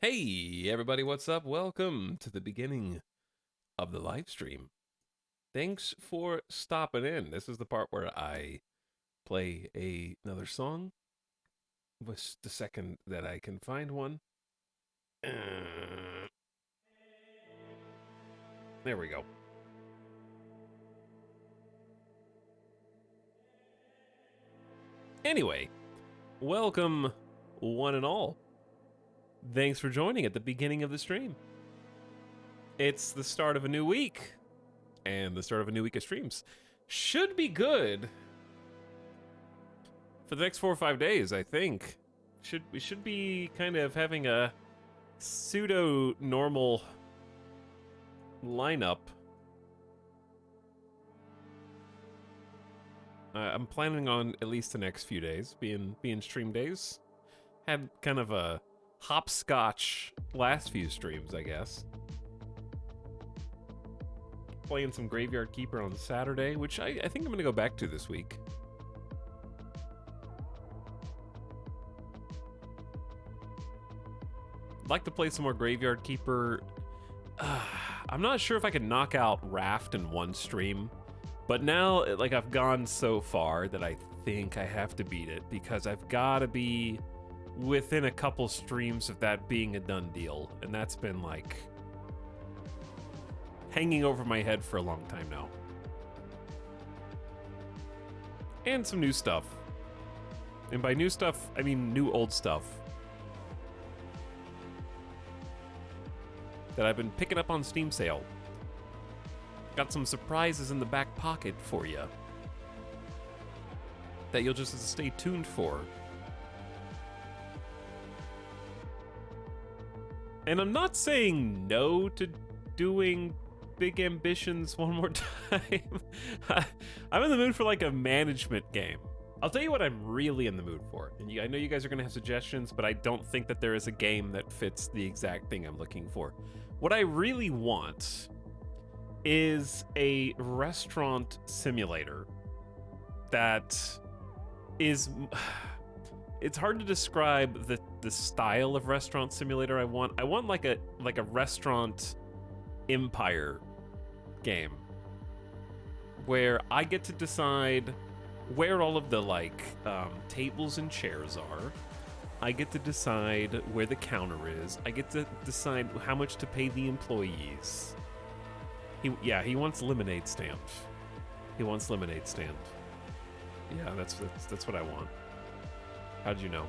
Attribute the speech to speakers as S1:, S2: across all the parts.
S1: Hey, everybody, what's up? Welcome to the beginning of the live stream. Thanks for stopping in. This is the part where I play another song. Was the second that I can find one. Uh, there we go. Anyway, welcome one and all. Thanks for joining at the beginning of the stream. It's the start of a new week, and the start of a new week of streams should be good for the next 4 or 5 days, I think. We should be kind of having a pseudo normal lineup. I'm planning on at least the next few days being stream days. Had kind of a hopscotch last few streams, I guess. Playing some Graveyard Keeper on Saturday, which I think I'm gonna go back to this week. I'd like to play some more Graveyard Keeper. I'm not sure if I can knock out Raft in one stream, but now, like, I've gone so far that I think I have to beat it because I've got to be within a couple streams of that being a done deal, and that's been, like, hanging over my head for a long time now. And some new stuff. And by new stuff, I mean new old stuff that I've been picking up on Steam sale. Got some surprises in the back pocket for you that you'll just have to stay tuned for. And I'm not saying no to doing big ambitions one more time. I'm in the mood for like a management game. I'll tell you what I'm really in the mood for. And I know you guys are going to have suggestions, but I don't think that there is a game that fits the exact thing I'm looking for. What I really want is a restaurant simulator that is... It's hard to describe the style of restaurant simulator I want. I want like a restaurant empire game where I get to decide where all of the tables and chairs are. I get to decide where the counter is. I get to decide how much to pay the employees. He wants lemonade stand. He wants lemonade stand. Yeah, that's what I want. How'd you know?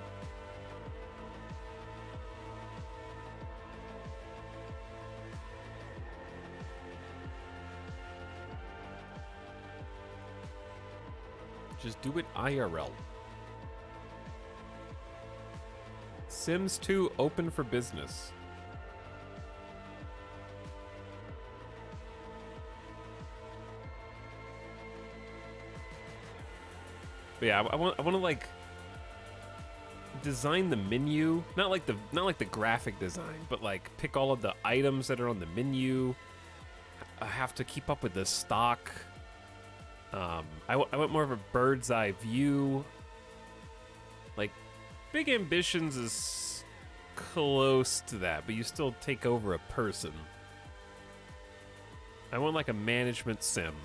S1: Just do it IRL. Sims 2 open for business. But yeah, I want to like design the menu, not like the graphic design, but like pick all of the items that are on the menu. I have to keep up with the stock. I want more of a bird's eye view. Like, Big Ambitions is close to that, but you still take over a person. I want like a management sim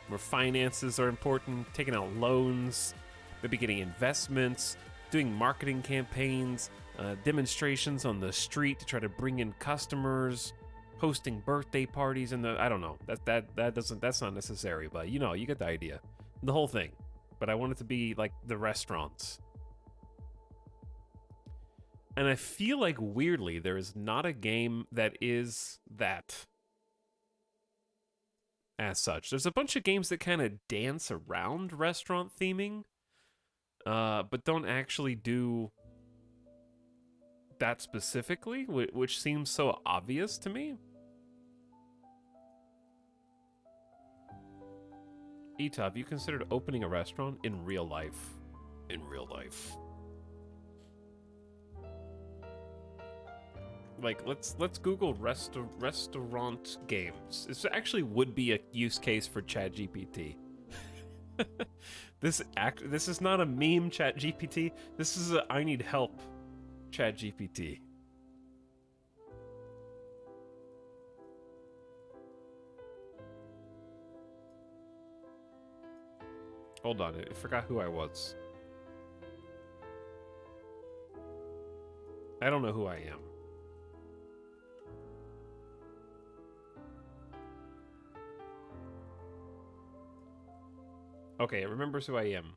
S1: where finances are important, taking out loans, maybe getting investments, doing marketing campaigns, demonstrations on the street to try to bring in customers, hosting birthday parties, and I don't know. That's not necessary, but you get the idea. The whole thing. But I want it to be like the restaurants. And I feel like weirdly there is not a game that is that as such. There's a bunch of games that kind of dance around restaurant theming, but don't actually do that specifically, which seems so obvious to me. Ita, have you considered opening a restaurant in real life? In real life. Like, let's Google restaurant games. This actually would be a use case for ChatGPT. This is not a meme ChatGPT. This is a I need help ChatGPT. Hold on, I forgot who I was. I don't know who I am. Okay, it remembers who I am.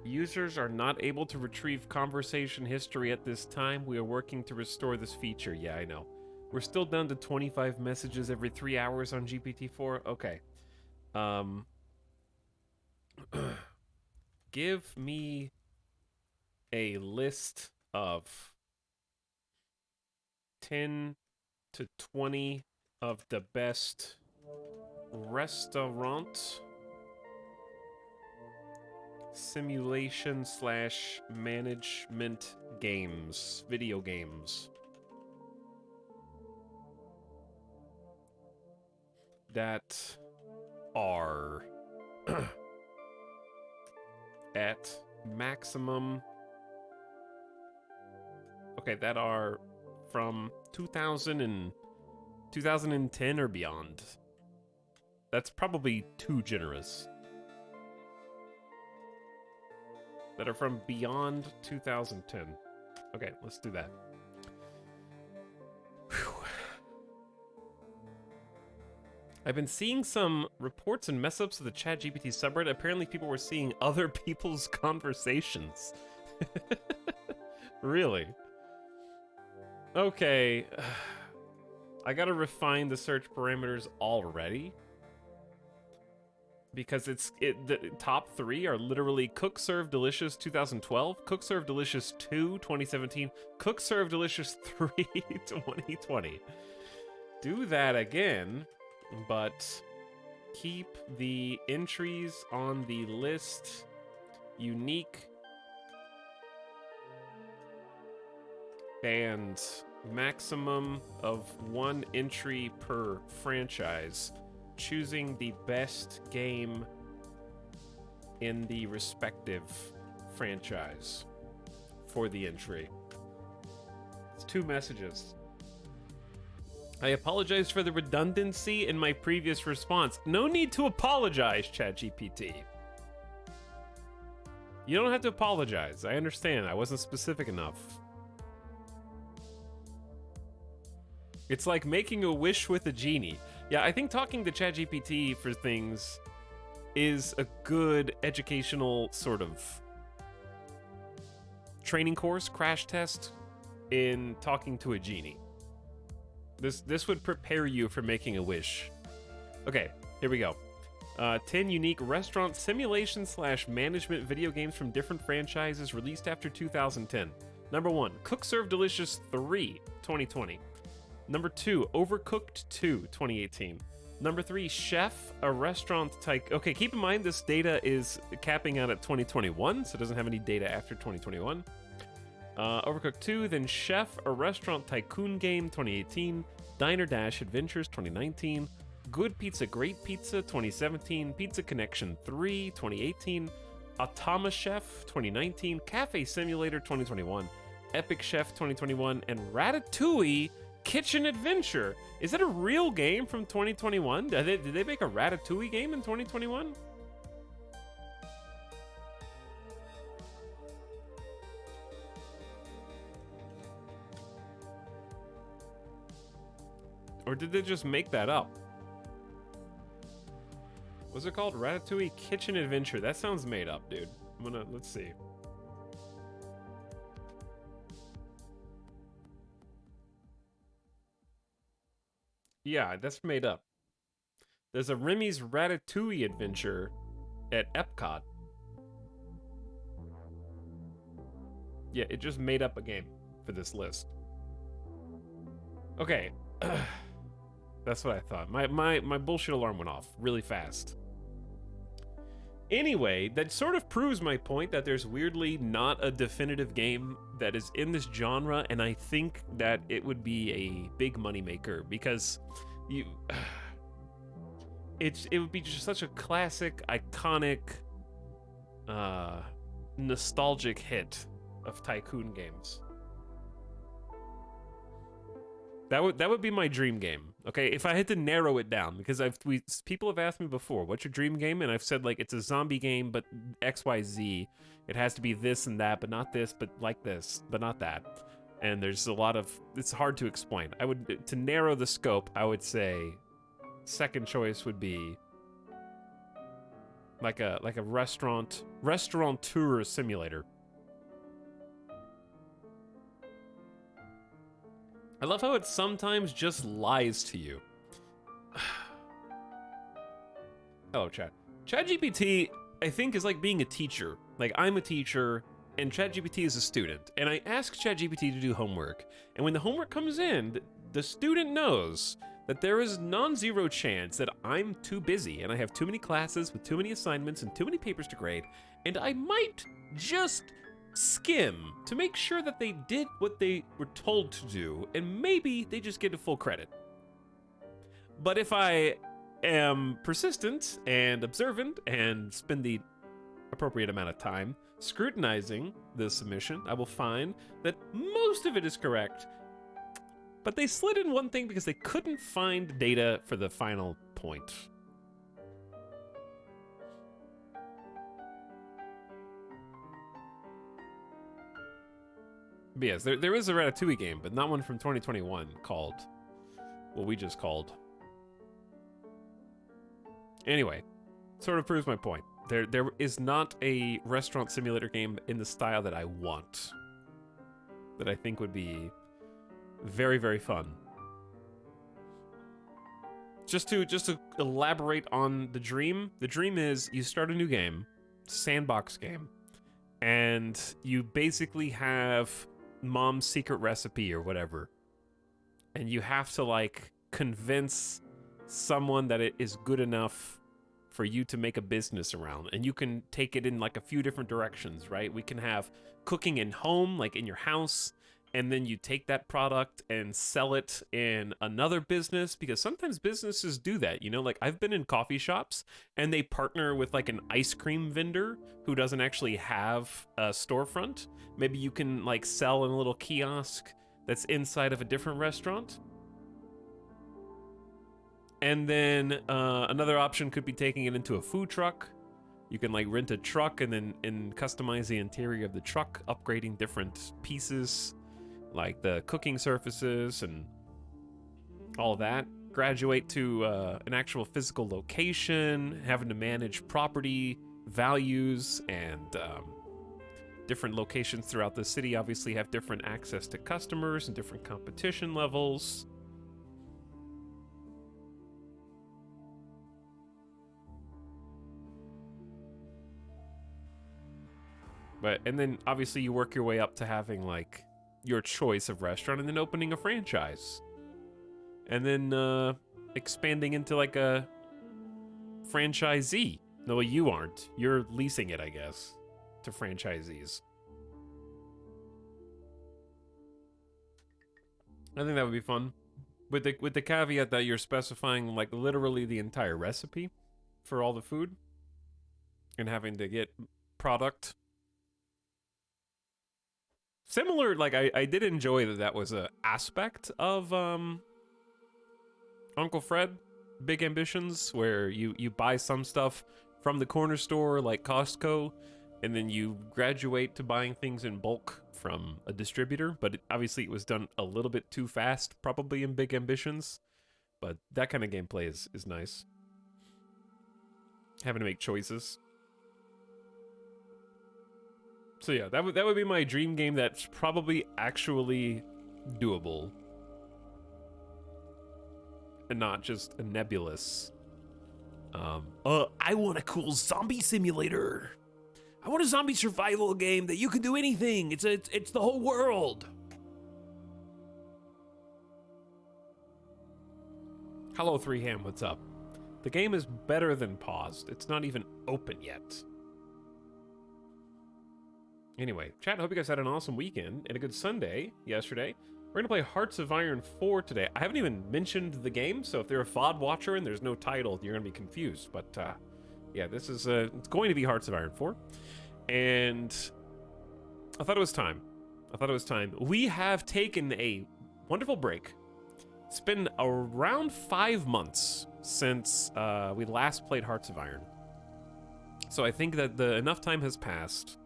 S1: Users are not able to retrieve conversation history at this time. We are working to restore this feature. Yeah, I know. We're still down to 25 messages every 3 hours on GPT-4. Okay. Give me a list of 10 to 20 of the best restaurant simulation slash management games, video games that are at maximum, okay, that are from 2010 or beyond. That's probably too generous. That are from beyond 2010. Okay, let's do that. Whew. I've been seeing some reports and mess ups of the ChatGPT subreddit. Apparently people were seeing other people's conversations. Really? Okay. I gotta refine the search parameters already. Because the top 3 are literally Cook Serve Delicious 2012, Cook Serve Delicious 2 2017, Cook Serve Delicious 3 2020. Do that again, but keep the entries on the list unique and maximum of 1 entry per franchise, choosing the best game in the respective franchise for the entry. It's 2 messages. I apologize for the redundancy in my previous response. No need to apologize, ChatGPT. You don't have to apologize. I understand. I wasn't specific enough. It's like making a wish with a genie. Yeah, I think talking to ChatGPT for things is a good educational sort of training course, crash test in talking to a genie. This would prepare you for making a wish. Okay, here we go. 10 unique restaurant simulation slash management video games from different franchises released after 2010. Number 1, Cook Serve Delicious 3, 2020. Number 2, Overcooked 2, 2018. Number 3, Chef, a restaurant type. Okay, keep in mind this data is capping out at 2021, so it doesn't have any data after 2021. Overcooked 2, then Chef, a restaurant tycoon game, 2018. Diner Dash Adventures, 2019. Good Pizza, Great Pizza, 2017. Pizza Connection 3, 2018. Atama Chef, 2019. Cafe Simulator, 2021. Epic Chef, 2021. And Ratatouille Kitchen Adventure. Is that a real game from 2021? Did they make a Ratatouille game in 2021? Or did they just make that up? What's it called? Ratatouille Kitchen Adventure. That sounds made up, dude. Let's see. Yeah, that's made up. There's a Remy's Ratatouille Adventure at Epcot. Yeah, it just made up a game for this list. Okay. That's what I thought. My bullshit alarm went off really fast. Anyway, that sort of proves my point that there's weirdly not a definitive game that is in this genre, and I think that it would be a big moneymaker because it would be just such a classic, iconic, nostalgic hit of tycoon games. That would be my dream game. Okay, if I had to narrow it down, because people have asked me before, what's your dream game? And I've said like it's a zombie game, but XYZ. It has to be this and that, but not this, but like this, but not that. And there's a lot of, it's hard to explain. To narrow the scope, I would say second choice would be like a restaurateur simulator. I love how it sometimes just lies to you. Hello, chat. ChatGPT, I think, is like being a teacher. Like, I'm a teacher, and ChatGPT is a student. And I ask ChatGPT to do homework. And when the homework comes in, the student knows that there is non-zero chance that I'm too busy, and I have too many classes with too many assignments and too many papers to grade, and I might just skim to make sure that they did what they were told to do, and maybe they just get a full credit. But if I am persistent and observant and spend the appropriate amount of time scrutinizing the submission, I will find that most of it is correct, but they slid in one thing because they couldn't find data for the final point. But yes, there is a Ratatouille game, but not one from 2021 called what we just called. Anyway, sort of proves my point. There is not a restaurant simulator game in the style that I want, that I think would be very, very fun. Just to elaborate on the dream is you start a new game, sandbox game, and you basically have mom's secret recipe or whatever, and you have to like convince someone that it is good enough for you to make a business around, and you can take it in like a few different directions, right? We can have cooking in home, like in your house, and then you take that product and sell it in another business, because sometimes businesses do that, you know? Like, I've been in coffee shops and they partner with like an ice cream vendor who doesn't actually have a storefront. Maybe you can like sell in a little kiosk that's inside of a different restaurant. And then another option could be taking it into a food truck. You can like rent a truck and then customize the interior of the truck, upgrading different pieces, like the cooking surfaces and all that. Graduate to an actual physical location, having to manage property values, and different locations throughout the city obviously have different access to customers and different competition levels. And then obviously you work your way up to having like your choice of restaurant and then opening a franchise. And then expanding into like a franchisee. No, you aren't. You're leasing it, I guess, to franchisees. I think that would be fun. With the caveat that you're specifying like literally the entire recipe for all the food and having to get product. Similar, like I did enjoy that was a aspect of Uncle Fred, Big Ambitions, where you buy some stuff from the corner store like Costco, and then you graduate to buying things in bulk from a distributor. But obviously it was done a little bit too fast, probably in Big Ambitions. But that kind of gameplay is nice. Having to make choices. So yeah, that would be my dream game that's probably actually doable. And not just a nebulous. I want a cool zombie simulator. I want a zombie survival game that you can do anything. It's the whole world. Hello 3Ham, what's up? The game is better than paused. It's not even open yet. Anyway, chat, hope you guys had an awesome weekend and a good Sunday yesterday. We're gonna play Hearts of Iron 4 today. I haven't even mentioned the game, so if they're a VOD watcher and there's no title, you're gonna be confused. But yeah, this is it's going to be Hearts of Iron 4. And I thought it was time. We have taken a wonderful break It's been around 5 months since we last played Hearts of Iron. So I think that enough time has passed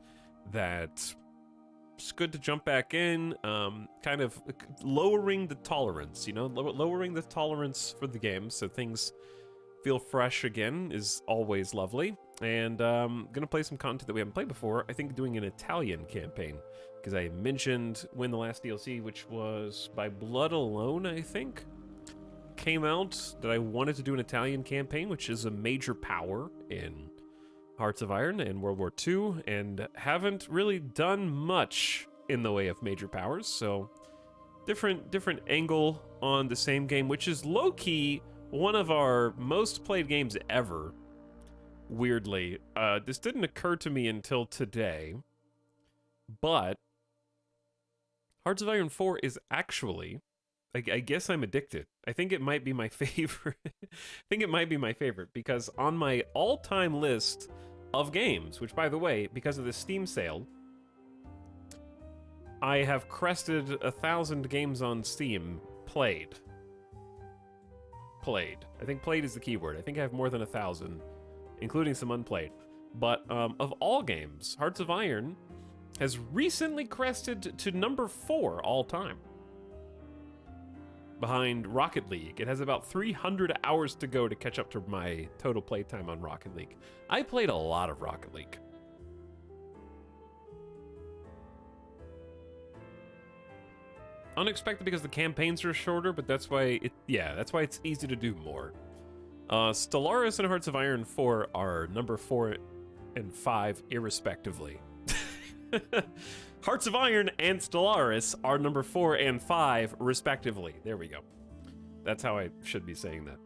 S1: that it's good to jump back in, kind of lowering the tolerance, you know, lowering the tolerance for the game so things feel fresh again is always lovely. And gonna play some content that we haven't played before. I think doing an Italian campaign, because I mentioned when the last DLC, which was by Blood Alone, I think, came out, that I wanted to do an Italian campaign, which is a major power in Hearts of Iron and World War II, and haven't really done much in the way of major powers. So different angle on the same game, which is low-key one of our most played games ever. Weirdly, this didn't occur to me until today, but Hearts of Iron 4 is actually, I guess I'm addicted. I think it might be my favorite. I think it might be my favorite, because on my all-time list of games, which, by the way, because of the Steam sale, I have crested 1,000 games on Steam played. I think played is the keyword. I think I have more than 1,000, including some unplayed. But of all games, Hearts of Iron has recently crested to number 4 all time, behind Rocket League. It has about 300 hours to go to catch up to my total playtime on Rocket League. I played a lot of Rocket League. Unexpected because the campaigns are shorter, but that's why that's why it's easy to do more. Stellaris and Hearts of Iron 4 are number 4 and 5 irrespectively. Hearts of Iron and Stellaris are number 4 and 5 respectively. There we go. That's how I should be saying that.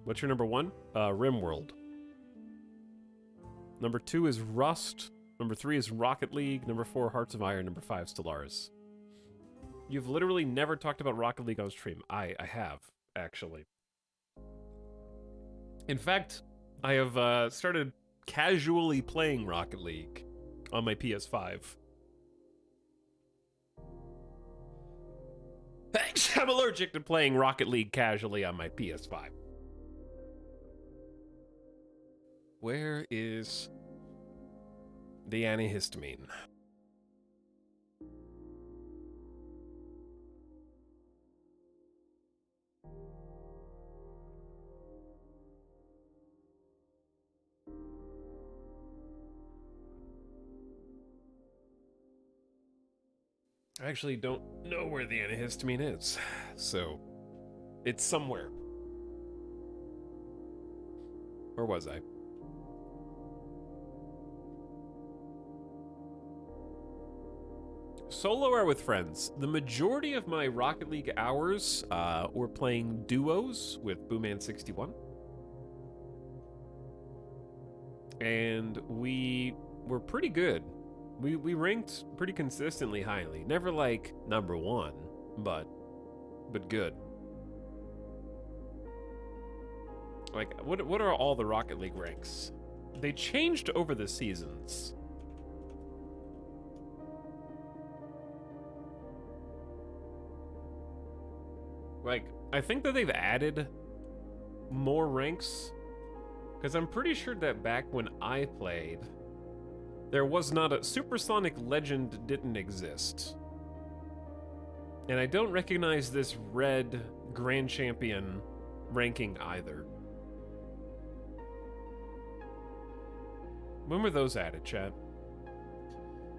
S1: What's your number 1? RimWorld. Number 2 is Rust. Number 3 is Rocket League. Number 4, Hearts of Iron. Number 5, Stellaris. You've literally never talked about Rocket League on stream. I have, actually. In fact, I have started casually playing Rocket League on my PS5. I'm allergic to playing Rocket League casually on my PS5. Where is the antihistamine? I actually don't know where the antihistamine is, so it's somewhere. Where was I? Solo or with friends. The majority of my Rocket League hours were playing duos with Booman61. And we were pretty good. We ranked pretty consistently highly. Never like number 1, but good. Like, what are all the Rocket League ranks? They changed over the seasons. Like, I think that they've added more ranks, because I'm pretty sure that back when I played, there was not a Supersonic Legend didn't exist. And I don't recognize this red Grand Champion ranking either. When were those added, chat?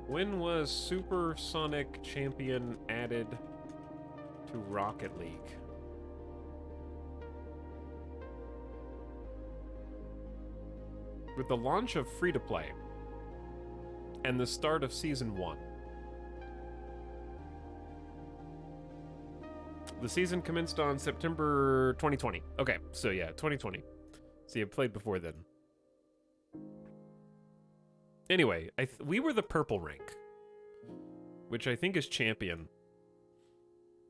S1: When was Supersonic Champion added to Rocket League? With the launch of free-to-play and the start of Season 1. The season commenced on September 2020. Okay, so yeah, 2020. So you played before then. Anyway, we were the purple rank, which I think is champion,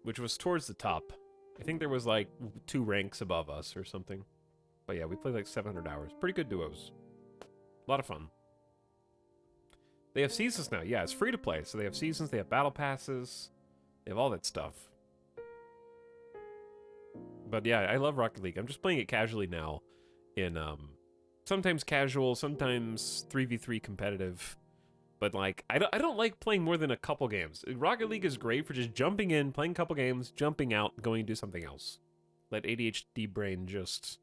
S1: which was towards the top. I think there was like 2 ranks above us or something. But yeah, we played like 700 hours. Pretty good duos. A lot of fun. They have seasons now. Yeah, it's free to play. So they have seasons, they have battle passes, they have all that stuff. But yeah, I love Rocket League. I'm just playing it casually now in sometimes casual, sometimes 3v3 competitive. But like I don't like playing more than a couple games. Rocket League is great for just jumping in, playing a couple games, jumping out, going to do something else. Let ADHD brain just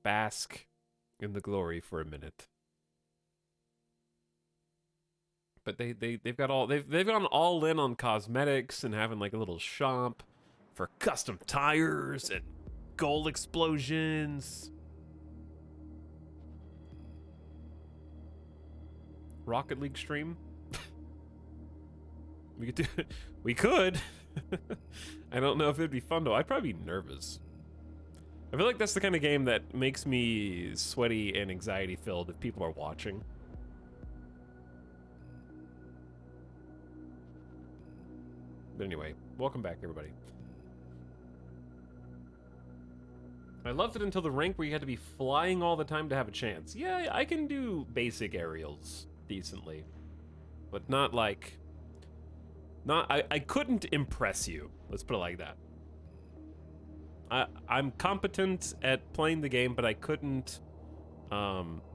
S1: bask in the glory for a minute. But they've gone all in on cosmetics and having like a little shop for custom tires and gold explosions. Rocket League stream? We could do it. We could. I don't know if it'd be fun though. I'd probably be nervous. I feel like that's the kind of game that makes me sweaty and anxiety filled if people are watching. But anyway, welcome back everybody. I loved it until the rank where you had to be flying all the time to have a chance. Yeah, I can do basic aerials decently. But not like... I couldn't impress you. Let's put it like that. I'm competent at playing the game, but I couldn't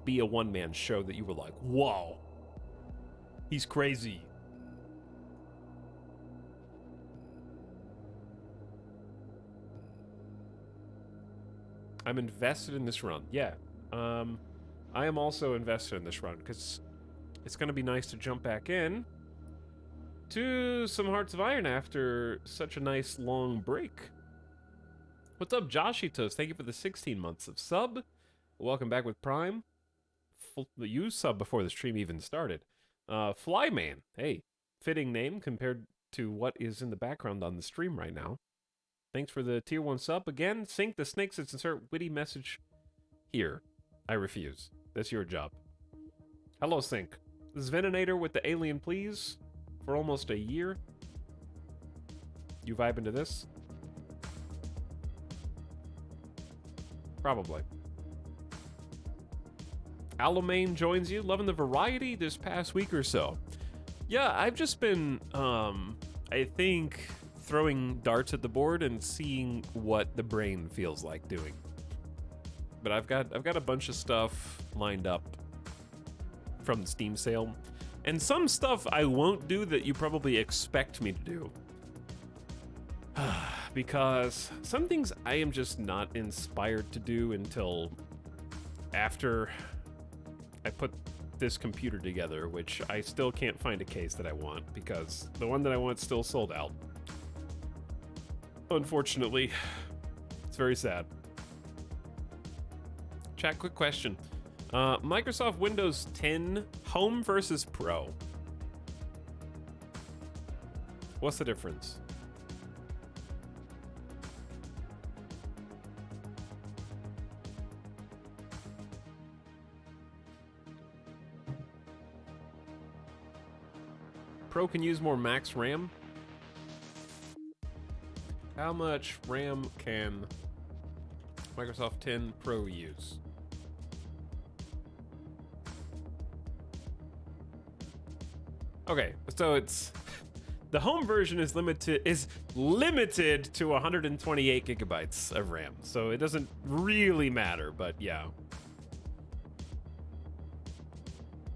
S1: be a one-man show that you were like, whoa, he's crazy. I'm invested in this run. Yeah. I am also invested in this run because it's going to be nice to jump back in to some Hearts of Iron after such a nice long break. What's up, Joshitos? Thank you for the 16 months of sub. Welcome back with Prime. You sub before the stream even started. Flyman. Hey, fitting name compared to what is in the background on the stream right now. Thanks for the tier 1 sub. Again, sync the snakes and insert witty message here. I refuse. That's your job. Hello, Sync. This is Venenator with the alien, please. For almost a year. You vibe into this? Probably. Alamain joins you. Loving the variety this past week or so. Yeah, I've just been, I think, throwing darts at the board and seeing what the brain feels like doing. But I've got a bunch of stuff lined up from the Steam sale. And some stuff I won't do that you probably expect me to do. Because some things I am just not inspired to do until after I put this computer together, which I still can't find a case that I want because the one that I want is still sold out. Unfortunately, it's very sad. Chat, quick question. Microsoft Windows 10 Home versus Pro. What's the difference? Pro can use more max RAM. How much RAM can Microsoft 10 Pro use? Okay, so it's the home version is limited to 128 gigabytes of RAM, so it doesn't really matter, but yeah.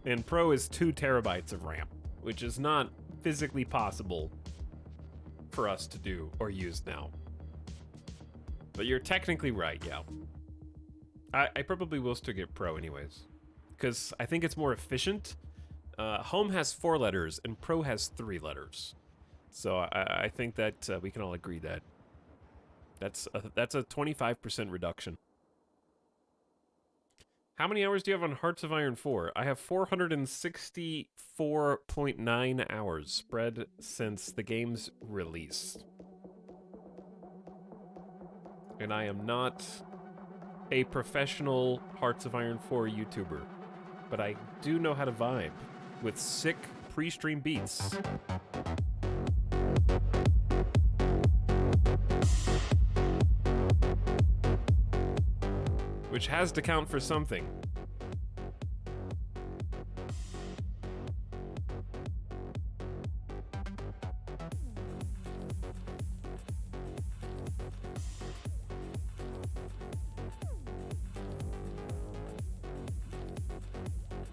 S1: And Pro is 2 terabytes of RAM, which is not physically possible for us to do or use now. But you're technically right, yeah. I probably will still get Pro anyways, because I think it's more efficient. Home has 4 letters and Pro has 3 letters. So I think that we can all agree that that's a 25% reduction. How many hours do you have on Hearts of Iron 4? I have 464.9 hours spread since the game's release. And I am not a professional Hearts of Iron 4 YouTuber, but I do know how to vibe with sick pre-stream beats. Which has to count for something.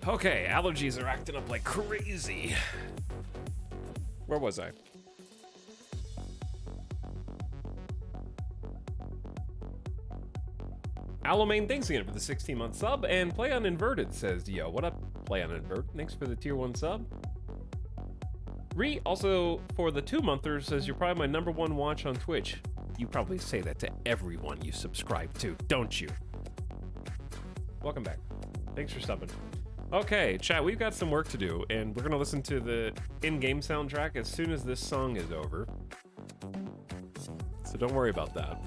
S1: Okay, allergies are acting up like crazy. Where was I? Alamain, thanks again for the 16-month sub, and Play on Inverted says, yo, what up, Play on Inverted? Thanks for the tier 1 sub. Also, for the 2-monther, says, you're probably my #1 watch on Twitch. You probably say that to everyone you subscribe to, don't you? Welcome back. Thanks for subbing. Okay, chat, we've got some work to do, and we're gonna listen to the in-game soundtrack as soon as this song is over. So don't worry about that.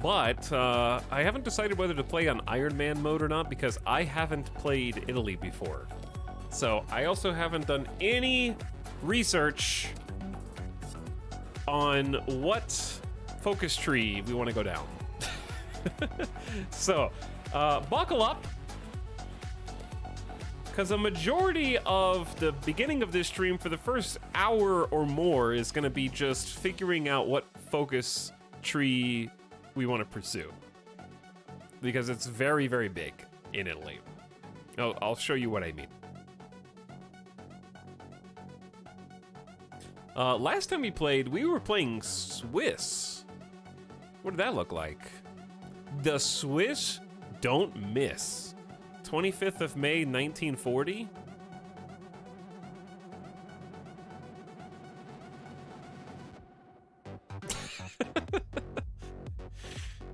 S1: But I haven't decided whether to play on Iron Man mode or not because I haven't played Italy before. So I also haven't done any research on what focus tree we want to go down. So buckle up, because a majority of the beginning of this stream for the first hour or more is going to be just figuring out what focus tree we want to pursue, because it's very, very big in Italy. I'll show you what I mean. Last time we played, we were playing Swiss. What did that look like? The Swiss don't miss. 25th of May, 1940.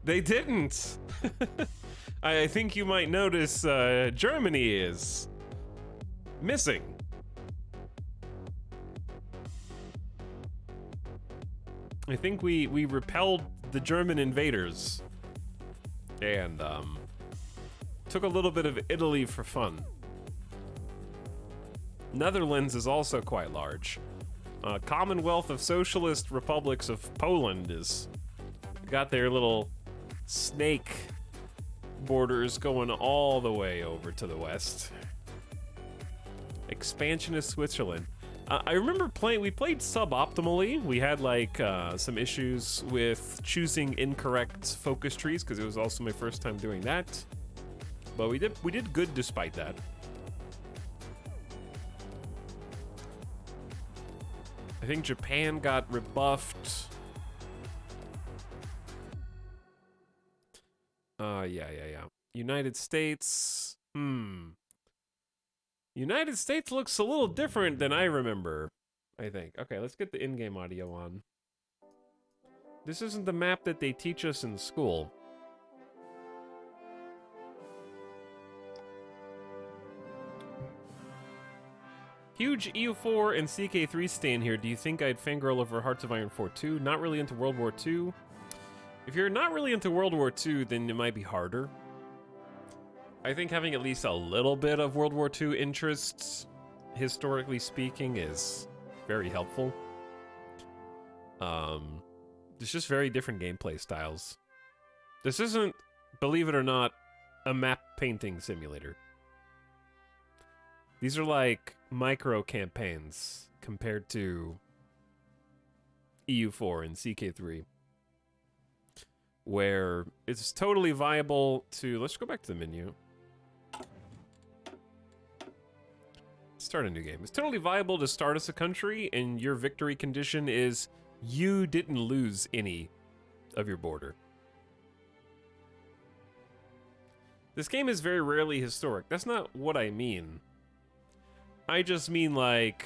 S1: They didn't. I think you might notice Germany is missing. I think we repelled the German invaders and took a little bit of Italy for fun. Netherlands is also quite large. Commonwealth of Socialist Republics of Poland is got their little snake borders going all the way over to the west. Expansionist Switzerland. I remember we played suboptimally. We had like some issues with choosing incorrect focus trees because it was also my first time doing that. But we did good despite that. I think Japan got rebuffed. Yeah. United States. United States looks a little different than I remember, I think. Okay, let's get the in-game audio on. This isn't the map that they teach us in school. Huge EU4 and CK3 stan here. Do you think I'd fangirl over Hearts of Iron 4 too? Not really into World War II. If you're not really into World War II, then it might be harder. I think having at least a little bit of World War II interests, historically speaking, is very helpful. There's just very different gameplay styles. This isn't, believe it or not, a map painting simulator. These are like micro campaigns compared to EU4 and CK3, where it's totally viable to, let's go back to the menu. Start a new game. It's totally viable to start as a country, and your victory condition is you didn't lose any of your border. This game is very rarely historic. That's not what I mean. I just mean like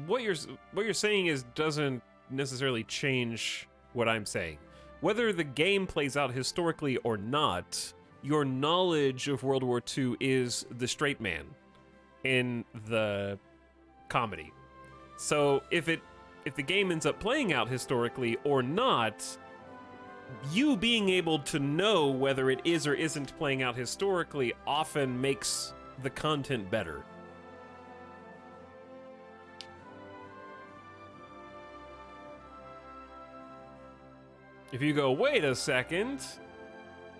S1: what you're saying is doesn't necessarily change what I'm saying. Whether the game plays out historically or not, your knowledge of World War II is the straight man in the comedy. So if the game ends up playing out historically or not, you being able to know whether it is or isn't playing out historically often makes the content better. If you go, wait a second,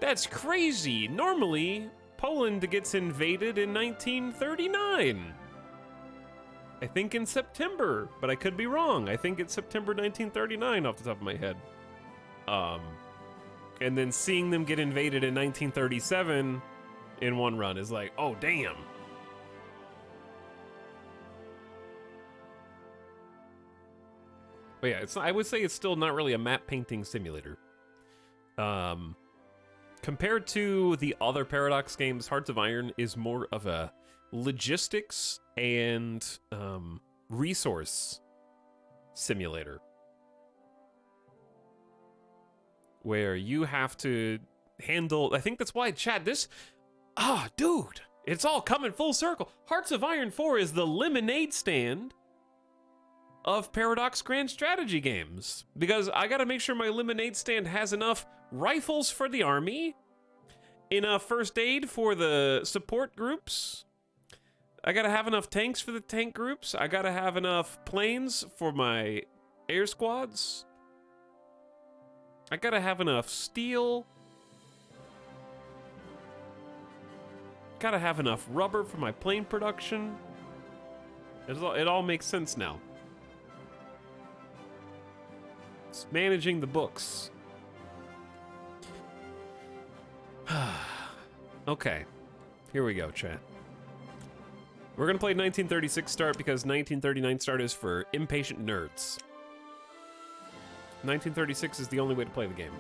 S1: that's crazy. Normally, Poland gets invaded in 1939. I think in September, but I could be wrong. I think it's September 1939 off the top of my head. Um, and then seeing them get invaded in 1937 in one run is like, oh, damn. But yeah, I would say it's still not really a map painting simulator. Compared to the other Paradox games, Hearts of Iron is more of a logistics and resource simulator, where you have to handle. I think that's why, chat, dude, it's all coming full circle. Hearts of Iron 4 is the lemonade stand of Paradox Grand Strategy games, because I gotta make sure my lemonade stand has enough rifles for the army, enough first aid for the support groups, I gotta have enough tanks for the tank groups, I gotta have enough planes for my air squads, I gotta have enough steel, gotta have enough rubber for my plane production. It all makes sense now. It's managing the books. Okay, here we go, chat. We're gonna play 1936 start because 1939 start is for impatient nerds. 1936 is the only way to play the game.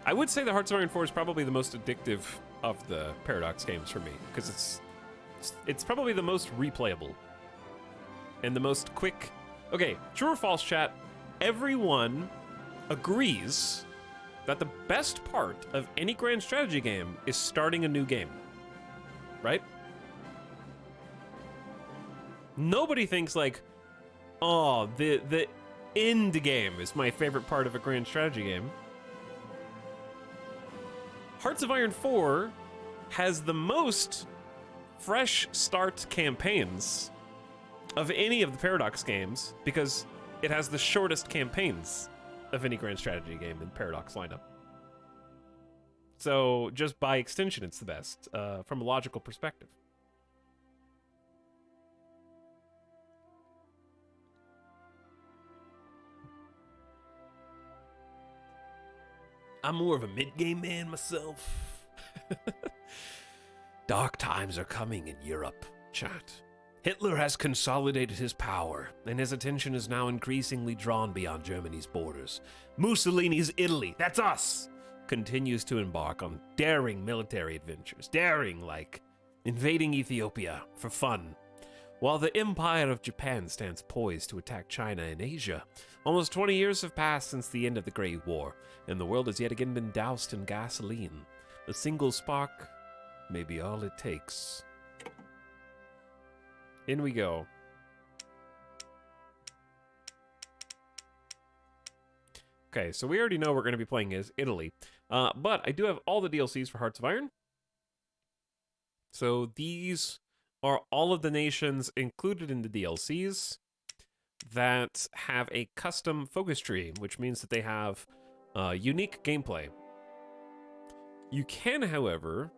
S1: I would say the Hearts of Iron 4 is probably the most addictive of the Paradox games for me, because it's probably the most replayable and the most quick. Okay, true or false, chat? Everyone agrees that the best part of any grand strategy game is starting a new game, right? Nobody thinks like, oh, the end game is my favorite part of a grand strategy game. Hearts of Iron 4 has the most fresh start campaigns of any of the Paradox games because it has the shortest campaigns of any grand strategy game in Paradox lineup. So just by extension, it's the best from a logical perspective. I'm more of a mid-game man myself. Dark times are coming in Europe, chat. Hitler has consolidated his power, and his attention is now increasingly drawn beyond Germany's borders. Mussolini's Italy, that's us, continues to embark on daring military adventures, daring like invading Ethiopia for fun, while the Empire of Japan stands poised to attack China and Asia. Almost 20 years have passed since the end of the Great War, and the world has yet again been doused in gasoline. A single spark may be all it takes. In we go. Okay, so we already know we're going to be playing as Italy. But I do have all the DLCs for Hearts of Iron. So these are all of the nations included in the DLCs that have a custom focus tree, which means that they have unique gameplay. You can, however,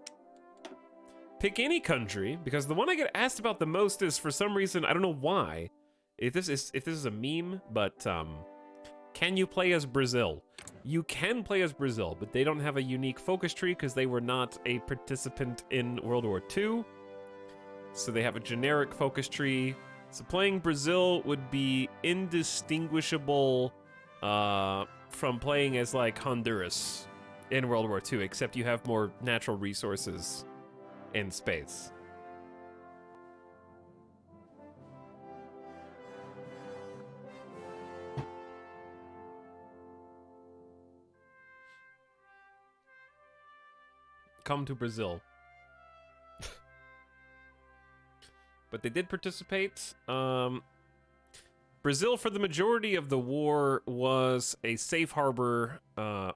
S1: pick any country, because the one I get asked about the most is, for some reason, I don't know why, if this is a meme, but can you play as Brazil? You can play as Brazil, but they don't have a unique focus tree because they were not a participant in World War II. So they have a generic focus tree. So playing Brazil would be indistinguishable from playing as like Honduras in World War II, except you have more natural resources in space. Come to Brazil. But they did participate. Brazil, for the majority of the war, was a safe harbor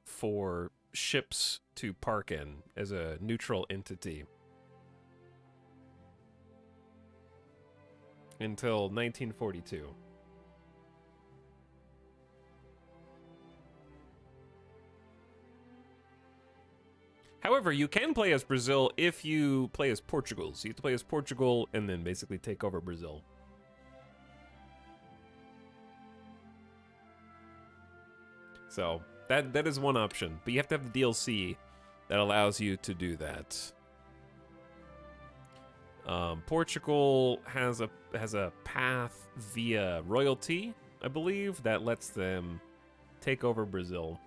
S1: for ships to park in as a neutral entity. Until 1942. However, you can play as Brazil if you play as Portugal. So you have to play as Portugal and then basically take over Brazil. So that is one option, but you have to have the DLC that allows you to do that. Portugal has a path via royalty, I believe, that lets them take over Brazil.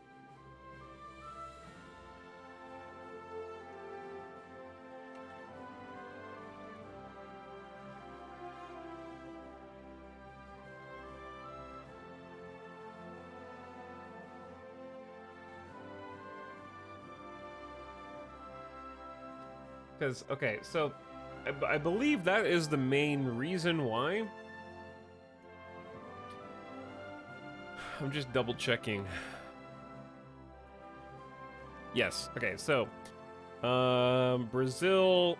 S1: Because, okay, so I believe that is the main reason why. I'm just double checking. Yes, okay, so Brazil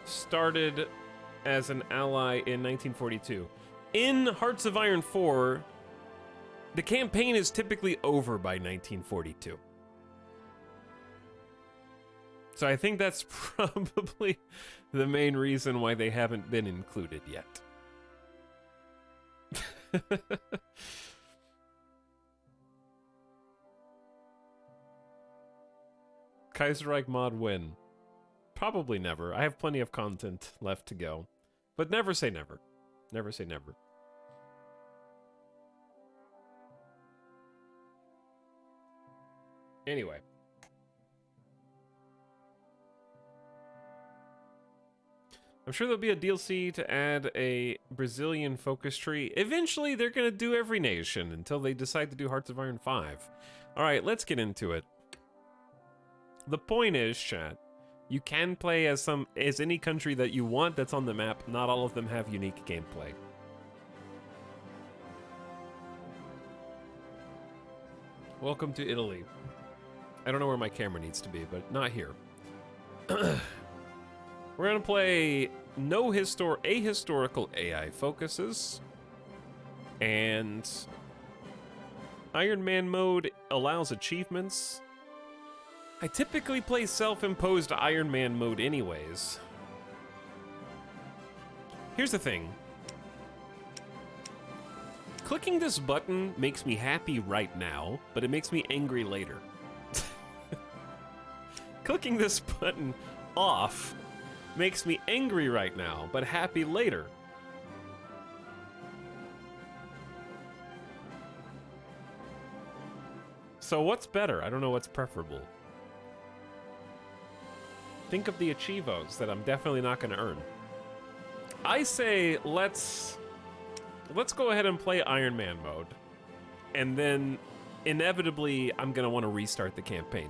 S1: started as an ally in 1942. In Hearts of Iron 4, the campaign is typically over by 1942. So I think that's probably the main reason why they haven't been included yet. Kaiserreich mod win. Probably never. I have plenty of content left to go. But never say never. Never say never. Anyway. I'm sure there'll be a DLC to add a Brazilian focus tree. Eventually, they're going to do every nation until they decide to do Hearts of Iron 5. All right, let's get into it. The point is, chat, you can play as any country that you want that's on the map. Not all of them have unique gameplay. Welcome to Italy. I don't know where my camera needs to be, but not here. We're gonna play ahistorical AI focuses, and Iron Man mode allows achievements. I typically play self-imposed Iron Man mode anyways. Here's the thing. Clicking this button makes me happy right now, but it makes me angry later. Clicking this button off makes me angry right now, but happy later. So what's better? I don't know what's preferable. Think of the achievos that I'm definitely not going to earn. I say let's go ahead and play Iron Man mode, and then inevitably I'm going to want to restart the campaign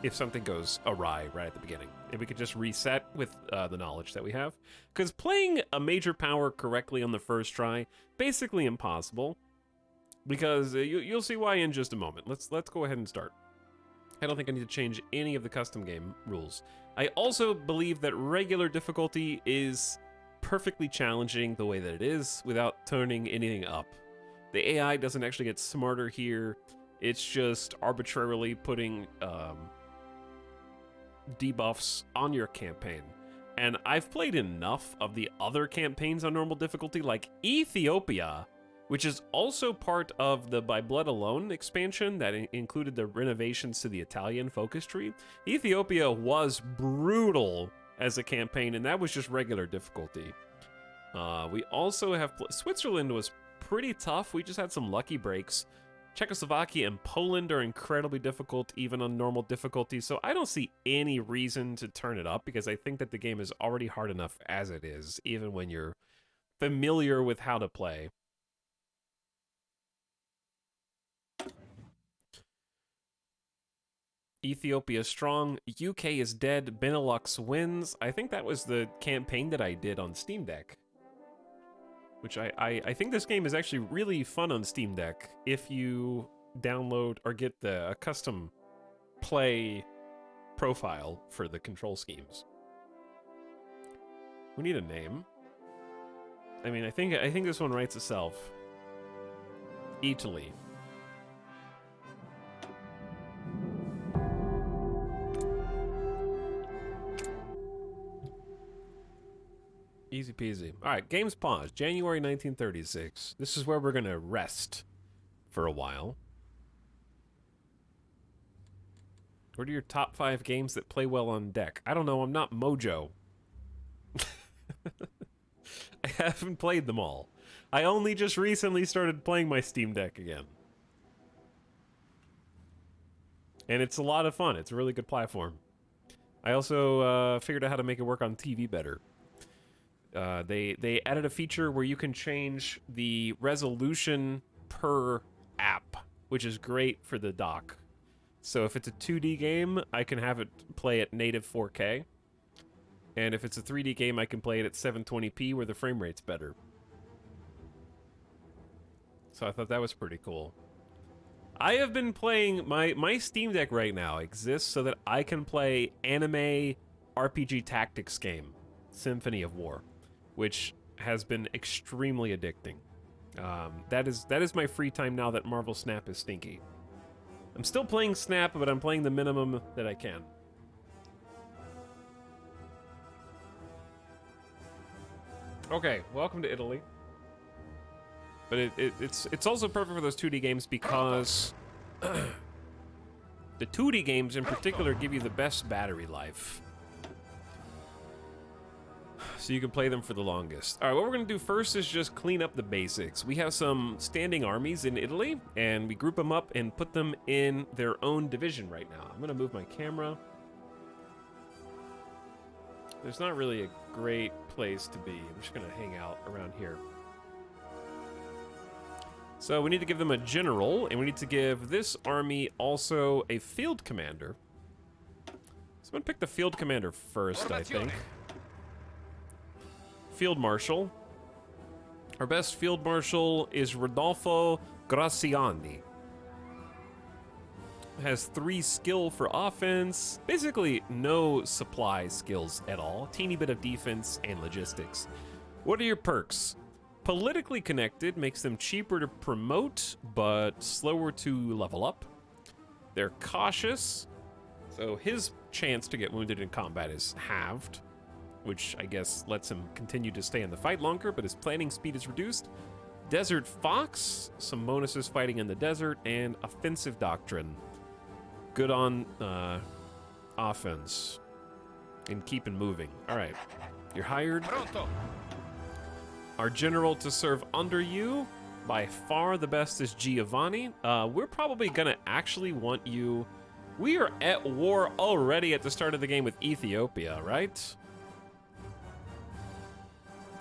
S1: if something goes awry right at the beginning. If we could just reset with the knowledge that we have. Because playing a major power correctly on the first try, basically impossible. Because you'll see why in just a moment. Let's go ahead and start. I don't think I need to change any of the custom game rules. I also believe that regular difficulty is perfectly challenging the way that it is without turning anything up. The AI doesn't actually get smarter here. It's just arbitrarily putting debuffs on your campaign. And I've played enough of the other campaigns on normal difficulty, like Ethiopia, which is also part of the By Blood Alone expansion that included the renovations to the Italian focus tree. Ethiopia was brutal as a campaign, and that was just regular difficulty. We also have... Switzerland was pretty tough. We just had some lucky breaks. Czechoslovakia and Poland are incredibly difficult, even on normal difficulty, so I don't see any reason to turn it up, because I think that the game is already hard enough as it is, even when you're familiar with how to play. Ethiopia strong, UK is dead, Benelux wins. I think that was the campaign that I did on Steam Deck. Which I think this game is actually really fun on Steam Deck if you download or get a custom play profile for the control schemes. We need a name. I mean, I think this one writes itself. Italy. Easy peasy. All right, games paused. January 1936. This is where we're going to rest for a while. What are your top 5 games that play well on deck? I don't know. I'm not Mojo. I haven't played them all. I only just recently started playing my Steam Deck again. And it's a lot of fun. It's a really good platform. I also figured out how to make it work on TV better. They added a feature where you can change the resolution per app, which is great for the dock. So if it's a 2D game, I can have it play at native 4K. And if it's a 3D game, I can play it at 720p where the frame rate's better. So I thought that was pretty cool. I have been playing, my Steam Deck right now exists so that I can play anime RPG tactics game, Symphony of War, which has been extremely addicting. That is my free time now that Marvel Snap is stinky. I'm still playing Snap, but I'm playing the minimum that I can. Okay, welcome to Italy. But it's also perfect for those 2D games because the 2D games in particular give you the best battery life. So you can play them for the longest. All right, what we're gonna do first is just clean up the basics. We have some standing armies in Italy, and we group them up and put them in their own division right now. I'm gonna move my camera. There's not really a great place to be. I'm just gonna hang out around here. So we need to give them a general, and we need to give this army also a field commander. So I'm gonna pick the field commander first, I think. Field Marshal. Our best Field Marshal is Rodolfo Graziani. Has 3 skill for offense, basically no supply skills at all, teeny bit of defense and logistics. What are your perks? Politically connected makes them cheaper to promote, but slower to level up. They're cautious, so his chance to get wounded in combat is halved, which I guess lets him continue to stay in the fight longer, but his planning speed is reduced. Desert Fox, some bonuses fighting in the desert, and Offensive Doctrine. Good on offense and keeping moving. All right, you're hired. Our general to serve under you, by far the best is Giovanni. We're probably gonna actually want you. We are at war already at the start of the game with Ethiopia, right?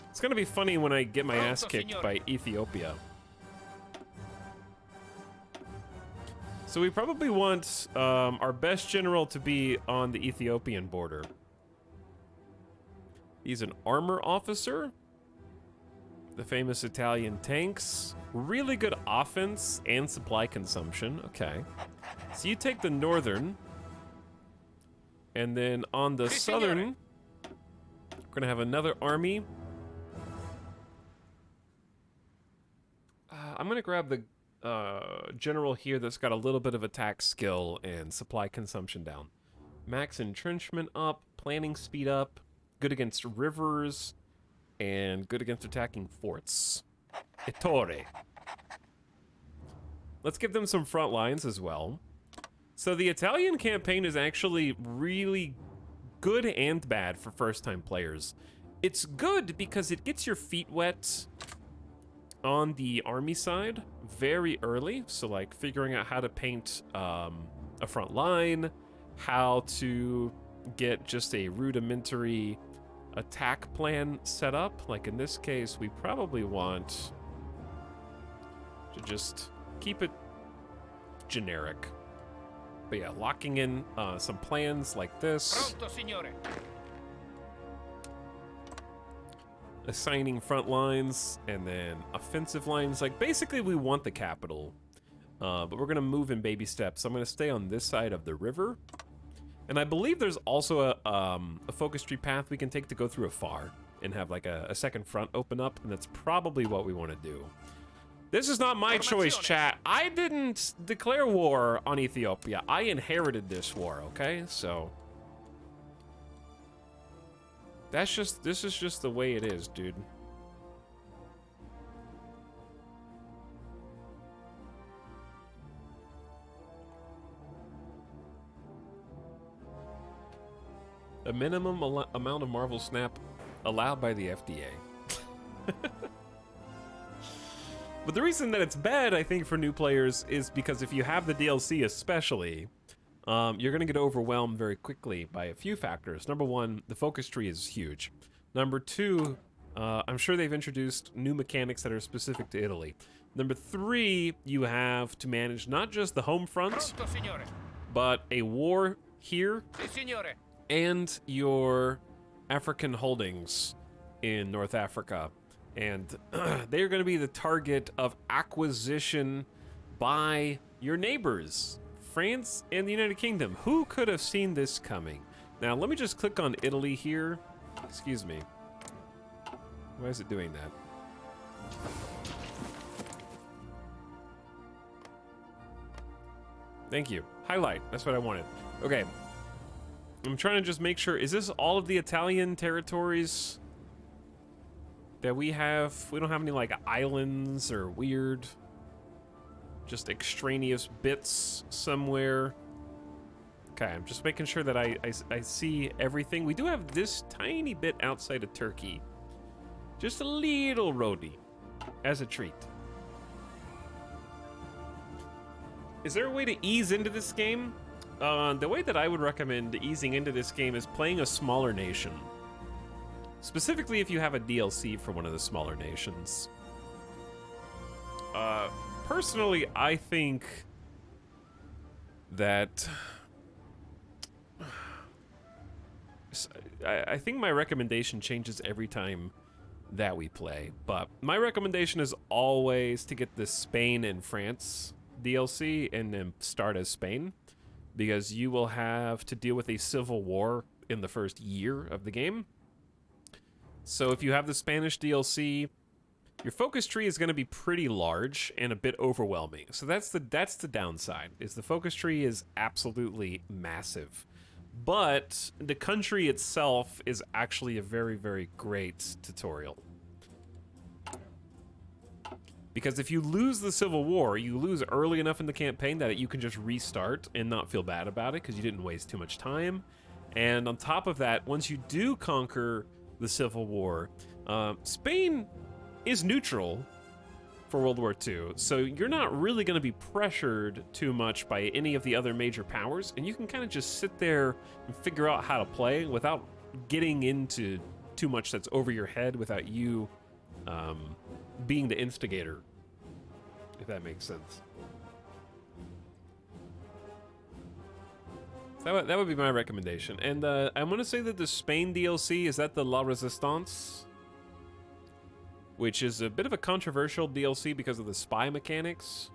S1: It's gonna be funny when I get my ass kicked by Ethiopia. So we probably want our best general to be on the Ethiopian border. He's an armor officer. The famous Italian tanks. Really good offense and supply consumption. Okay. So you take the northern. And then on the southern, we're gonna have another army. I'm gonna grab the general here that's got a little bit of attack skill and supply consumption down. Max entrenchment up, planning speed up, good against rivers, and good against attacking forts. Ettore. Let's give them some front lines as well. So the Italian campaign is actually really good and bad for first-time players. It's good because it gets your feet wet on the army side very early. So like figuring out how to paint a front line, how to get just a rudimentary attack plan set up. Like in this case, we probably want to just keep it generic. But yeah, locking in some plans like this.
S2: Pronto, signore.
S1: Assigning front lines and then offensive lines. Like basically we want the capital, but we're gonna move in baby steps. I'm gonna stay on this side of the river. And I believe there's also a focus tree path we can take to go through Afar and have like a second front open up, and that's probably what we want to do. This is not my choice, chat. I didn't declare war on Ethiopia. I inherited this war, okay? So This is just the way it is, dude. A minimum amount of Marvel Snap allowed by the FDA. But the reason that it's bad, I think, for new players is because if you have the DLC especially, you're going to get overwhelmed very quickly by a few factors. Number one, the focus tree is huge. Number two, I'm sure they've introduced new mechanics that are specific to Italy. Number three, you have to manage not just the home front, but a war here and your African holdings in North Africa. And they're going to be the target of acquisition by your neighbors, France and the United Kingdom. Who could have seen this coming? Now, let me just click on Italy here. Excuse me. Why is it doing that? Thank you. Highlight. That's what I wanted. Okay. I'm trying to just make sure. Is this all of the Italian territories that we have? We don't have any, like, islands or weird, just extraneous bits somewhere. Okay, I'm just making sure that I see everything. We do have this tiny bit outside of Turkey. Just a little roadie as a treat. Is there a way to ease into this game? The way that I would recommend easing into this game is playing a smaller nation. Specifically if you have a DLC for one of the smaller nations. Personally, I think that... I think my recommendation changes every time that we play, but my recommendation is always to get the Spain and France DLC and then start as Spain, because you will have to deal with a civil war in the first year of the game. So if you have the Spanish DLC, your focus tree is going to be pretty large and a bit overwhelming. So that's the downside, is the focus tree is absolutely massive. But the country itself is actually a very, very great tutorial. Because if you lose the Civil War, you lose early enough in the campaign that you can just restart and not feel bad about it because you didn't waste too much time. And on top of that, once you do conquer the Civil War, Spain is neutral for World War II, so you're not really going to be pressured too much by any of the other major powers, and you can kind of just sit there and figure out how to play without getting into too much that's over your head, without you being the instigator, if that makes sense. So that would be my recommendation. And I'm going to say that the Spain DLC, is that the La Resistance? Which is a bit of a controversial DLC because of the spy mechanics.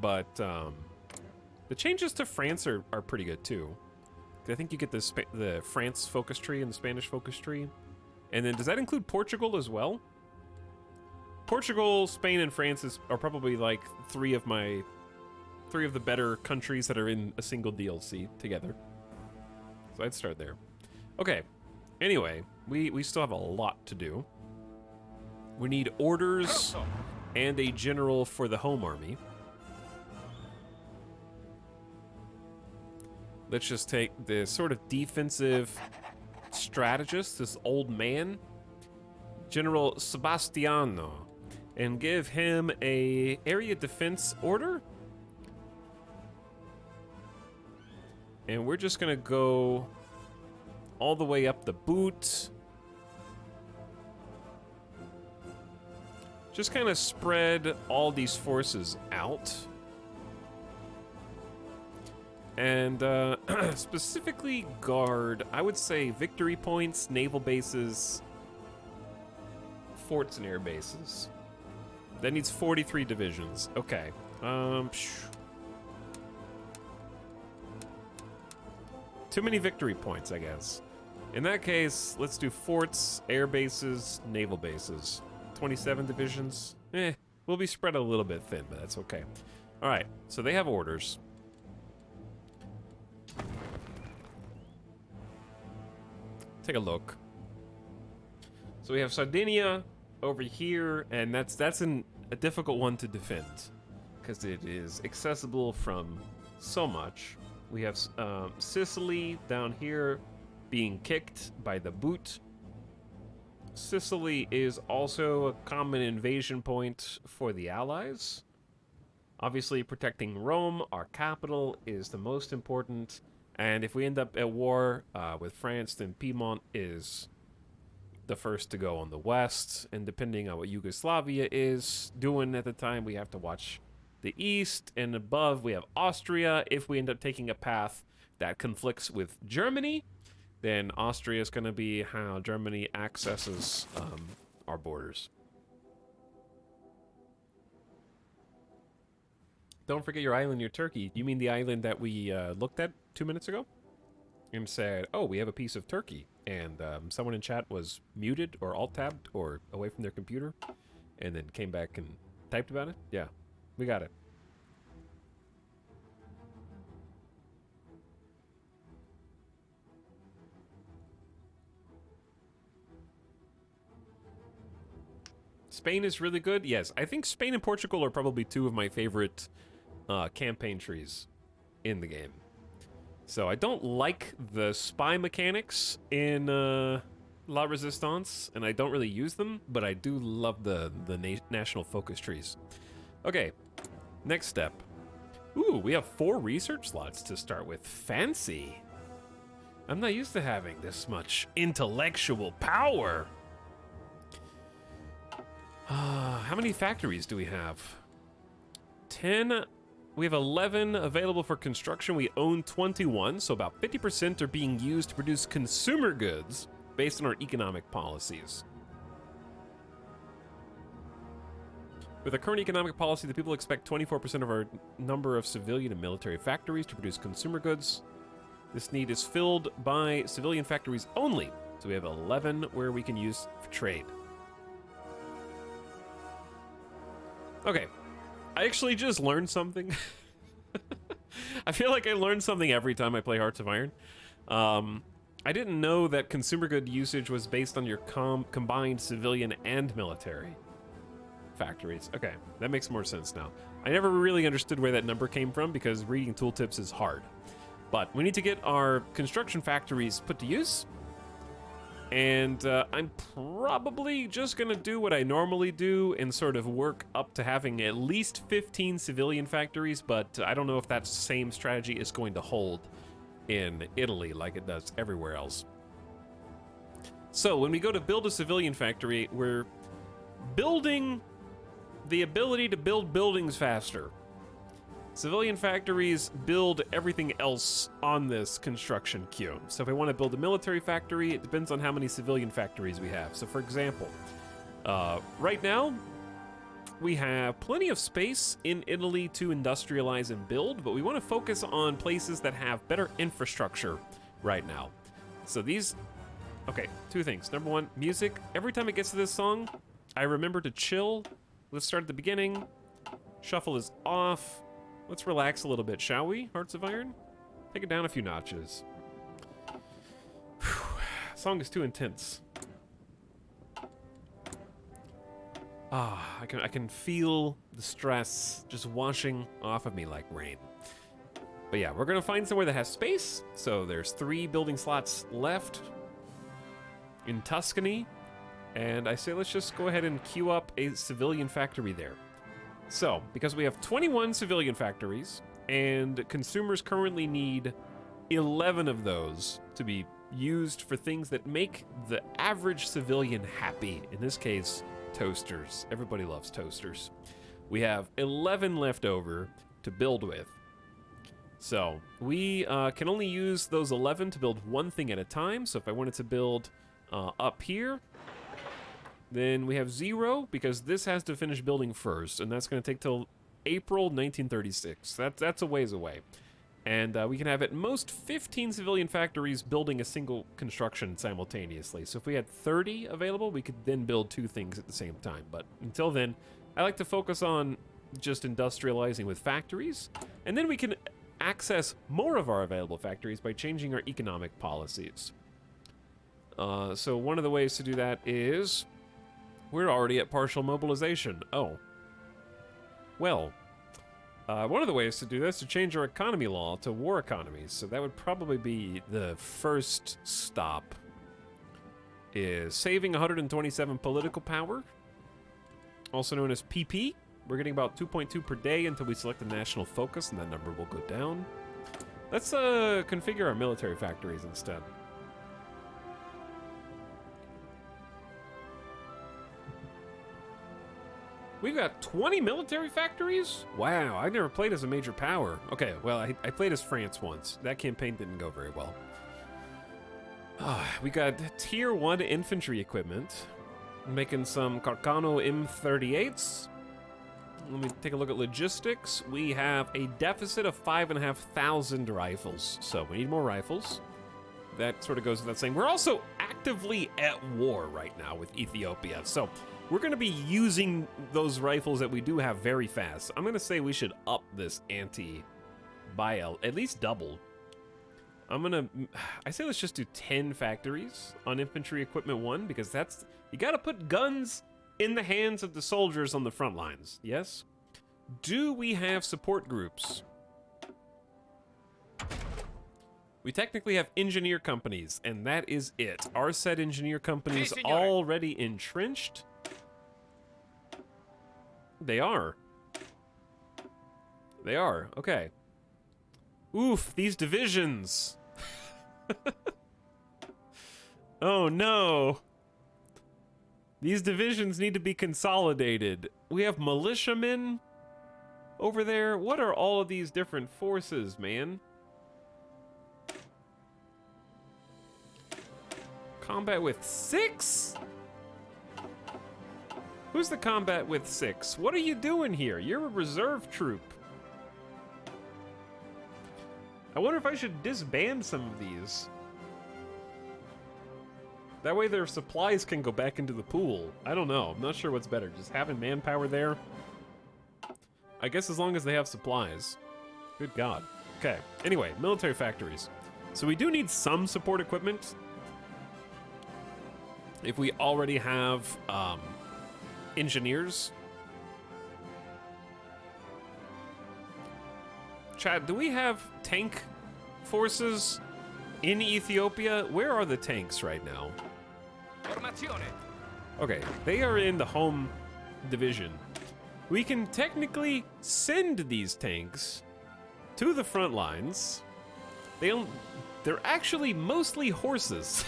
S1: But the changes to France are pretty good too. I think you get the France focus tree and the Spanish focus tree. And then does that include Portugal as well? Portugal, Spain, and France are probably like three of the better countries that are in a single DLC together. So I'd start there. Okay. Anyway, we still have a lot to do. We need orders and a general for the home army. Let's just take the sort of defensive strategist, this old man, General Sebastiano, and give him a area defense order. And we're just gonna go all the way up the boot. Just kind of spread all these forces out. And specifically guard, I would say, victory points, naval bases, forts, and air bases. That needs 43 divisions. Okay. Too many victory points, I guess. In that case, let's do forts, air bases, naval bases. 27 divisions. We'll be spread a little bit thin, but that's okay. All right, so they have orders. take a look. So we have Sardinia over here, and that's a difficult one to defend because it is accessible from so much. We have Sicily down here being kicked by the boot. Sicily is also a common invasion point for the Allies. Obviously, protecting Rome, our capital, is the most important. And if we end up at war with France, then Piedmont is the first to go on the west. And depending on what Yugoslavia is doing at the time, we have to watch the east. And above, we have Austria. If we end up taking a path that conflicts with Germany, then Austria is going to be how Germany accesses our borders. Don't forget your island near Turkey. You mean the island that we looked at 2 minutes ago? And said, oh, we have a piece of Turkey. And someone in chat was muted or alt-tabbed or away from their computer. And then came back and typed about it. Yeah, we got it. Spain is really good. Yes, I think Spain and Portugal are probably two of my favorite campaign trees in the game. So I don't like the spy mechanics in La Resistance, and I don't really use them, but I do love the national focus trees. Okay, next step. Ooh, we have 4 research slots to start with. Fancy. I'm not used to having this much intellectual power. How many factories do we have? 10. We have 11 available for construction. We own 21, so about 50% are being used to produce consumer goods based on our economic policies. With our current economic policy, the people expect 24% of our number of civilian and military factories to produce consumer goods. This need is filled by civilian factories only, so we have 11 where we can use for trade. Okay, I actually just learned something. I feel like I learn something every time I play Hearts of Iron. I didn't know that consumer good usage was based on your combined civilian and military factories. Okay, that makes more sense now. I never really understood where that number came from because reading tooltips is hard. But we need to get our construction factories put to use. And I'm probably just going to do what I normally do and sort of work up to having at least 15 civilian factories, but I don't know if that same strategy is going to hold in Italy like it does everywhere else. So when we go to build a civilian factory, we're building the ability to build buildings faster. Civilian factories build everything else on this construction queue. So if I want to build a military factory, it depends on how many civilian factories we have. So for example, right now, we have plenty of space in Italy to industrialize and build, but we want to focus on places that have better infrastructure right now. So these, okay, 2 things. Number 1, music. Every time it gets to this song, I remember to chill. Let's start at the beginning. Shuffle is off. Let's relax a little bit, shall we, Hearts of Iron? Take it down a few notches. Whew. Song is too intense. I can feel the stress just washing off of me like rain. But yeah, we're gonna find somewhere that has space. So there's 3 building slots left in Tuscany. And I say let's just go ahead and queue up a civilian factory there. So, because we have 21 civilian factories, and consumers currently need 11 of those to be used for things that make the average civilian happy. In this case, toasters. Everybody loves toasters. We have 11 left over to build with. So, we can only use those 11 to build one thing at a time. So if I wanted to build up here, then we have 0 because this has to finish building first, and that's going to take till April 1936. That's a ways away. And we can have at most 15 civilian factories building a single construction simultaneously. So if we had 30 available, we could then build 2 things at the same time. But until then, I like to focus on just industrializing with factories, and then we can access more of our available factories by changing our economic policies. So one of the ways to do that is we're already at partial mobilization. Oh. Well, one of the ways to do this is to change our economy law to war economies. So that would probably be the first stop. Is saving 127 political power, also known as PP. We're getting about 2.2 per day until we select the national focus, and that number will go down. Let's configure our military factories instead. We've got 20 military factories? Wow, I've never played as a major power. Okay, well, I played as France once. That campaign didn't go very well. We got tier 1 infantry equipment. Making some Carcano M38s. Let me take a look at logistics. We have a deficit of 5,500 rifles. So we need more rifles. That sort of goes without saying. We're also actively at war right now with Ethiopia. So we're going to be using those rifles that we do have very fast. I'm going to say we should up this ante by at least double. I say let's just do 10 factories on infantry equipment 1 because you got to put guns in the hands of the soldiers on the front lines. Yes? Do we have support groups? We technically have engineer companies, and that is it. Are said engineer companies already entrenched? They are. They are. Okay. Oof, these divisions. Oh no. These divisions need to be consolidated. We have militiamen over there. What are all of these different forces, man? Combat with 6? Who's the combat with 6? What are you doing here? You're a reserve troop. I wonder if I should disband some of these. That way their supplies can go back into the pool. I don't know. I'm not sure what's better. Just having manpower there? I guess as long as they have supplies. Good God. Okay. Anyway, military factories. So we do need some support equipment. If we already have engineers. Chad, do we have tank forces in Ethiopia? Where are the tanks right now? Okay, they are in the home division. We can technically send these tanks to the front lines. They're actually mostly horses.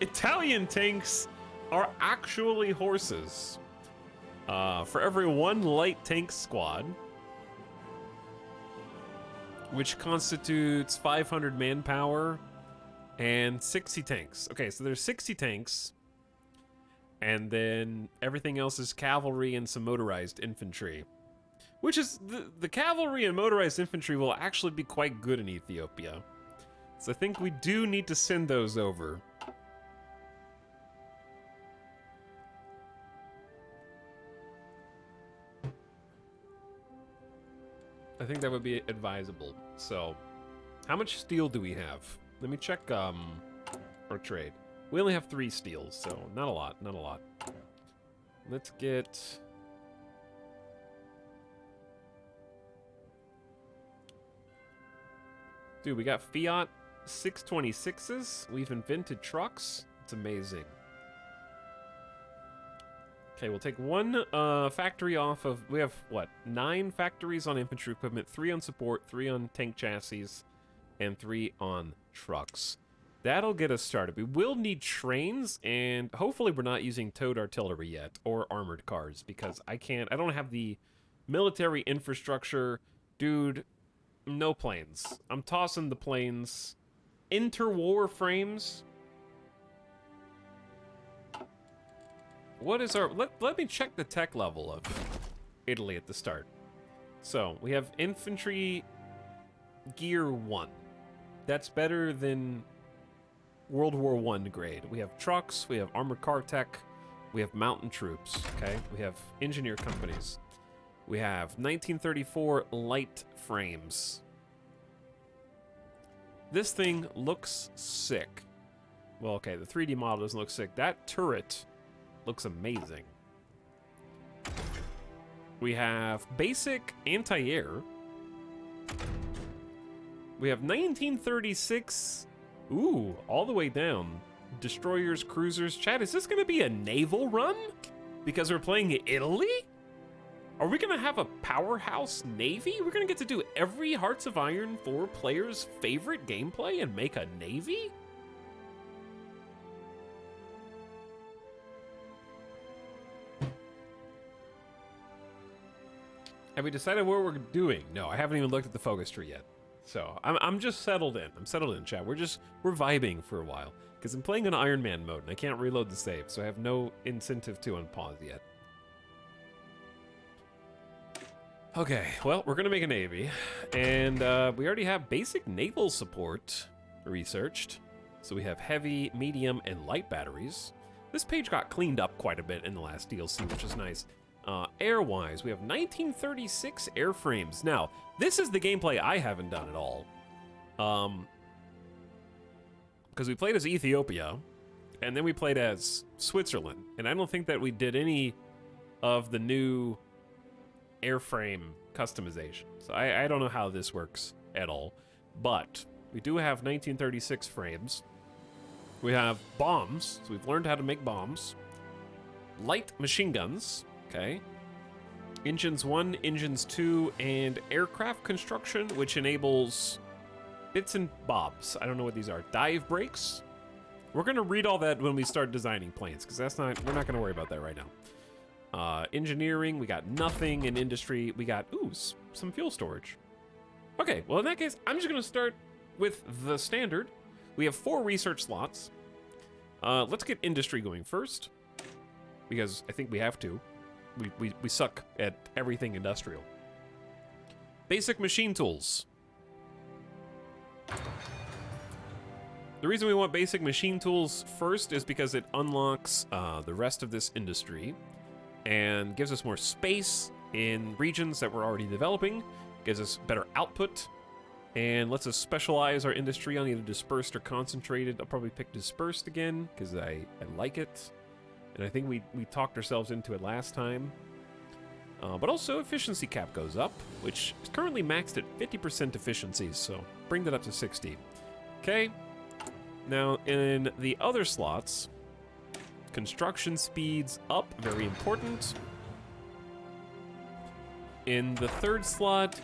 S1: Italian tanks are actually horses. For every 1 light tank squad, which constitutes 500 manpower and 60 tanks. Okay, so there's 60 tanks, and then everything else is cavalry and some motorized infantry. Which is, the cavalry and motorized infantry will actually be quite good in Ethiopia. So I think we do need to send those over. I think that would be advisable. So, how much steel do we have? Let me check our trade. We only have 3 steels, so not a lot, not a lot. Let's get... Dude, we got Fiat 626s. We've invented trucks. It's amazing. Okay, we'll take 1 factory off of... We have, what, 9 factories on infantry equipment, 3 on support, 3 on tank chassis, and 3 on trucks. That'll get us started. We will need trains, and hopefully we're not using towed artillery yet, or armored cars, because I don't have the military infrastructure. Dude, no planes. I'm tossing the planes. Interwar frames. What is our... Let me check the tech level of Italy at the start. So, we have infantry gear 1. That's better than World War I grade. We have trucks, we have armored car tech, we have mountain troops, okay? We have engineer companies. We have 1934 light frames. This thing looks sick. Well, okay, the 3D model doesn't look sick. That turret looks amazing. We have basic anti-air. We have 1936. Ooh, all the way down. Destroyers, cruisers. Chad, is this going to be a naval run? Because we're playing Italy? Are we going to have a powerhouse navy? We're going to get to do every Hearts of Iron 4 player's favorite gameplay and make a navy? Have we decided what we're doing? No, I haven't even looked at the focus tree yet. So I'm just settled in. I'm settled in, chat. We're vibing for a while because I'm playing on Iron Man mode and I can't reload the save, so I have no incentive to unpause yet. Okay, well, we're gonna make a navy, and we already have basic naval support researched. So we have heavy, medium, and light batteries. This page got cleaned up quite a bit in the last DLC, which is nice. Air-wise, we have 1936 airframes. Now, this is the gameplay I haven't done at all. Because we played as Ethiopia, and then we played as Switzerland, and I don't think that we did any of the new airframe customization. So I don't know how this works at all, but we do have 1936 frames. We have bombs, so we've learned how to make bombs. Light machine guns. Okay. Engines 1, Engines 2, and aircraft construction, which enables bits and bobs. I don't know what these are. Dive brakes. We're going to read all that when we start designing planes, because we're not going to worry about that right now. Engineering, we got nothing. In industry, we got, some fuel storage. Okay, well, in that case, I'm just going to start with the standard. We have 4 research slots. Let's get industry going first, because I think we have to. We suck at everything industrial. Basic machine tools. The reason we want basic machine tools first is because it unlocks the rest of this industry and gives us more space in regions that we're already developing, gives us better output, and lets us specialize our industry on either dispersed or concentrated. I'll probably pick dispersed again because I like it. And I think we talked ourselves into it last time. But also, efficiency cap goes up, which is currently maxed at 50% efficiency, so bring that up to 60. Okay. Now, in the other slots, construction speeds up, very important. In the third slot,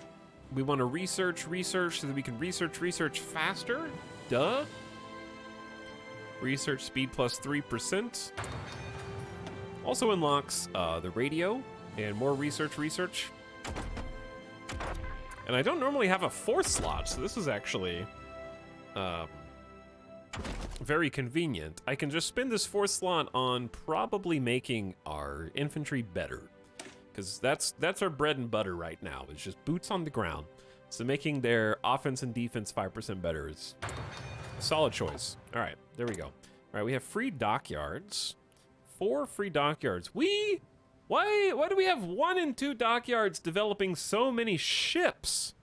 S1: we want to research so that we can research faster. Duh. Research speed plus 3%. Also unlocks the radio and more research. And I don't normally have a 4th slot, so this is actually very convenient. I can just spend this 4th slot on probably making our infantry better, because that's our bread and butter right now. It's just boots on the ground. So making their offense and defense 5% better is a solid choice. All right, there we go. All right, we have free dockyards. 4 free dockyards. Why do we have 1 and 2 dockyards developing so many ships?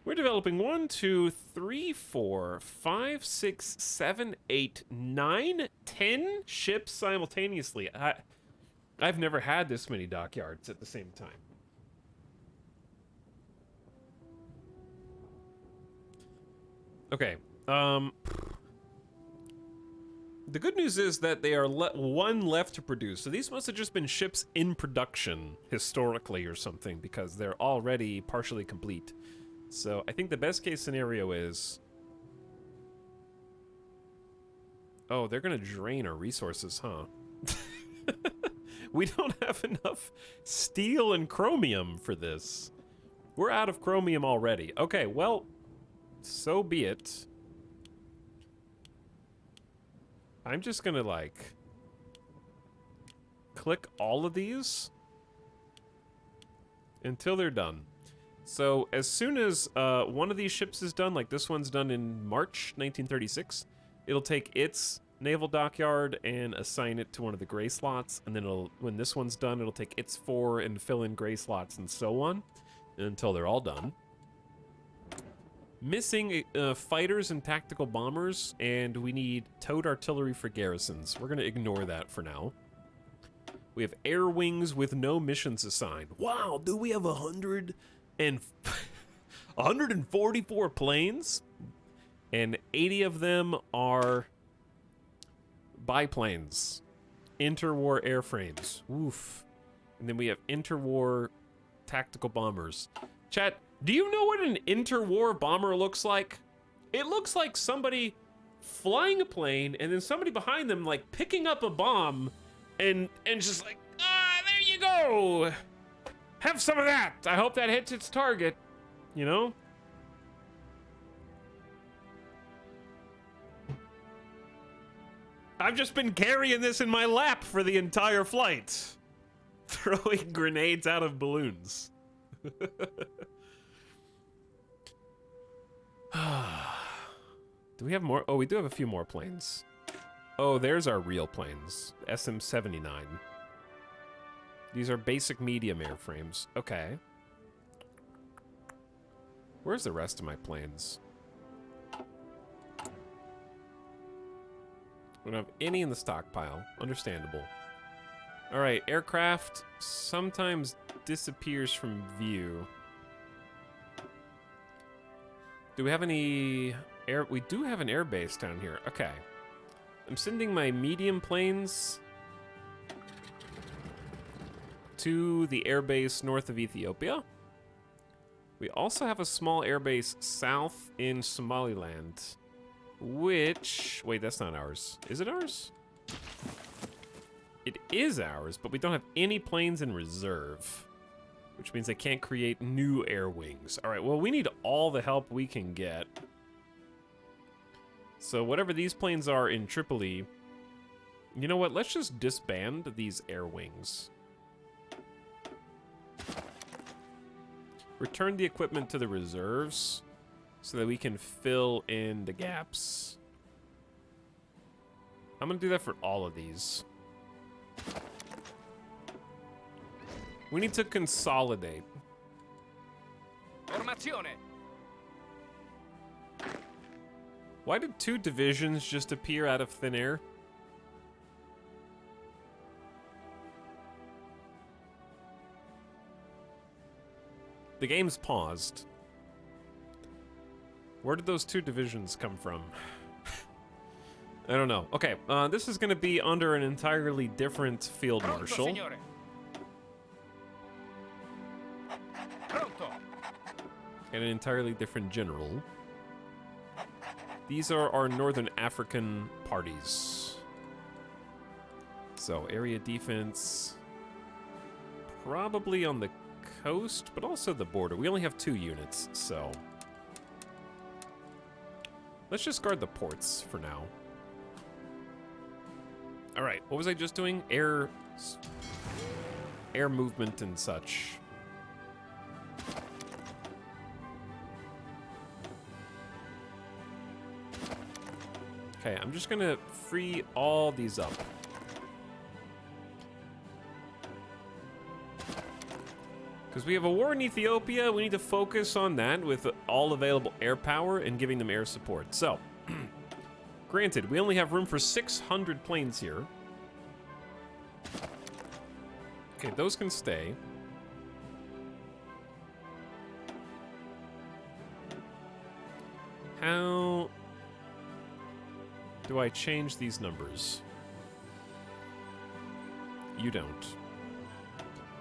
S1: We're developing 1, 2, 3, 4, 5, 6, 7, 8, 9, 10 ships simultaneously. I've never had this many dockyards at the same time. Okay. The good news is that they are 1 left to produce. So these must have just been ships in production historically or something, because they're already partially complete. So I think the best case scenario is... Oh, they're going to drain our resources, huh? We don't have enough steel and chromium for this. We're out of chromium already. Okay, well, so be it. I'm just gonna, like, click all of these until they're done. So as soon as one of these ships is done, like this one's done in March 1936, it'll take its naval dockyard and assign it to one of the gray slots, and then when this one's done, it'll take its 4 and fill in gray slots and so on until they're all done. Missing fighters and tactical bombers, and we need towed artillery for garrisons. We're gonna ignore that for now. We have air wings with no missions assigned. Wow, do we have 144 planes? And 80 of them are biplanes. Interwar airframes. Oof. And then we have interwar tactical bombers. Chat, do you know what an interwar bomber looks like? It looks like somebody flying a plane and then somebody behind them like picking up a bomb and just like, there you go. Have some of that. I hope that hits its target, you know? I've just been carrying this in my lap for the entire flight. Throwing grenades out of balloons. Do we have more? Oh, we do have a few more planes. Oh, there's our real planes. SM-79. These are basic medium airframes. Okay. Where's the rest of my planes? We don't have any in the stockpile. Understandable. Alright, aircraft sometimes disappears from view. Do we have any air? We do have an air base down here. Okay. I'm sending my medium planes to the air base north of Ethiopia. We also have a small air base south in Somaliland. Which... Wait, that's not ours. Is it ours? It is ours, but we don't have any planes in reserve. Which means I can't create new air wings. Alright, well, we need all the help we can get. So whatever these planes are in Tripoli... You know what? Let's just disband these air wings. Return the equipment to the reserves so that we can fill in the gaps. I'm gonna do that for all of these. We need to consolidate.
S2: Formazione.
S1: Why did 2 divisions just appear out of thin air? The game's paused. Where did those 2 divisions come from? I don't know. Okay, this is going to be under an entirely different field marshal.
S2: Signore. Pronto.
S1: And an entirely different general. These are our Northern African parties. So, area defense. Probably on the coast, but also the border. We only have 2 units, so... Let's just guard the ports for now. Alright, what was I just doing? Air movement and such. Okay, I'm just gonna free all these up. Because we have a war in Ethiopia, we need to focus on that with all available air power and giving them air support. So, granted, we only have room for 600 planes here. Okay, those can stay. How do I change these numbers? You don't.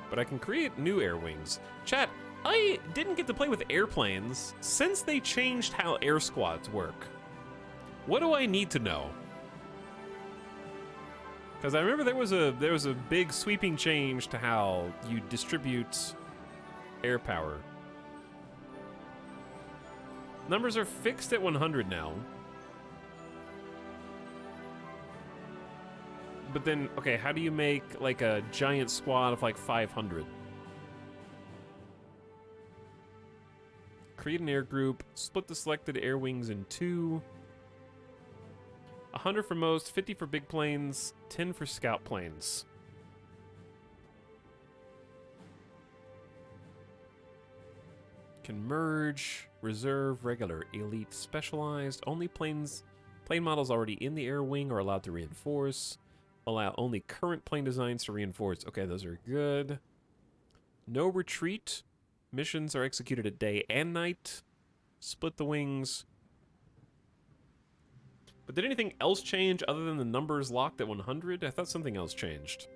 S1: But I can create new air wings. Chat, I didn't get to play with airplanes since they changed how air squads work. What do I need to know? Because I remember there was a big sweeping change to how you distribute air power. Numbers are fixed at 100 now. But then, okay, how do you make like a giant squad of like 500? Create an air group, split the selected air wings in 2. 100 for most, 50 for big planes, 10 for scout planes. Can merge. reserve, regular, elite, specialized. Only plane models already in the air wing are allowed to reinforce. Allow only current plane designs to reinforce. Okay, those are good. No retreat. Missions are executed at day and night. Split the wings. But did anything else change other than the numbers locked at 100? I thought something else changed.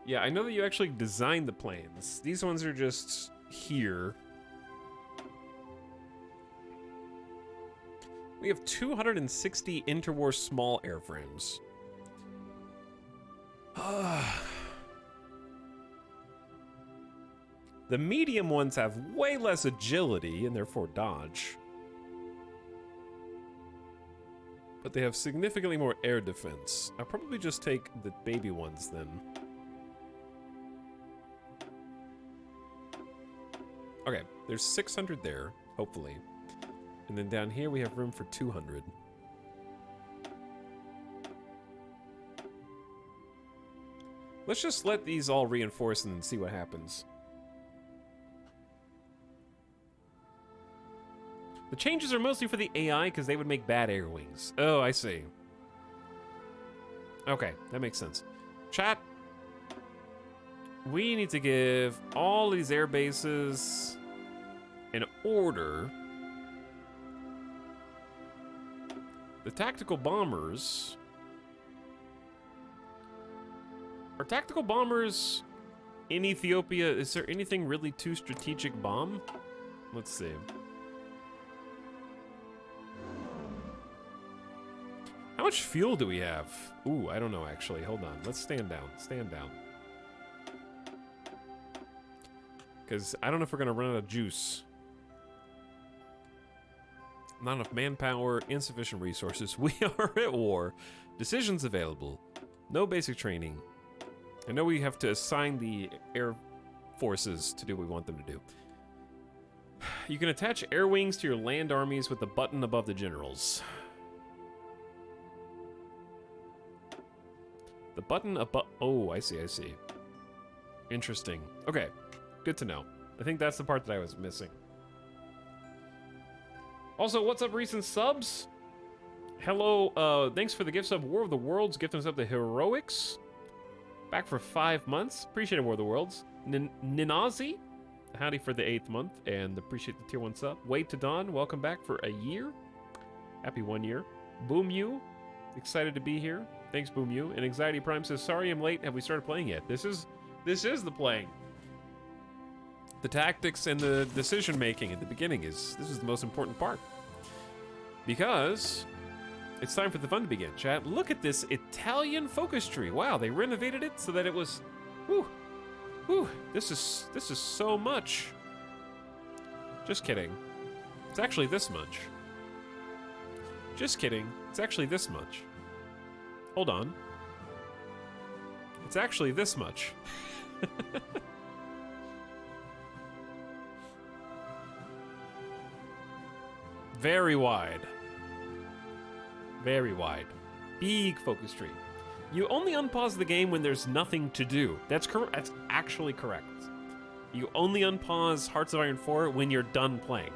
S1: Yeah, I know that you actually designed the planes. These ones are just here. We have 260 interwar small airframes. The medium ones have way less agility and therefore dodge. But they have significantly more air defense. I'll probably just take the baby ones then. Okay, there's 600 there, hopefully. And then down here we have room for 200. Let's just let these all reinforce and then see what happens. The changes are mostly for the AI because they would make bad air wings. Oh, I see. Okay, that makes sense. Chat. We need to give all these air bases an order. The tactical bombers. Are tactical bombers in Ethiopia? Is there anything really too strategic bomb? Let's see. How much fuel do we have? Ooh, I don't know actually. Hold on. Let's stand down. Stand down. Because I don't know if we're going to run out of juice. Not enough manpower, insufficient resources. We are at war. Decisions available. No basic training. I know we have to assign the air forces to do what we want them to do. You can attach air wings to your land armies with the button above the generals. The button above... Oh, I see, I see. Interesting. Okay. Good to know. I think that's the part that I was missing. Also, what's up, recent subs? Hello, thanks for the gift sub. War of the Worlds, gifting us up to Heroics. Back for 5 months. Appreciate it, War of the Worlds. Ninazi, howdy for the 8th month, and appreciate the tier 1 sub. Wait to Dawn, welcome back for a year. Happy 1 year. Boom You, excited to be here. Thanks, Boom You. And Anxiety Prime says, sorry I'm late. Have we started playing yet? This is the playing. The tactics and the decision making at the beginning this is the most important part. Because it's time for the fun to begin, chat. Look at this Italian focus tree. Wow, they renovated it so that it was this is so much. Just kidding. It's actually this much. Just kidding. It's actually this much. Hold on. It's actually this much. Very wide. Very wide. Big focus tree. You only unpause the game when there's nothing to do. That's correct. That's actually correct. You only unpause Hearts of Iron 4 when you're done playing.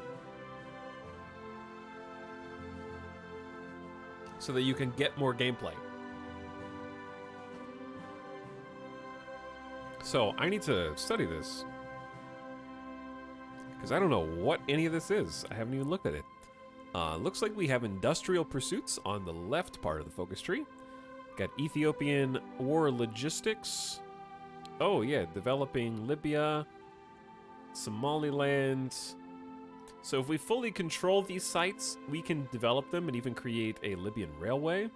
S1: So that you can get more gameplay. So, I need to study this. Because I don't know what any of this is. I haven't even looked at it. Looks like we have industrial pursuits on the left part of the focus tree. Got Ethiopian war logistics. Oh yeah, developing Libya, Somaliland. So if we fully control these sites, we can develop them and even create a Libyan railway.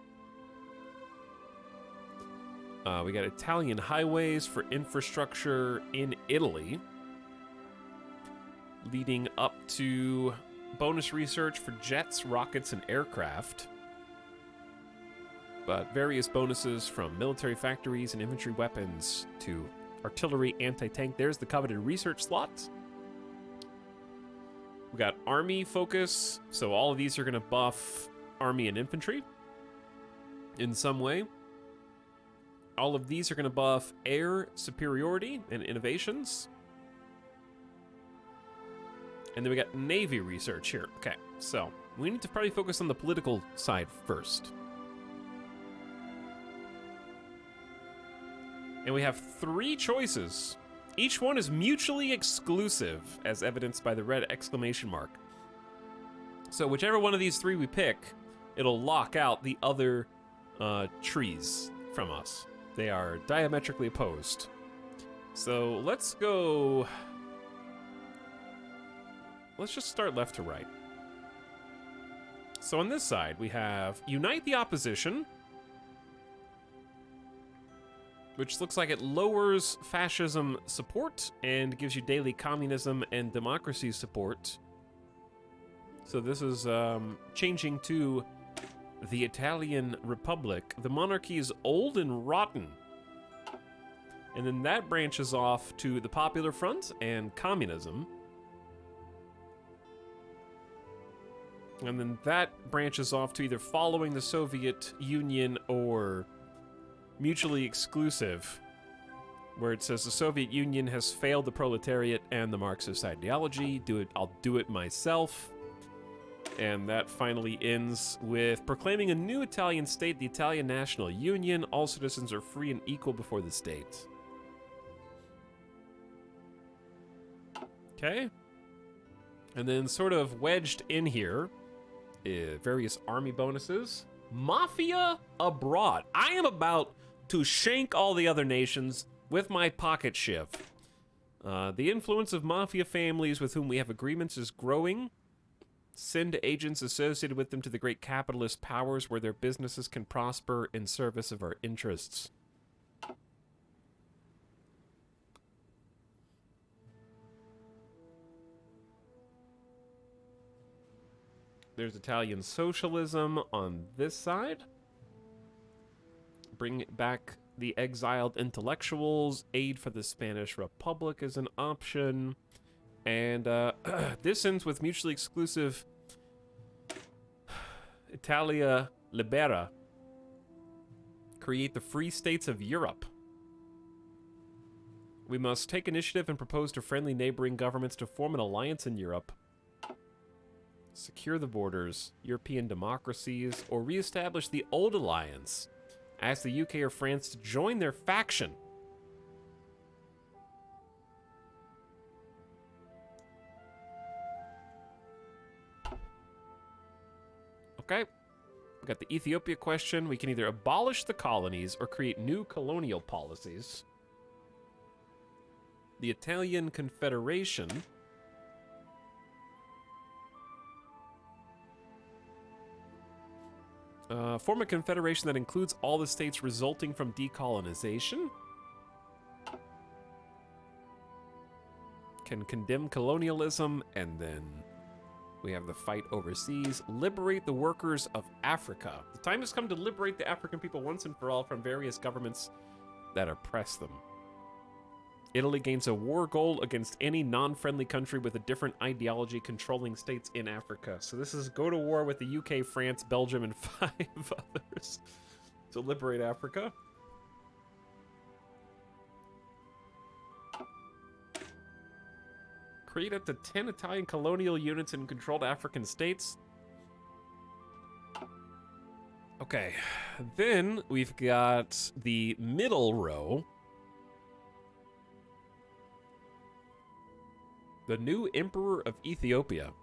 S1: We got Italian highways for infrastructure in Italy, leading up to bonus research for jets, rockets, and aircraft. But various bonuses from military factories and infantry weapons to artillery, anti-tank. There's the coveted research slots. We got army focus, so all of these are going to buff army and infantry in some way. All of these are going to buff air superiority and innovations. And then we got navy research here. Okay, so we need to probably focus on the political side first. And we have 3 choices. Each one is mutually exclusive, as evidenced by the red exclamation mark. So whichever one of these 3 we pick, it'll lock out the other trees from us. They are diametrically opposed. So let's go... Let's just start left to right. So on this side, we have Unite the Opposition, which looks like it lowers fascism support and gives you daily communism and democracy support. So this is changing to the Italian Republic. The monarchy is old and rotten. And then that branches off to the Popular Front and communism. And then that branches off to either following the Soviet Union or mutually exclusive, where it says the Soviet Union has failed the proletariat and the Marxist ideology. I'll do it myself. And that finally ends with proclaiming a new Italian state, the Italian National Union. All citizens are free and equal before the state. Okay. And then sort of wedged in here, various army bonuses. Mafia abroad. I am about to shank all the other nations with my pocket shiv. The influence of mafia families with whom we have agreements is growing. Send agents associated with them to the great capitalist powers where their businesses can prosper in service of our interests. There's Italian socialism on this side. Bring back the exiled intellectuals. Aid for the Spanish Republic is an option. And this ends with mutually exclusive Italia Libera. Create the free states of Europe. We must take initiative and propose to friendly neighboring governments to form an alliance in Europe. Secure the borders, European democracies, or reestablish the old alliance. Ask the UK or France to join their faction. Okay. We got the Ethiopia question. We can either abolish the colonies or create new colonial policies. The Italian Confederation. Form a confederation that includes all the states resulting from decolonization. Can condemn colonialism, and then we have the fight overseas. Liberate the workers of Africa. The time has come to liberate the African people once and for all from various governments that oppress them. Italy gains a war goal against any non-friendly country with a different ideology controlling states in Africa. So this is go to war with the UK, France, Belgium, and 5 others to liberate Africa. Create up to 10 Italian colonial units in controlled African states. Okay, then we've got the middle row. The new Emperor of Ethiopia.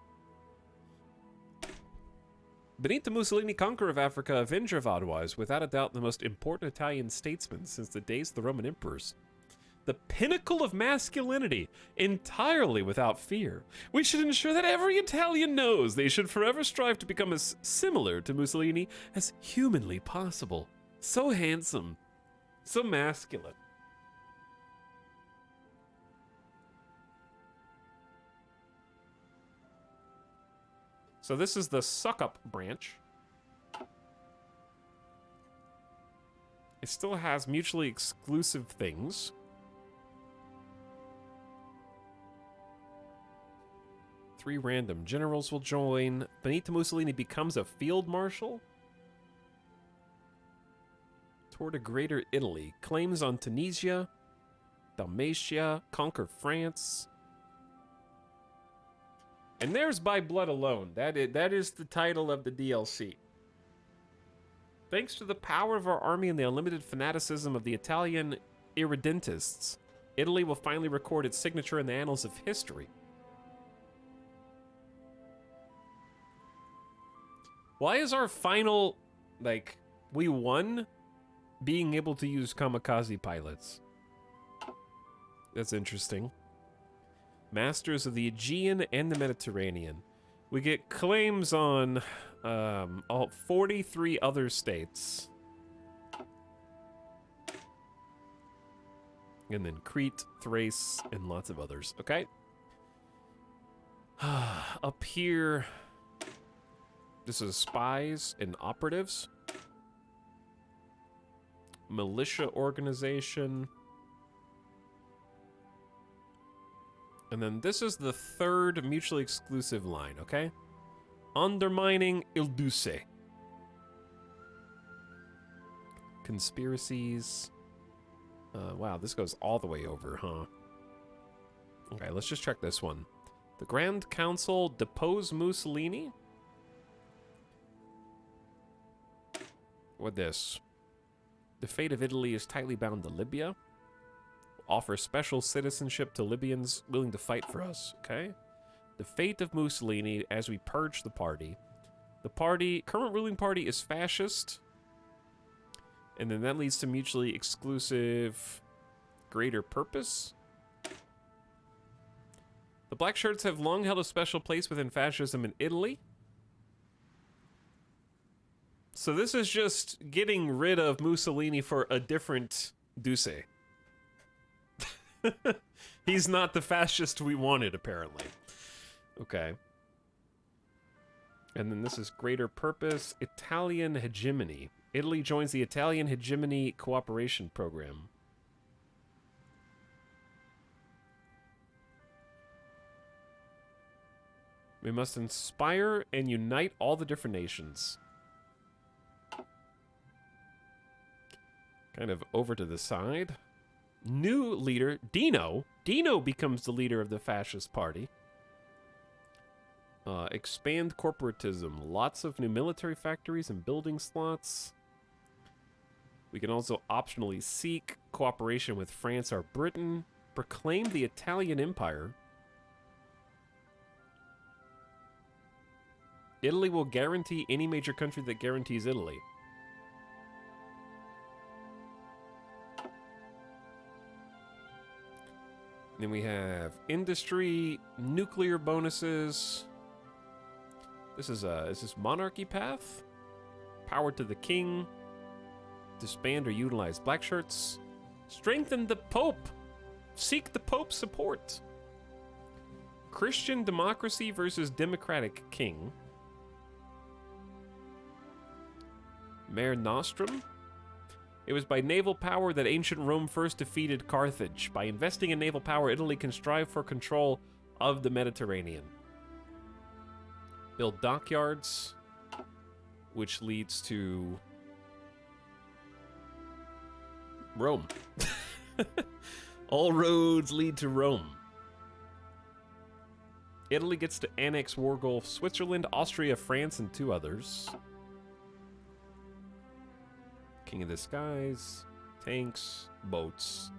S1: Benito Mussolini, conqueror of Africa, avenger of Ottawa, is without a doubt the most important Italian statesman since the days of the Roman emperors. The pinnacle of masculinity, entirely without fear. We should ensure that every Italian knows they should forever strive to become as similar to Mussolini as humanly possible. So handsome, so masculine. So this is the suck-up branch. It still has mutually exclusive things. 3 random generals will join. Benito Mussolini becomes a field marshal. Toward a greater Italy. Claims on Tunisia, Dalmatia, conquer France. And there's By Blood Alone. That is the title of the DLC. Thanks to the power of our army and the unlimited fanaticism of the Italian irredentists, Italy will finally record its signature in the annals of history. Why is our final, like, we won being able to use kamikaze pilots? That's interesting. Masters of the Aegean and the Mediterranean. We get claims on all 43 other states. And then Crete, Thrace, and lots of others. Okay. Up here, this is spies and operatives. Militia organization. And then this is the third mutually exclusive line, okay? Undermining Il Duce. Conspiracies. Wow, this goes all the way over, huh? Okay, let's just check this one. The Grand Council depose Mussolini? What this? The fate of Italy is tightly bound to Libya. Offer special citizenship to Libyans willing to fight for us, okay? The fate of Mussolini as we purge the party. The current ruling party is fascist. And then that leads to mutually exclusive greater purpose. The black shirts have long held a special place within fascism in Italy. So this is just getting rid of Mussolini for a different Duce. He's not the fascist we wanted, apparently. Okay. And then this is greater purpose. Italian hegemony. Italy joins the Italian hegemony cooperation program. We must inspire and unite all the different nations. Kind of over to the side. New leader, Dino. Dino becomes the leader of the fascist party. Expand corporatism. Lots of new military factories and building slots. We can also optionally seek cooperation with France or Britain. Proclaim the Italian Empire. Italy will guarantee any major country that guarantees Italy. Then we have industry, nuclear bonuses. This is this monarchy path? Power to the king. Disband or utilize black shirts. Strengthen the Pope. Seek the Pope's support. Christian democracy versus democratic king. Mare Nostrum. It was by naval power that ancient Rome first defeated Carthage. By investing in naval power, Italy can strive for control of the Mediterranean. Build dockyards, which leads to Rome. All roads lead to Rome. Italy gets to annex War Gulf, Switzerland, Austria, France, and 2 others. King of the Skies, tanks, boats.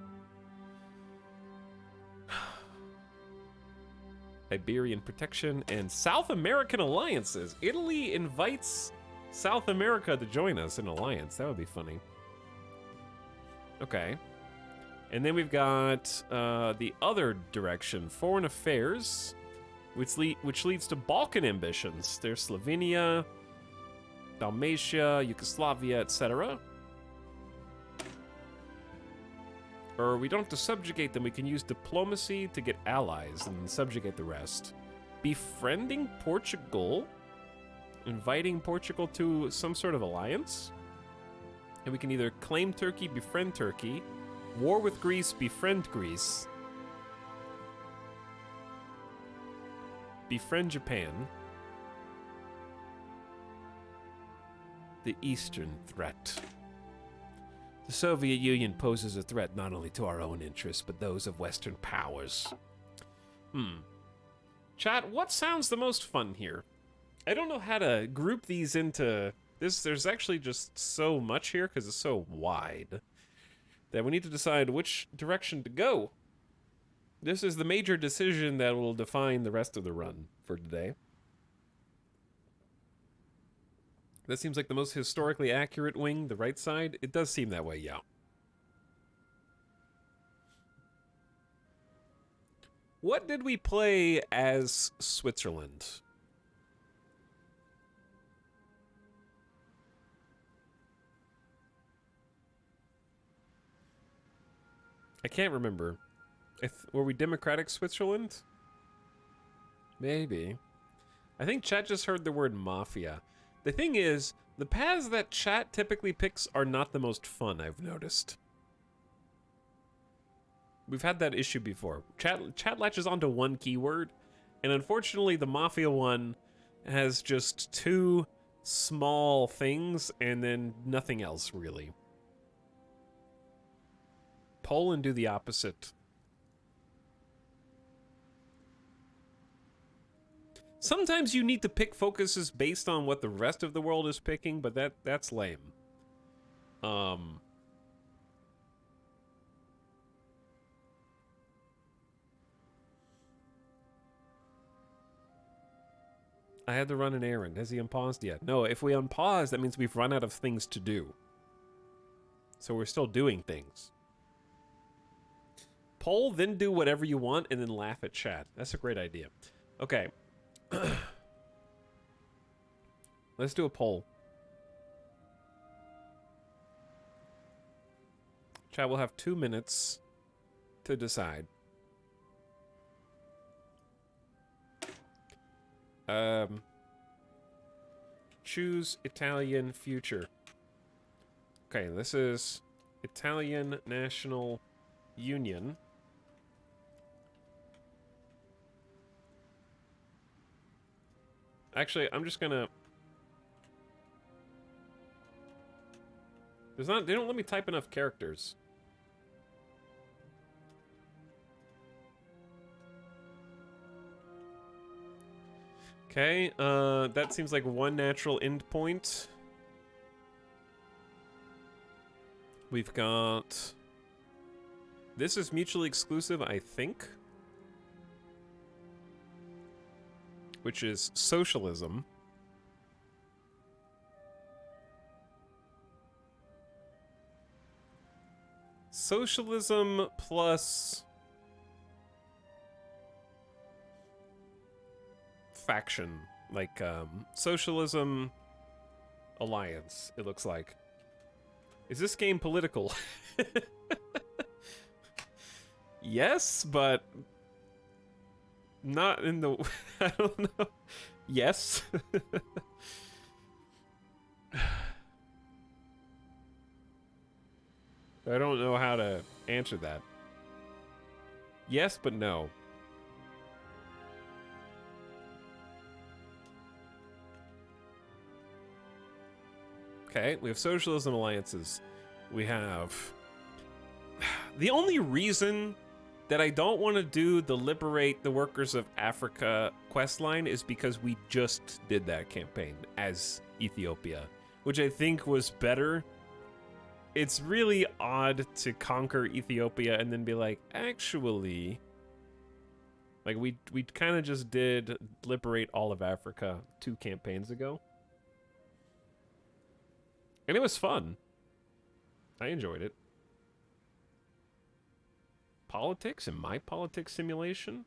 S1: Iberian protection and South American alliances. Italy invites South America to join us in alliance. That would be funny. Okay. And then we've got the other direction, foreign affairs, which leads to Balkan ambitions. There's Slovenia, Dalmatia, Yugoslavia, etc. Or we don't have to subjugate them, we can use diplomacy to get allies and subjugate the rest. Befriending Portugal, inviting Portugal to some sort of alliance. And we can either claim Turkey, befriend Turkey, war with Greece, befriend Greece. Befriend Japan. The Eastern threat. The Soviet Union poses a threat not only to our own interests, but those of Western powers. Chat, what sounds the most fun here? I don't know how to group these into this. There's actually just so much here because it's so wide that we need to decide which direction to go. This is the major decision that will define the rest of the run for today. That seems like the most historically accurate wing, the right side. It does seem that way, yeah. What did we play as Switzerland? I can't remember. Were we Democratic Switzerland? Maybe. I think chat just heard the word mafia. The thing is, the paths that chat typically picks are not the most fun, I've noticed. We've had that issue before. Chat latches onto one keyword, and unfortunately the mafia one has just two small things and then nothing else, really. Poll and do the opposite. Sometimes you need to pick focuses based on what the rest of the world is picking, but that's lame. I had to run an errand. Has he unpaused yet? No, if we unpause, that means we've run out of things to do. So we're still doing things. Poll, then do whatever you want, and then laugh at chat. That's a great idea. Okay. Let's do a poll. Chat will have 2 minutes to decide. Choose Italian future. Okay, this is Italian National Union. Actually, I'm just gonna... They don't let me type enough characters. Okay, that seems like one natural endpoint. We've got... This is mutually exclusive, I think. Which is socialism. Socialism plus faction, like socialism alliance, it looks like. Is this game political? Yes, but not in the... I don't know. Yes. I don't know how to answer that. Yes, but no. Okay, we have socialism alliances. We have... The only reason that I don't want to do the Liberate the Workers of Africa questline is because we just did that campaign as Ethiopia, which I think was better. It's really odd to conquer Ethiopia and then be like, actually... Like, we kind of just did Liberate all of Africa 2 campaigns ago. And it was fun. I enjoyed it. Politics and my politics simulation?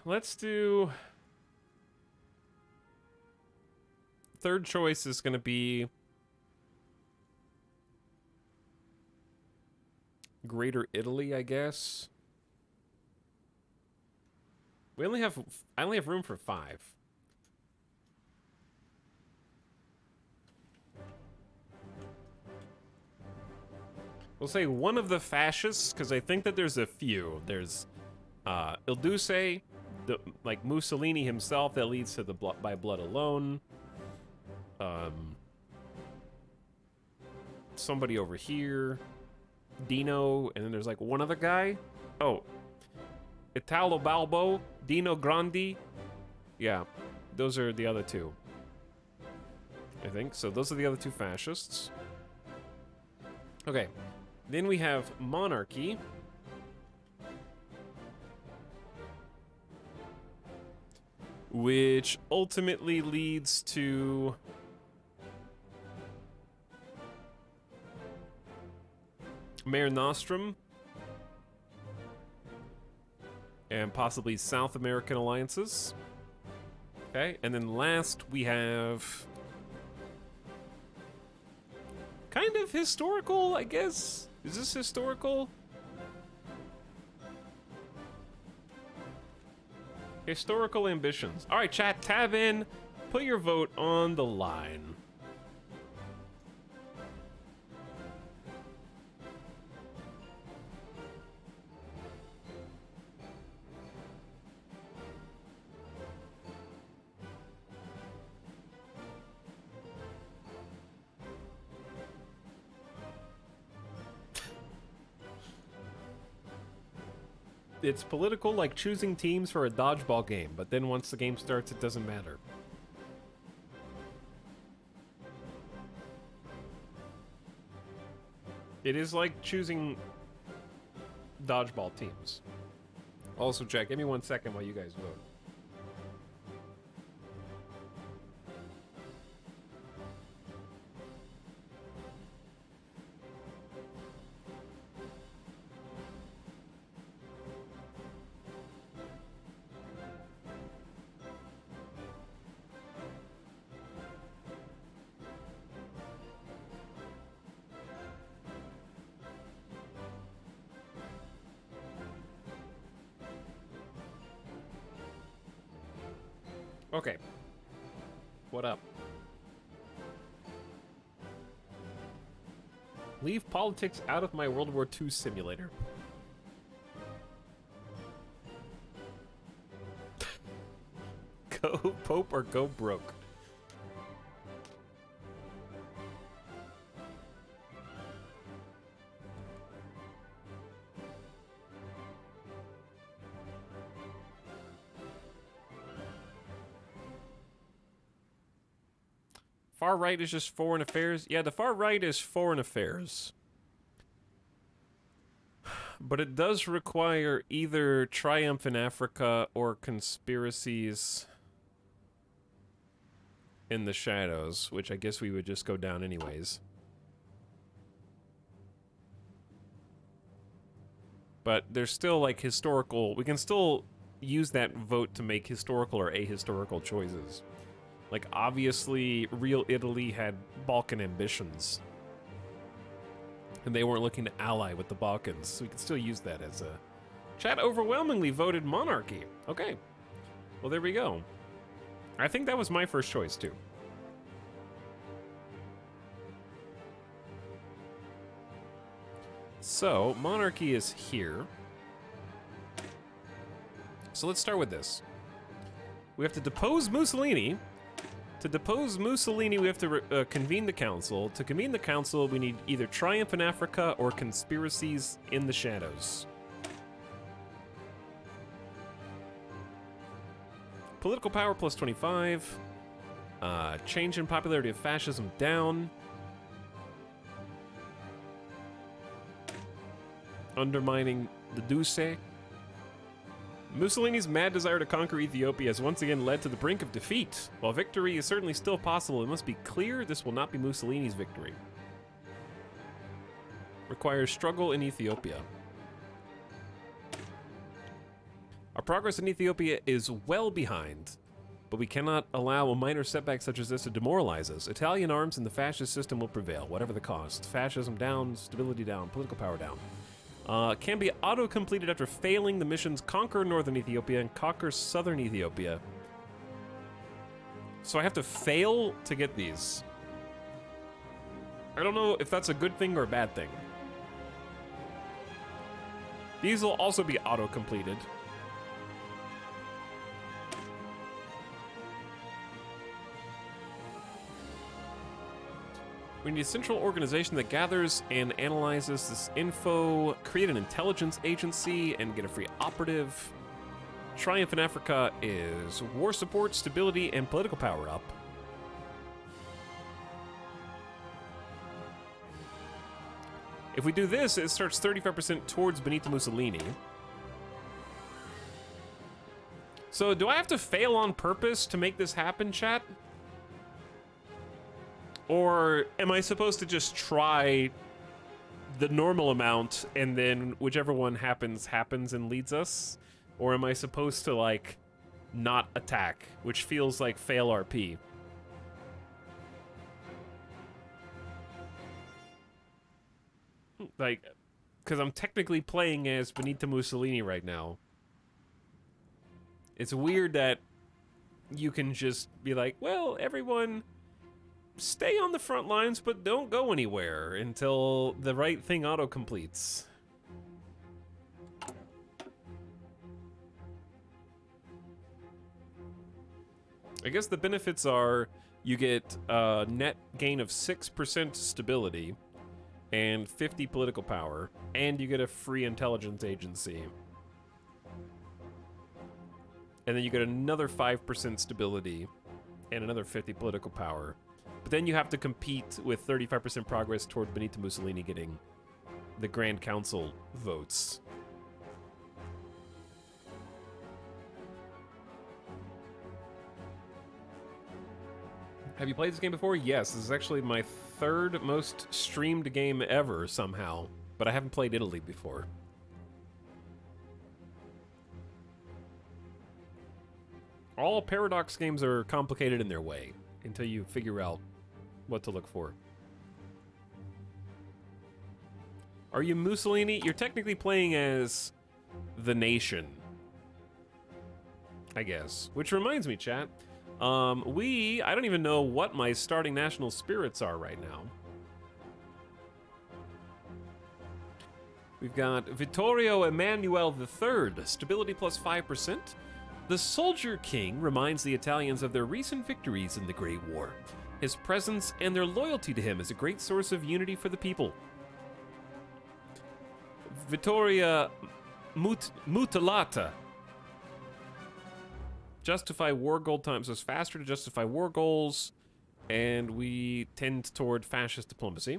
S1: Let's do... Third choice is gonna be... Greater Italy, I guess. I only have room for 5. We'll say one of the fascists, because I think that there's a few. There's Il Duce, like Mussolini himself, that leads to the by blood alone. Somebody over here, Dino, and then there's like one other guy. Oh, Italo Balbo, Dino Grandi. Yeah, those are the other two. I think so. Those are the other two fascists. Okay, then we have monarchy. Which ultimately leads to Mare Nostrum and possibly South American alliances. Okay, and then last we have kind of historical, I guess. Is this historical? Historical ambitions. All right, chat, tab in, put your vote on the line. It's political like choosing teams for a dodgeball game, but then once the game starts, it doesn't matter. It is like choosing dodgeball teams. Also, Jack, give me 1 second while you guys vote. Okay. What up? Leave politics out of my World War II simulator. Go Pope or go broke. Far right is just foreign affairs. Yeah, the far right is foreign affairs. But it does require either triumph in Africa or conspiracies in the shadows, which I guess we would just go down anyways. But there's still like historical, we can still use that vote to make historical or ahistorical choices. Like, obviously, real Italy had Balkan ambitions. And they weren't looking to ally with the Balkans, so we can still use that as a... Chat overwhelmingly voted monarchy. Okay. Well, there we go. I think that was my first choice, too. So, monarchy is here. So let's start with this. We have to depose Mussolini. To depose Mussolini, we have to convene the council. To convene the council, we need either triumph in Africa or conspiracies in the shadows. Political power plus 25. Change in popularity of fascism down. Undermining the Duce. Mussolini's mad desire to conquer Ethiopia has once again led to the brink of defeat. While victory is certainly still possible, it must be clear this will not be Mussolini's victory. Requires struggle in Ethiopia. Our progress in Ethiopia is well behind, but we cannot allow a minor setback such as this to demoralize us. Italian arms and the fascist system will prevail, whatever the cost. Fascism down, stability down, political power down. Can be auto-completed after failing the missions Conquer Northern Ethiopia and Conquer Southern Ethiopia. So I have to fail to get these. I don't know if that's a good thing or a bad thing. These will also be auto-completed. We need a central organization that gathers and analyzes this info, create an intelligence agency, and get a free operative. Triumph in Africa is war support, stability, and political power up. If we do this, it starts 35% towards Benito Mussolini. So do I have to fail on purpose to make this happen, chat? Or am I supposed to just try the normal amount and then whichever one happens and leads us? Or am I supposed to, like, not attack, which feels like fail RP? Like, because I'm technically playing as Benito Mussolini right now. It's weird that you can just be like, well, everyone stay on the front lines, but don't go anywhere until the right thing auto-completes. I guess the benefits are you get a net gain of 6% stability and 50 political power, and you get a free intelligence agency. And then you get another 5% stability and another 50 political power. But then you have to compete with 35% progress toward Benito Mussolini getting the Grand Council votes. Have you played this game before? Yes, this is actually my third most streamed game ever somehow, but I haven't played Italy before. All Paradox games are complicated in their way until you figure out what to look for. Are you Mussolini? You're technically playing as the nation, I guess. Which reminds me, chat. I don't even know what my starting national spirits are right now. We've got Vittorio Emanuele III, stability plus 5%. The Soldier King reminds the Italians of their recent victories in the Great War. His presence and their loyalty to him is a great source of unity for the people. Vittoria Mutilata. Justify war goal times. So it's faster to justify war goals, and we tend toward fascist diplomacy.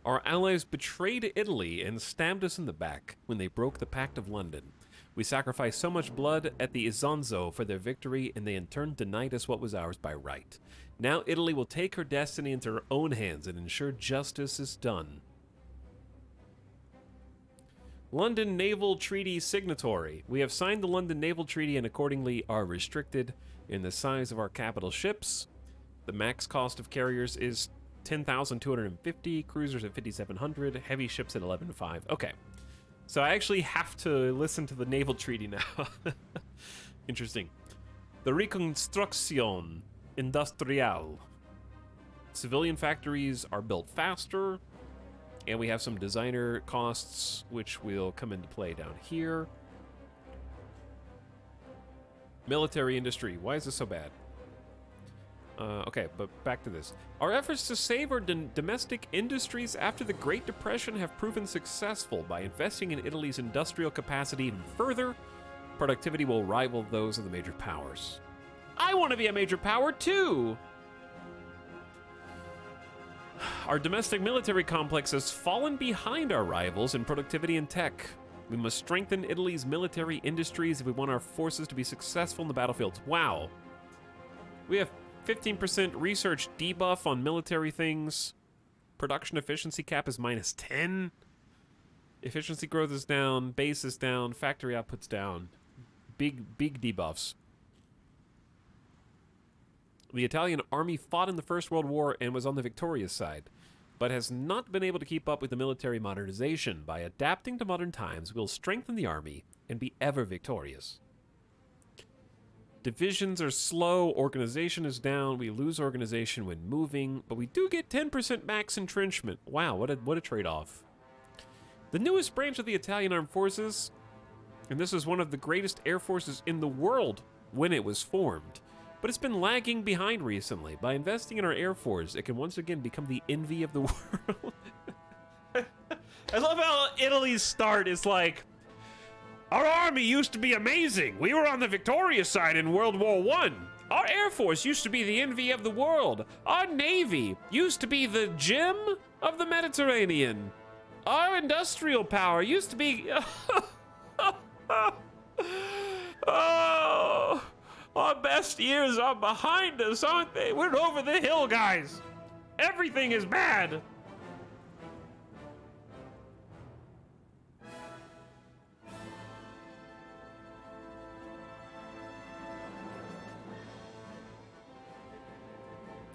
S1: Our allies betrayed Italy and stabbed us in the back when they broke the Pact of London. We sacrificed so much blood at the Isonzo for their victory, and they in turn denied us what was ours by right. Now Italy will take her destiny into her own hands and ensure justice is done. London Naval Treaty signatory. We have signed the London Naval Treaty and accordingly are restricted in the size of our capital ships. The max cost of carriers is 10,250, cruisers at 5,700, heavy ships at 11,500. Okay. So I actually have to listen to the Naval Treaty now. Interesting. The Reconstruction Industrial. Civilian factories are built faster, and we have some designer costs, which will come into play down here. Military industry. Why is this so bad? Okay, but back to this. Our efforts to save our domestic industries after the Great Depression have proven successful. By investing in Italy's industrial capacity even further, productivity will rival those of the major powers. I want to be a major power too! Our domestic military complex has fallen behind our rivals in productivity and tech. We must strengthen Italy's military industries if we want our forces to be successful in the battlefields. Wow. We have 15% research debuff on military things. Production efficiency cap is minus 10. Efficiency growth is down. Base is down. Factory output's down. Big debuffs. The Italian army fought in the First World War and was on the victorious side, but has not been able to keep up with the military modernization. By adapting to modern times, we'll strengthen the army and be ever victorious. Divisions are slow, organization is down, we lose organization when moving, but we do get 10% max entrenchment. Wow, what a trade-off. The newest branch of the Italian Armed Forces, and this is one of the greatest air forces in the world when it was formed, but it's been lagging behind recently. By investing in our air force, it can once again become the envy of the world. I love how Italy's start is like, our army used to be amazing. We were on the victorious side in World War I. Our air force used to be the envy of the world. Our navy used to be the gem of the Mediterranean. Our industrial power used to be... Oh, our best years are behind us, aren't they? We're over the hill, guys. Everything is bad.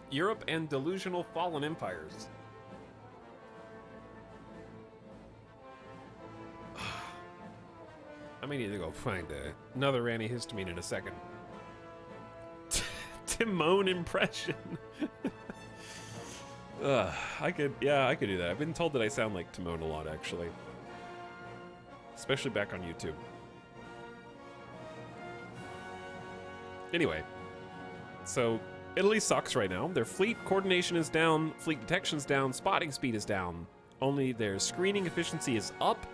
S1: Europe and delusional fallen empires. I may need to go find another antihistamine in a second. Timon impression. I could do that. I've been told that I sound like Timon a lot, actually. Especially back on YouTube. Anyway, so Italy sucks right now. Their fleet coordination is down, fleet detection's down, spotting speed is down. Only their screening efficiency is up.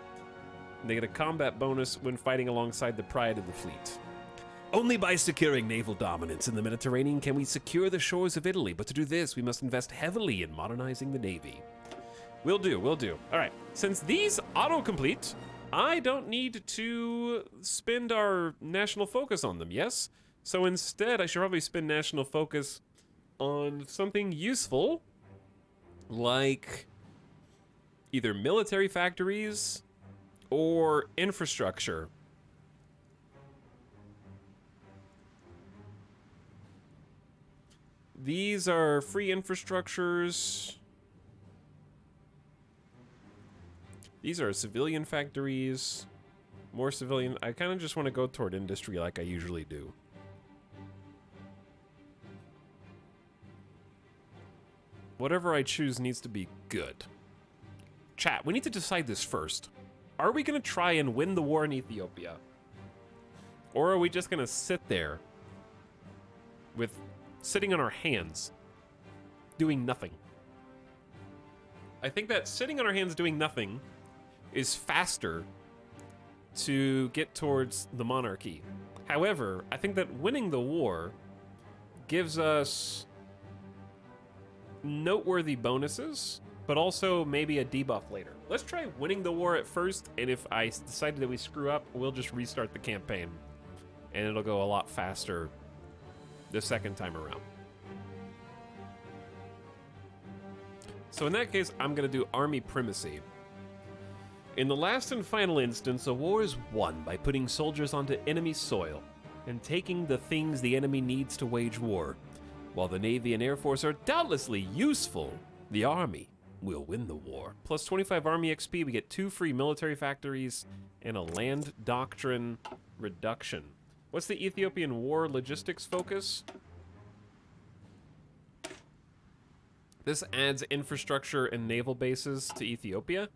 S1: And they get a combat bonus when fighting alongside the pride of the fleet. Only by securing naval dominance in the Mediterranean can we secure the shores of Italy, but to do this, we must invest heavily in modernizing the navy. Will do. All right, since these autocomplete, I don't need to spend our national focus on them, yes? So instead, I should probably spend national focus on something useful, like either military factories or infrastructure. These are free infrastructures. These are civilian factories. More civilian. I kind of just want to go toward industry like I usually do. Whatever I choose needs to be good. Chat, we need to decide this first. Are we going to try and win the war in Ethiopia? Or are we just going to sit there with sitting on our hands doing nothing? I think that sitting on our hands doing nothing is faster to get towards the monarchy. However, I think that winning the war gives us noteworthy bonuses, but also maybe a debuff later. Let's try winning the war at first, and if I decide that we screw up, we'll just restart the campaign, and it'll go a lot faster the second time around. So in that case, I'm gonna do army primacy. In the last and final instance, a war is won by putting soldiers onto enemy soil and taking the things the enemy needs to wage war. While the Navy and Air Force are doubtlessly useful, the Army will win the war. Plus 25 Army XP, we get 2 free military factories and a land doctrine reduction. What's the Ethiopian war logistics focus? This adds infrastructure and naval bases to Ethiopia.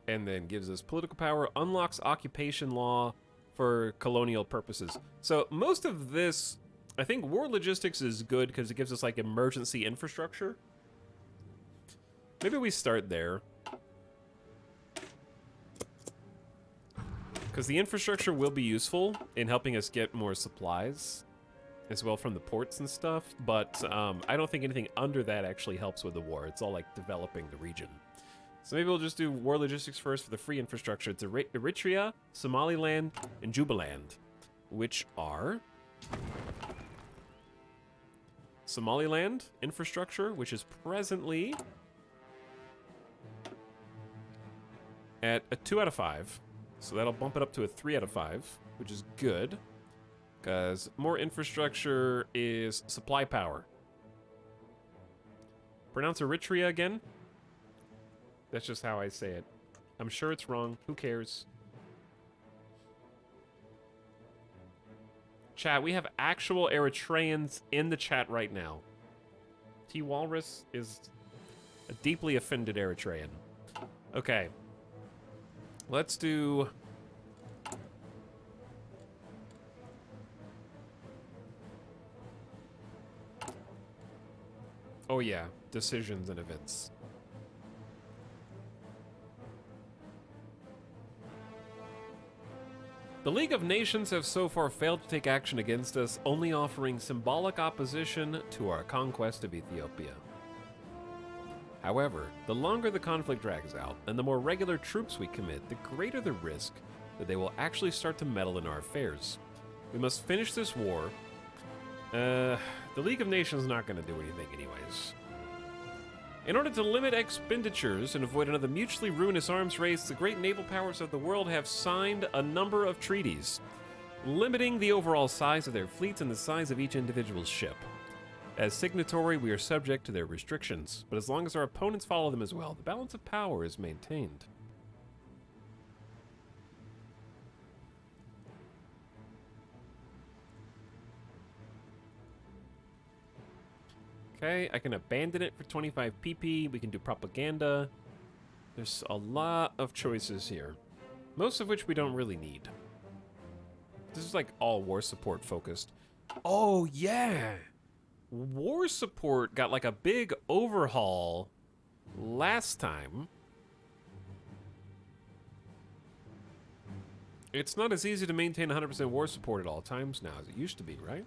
S1: And then gives us political power, unlocks occupation law for colonial purposes. So most of this, I think war logistics is good because it gives us like emergency infrastructure. Maybe we start there. Because the infrastructure will be useful in helping us get more supplies as well from the ports and stuff, but I don't think anything under that actually helps with the war. It's all like developing the region. So maybe we'll just do war logistics first for the free infrastructure. It's Eritrea, Somaliland, and Jubaland, which are Somaliland infrastructure, which is presently at a 2 out of 5. So that'll bump it up to a 3 out of 5, which is good, because more infrastructure is supply power. Pronounce Eritrea again. That's just how I say it. I'm sure it's wrong. Who cares? Chat, we have actual Eritreans in the chat right now. T-Walrus is A deeply offended Eritrean. Okay. Let's do... Oh yeah, decisions and events. The League of Nations have so far failed to take action against us, only offering symbolic opposition to our conquest of Ethiopia. However, the longer the conflict drags out, and the more regular troops we commit, the greater the risk that they will actually start to meddle in our affairs. We must finish this war. The League of Nations is not going to do anything anyways. In order to limit expenditures and avoid another mutually ruinous arms race, the great naval powers of the world have signed a number of treaties, limiting the overall size of their fleets and the size of each individual ship. As signatory, we are subject to their restrictions, but as long as our opponents follow them as well, the balance of power is maintained. Okay, I can abandon it for 25 PP. We can do propaganda. There's a lot of choices here, most of which we don't really need. This is like all war support focused. Oh, yeah! War support got like a big overhaul last time. It's not as easy to maintain 100% war support at all times now as it used to be, right?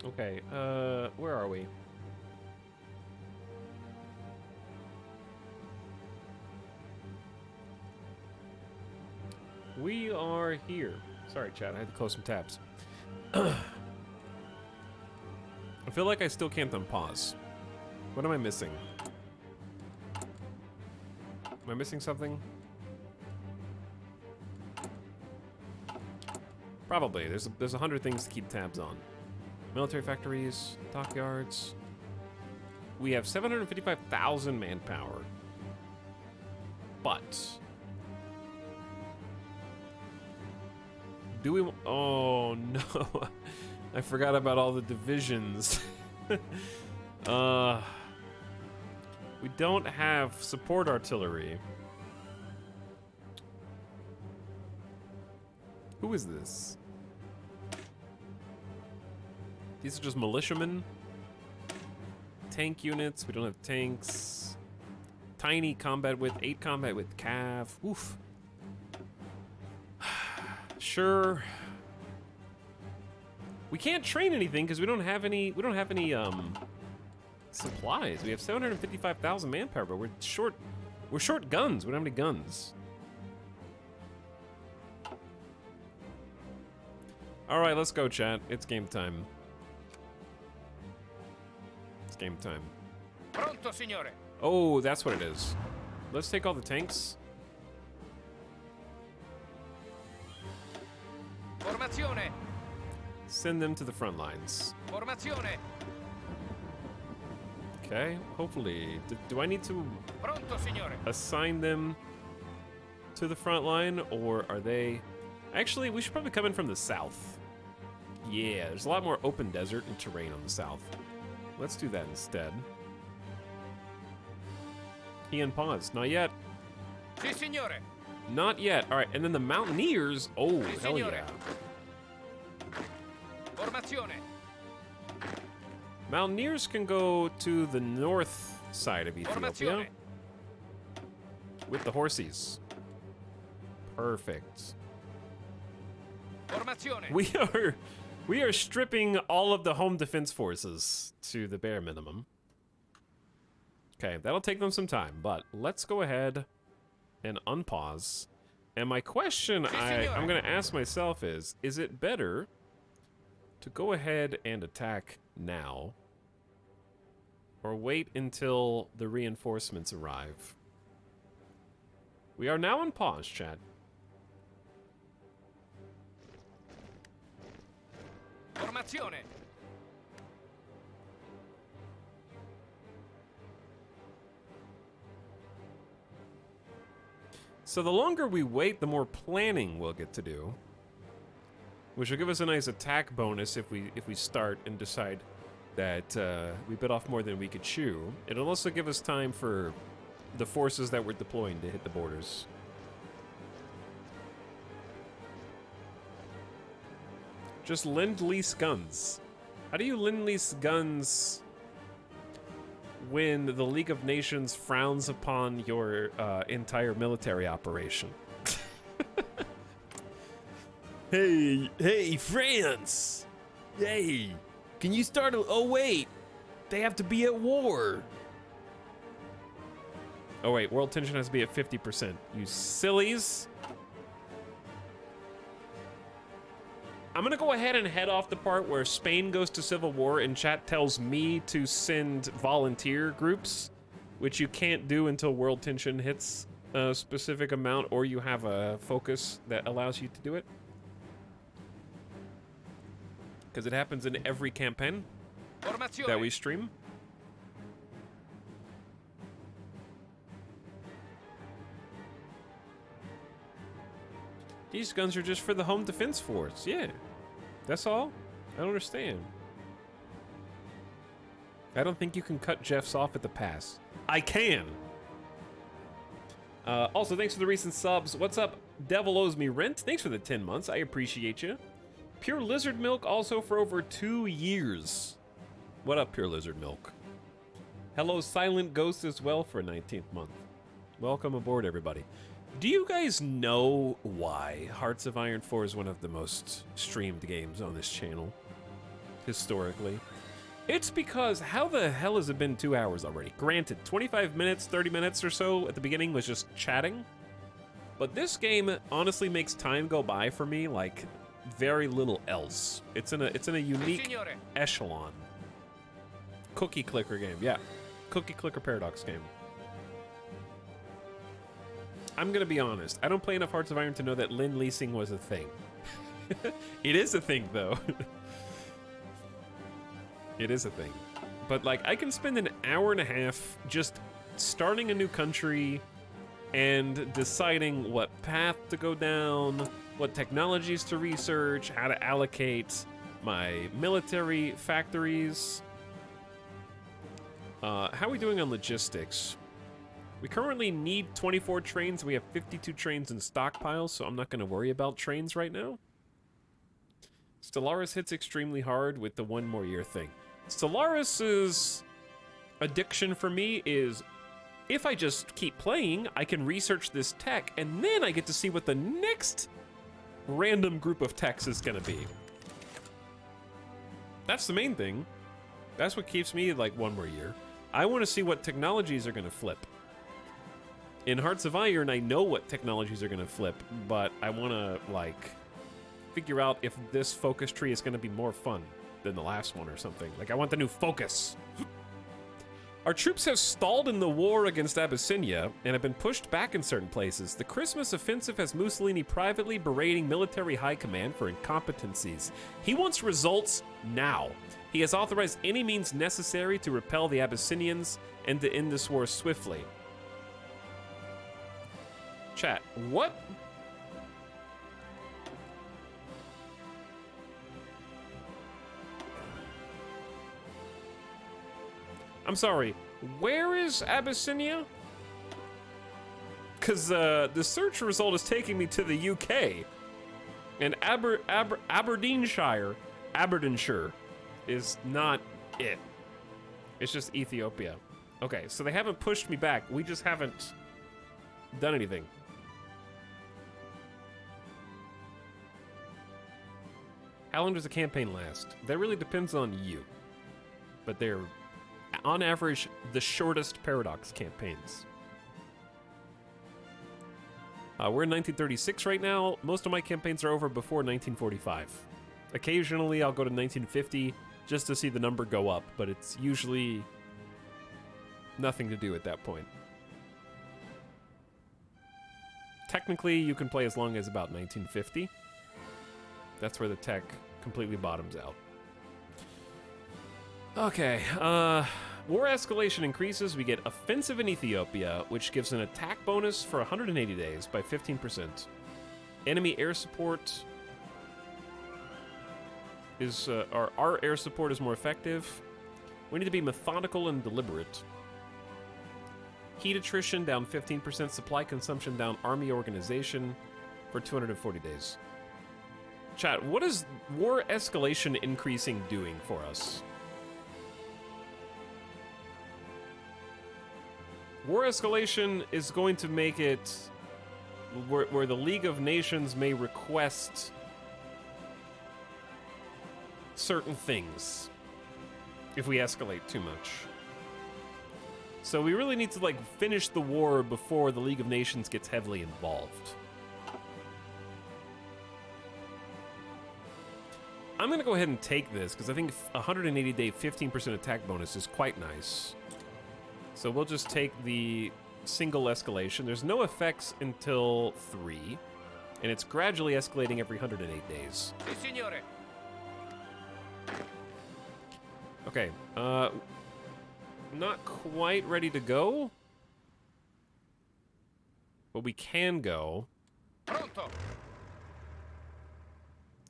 S1: Okay, where are we? We are here. Sorry, chat, I had to close some tabs. I feel like I still can't unpause. What am I missing? Am I missing something? Probably. There's 100 things to keep tabs on. Military factories, dockyards. We have 755,000 manpower. But do we? Oh no! I forgot about all the divisions. We don't have support artillery. Who is this? These are just militiamen. Tank units. We don't have tanks. Tiny combat width, 8 combat width cav. Oof. Sure. We can't train anything because we don't have any. We don't have any supplies. We have 755,000 manpower, but we're short. We're short guns. We don't have any guns. All right, let's go, chat. It's game time. It's game time.
S2: Pronto, signore.
S1: Oh, that's what it is. Let's take all the tanks.
S2: Formazione.
S1: Send them to the front lines.
S2: Formazione.
S1: Okay, hopefully. Do I need to
S2: Pronto, signore.
S1: assign them to the front line, or are they... Actually, we should probably come in from the south. Yeah, there's a lot more open desert and terrain on the south. Let's do that instead. He unpaused. Not yet.
S2: Si, signore.
S1: Not yet. All right, and then the Mountaineers. Oh,
S2: Si,
S1: hell
S2: signore.
S1: yeah.
S2: Formazione.
S1: Mountaineers can go to the north side of Ethiopia
S2: Formazione.
S1: with the horsies. Perfect.
S2: Formazione.
S1: We are stripping all of the home defense forces to the bare minimum. Okay, that'll take them some time, but let's go ahead and unpause. And my question I'm going to ask myself is it better to go ahead and attack now or wait until the reinforcements arrive? We are now on pause, chat.
S2: Formazione.
S1: So the longer we wait, the more planning we'll get to do, which will give us a nice attack bonus if we start and decide that we bit off more than we could chew. It'll also give us time for the forces that we're deploying to hit the borders. Just lend-lease guns. How do you lend-lease guns when the League of Nations frowns upon your entire military operation? Hey, France! Hey, can you start a... Oh, wait. They have to be at war. Oh, wait. World tension has to be at 50%. You sillies. I'm going to go ahead and head off the part where Spain goes to civil war and chat tells me to send volunteer groups, which you can't do until world tension hits a specific amount or you have a focus that allows you to do it. Because it happens in every campaign that we stream. These guns are just for the home defense force. Yeah, that's all. I don't understand. I don't think you can cut Jeff's off at the pass. I can. Also, thanks for the recent subs. What's up? Devil owes me rent. Thanks for the 10 months. I appreciate you. Pure Lizard Milk also for over 2 years. What up, Pure Lizard Milk? Hello, Silent Ghost as well for a 19th month. Welcome aboard, everybody. Do you guys know why Hearts of Iron 4 is one of the most streamed games on this channel? Historically. It's because how the hell has it been 2 hours already? Granted, 25 minutes, 30 minutes or so at the beginning was just chatting. But this game honestly makes time go by for me like very little else. It's in a unique echelon. Cookie clicker game, yeah. Cookie clicker paradox game. I'm gonna be honest, I don't play enough Hearts of Iron to know that Lend leasing was a thing. It is a thing though. It is a thing. But like I can spend an hour and a half just starting a new country and deciding what path to go down, what technologies to research, how to allocate my military factories. How are we doing on logistics? We currently need 24 trains. We have 52 trains in stockpile, so I'm not going to worry about trains right now. Stellaris hits extremely hard with the 1 more year thing. Stellaris's addiction for me is if I just keep playing, I can research this tech, and then I get to see what the next random group of techs is gonna be. That's the main thing. That's what keeps me like 1 more year. I want to see what technologies are gonna flip. In Hearts of Iron, I know what technologies are gonna flip, but I want to like figure out if this focus tree is gonna be more fun than the last one or something. Like I want the new focus. Our troops have stalled in the war against Abyssinia and have been pushed back in certain places. The Christmas offensive has Mussolini privately berating military high command for incompetencies. He wants results now. He has authorized any means necessary to repel the Abyssinians and to end this war swiftly. Chat, what? I'm sorry, where is Abyssinia? Because the search result is taking me to the UK. And Aberdeenshire is not it. It's just Ethiopia. Okay, so they haven't pushed me back. We just haven't done anything. How long does a campaign last? That really depends on you. But they're, on average, the shortest Paradox campaigns. We're in 1936 right now. Most of my campaigns are over before 1945. Occasionally, I'll go to 1950 just to see the number go up, but it's usually nothing to do at that point. Technically, you can play as long as about 1950. That's where the tech completely bottoms out. Okay, War escalation increases. We get offensive in Ethiopia, which gives an attack bonus for 180 days by 15%. Enemy air support is our air support is more effective. We need to be methodical and deliberate. Heat attrition down 15%. Supply consumption down. Army organization for 240 days. Chat, what is war escalation increasing doing for us? War escalation is going to make it where the League of Nations may request certain things if we escalate too much. So we really need to like finish the war before the League of Nations gets heavily involved. I'm gonna go ahead and take this because I think 180-day 15% attack bonus is quite nice. So we'll just take the single escalation. There's no effects until 3, and it's gradually escalating every 108 days.
S2: Sì, signore.
S1: Okay, not quite ready to go, but we can go.
S2: Pronto.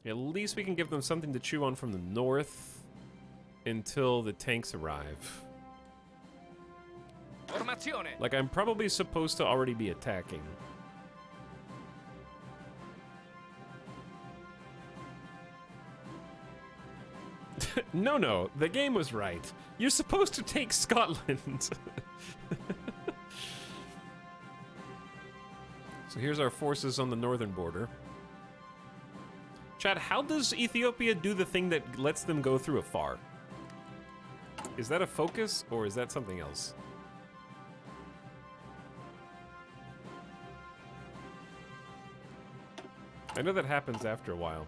S1: At least we can give them something to chew on from the north until the tanks arrive.
S2: Formazione.
S1: Like, I'm probably supposed to already be attacking. No, the game was right. You're supposed to take Scotland. So here's our forces on the northern border. Chad, how does Ethiopia do the thing that lets them go through afar? Is that a focus, or is that something else? I know that happens after a while.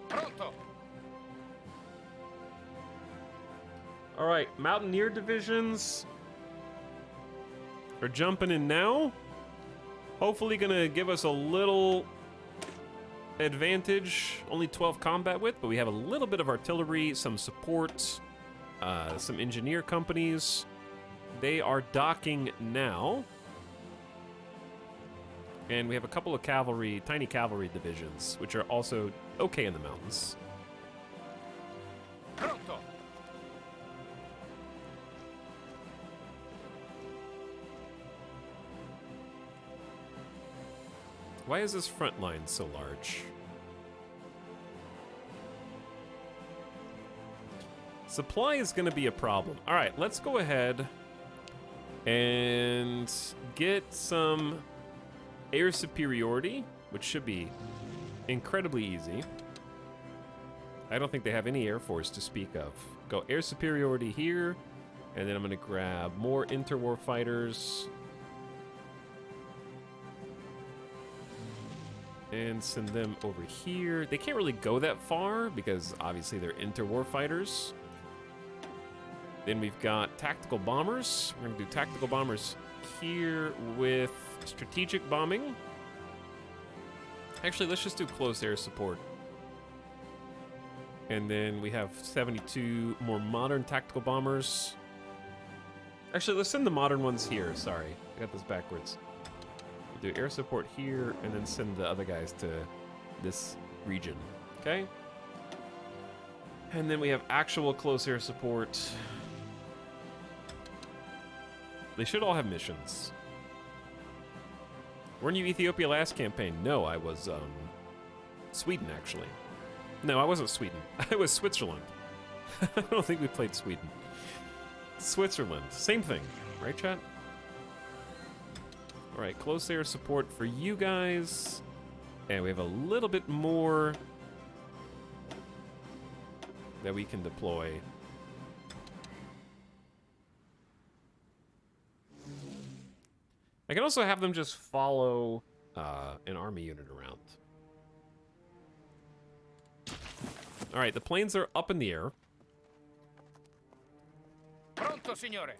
S2: Pronto.
S1: All right, Mountaineer divisions are jumping in now. Hopefully gonna give us a little advantage. Only 12 combat width, but we have a little bit of artillery, some support, some engineer companies. They are docking now. And we have a couple of cavalry, tiny cavalry divisions, which are also okay in the mountains.
S2: Pronto.
S1: Why is this front line so large? Supply is going to be a problem. All right, let's go ahead and get some air superiority, which should be incredibly easy. I don't think they have any air force to speak of. Go air superiority here, and then I'm going to grab more interwar fighters and send them over here. They can't really go that far because obviously they're interwar fighters. Then we've got tactical bombers. We're going to do tactical bombers here with strategic bombing. Actually, let's just do close air support. And then we have 72 more modern tactical bombers. Actually, let's send the modern ones here. Sorry, I got this backwards. We'll do air support here and then send the other guys to this region. Okay? And then we have actual close air support. They should all have missions. Weren't you Ethiopia last campaign? No, I was, Sweden, actually. No, I wasn't Sweden. I was Switzerland. I don't think we played Sweden. Switzerland. Same thing. Right, chat? All right, close air support for you guys. And we have a little bit more that we can deploy. I can also have them just follow an army unit around. All right, the planes are up in the air.
S2: Pronto, signore.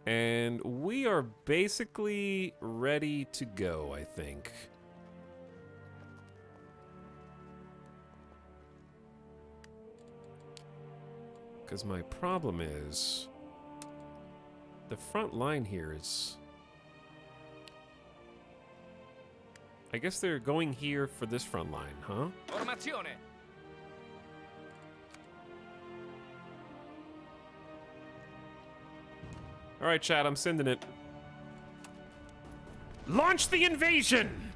S1: And we are basically ready to go, I think. Because my problem is the front line here is... I guess they're going here for this front line, huh?
S2: Formazione.
S1: All right, chat, I'm sending it. Launch the invasion!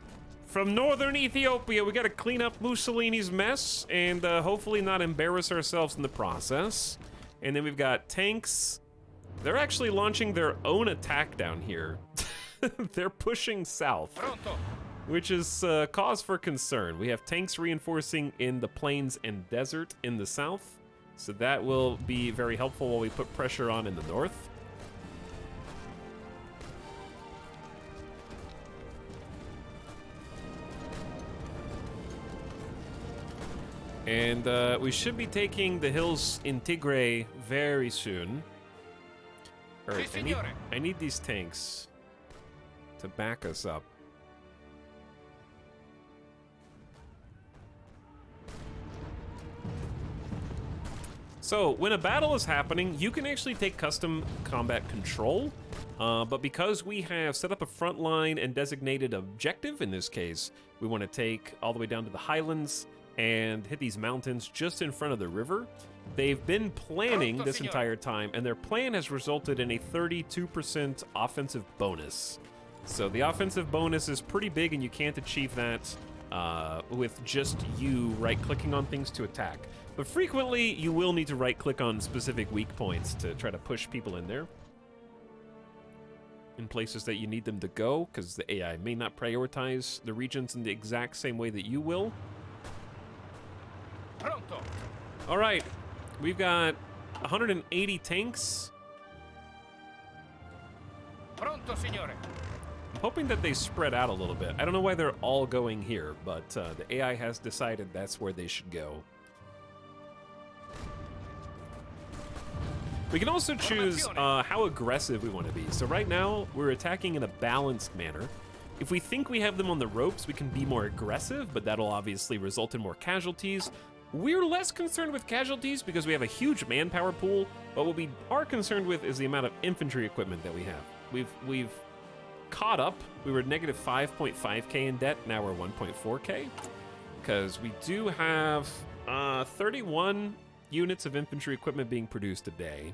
S1: From northern Ethiopia, we gotta clean up Mussolini's mess and hopefully not embarrass ourselves in the process. And then we've got tanks. They're actually launching their own attack down here. They're pushing south,
S2: Pronto.
S1: which is cause for concern. We have tanks reinforcing in the plains and desert in the south, so that will be very helpful while we put pressure on in the north. And we should be taking the hills in Tigray very soon. All right, I need these tanks to back us up. So, when a battle is happening, you can actually take custom combat control, but because we have set up a front line and designated objective, in this case, we want to take all the way down to the highlands and hit these mountains just in front of the river. They've been planning this entire time, and their plan has resulted in a 32% offensive bonus. So the offensive bonus is pretty big, and you can't achieve that with just you right-clicking on things to attack. But frequently, you will need to right-click on specific weak points to try to push people in there, in places that you need them to go, because the AI may not prioritize the regions in the exact same way that you will.
S2: Pronto.
S1: All right, we've got 180 tanks.
S2: Pronto, signore.
S1: I'm hoping that they spread out a little bit. I don't know why they're all going here, but the AI has decided that's where they should go. We can also choose how aggressive we want to be. So right now, we're attacking in a balanced manner. If we think we have them on the ropes, we can be more aggressive, but that'll obviously result in more casualties. We're less concerned with casualties because we have a huge manpower pool, but what we are concerned with is the amount of infantry equipment that we have. We've caught up. We were negative 5.5k in debt, now we're 1.4k, because we do have 31 units of infantry equipment being produced a day,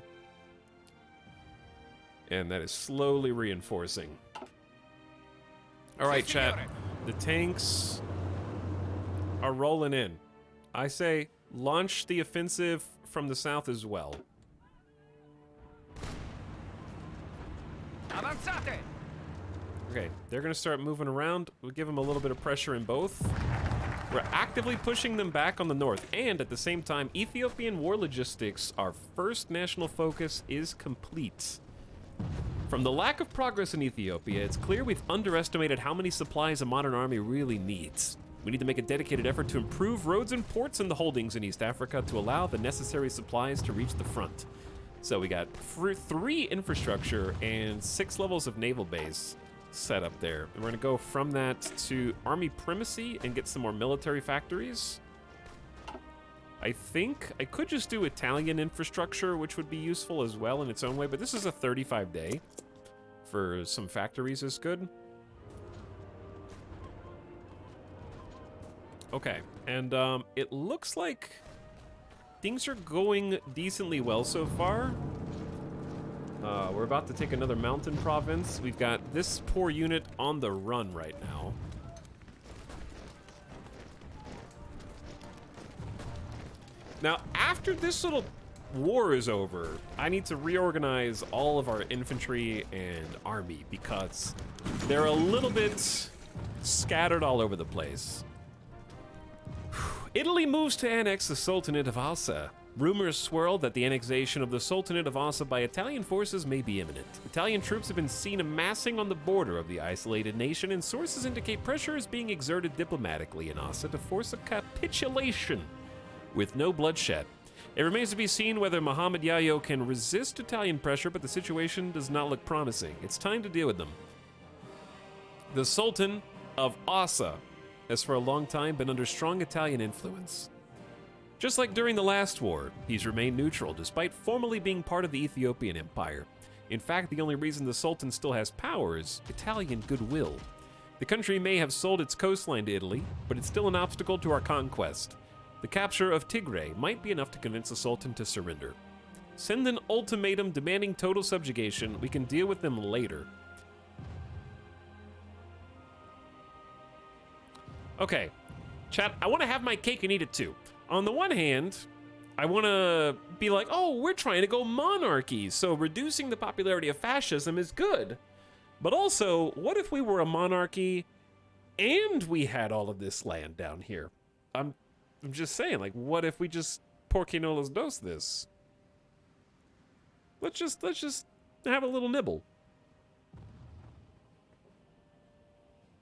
S1: and that is slowly reinforcing. All right, chat, the tanks are rolling in. I say launch the offensive from the south as well.
S2: Avanzate.
S1: Okay, they're gonna start moving around. We'll give them a little bit of pressure in both. We're actively pushing them back on the north, and at the same time, Ethiopian war logistics, our first national focus, is complete. From the lack of progress in Ethiopia, it's clear we've underestimated how many supplies a modern army really needs. We need to make a dedicated effort to improve roads and ports in the holdings in East Africa to allow the necessary supplies to reach the front. So we got 3 infrastructure and 6 levels of naval base set up there. And we're gonna go from that to army primacy and get some more military factories. I think I could just do Italian infrastructure, which would be useful as well in its own way, but this is a 35-day for some factories is good. Okay, and it looks like things are going decently well so far. We're about to take another mountain province. We've got this poor unit on the run right now. Now, after this little war is over, I need to reorganize all of our infantry and army because they're a little bit scattered all over the place. Italy moves to annex the Sultanate of Assa. Rumors swirl that the annexation of the Sultanate of Assa by Italian forces may be imminent. Italian troops have been seen amassing on the border of the isolated nation, and sources indicate pressure is being exerted diplomatically in Assa to force a capitulation with no bloodshed. It remains to be seen whether Mohammed Yayo can resist Italian pressure, but the situation does not look promising. It's time to deal with them. The Sultan of Assa has for a long time been under strong Italian influence. Just like during the last war, he's remained neutral despite formally being part of the Ethiopian Empire. In fact, the only reason the Sultan still has power is Italian goodwill. The country may have sold its coastline to Italy, but it's still an obstacle to our conquest. The capture of Tigray might be enough to convince the Sultan to surrender. Send an ultimatum demanding total subjugation. We can deal with them later. Okay, chat, I want to have my cake and eat it too. On the one hand, I want to be like, oh, we're trying to go monarchy, so reducing the popularity of fascism is good. But also, what if we were a monarchy and we had all of this land down here? I'm just saying, like, what if we just porque no los dos this? Let's just have a little nibble.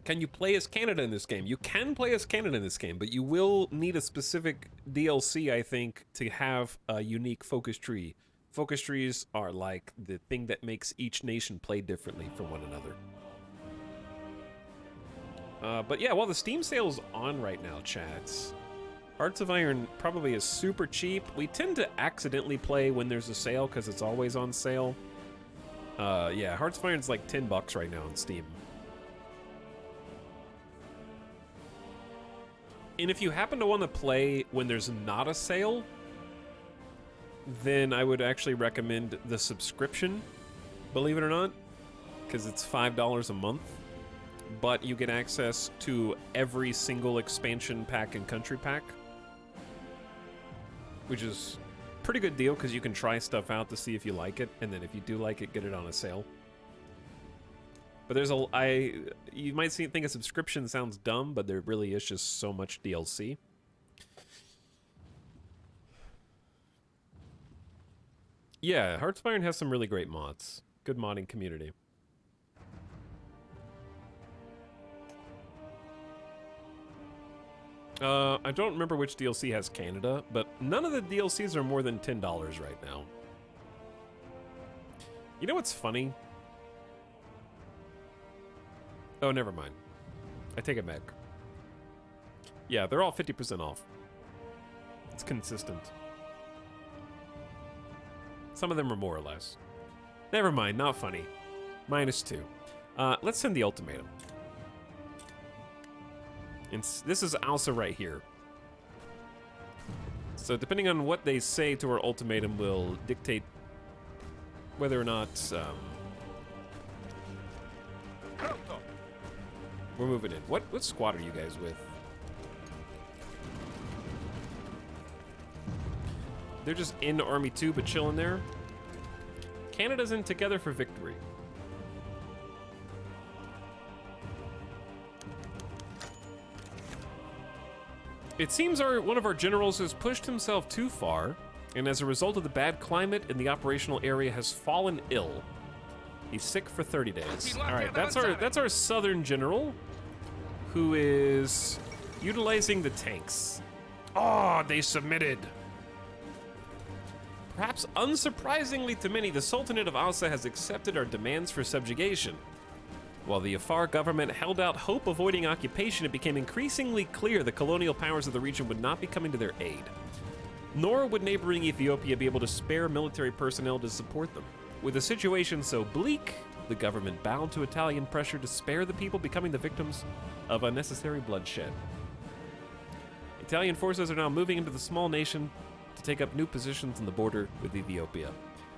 S1: Can you play as Canada in this game? You can play as Canada in this game, but you will need a specific DLC, I think, to have a unique focus tree. Focus trees are like the thing that makes each nation play differently from one another. But yeah, while the Steam sale's on right now, chats, Hearts of Iron probably is super cheap. We tend to accidentally play when there's a sale because it's always on sale. Yeah, Hearts of Iron's like $10 right now on Steam. And if you happen to want to play when there's not a sale, then I would actually recommend the subscription, believe it or not, because it's $5 a month, but you get access to every single expansion pack and country pack, which is a pretty good deal because you can try stuff out to see if you like it, and then if you do like it, get it on a sale. But there's you might think a subscription sounds dumb, but there really is just so much DLC. Yeah, Hearts of Iron has some really great mods. Good modding community. I don't remember which DLC has Canada, but none of the DLCs are more than $10 right now. You know what's funny? Oh, never mind. I take it back. Yeah, they're all 50% off. It's consistent. Some of them are more or less. Never mind, not funny. -2. Let's send the ultimatum. And this is Alsa right here. So depending on what they say to our ultimatum will dictate whether or not we're moving in. What squad are you guys with? They're just in Army 2 but chilling there. Canada's in Together for Victory. It seems one of our generals has pushed himself too far, and as a result of the bad climate in the operational area has fallen ill. He's sick for 30 days. All right, that's our southern general, who is utilizing the tanks. Oh, they submitted. Perhaps unsurprisingly to many, the Sultanate of Alsa has accepted our demands for subjugation. While the Afar government held out hope avoiding occupation, it became increasingly clear the colonial powers of the region would not be coming to their aid. Nor would neighboring Ethiopia be able to spare military personnel to support them. With the situation so bleak, the government bowed to Italian pressure to spare the people becoming the victims of unnecessary bloodshed. Italian forces are now moving into the small nation to take up new positions on the border with Ethiopia.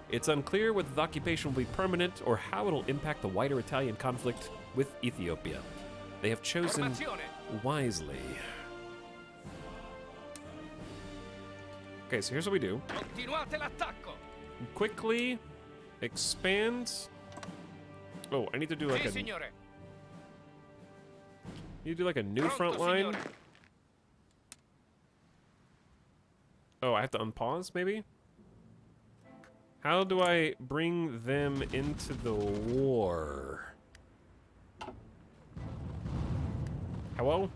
S1: It's unclear whether the occupation will be permanent or how it'll impact the wider Italian conflict with Ethiopia. They have chosen wisely. Okay, so here's what we do. Quickly expand. Oh, I need to do like a new front line. Oh, I have to unpause, maybe? How do I bring them into the war? Hello?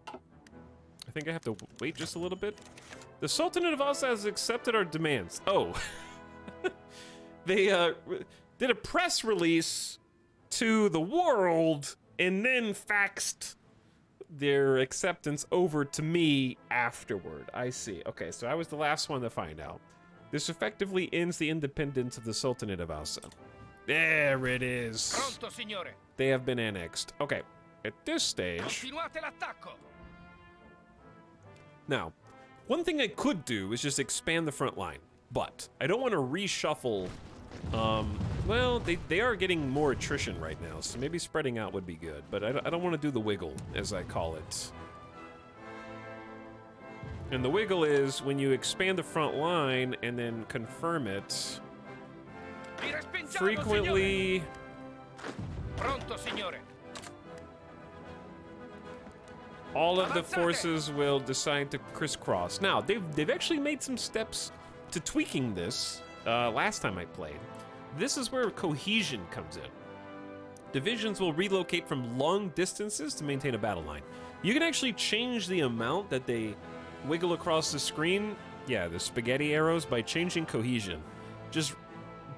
S1: I think I have to wait just a little bit. The Sultanate of Alsa has accepted our demands. Oh. They did a press release to the world and then faxed their acceptance over to me afterward. I see. Okay, so I was the last one to find out. This effectively ends the independence of the Sultanate of Ausa. There it is.
S2: Pronto, signore.
S1: They have been annexed. Okay, at this stage...
S2: Continuate l'attacco.
S1: Now, one thing I could do is just expand the front line, but I don't want to reshuffle. Well, they are getting more attrition right now, so maybe spreading out would be good, but I don't want to do the wiggle, as I call it. And the wiggle is when you expand the front line and then confirm it, frequently...
S2: Pronto, signore.
S1: All of the forces will decide to crisscross. Now, they've actually made some steps to tweaking this last time I played. This is where cohesion comes in. Divisions will relocate from long distances to maintain a battle line. You can actually change the amount that they wiggle across the screen, yeah, the spaghetti arrows, by changing cohesion. Just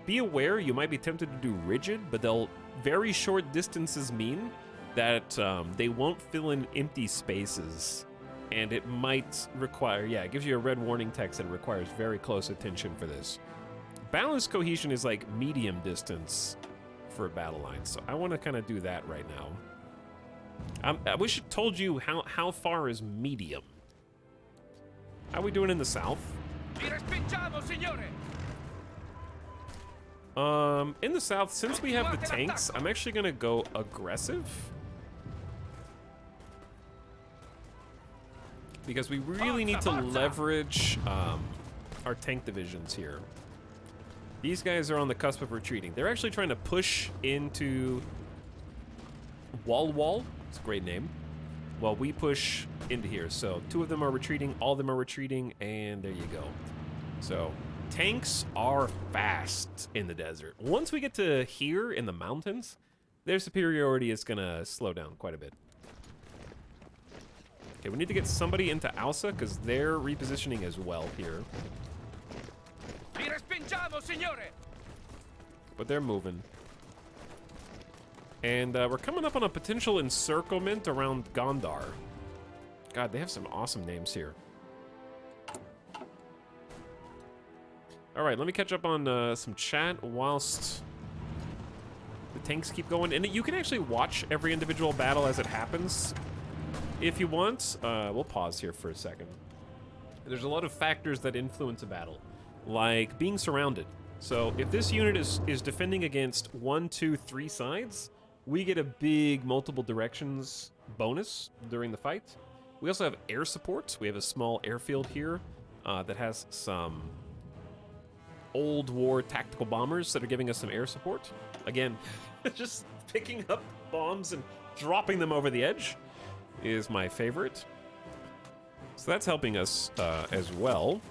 S1: be aware you might be tempted to do rigid, but they'll very short distances mean that they won't fill in empty spaces, and it might require, yeah, it gives you a red warning text and it requires very close attention for this. Balanced cohesion is like medium distance for a battle line, so I want to kind of do that right now. I wish it told you how far is medium. How are we doing in the south? In the south, since we have the tanks, I'm actually gonna go aggressive. Because we really need to leverage our tank divisions here. These guys are on the cusp of retreating. They're actually trying to push into Wall. It's a great name. While we push into here. So 2 of them are retreating, all of them are retreating, and there you go. So tanks are fast in the desert. Once we get to here in the mountains, their superiority is gonna slow down quite a bit. Okay, we need to get somebody into Ausa because they're repositioning as well here. But they're moving. And we're coming up on a potential encirclement around Gondar. God, they have some awesome names here. All right, let me catch up on some chat whilst the tanks keep going. And you can actually watch every individual battle as it happens if you want. We'll pause here for a second. There's a lot of factors that influence a battle, like being surrounded. So if this unit is defending against 1, 2, 3 sides, we get a big multiple directions bonus during the fight. We also have air support. We have a small airfield here that has some old war tactical bombers that are giving us some air support. Again, just picking up bombs and dropping them over the edge is my favorite. So that's helping us as well.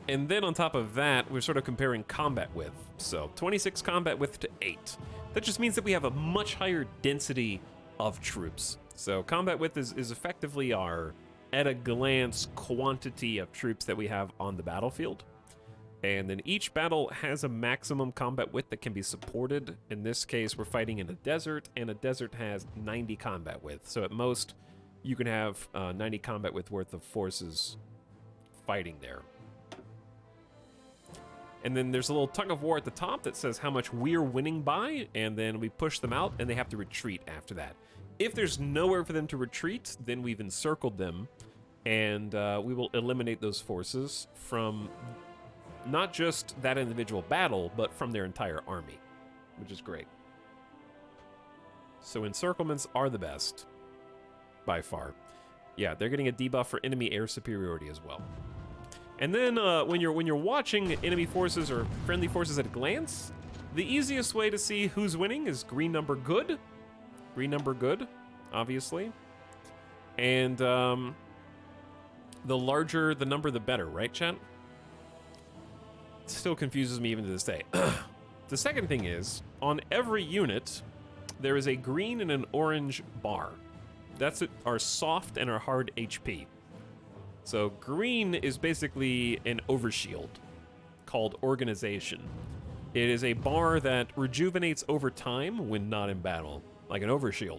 S1: And then on top of that, we're sort of comparing combat width. So 26 combat width to 8. That just means that we have a much higher density of troops. So combat width is effectively our at a glance quantity of troops that we have on the battlefield. And then each battle has a maximum combat width that can be supported. In this case, we're fighting in a desert, and a desert has 90 combat width. So at most, you can have 90 combat width worth of forces fighting there. And then there's a little tug of war at the top that says how much we're winning by, and then we push them out, and they have to retreat after that. If there's nowhere for them to retreat, then we've encircled them, and we will eliminate those forces from not just that individual battle, but from their entire army, which is great. So encirclements are the best, by far. Yeah, they're getting a debuff for enemy air superiority as well. And then when you're watching enemy forces or friendly forces at a glance, the easiest way to see who's winning is green number good. Green number good, obviously. And the larger the number, the better, right, chat? It still confuses me even to this day. The second thing is, on every unit, there is a green and an orange bar. That's our soft and our hard HP. So green is basically an overshield called Organization. It is a bar that rejuvenates over time when not in battle, like an overshield.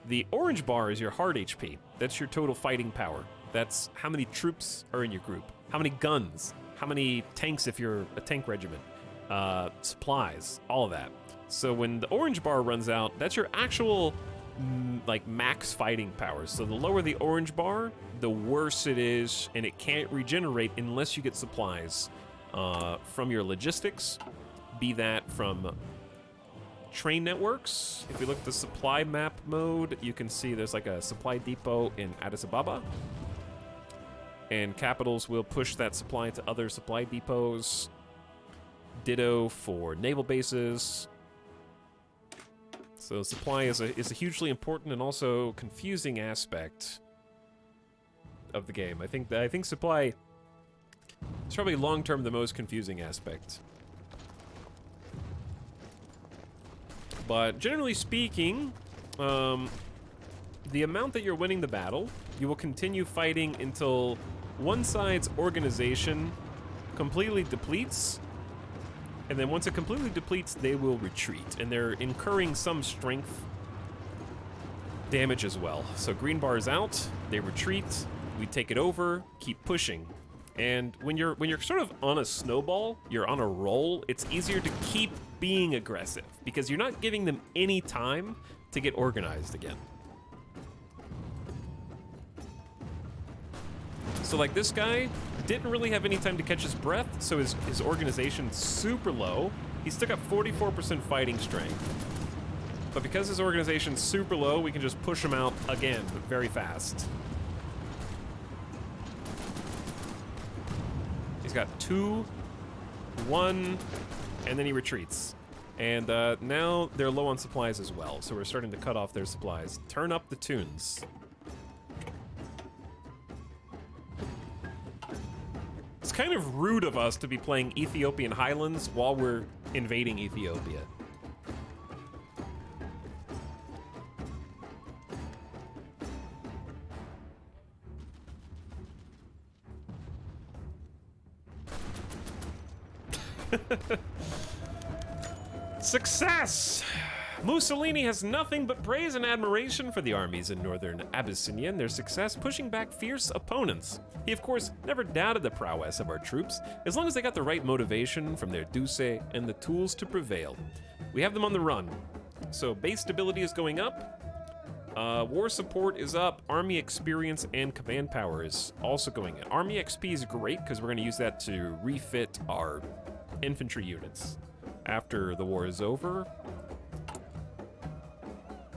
S1: The orange bar is your hard HP. That's your total fighting power. That's how many troops are in your group, how many guns, how many tanks if you're a tank regiment, supplies, all of that. So when the orange bar runs out, that's your actual like max fighting power. So the lower the orange bar, the worse it is, and it can't regenerate unless you get supplies from your logistics, be that from train networks. If we look at the supply map mode, you can see there's like a supply depot in Addis Ababa, and capitals will push that supply to other supply depots. Ditto for naval bases. So supply is a hugely important and also confusing aspect of the game. I think supply is probably long-term the most confusing aspect. But generally speaking, the amount that you're winning the battle, you will continue fighting until one side's organization completely depletes. And then once it completely depletes, they will retreat. And they're incurring some strength damage as well. So green bar is out, they retreat, we take it over, keep pushing. And when you're sort of on a snowball, you're on a roll, it's easier to keep being aggressive because you're not giving them any time to get organized again. So like this guy didn't really have any time to catch his breath, so his organization's super low. He's still got 44% fighting strength. But because his organization's super low, we can just push him out again, but very fast. He's got 2, 1, and then he retreats. And now they're low on supplies as well, so we're starting to cut off their supplies. Turn up the tunes. It's kind of rude of us to be playing Ethiopian Highlands while we're invading Ethiopia. Success! Mussolini has nothing but praise and admiration for the armies in northern Abyssinia and their success pushing back fierce opponents. He, of course, never doubted the prowess of our troops, as long as they got the right motivation from their Duce and the tools to prevail. We have them on the run. So base stability is going up, war support is up, army experience and command power is also going up. Army XP is great because we're going to use that to refit our infantry units after the war is over.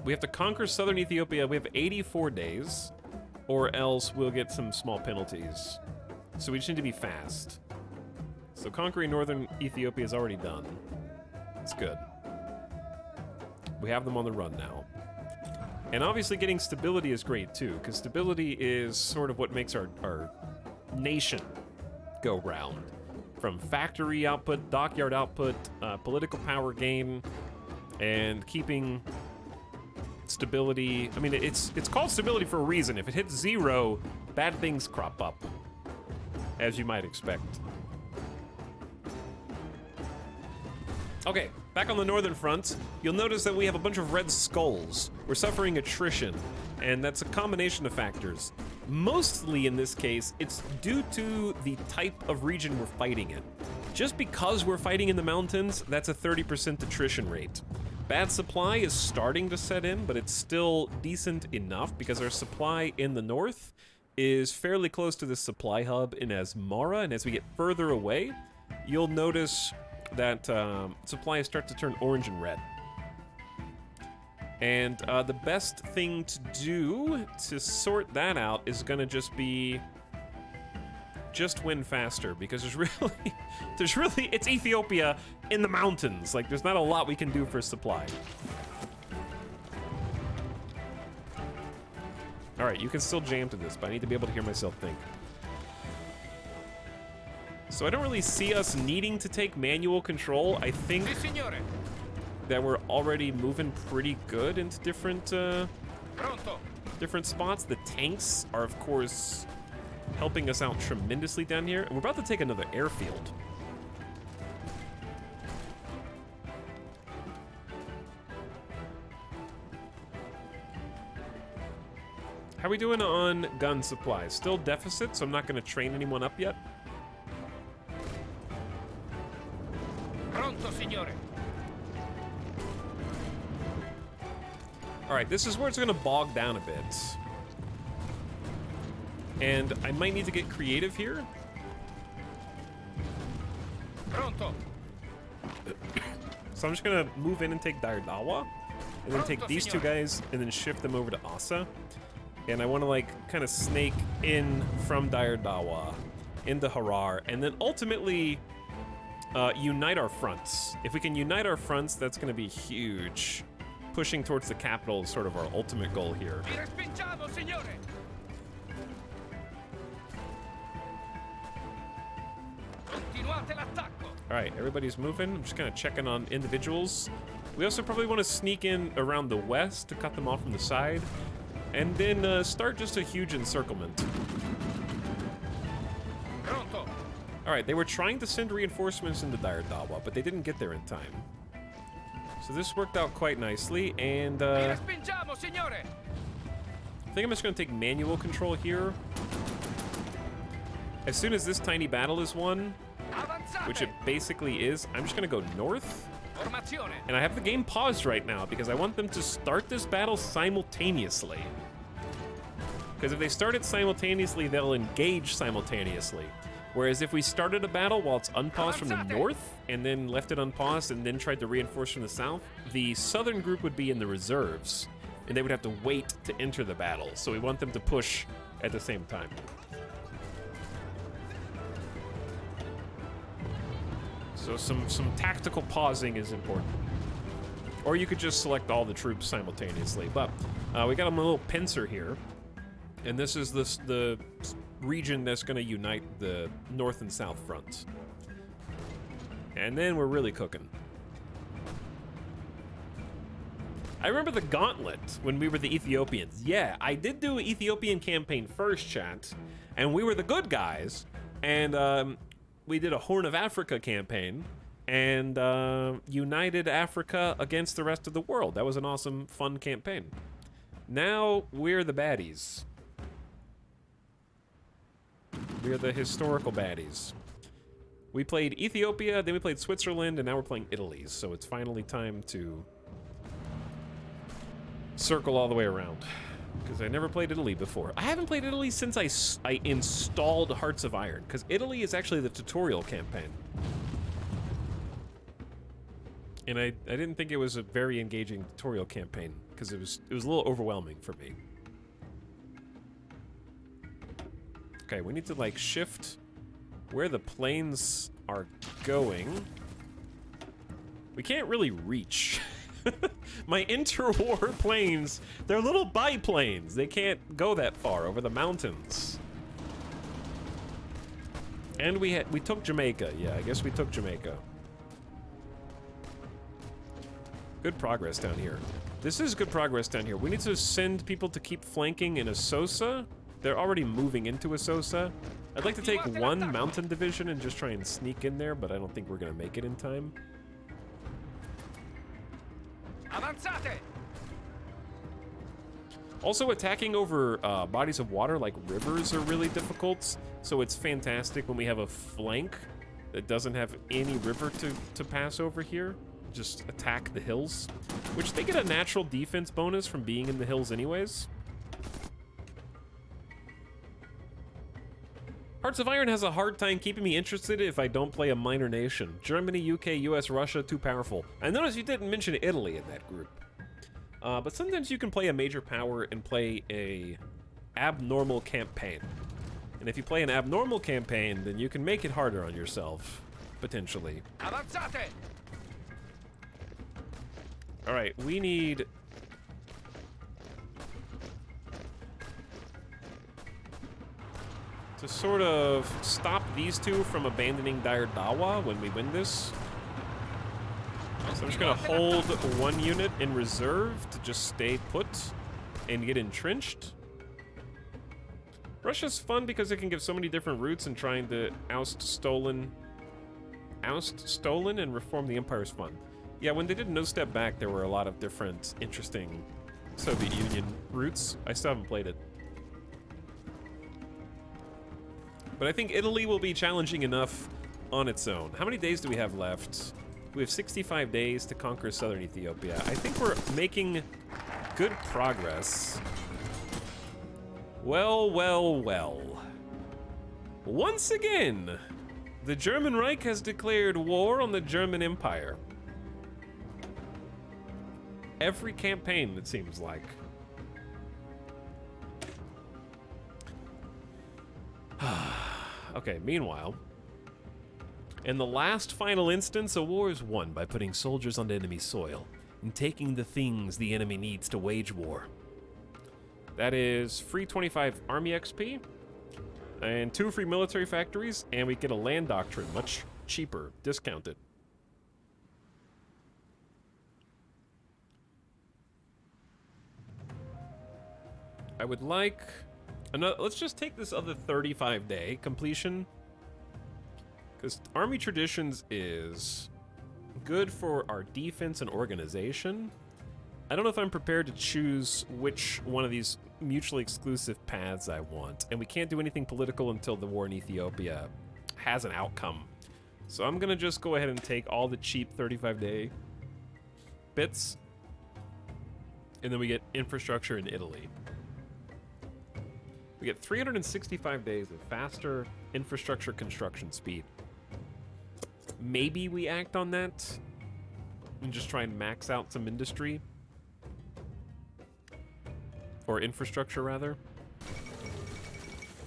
S1: We have to conquer southern Ethiopia. We have 84 days, or else we'll get some small penalties. So we just need to be fast. So conquering northern Ethiopia is already done. It's good. We have them on the run now. And obviously getting stability is great too, because stability is sort of what makes our nation go round. From factory output, dockyard output, political power gain, and keeping stability. I mean, it's called stability for a reason. If it hits 0, bad things crop up, as you might expect. Okay, back on the northern front, you'll notice that we have a bunch of red skulls. We're suffering attrition, and that's a combination of factors. Mostly in this case, it's due to the type of region we're fighting in. Just because we're fighting in the mountains, that's a 30% attrition rate. Bad supply is starting to set in, but it's still decent enough because our supply in the north is fairly close to the supply hub in Asmara, and as we get further away, you'll notice that supplies start to turn orange and red. And the best thing to do to sort that out is gonna just be win faster, because there's really, it's Ethiopia in the mountains. Like, there's not a lot we can do for supply. All right, you can still jam to this, but I need to be able to hear myself think. So I don't really see us needing to take manual control. I think that we're already moving pretty good into different spots. The tanks are, of course, helping us out tremendously down here. And we're about to take another airfield. How are we doing on gun supplies? Still deficit, so I'm not going to train anyone up yet.
S2: Pronto, signore.
S1: All right, this is where it's going to bog down a bit. And I might need to get creative here.
S2: Pronto.
S1: So I'm just going to move in and take Dire Dawa. And then take these two guys and then shift them over to Asa. And I want to, like, kind of snake in from Dire Dawa into Harar. And then ultimately unite our fronts. If we can unite our fronts, that's going to be huge. Pushing towards the capital is sort of our ultimate goal here.
S2: Vi respingiamo, signore. Continuate l'attacco.
S1: All right, everybody's moving. I'm just kind of checking on individuals. We also probably want to sneak in around the west to cut them off from the side. And then start just a huge encirclement.
S2: Pronto.
S1: All right, they were trying to send reinforcements into Dire Dawa, but they didn't get there in time. So this worked out quite nicely, and
S2: Vi respingiamo, signore.
S1: I think I'm just going to take manual control here. As soon as this tiny battle is won,
S2: Avanzate.
S1: which it basically is, I'm just going to go north.
S2: Formazione.
S1: And I have the game paused right now because I want them to start this battle simultaneously. Because if they start it simultaneously, they'll engage simultaneously. Whereas if we started a battle while it's unpaused from the north, and then left it unpaused, and then tried to reinforce from the south, the southern group would be in the reserves, and they would have to wait to enter the battle. So we want them to push at the same time. So some tactical pausing is important. Or you could just select all the troops simultaneously. But we got a little pincer here. And this is the region that's going to unite the north and south fronts. And then we're really cooking. I remember the gauntlet when we were the Ethiopians. Yeah, I did do an Ethiopian campaign first, chat. And we were the good guys. And we did a Horn of Africa campaign. And united Africa against the rest of the world. That was an awesome, fun campaign. Now we're the baddies. We're the historical baddies. We played Ethiopia, then we played Switzerland, and now we're playing Italy. So it's finally time to circle all the way around. Because I never played Italy before. I haven't played Italy since I installed Hearts of Iron. Because Italy is actually the tutorial campaign. And I didn't think it was a very engaging tutorial campaign. Because it was a little overwhelming for me. Okay, we need to, like, shift where the planes are going. We can't really reach. My interwar planes, they're little biplanes. They can't go that far over the mountains. And we took Jamaica. Yeah, I guess we took Jamaica. Good progress down here. This is good progress down here. We need to send people to keep flanking in Asosa. They're already moving into Asosa. I'd like to take one mountain division and just try and sneak in there, but I don't think we're gonna make it in time.
S2: Avanzate.
S1: Also, attacking over bodies of water like rivers are really difficult, so it's fantastic when we have a flank that doesn't have any river to pass over here. Just attack the hills, which they get a natural defense bonus from being in the hills anyways. Hearts of Iron has a hard time keeping me interested if I don't play a minor nation. Germany, UK, US, Russia, too powerful. I noticed you didn't mention Italy in that group. But sometimes you can play a major power and play a abnormal campaign. And if you play an abnormal campaign, then you can make it harder on yourself, potentially.
S2: Avanzate.
S1: All right, we need... to sort of stop these two from abandoning Dire Dawa when we win this. So I'm just gonna hold one unit in reserve to just stay put and get entrenched. Russia's fun because it can give so many different routes, and trying to oust stolen and reform the Empire's fun. Yeah, when they did No Step Back, there were a lot of different interesting Soviet Union routes. I still haven't played it. But I think Italy will be challenging enough on its own. How many days do we have left? We have 65 days to conquer southern Ethiopia. I think we're making good progress. Well, well, well. Once again, the German Reich has declared war on the German Empire. Every campaign, it seems like. Okay, meanwhile, in the last final instance, a war is won by putting soldiers on enemy soil and taking the things the enemy needs to wage war. That is free 25 army XP and 2 free military factories, and we get a land doctrine, much cheaper, discounted. I would like another, let's just take this other 35-day completion, because Army Traditions is good for our defense and organization. I don't know if I'm prepared to choose which one of these mutually exclusive paths I want, and we can't do anything political until the war in Ethiopia has an outcome. So I'm gonna just go ahead and take all the cheap 35-day bits, and then we get infrastructure in Italy. We get 365 days of faster infrastructure construction speed. Maybe we act on that and just try and max out some industry. Or infrastructure, rather.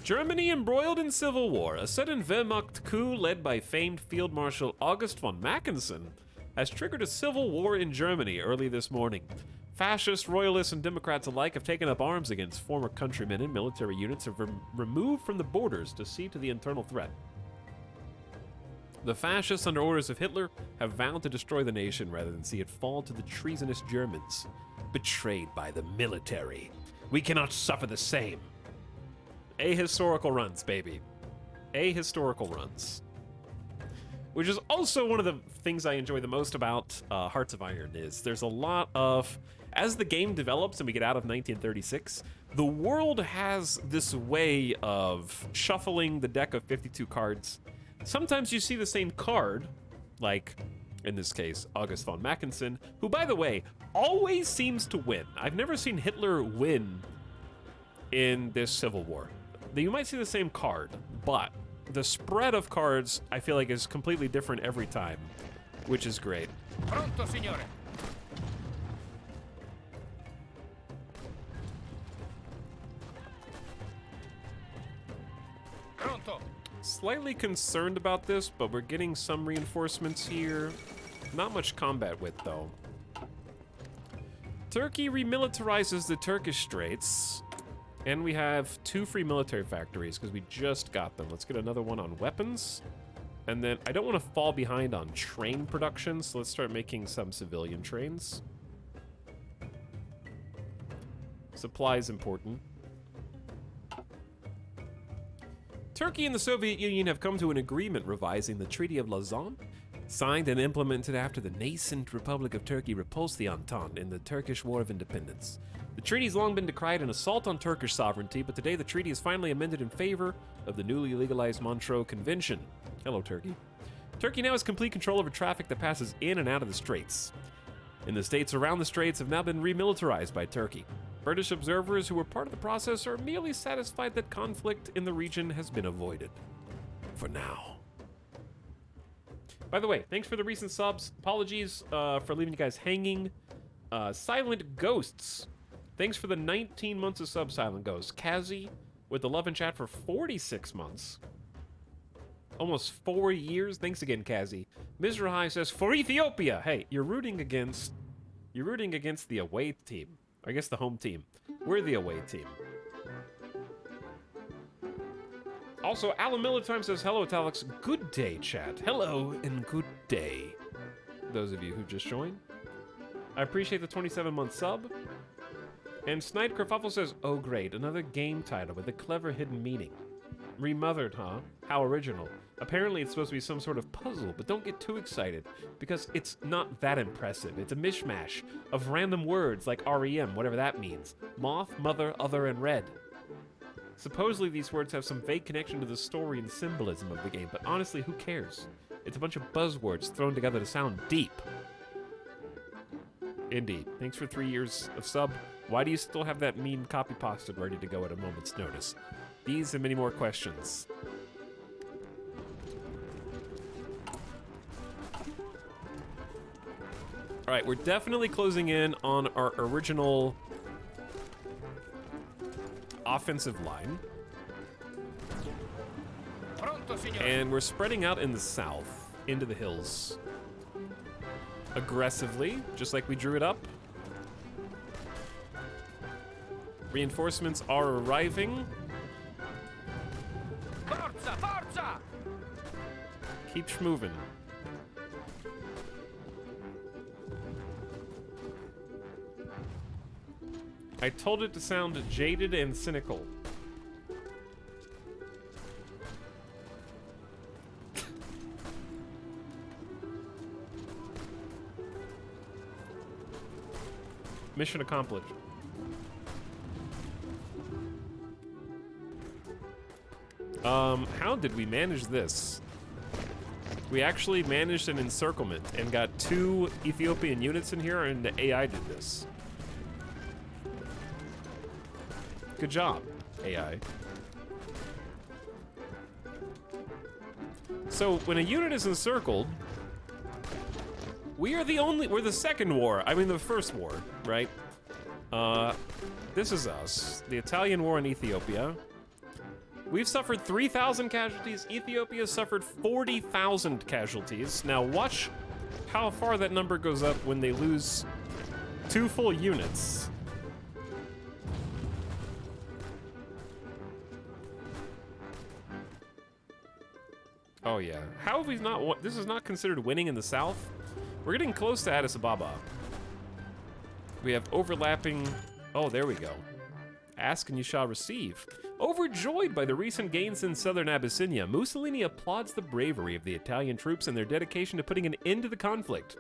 S1: Germany embroiled in civil war. A sudden Wehrmacht coup led by famed Field Marshal August von Mackensen has triggered a civil war in Germany early this morning. Fascists, royalists, and Democrats alike have taken up arms against former countrymen, and military units have removed from the borders to see to the internal threat. The fascists, under orders of Hitler, have vowed to destroy the nation rather than see it fall to the treasonous Germans, betrayed by the military. We cannot suffer the same. Ahistorical runs, baby. Ahistorical runs. Which is also one of the things I enjoy the most about Hearts of Iron is there's a lot of, as the game develops and we get out of 1936, the world has this way of shuffling the deck of 52 cards. Sometimes you see the same card, like, in this case, August von Mackensen, who, by the way, always seems to win. I've never seen Hitler win in this civil war. You might see the same card, but the spread of cards, I feel like, is completely different every time, which is great.
S2: Pronto, signore. Pronto.
S1: Slightly concerned about this, but we're getting some reinforcements here. Not much combat with, though. Turkey remilitarizes the Turkish Straits. And we have 2 free military factories, because we just got them. Let's get another one on weapons. And then I don't want to fall behind on train production, so let's start making some civilian trains. Supply is important. Turkey and the Soviet Union have come to an agreement revising the Treaty of Lausanne, signed and implemented after the nascent Republic of Turkey repulsed the Entente in the Turkish War of Independence. The treaty's long been decried an assault on Turkish sovereignty, but today the treaty is finally amended in favor of the newly legalized Montreux Convention. Hello, Turkey. Turkey now has complete control over traffic that passes in and out of the straits. And the states around the straits have now been remilitarized by Turkey. British observers who were part of the process are merely satisfied that conflict in the region has been avoided. For now. By the way, thanks for the recent subs. Apologies for leaving you guys hanging. Silent Ghosts. Thanks for the 19 months of sub, Silent Ghosts. Kazi with the love and chat for 46 months. Almost 4 years. Thanks again, Kazi. Mizrahai says, for Ethiopia! Hey, you're rooting against the away team. I guess the home team. We're the away team. Also, Alan Miller Time says, hello, Alex. Good day, chat. Hello and good day. Those of you who just joined. I appreciate the 27-month sub. And Snide Kerfuffle says, oh great, another game title with a clever hidden meaning. Remothered, huh? How original. Apparently it's supposed to be some sort of puzzle, but don't get too excited, because it's not that impressive. It's a mishmash of random words like REM, whatever that means. Moth, mother, other, and red. Supposedly these words have some vague connection to the story and symbolism of the game, but honestly, who cares? It's a bunch of buzzwords thrown together to sound deep. Indeed. Thanks for 3 years of sub. Why do you still have that meme copy-pasted ready to go at a moment's notice? These and many more questions. All right, we're definitely closing in on our original offensive line.
S2: Pronto, signore.
S1: And we're spreading out in the south, into the hills. Aggressively, just like we drew it up. Reinforcements are arriving.
S2: Forza, forza!
S1: Keep moving. I told it to sound jaded and cynical. Mission accomplished. How did we manage this? We actually managed an encirclement and got 2 Ethiopian units in here, and the AI did this. Good job, AI. So when a unit is encircled, we're the second war. I mean the first war, right? This is us. The Italian war in Ethiopia. We've suffered 3,000 casualties. Ethiopia suffered 40,000 casualties. Now watch how far that number goes up when they lose 2 full units. Oh yeah. How have we not this is not considered winning in the south? We're getting close to Addis Ababa. We have overlapping... Oh, there we go. Ask and you shall receive. Overjoyed by the recent gains in southern Abyssinia, Mussolini applauds the bravery of the Italian troops and their dedication to putting an end to the conflict.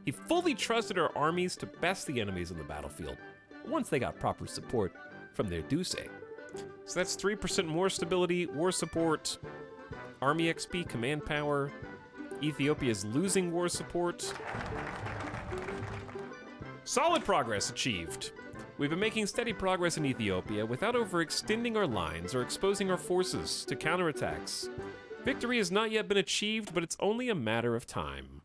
S1: He fully trusted our armies to best the enemies on the battlefield, once they got proper support from their Duce. So that's 3% more stability, war support, army XP, command power. Ethiopia is losing war support. Solid progress achieved. We've been making steady progress in Ethiopia without overextending our lines or exposing our forces to counterattacks. Victory has not yet been achieved, but it's only a matter of time.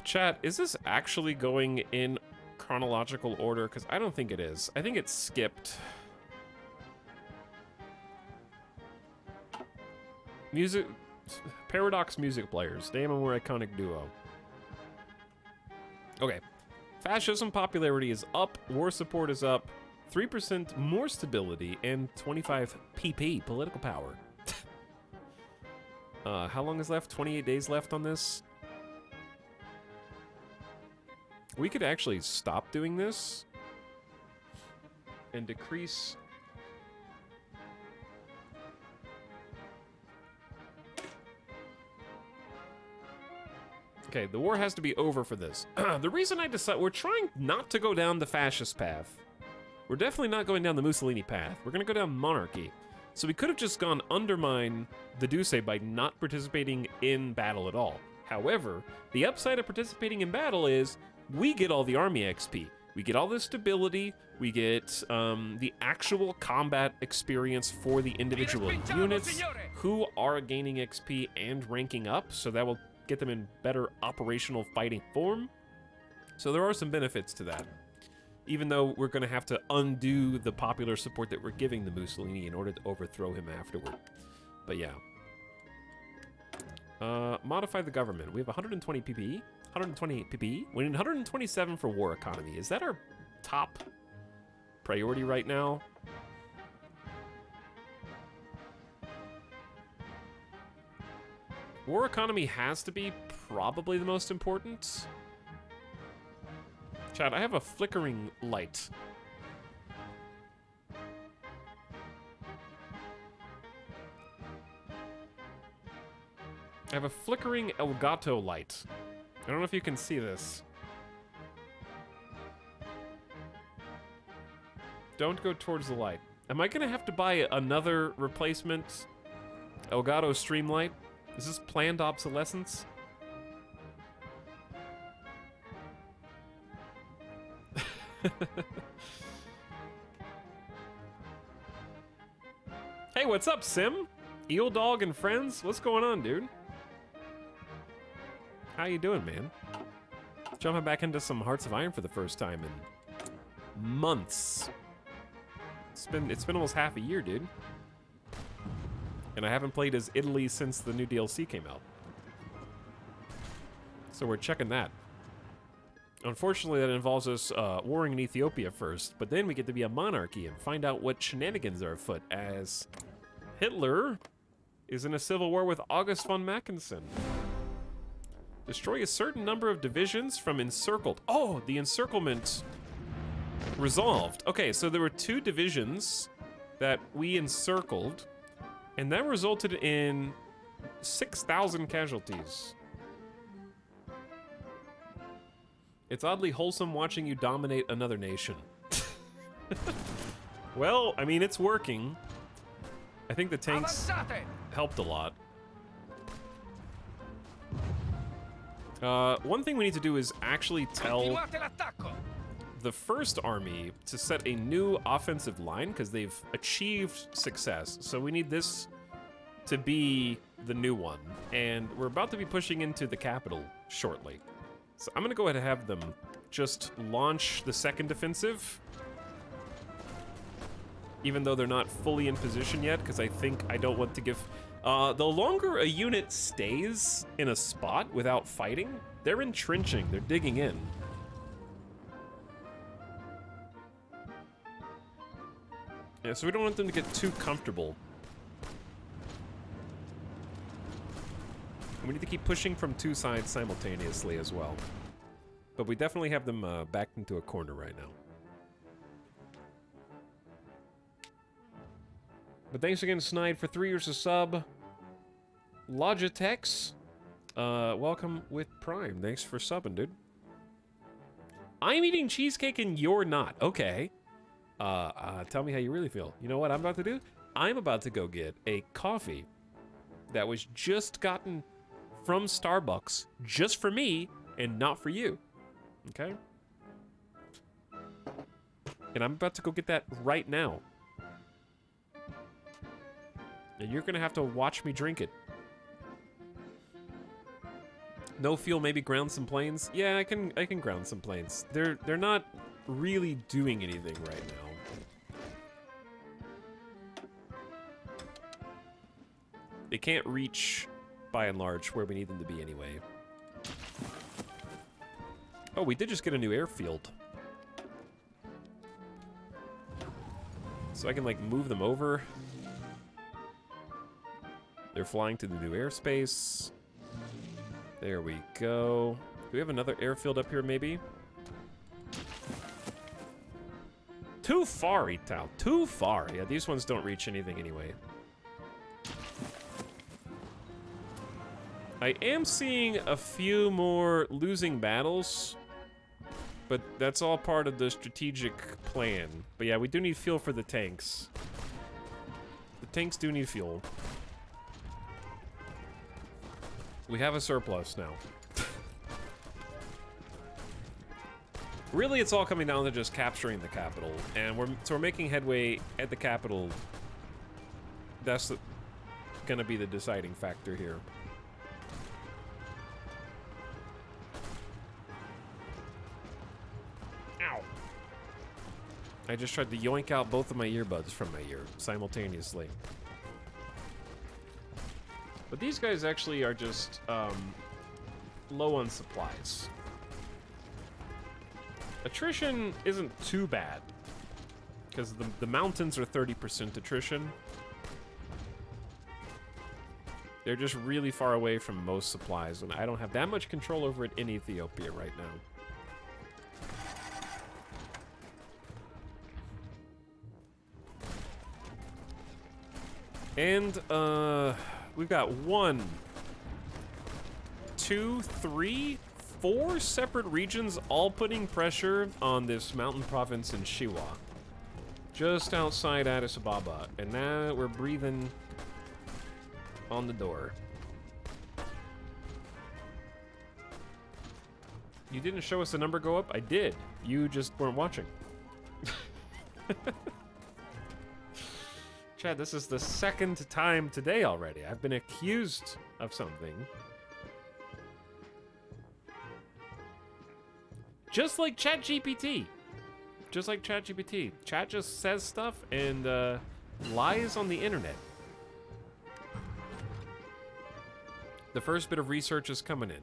S1: Chat, is this actually going in chronological order? Because I don't think it is. I think it's skipped. Music... Paradox music players. Damn, a more iconic duo. Okay. Fascism popularity is up. War support is up. 3% more stability and 25 PP, political power. How long is left? 28 days left on this. We could actually stop doing this and decrease... Okay, the war has to be over for this. The reason I decided... We're trying not to go down the fascist path. We're definitely not going down the Mussolini path. We're going to go down monarchy. So we could have just gone undermine the Duce by not participating in battle at all. However, the upside of participating in battle is we get all the army XP. We get all the stability. We get the actual combat experience for the individual units who are gaining XP and ranking up. So that will get them in better operational fighting form. So there are some benefits to that. Even though we're going to have to undo the popular support that we're giving the Mussolini in order to overthrow him afterward. But yeah. Modify the government. We have 120 PPE, 128 PPE. We need 127 for war economy. Is that our top priority right now? War economy has to be probably the most important. Chad, I have a flickering light. I have a flickering Elgato light. I don't know if you can see this. Don't go towards the light. Am I gonna have to buy another replacement Elgato Streamlight? Is this planned obsolescence? Hey, what's up, Sim? Eel Dog and friends? What's going on, dude? How you doing, man? Jumping back into some Hearts of Iron for the first time in months. It's been almost half a year, dude. And I haven't played as Italy since the new DLC came out. So we're checking that. Unfortunately, that involves us warring in Ethiopia first, but then we get to be a monarchy and find out what shenanigans are afoot as Hitler is in a civil war with August von Mackensen. Destroy a certain number of divisions from encircled. Oh, the encirclement resolved. Okay, so there were 2 divisions that we encircled, and that resulted in 6,000 casualties. It's oddly wholesome watching you dominate another nation. Well, I mean, it's working. I think the tanks
S2: Avanzate!
S1: helped a lot. One thing we need to do is actually tell
S2: Continuate l'attacco!
S1: the first army to set a new offensive line because they've achieved success. So we need this to be the new one. And we're about to be pushing into the capital shortly. So I'm gonna go ahead and have them just launch the second defensive. Even though they're not fully in position yet, because I think I don't want to give... the longer a unit stays in a spot without fighting, they're entrenching, they're digging in. Yeah, so we don't want them to get too comfortable. And we need to keep pushing from 2 sides simultaneously as well. But we definitely have them backed into a corner right now. But thanks again, Snide, for 3 years of sub. Logitex, welcome with Prime. Thanks for subbing, dude. I'm eating cheesecake and you're not. Okay. Tell me how you really feel. You know what I'm about to do? I'm about to go get a coffee that was just gotten from Starbucks just for me and not for you. Okay? And I'm about to go get that right now. And you're gonna have to watch me drink it. No fuel, maybe ground some planes. Yeah, I can ground some planes. They're not really doing anything right now. They can't reach, by and large, where we need them to be anyway. Oh, we did just get a new airfield. So I can, like, move them over. They're flying to the new airspace. There we go. Do we have another airfield up here, maybe? Too far, Ital. Too far. Yeah, these ones don't reach anything anyway. I am seeing a few more losing battles, but that's all part of the strategic plan. But yeah, we do need fuel for the tanks. The tanks do need fuel. We have a surplus now. Really, it's all coming down to just capturing the capital, and we're making headway at the capital. That's gonna be the deciding factor here. Ow! I just tried to yoink out both of my earbuds from my ear simultaneously. But these guys actually are just low on supplies. Attrition isn't too bad, because the mountains are 30% attrition. They're just really far away from most supplies, and I don't have that much control over it in Ethiopia right now. And, we've got 1, 2, 3, 4 separate regions all putting pressure on this mountain province in Shiwa. just outside Addis Ababa. And now we're breathing on the door. You didn't show us the number go up? I did. You just weren't watching. Chad, this is the second time today already. I've been accused of something. Just like ChatGPT. Just like ChatGPT. Chat just says stuff and lies on the internet. The first bit of research is coming in.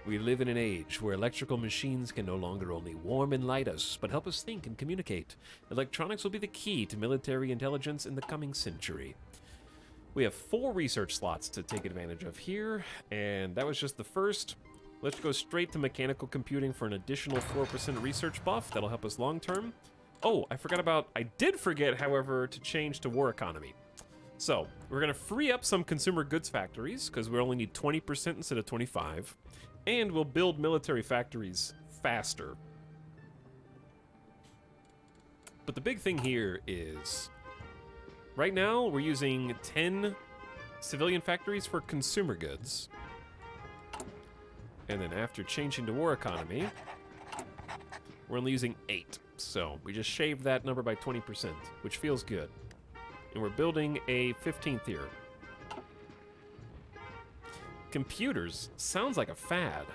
S1: We live in an age where electrical machines can no longer only warm and light us, but help us think and communicate. Electronics will be the key to military intelligence in the coming century. We have 4 research slots to take advantage of here, and that was just the first. Let's go straight to mechanical computing for an additional 4% research buff. That'll help us long term. Oh, I did forget, however, to change to war economy. So, we're gonna free up some consumer goods factories, because we only need 20% instead of 25%. And we'll build military factories faster. But the big thing here is, right now we're using 10 civilian factories for consumer goods. And then after changing to war economy, we're only using 8. So we just shaved that number by 20%, which feels good. And we're building a 15th here. Computers sounds like a fad.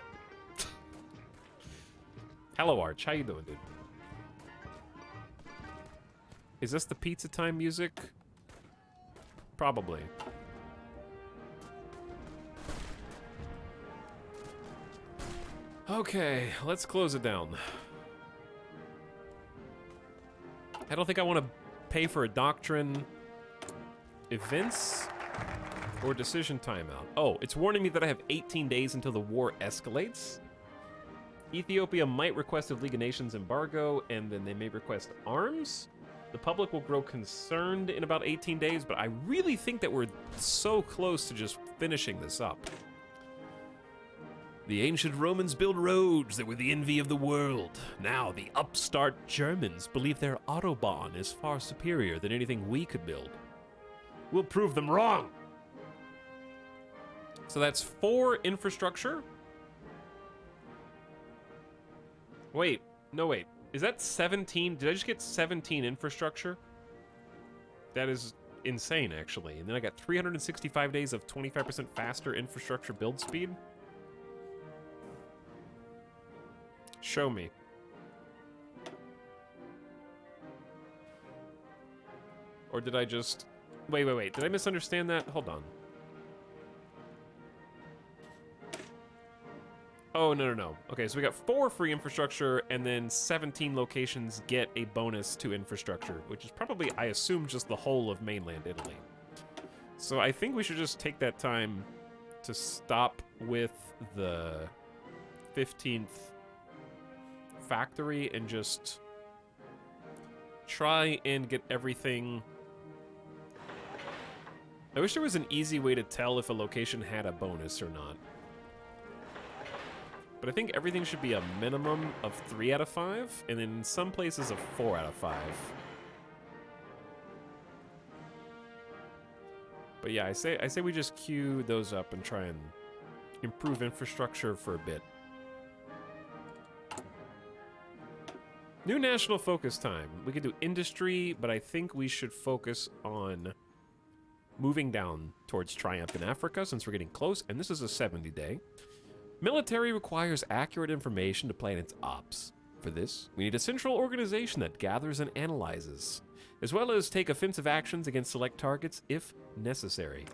S1: Hello, Arch. How you doing, dude? Is this the pizza time music? Probably. Okay, let's close it down. I don't think I want to pay for a doctrine. Events or decision timeout. Oh, it's warning me that I have 18 days until the war escalates. Ethiopia might request a League of Nations embargo, and then they may request arms. The public will grow concerned in about 18 days, but I really think that we're so close to just finishing this up. The ancient Romans built roads that were the envy of the world. Now the upstart Germans believe their Autobahn is far superior than anything we could build. We'll prove them wrong. So that's 4 infrastructure. Wait, no wait. Is that 17? Did I just get 17 infrastructure? That is insane, actually. And then I got 365 days of 25% faster infrastructure build speed. Show me. Or did I just... Wait. Did I misunderstand that? Hold on. Oh, no. Okay, so we got 4 free infrastructure, and then 17 locations get a bonus to infrastructure, which is probably, I assume, just the whole of mainland Italy. So I think we should just take that time to stop with the 15th factory and just try and get everything... I wish there was an easy way to tell if a location had a bonus or not. But I think everything should be a minimum of 3 out of 5, and in some places a 4 out of 5. But yeah, I say we just queue those up and try and improve infrastructure for a bit. New national focus time. We could do industry, but I think we should focus on moving down towards Triumph in Africa since we're getting close, and this is a 70-day. Military requires accurate information to plan its ops. For this, we need a central organization that gathers and analyzes, as well as take offensive actions against select targets if necessary.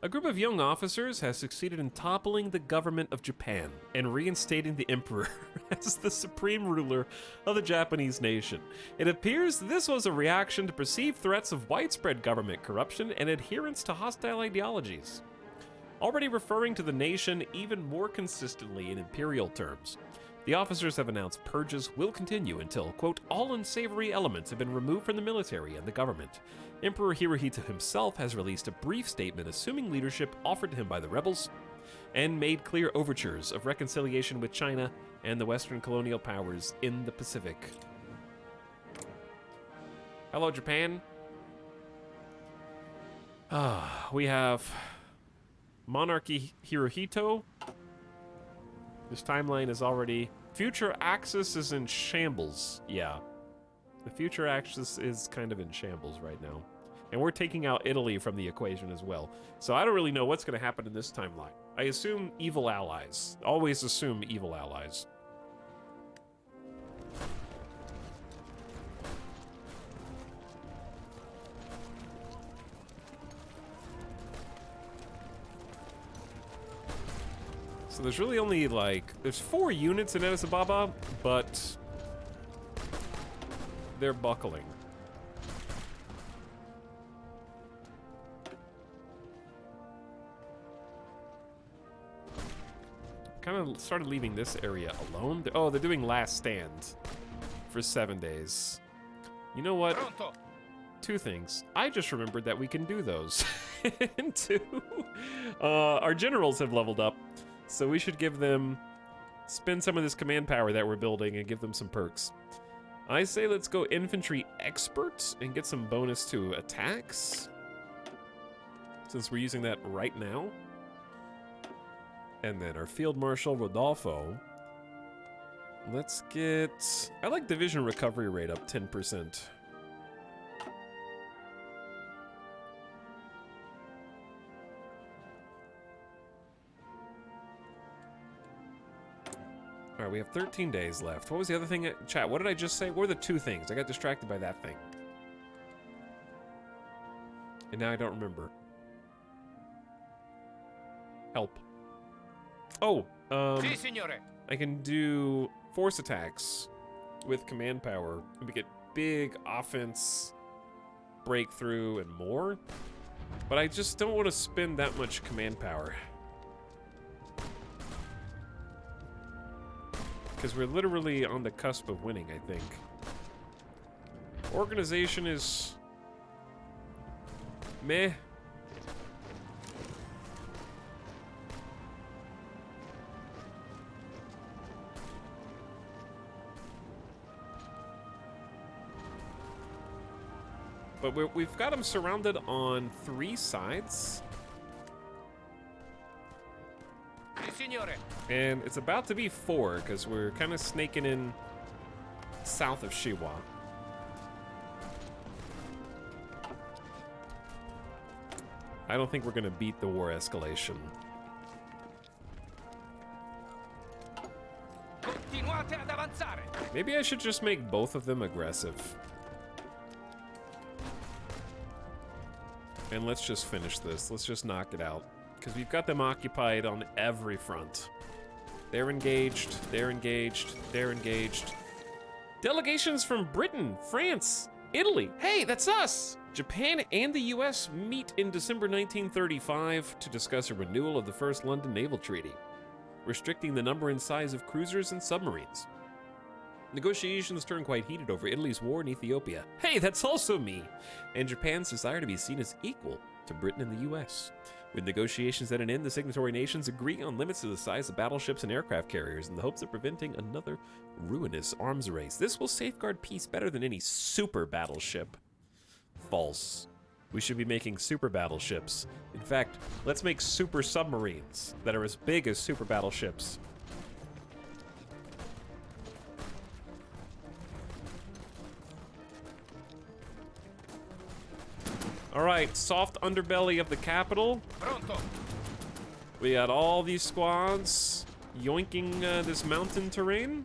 S1: A group of young officers has succeeded in toppling the government of Japan and reinstating the emperor as the supreme ruler of the Japanese nation. It appears this was a reaction to perceived threats of widespread government corruption and adherence to hostile ideologies, already referring to the nation even more consistently in imperial terms. The officers have announced purges will continue until, quote, all unsavory elements have been removed from the military and the government. Emperor Hirohito himself has released a brief statement assuming leadership offered to him by the rebels. and made clear overtures of reconciliation with China and the Western colonial powers in the Pacific. Hello, Japan. We have Monarchy Hirohito. This timeline is already... Future Axis is in shambles. Yeah. The future axis is kind of in shambles right now. And we're taking out Italy from the equation as well. So I don't really know what's going to happen in this timeline. I assume evil allies. Always assume evil allies. So there's really only like... There's 4 units in Addis Ababa, but... they're buckling. Kind of started leaving this area alone. Oh, they're doing last stand for 7 days. You know what?
S2: Pronto.
S1: 2 things. I just remembered that we can do those. And 2, our generals have leveled up, so we should give them... spend some of this command power that we're building and give them some perks. I say let's go infantry expert and get some bonus to attacks, since we're using that right now. And then our field marshal Rodolfo. Let's get... I like division recovery rate up 10%. All right, we have 13 days left. What was the other thing? Chat, what did I just say? What were the 2 things? I got distracted by that thing. And now I don't remember. Help. Oh,
S2: Si, signore.
S1: I can do force attacks with command power. And we get big offense, breakthrough, and more. But I just don't want to spend that much command power. Because we're literally on the cusp of winning, I think. Organization is... meh. But we've got them surrounded on 3 sides.
S2: Si, signore.
S1: And it's about to be 4, because we're kind of snaking in south of Shiwa. I don't think we're going to beat the war escalation.
S2: Continuate ad avanzare.
S1: Maybe I should just make both of them aggressive. And let's just finish this. Let's just knock it out. Because we've got them occupied on every front. They're engaged, they're engaged, they're engaged. Delegations from Britain, France, Italy. Hey, that's us! Japan and the US meet in December 1935 to discuss a renewal of the First London Naval Treaty, restricting the number and size of cruisers and submarines. Negotiations turn quite heated over Italy's war in Ethiopia. Hey, that's also me! And Japan's desire to be seen as equal to Britain and the US. With negotiations at an end, the signatory nations agree on limits to the size of battleships and aircraft carriers in the hopes of preventing another ruinous arms race. This will safeguard peace better than any super battleship. False. We should be making super battleships. In fact, let's make super submarines that are as big as super battleships. All right, soft underbelly of the capital.
S2: Pronto.
S1: We got all these squads yoinking this mountain terrain.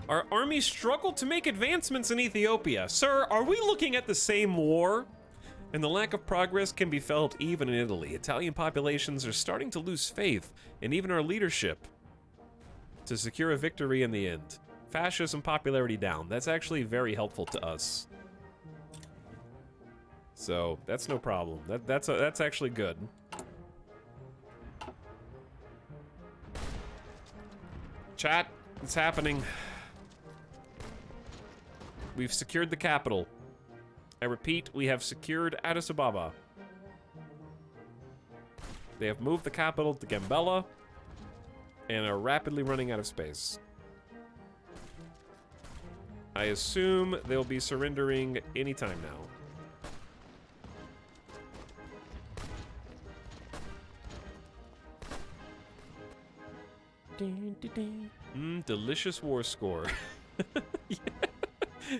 S1: Our army struggled to make advancements in Ethiopia. Sir, are we looking at the same war? And the lack of progress can be felt even in Italy. Italian populations are starting to lose faith in even our leadership to secure a victory in the end. Fascism popularity down. That's actually very helpful to us. So, that's no problem. That's actually good. Chat, it's happening. We've secured the capital. I repeat, we have secured Addis Ababa. They have moved the capital to Gambela and are rapidly running out of space. I assume they'll be surrendering anytime now. Delicious war score. Yeah.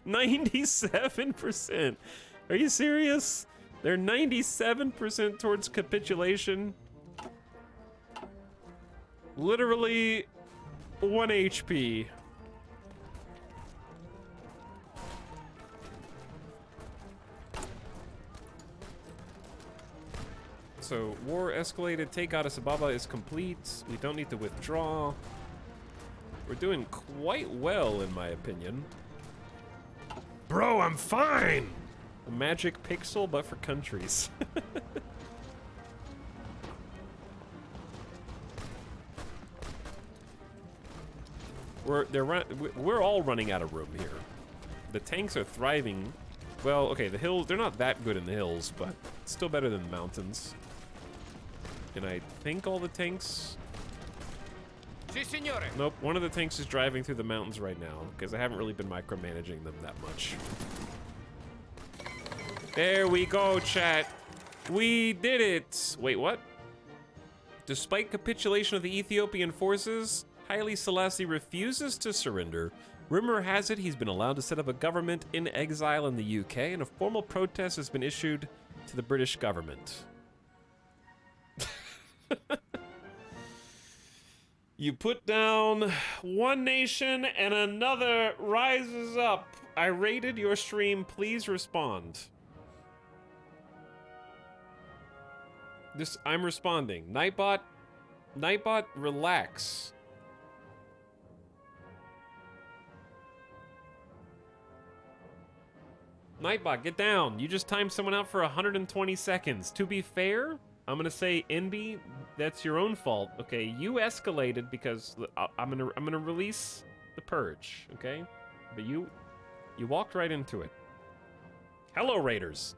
S1: 97%. Are you serious? They're 97% towards capitulation. Literally 1 HP. So, war escalated, take Addis Ababa is complete. We don't need to withdraw. We're doing quite well, in my opinion. Bro, I'm fine! A magic pixel, but for countries. We're all running out of room here. The tanks are thriving. Well, okay, the hills, they're not that good in the hills, but it's still better than the mountains. And I think all the tanks...
S2: Si, signore.
S1: Nope, one of the tanks is driving through the mountains right now, because I haven't really been micromanaging them that much. There we go, chat. We did it! Wait, what? Despite capitulation of the Ethiopian forces, Haile Selassie refuses to surrender. Rumor has it he's been allowed to set up a government in exile in the UK, and a formal protest has been issued to the British government. You put down one nation and another rises up. I rated your stream. Please respond. I'm responding. Nightbot, relax. Nightbot, get down. You just timed someone out for 120 seconds. To be fair, I'm gonna say, Envy, that's your own fault. Okay, you escalated because I'm gonna release the purge. Okay, but you walked right into it. Hello, Raiders.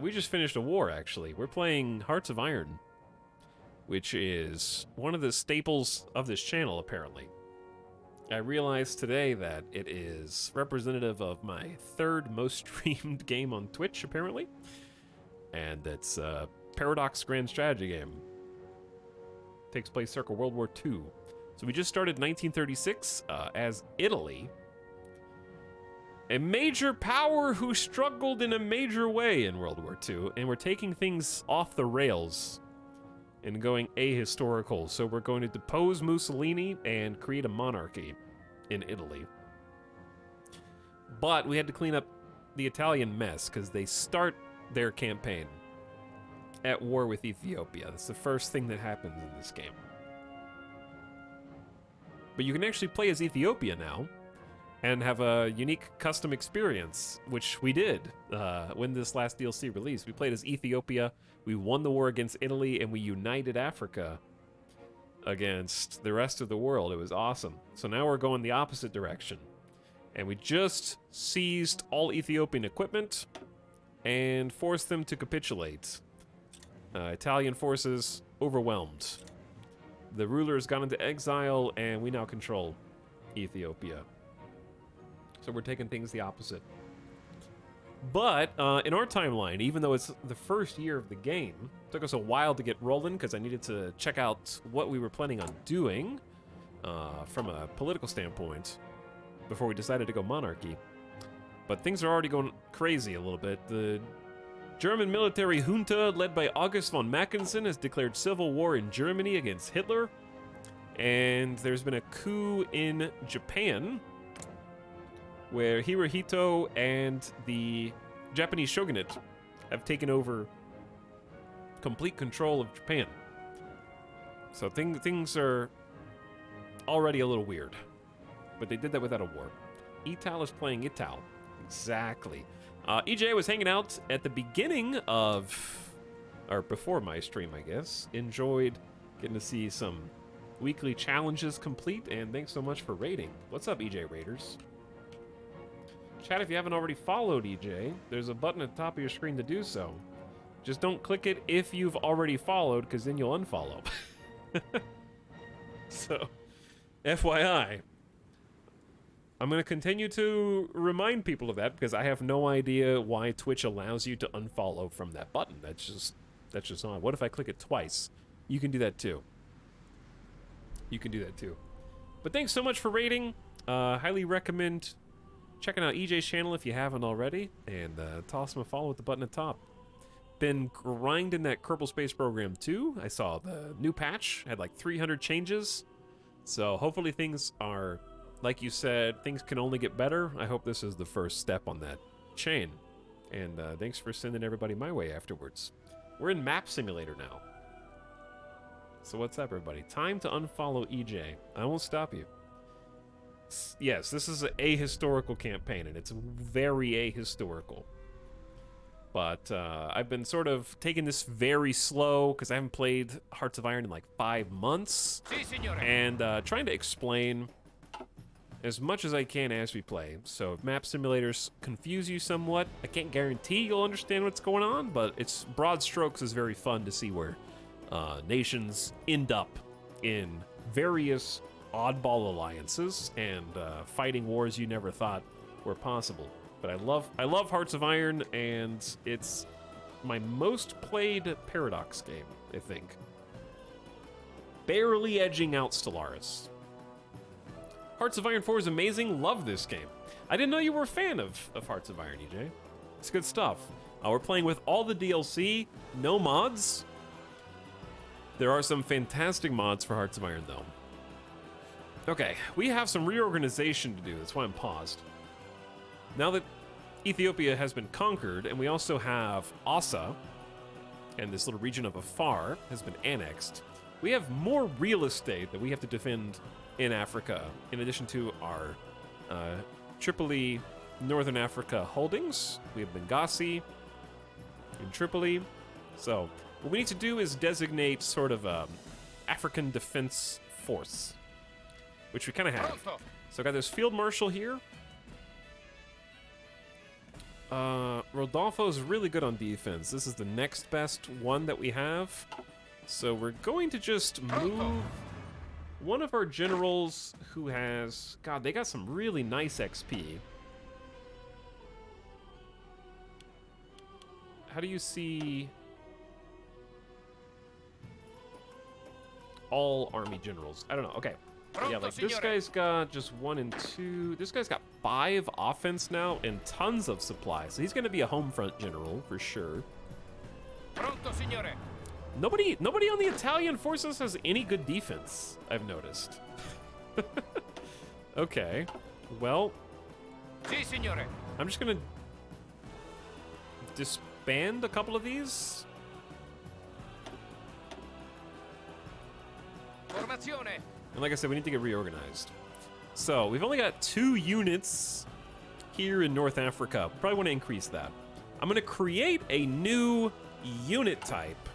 S1: We just finished a war. Actually, we're playing Hearts of Iron, which is one of the staples of this channel. Apparently, I realized today that it is representative of my third most streamed game on Twitch. Apparently, and it's Paradox Grand Strategy game. Takes place circa World War II. So we just started 1936 as Italy. A major power who struggled in a major way in World War II, and we're taking things off the rails and going ahistorical. So we're going to depose Mussolini and create a monarchy in Italy. But we had to clean up the Italian mess because they start their campaign at war with Ethiopia. That's the first thing that happens in this game. But you can actually play as Ethiopia now and have a unique custom experience, which we did when this last DLC released. We played as Ethiopia, we won the war against Italy, and we united Africa against the rest of the world. It was awesome. So now we're going the opposite direction. And we just seized all Ethiopian equipment and forced them to capitulate. Italian forces overwhelmed. The ruler has gone into exile, and we now control Ethiopia. So we're taking things the opposite. But in our timeline, even though it's the first year of the game, it took us a while to get rolling because I needed to check out what we were planning on doing from a political standpoint before we decided to go monarchy. But things are already going crazy a little bit. The German military junta, led by August von Mackensen, has declared civil war in Germany against Hitler. And there's been a coup in Japan, where Hirohito and the Japanese shogunate have taken over complete control of Japan. So things are already a little weird. But they did that without a war. Ital is playing Ital. Exactly. EJ was hanging out at the beginning of, or before my stream, I guess. Enjoyed getting to see some weekly challenges complete, and thanks so much for raiding. What's up, EJ Raiders? Chat, if you haven't already followed EJ, there's a button at the top of your screen to do so. Just don't click it if you've already followed, because then you'll unfollow. So, FYI. I'm going to continue to remind people of that, because I have no idea why Twitch allows you to unfollow from that button. That's just odd. What if I click it twice? You can do that too. You can do that too. But thanks so much for rating. Highly recommend checking out EJ's channel if you haven't already, and toss him a follow with the button at the top. Been grinding that Kerbal Space Program too. I saw the new patch had like 300 changes, so hopefully things are, like you said, things can only get better. I hope this is the first step on that chain. And thanks for sending everybody my way afterwards. We're in Map Simulator now. So what's up, everybody? Time to unfollow EJ. I won't stop you. Yes, this is an ahistorical campaign, and it's very ahistorical. But I've been sort of taking this very slow, because I haven't played Hearts of Iron in like 5 months.
S2: Si, signore.
S1: And trying to explain as much as I can as we play. So if map simulators confuse you somewhat, I can't guarantee you'll understand what's going on, but it's broad strokes is very fun to see where nations end up in various oddball alliances and fighting wars you never thought were possible. But I love Hearts of Iron, and it's my most played Paradox game, I think. Barely edging out Stellaris. Hearts of Iron 4 is amazing. Love this game. I didn't know you were a fan of Hearts of Iron, EJ. It's good stuff. We're playing with all the DLC, no mods. There are some fantastic mods for Hearts of Iron, though. Okay, we have some reorganization to do. That's why I'm paused. Now that Ethiopia has been conquered, and we also have Asa, and this little region of Afar has been annexed, we have more real estate that we have to defend in Africa, in addition to our Tripoli, Northern Africa holdings. We have Benghazi in Tripoli. So what we need to do is designate sort of a African Defense Force, which we kind of have. So I got this field marshal here. Rodolfo's really good on defense. This is the next best one that we have. So we're going to just move one of our generals who has... God, they got some really nice XP. How do you see... all army generals? I don't know. Okay. Yeah, like this guy's got just 1 and 2. This guy's got 5 offense now and tons of supplies. So he's going to be a home front general for sure.
S2: Pronto, signore.
S1: Nobody on the Italian forces has any good defense, I've noticed. Okay. Well,
S2: Si, signore.
S1: I'm just going to disband a couple of these.
S2: Formazione.
S1: And like I said, we need to get reorganized. So we've only got 2 units here in North Africa. Probably want to increase that. I'm going to create a new unit type,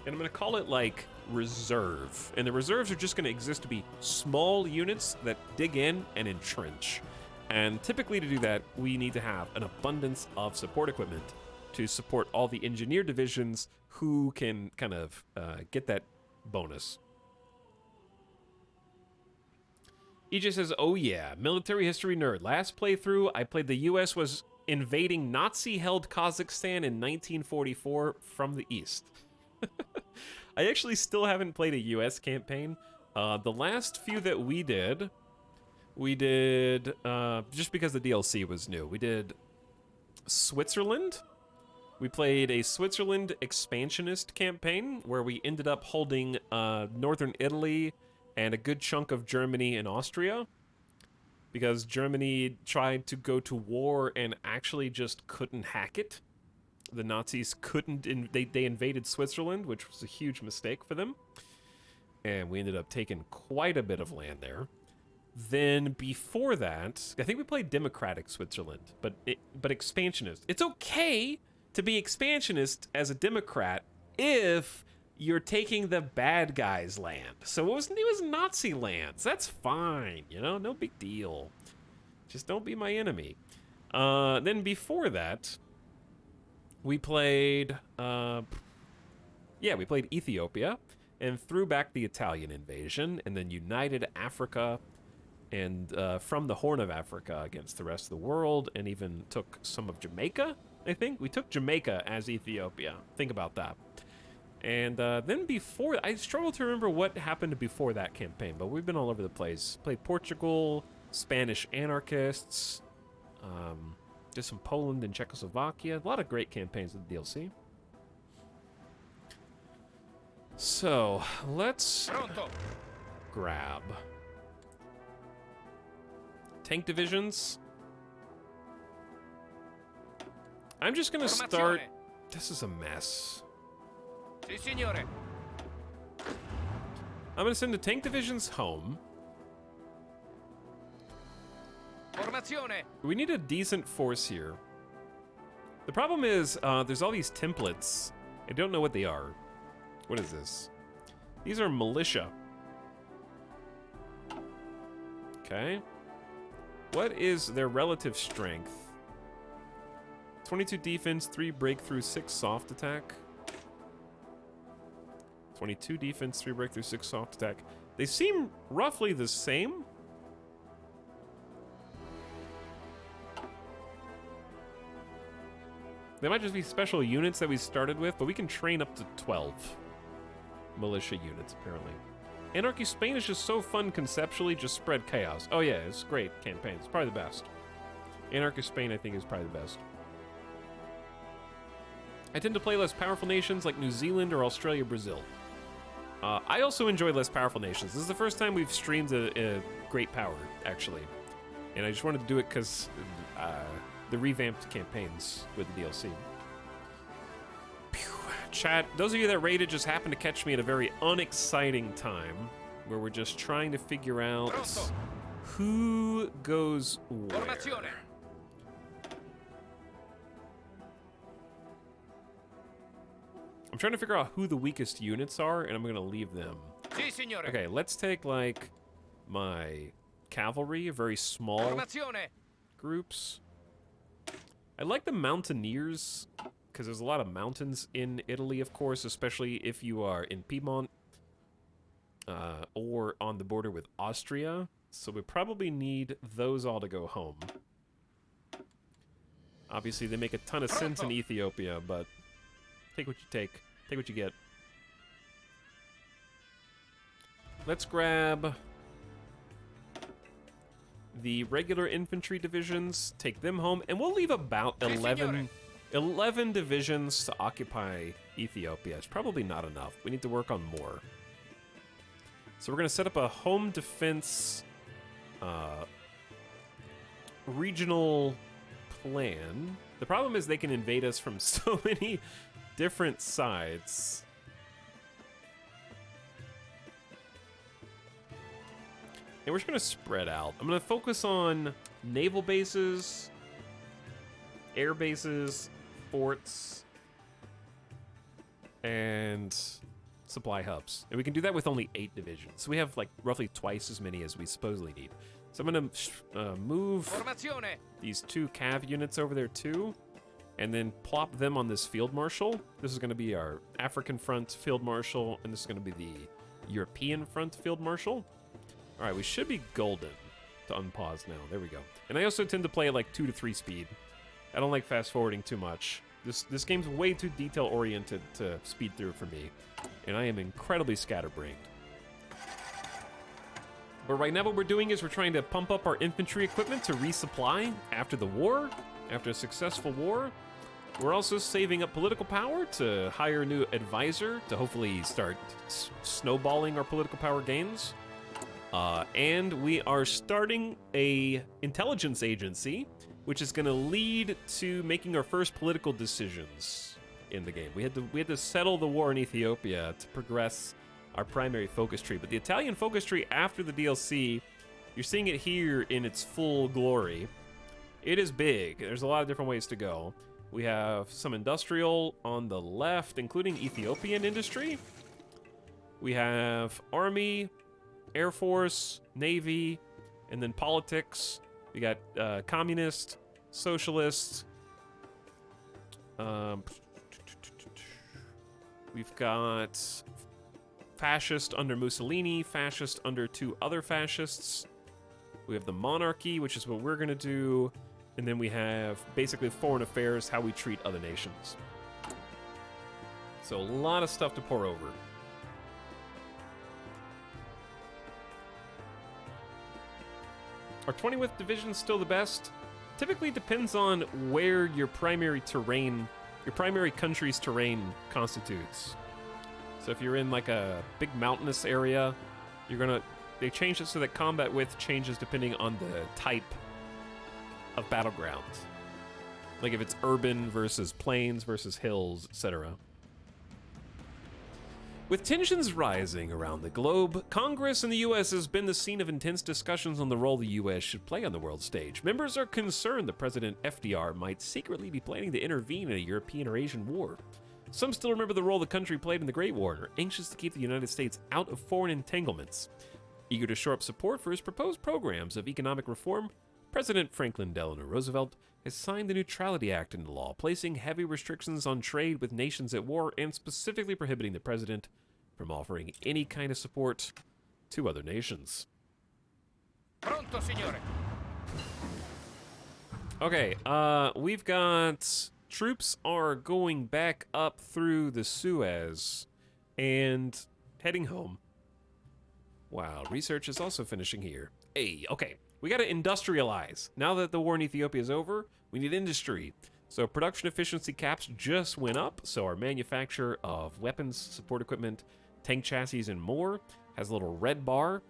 S1: and I'm going to call it like reserve. And the reserves are just going to exist to be small units that dig in and entrench. And typically to do that, we need to have an abundance of support equipment to support all the engineer divisions who can kind of get that bonus. EJ says, oh yeah, military history nerd. Last playthrough, I played the US was invading Nazi-held Kazakhstan in 1944 from the east. I actually still haven't played a US campaign. The last few that we did, just because the DLC was new, we did Switzerland. We played a Switzerland expansionist campaign where we ended up holding northern Italy and a good chunk of Germany and Austria, because Germany tried to go to war and actually just couldn't hack it. The Nazis couldn't, they invaded Switzerland, which was a huge mistake for them. And we ended up taking quite a bit of land there. Then before that, I think we played democratic Switzerland, but expansionist. It's okay to be expansionist as a Democrat if you're taking the bad guy's land. So it was Nazi lands. That's fine, you know, no big deal. Just don't be my enemy. Then before that, we played, we played Ethiopia and threw back the Italian invasion and then united Africa and from the Horn of Africa against the rest of the world and even took some of Jamaica, I think. We took Jamaica as Ethiopia. Think about that. And then before, I struggle to remember what happened before that campaign, but we've been all over the place. Played Portugal, Spanish anarchists, did some Poland and Czechoslovakia. A lot of great campaigns with the DLC. So, let's grab tank divisions. I'm just gonna start... This is a mess.
S2: Si, signore.
S1: I'm gonna send the tank divisions home.
S2: Formazione.
S1: We need a decent force here. The problem is, there's all these templates. I don't know what they are. What is this? These are militia. Okay. What is their relative strength? 22 defense, 3 breakthrough, 6 soft attack. 22 defense, 3 breakthrough, 6 soft attack. They seem roughly the same. They might just be special units that we started with, but we can train up to 12 militia units, apparently. Anarchy Spain is just so fun conceptually, just spread chaos. Oh yeah, it's a great campaign. It's probably the best. Anarchy Spain, I think, is probably the best. I tend to play less powerful nations like New Zealand or Australia, Brazil. I also enjoy less powerful nations. This is the first time we've streamed a great power, actually. And I just wanted to do it because the revamped campaigns with the DLC. Pew. Chat, those of you that raided just happened to catch me at a very unexciting time where we're just trying to figure out who goes where. I'm trying to figure out who the weakest units are, and I'm going to leave them.
S2: Si, signore.
S1: Okay, let's take, like, my cavalry, very small groups. I like the mountaineers, because there's a lot of mountains in Italy, of course, especially if you are in Piedmont or on the border with Austria. So we probably need those all to go home. Obviously, they make a ton of sense in Ethiopia, but take what you take. Take what you get. Let's grab the regular infantry divisions, take them home, and we'll leave about 11 divisions to occupy Ethiopia. It's probably not enough. We need to work on more. So we're going to set up a home defense regional plan. The problem is they can invade us from so many different sides. And we're just going to spread out. I'm going to focus on naval bases, air bases, forts, and supply hubs. And we can do that with only 8 divisions. So we have like roughly twice as many as we supposedly need. So I'm going to move these 2 cav units over there too, and then plop them on this field marshal. This is going to be our African front field marshal, and this is going to be the European front field marshal. All right, we should be golden to unpause now. There we go. And I also tend to play at like 2 to 3 speed. I don't like fast forwarding too much. This game's way too detail oriented to speed through for me, and I am incredibly scatterbrained. But right now what we're doing is we're trying to pump up our infantry equipment to resupply after the war, after a successful war. We're also saving up political power to hire a new advisor to hopefully start snowballing our political power gains. And we are starting a intelligence agency, which is going to lead to making our first political decisions in the game. We had to settle the war in Ethiopia to progress our primary focus tree. But the Italian focus tree after the DLC, you're seeing it here in its full glory. It is big. There's a lot of different ways to go. We have some industrial on the left, including Ethiopian industry. We have army, Air Force, Navy, and then politics, We got communist, socialist. We've got fascist under Mussolini, fascist under 2 other fascists. We have the monarchy, which is what we're going to do. And then we have basically foreign affairs, how we treat other nations. So a lot of stuff to pour over. Are 20th divisions still the best? Typically depends on where your primary terrain, your primary country's terrain constitutes. So if you're in like a big mountainous area, they changed it so that combat width changes depending on the type of battleground. Like if it's urban versus plains versus hills, etc. With tensions rising around the globe, Congress in the U.S. has been the scene of intense discussions on the role the U.S. should play on the world stage. Members are concerned that President FDR might secretly be planning to intervene in a European or Asian war. Some still remember the role the country played in the Great War and are anxious to keep the United States out of foreign entanglements. Eager to shore up support for his proposed programs of economic reform, President Franklin Delano Roosevelt has signed the Neutrality Act into law, placing heavy restrictions on trade with nations at war and specifically prohibiting the president from offering any kind of support to other nations.
S2: Pronto, signore.
S1: Okay, we've got troops are going back up through the Suez and heading home. Wow, research is also finishing here. Hey, okay, we gotta industrialize. Now that the war in Ethiopia is over, we need industry. So production efficiency caps just went up, so our manufacture of weapons, support equipment, tank chassis, and more has a little red bar.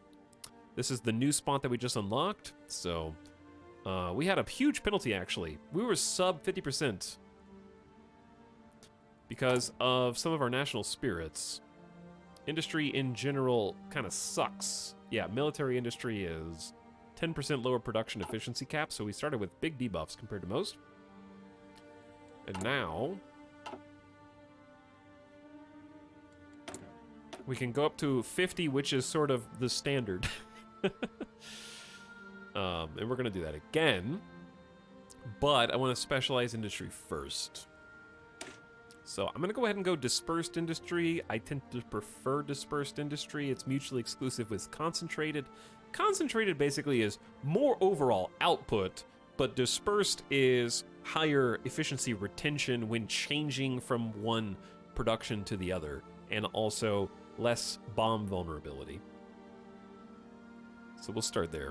S1: This is the new spot that we just unlocked, so we had a huge penalty, actually. We were sub 50% because of some of our national spirits. Industry in general kind of sucks. Yeah, military industry is 10% lower production efficiency cap, so we started with big debuffs compared to most. And now we can go up to 50, which is sort of the standard. And we're going to do that again. But I want to specialize industry first. So I'm going to go ahead and go dispersed industry. I tend to prefer dispersed industry. It's mutually exclusive with concentrated. Concentrated basically is more overall output, but dispersed is higher efficiency retention when changing from one production to the other, and also less bomb vulnerability. So we'll start there.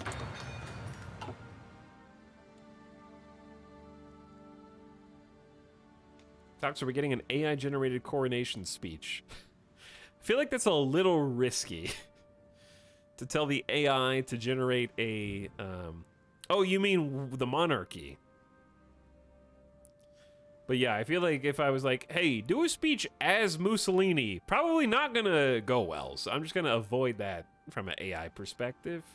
S1: Talks, are we getting an AI-generated coronation speech? I feel like that's a little risky to tell the AI to generate a... oh, you mean the monarchy? But yeah, I feel like if I was like, hey, do a speech as Mussolini, probably not gonna go well. So I'm just gonna avoid that from an AI perspective.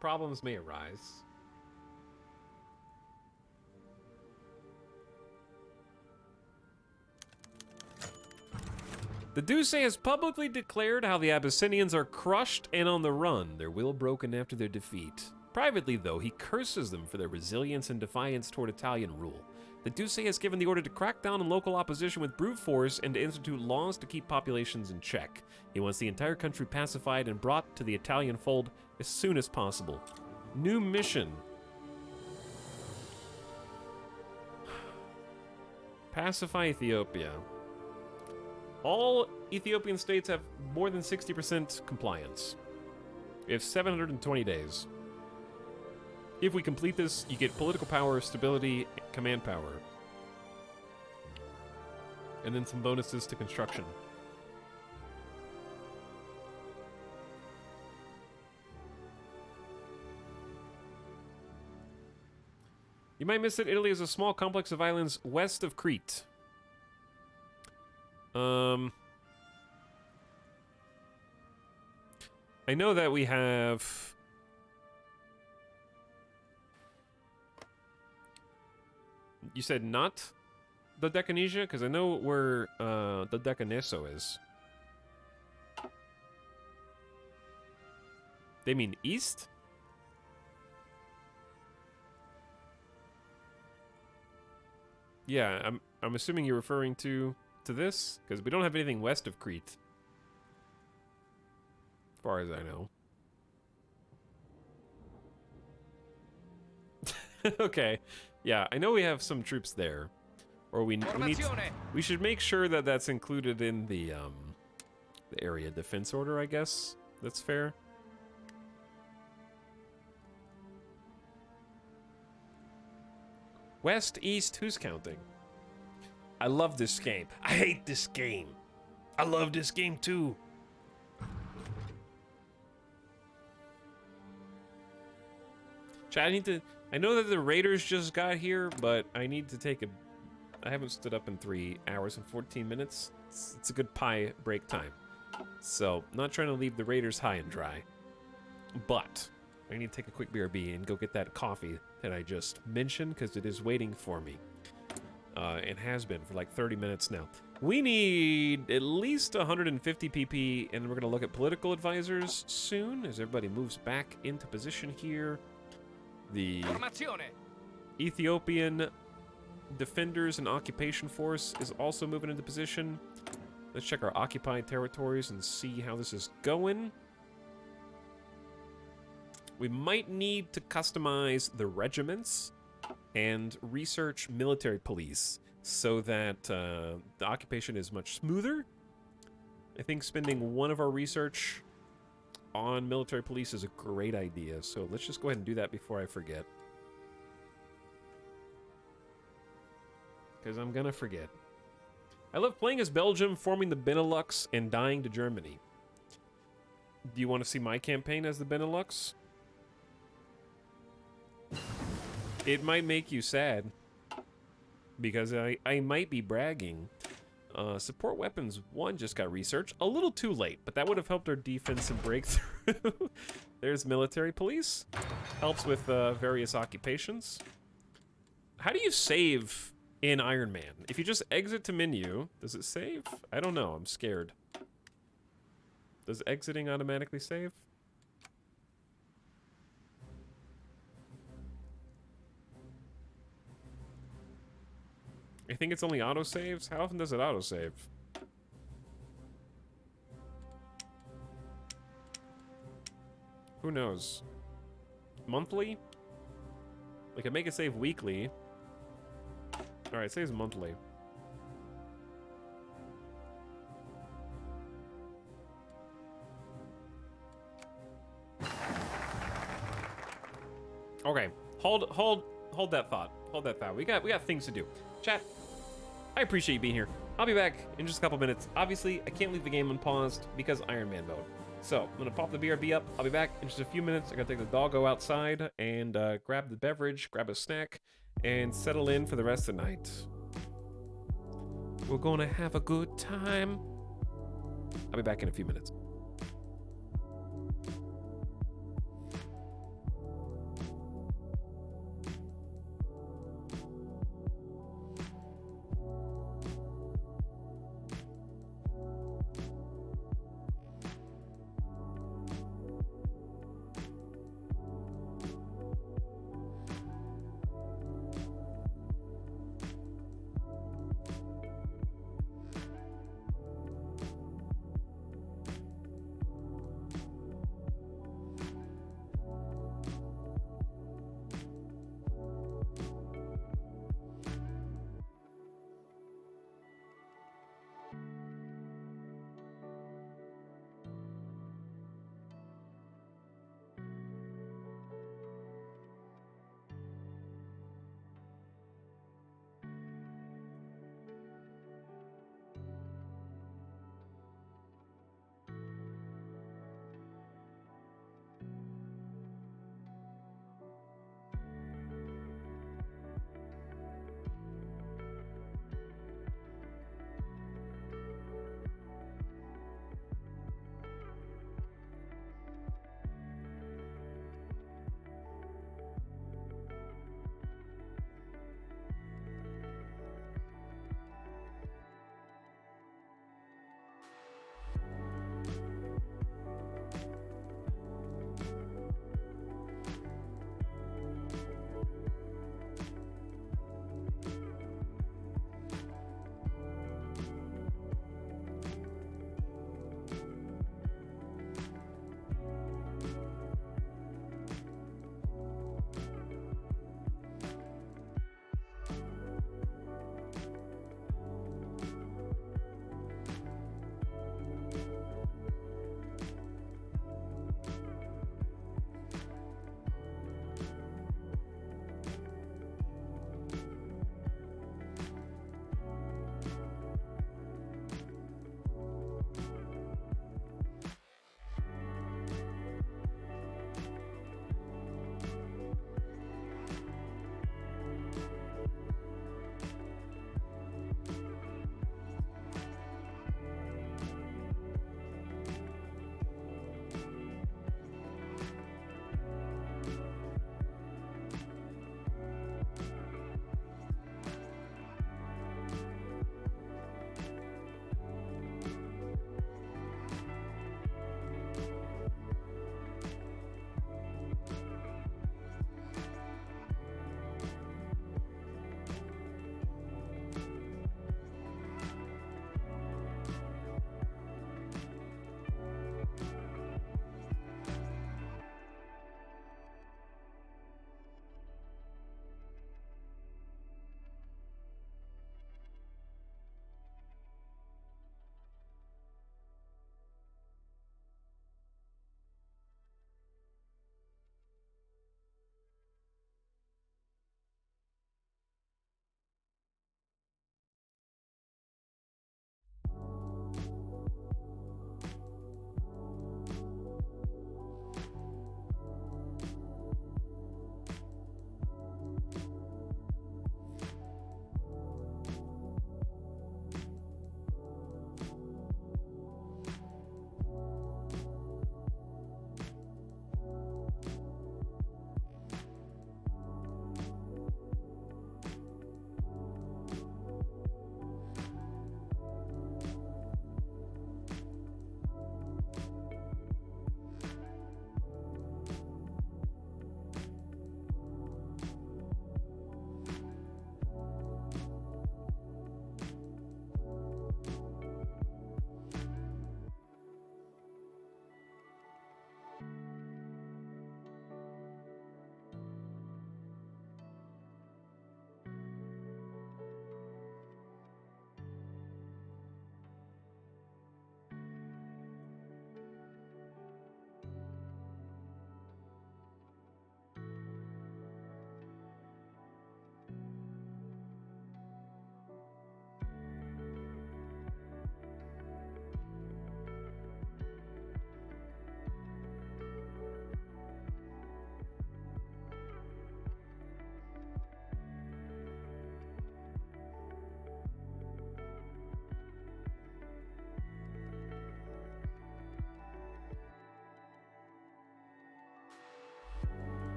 S1: Problems may arise. The Duce has publicly declared how the Abyssinians are crushed and on the run, their will broken after their defeat. Privately, though, he curses them for their resilience and defiance toward Italian rule. The Duce has given the order to crack down on local opposition with brute force and to institute laws to keep populations in check. He wants the entire country pacified and brought to the Italian fold as soon as possible. New mission. Pacify Ethiopia. All Ethiopian states have more than 60% compliance. We have 720 days. If we complete this, you get political power, stability, command power. And then some bonuses to construction. You might miss it. Italy is a small complex of islands west of Crete. I know that we have... You said not Dodecanesia? Because I know where Dodecaneso is. They mean east? Yeah, I'm assuming you're referring to this, because we don't have anything west of Crete. As far as I know. Okay. Yeah, I know we have some troops there. Or we should make sure that that's included in the area defense order, I guess. That's fair. West, east, who's counting? I love this game. I hate this game. I love this game too. Chat, I know that the Raiders just got here, but I need to take I haven't stood up in 3 hours and 14 minutes. It's a good pie break time. So, not trying to leave the Raiders high and dry. But, I need to take a quick BRB and go get that coffee that I just mentioned, because it is waiting for me. It has been for like 30 minutes now. We need at least 150 PP, and we're going to look at political advisors soon, as everybody moves back into position here. The Ethiopian Defenders and Occupation Force is also moving into position. Let's check our occupied territories and see how this is going. We might need to customize the regiments and research military police so that the occupation is much smoother. I think spending one of our research on military police is a great idea, so let's just go ahead and do that before I forget. Because I'm gonna forget. I love playing as Belgium, forming the Benelux, and dying to Germany. Do you want to see my campaign as the Benelux? It might make you sad. Because I might be bragging. Support Weapons 1 just got researched. A little too late, but that would have helped our defense and breakthrough. There's military police. Helps with various occupations. How do you save in Iron Man? If you just exit to menu, does it save? I don't know, I'm scared. Does exiting automatically save? I think it's only auto-saves. How often does it auto-save? Who knows? Monthly? Like, I make it save weekly. Alright, it saves monthly. Okay, hold that thought. Hold that thought. We got things to do. Chat, I appreciate you being here. I'll be back in just a couple minutes. Obviously, I can't leave the game unpaused because Iron Man mode. So, I'm gonna pop the BRB up. I'll be back in just a few minutes. I gotta take the doggo outside and grab the beverage, grab a snack, and settle in for the rest of the night. We're gonna have a good time. I'll be back in a few minutes.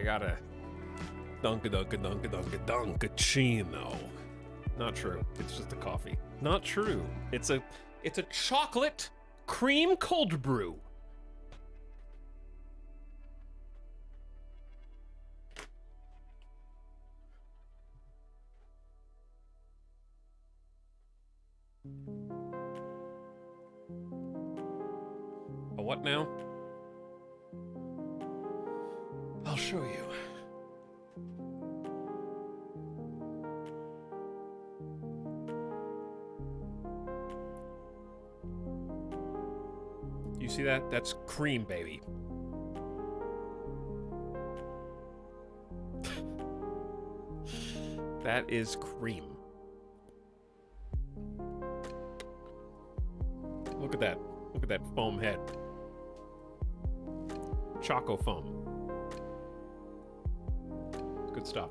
S1: gotta Dunkachino. Not true. It's just a coffee. Not true. It's a chocolate cream cold brew. A what now? I'll show you. You see that? That's cream, baby. That is cream. Look at that. Look at that foam head. Choco foam. It's good stuff.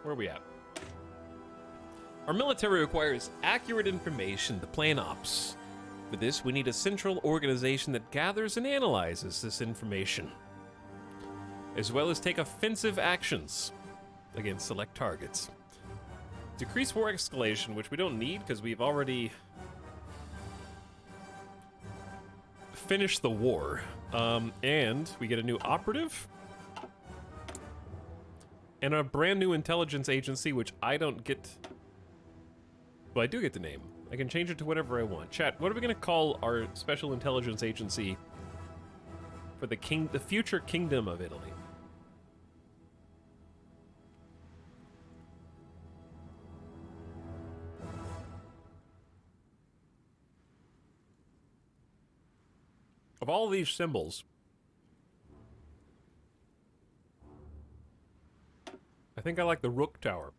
S1: Where are we at? Our military requires accurate information to plan ops. For this, we need a central organization that gathers and analyzes this information, as well as take offensive actions against select targets. Decrease war escalation, which we don't need because we've already finished the war. And we get a new operative and a brand new intelligence agency, which I don't get. Well, I do get the name. I can change it to whatever I want. Chat, what are we going to call our special intelligence agency for the future kingdom of Italy? Of all these symbols, I think I like the Rook Tower.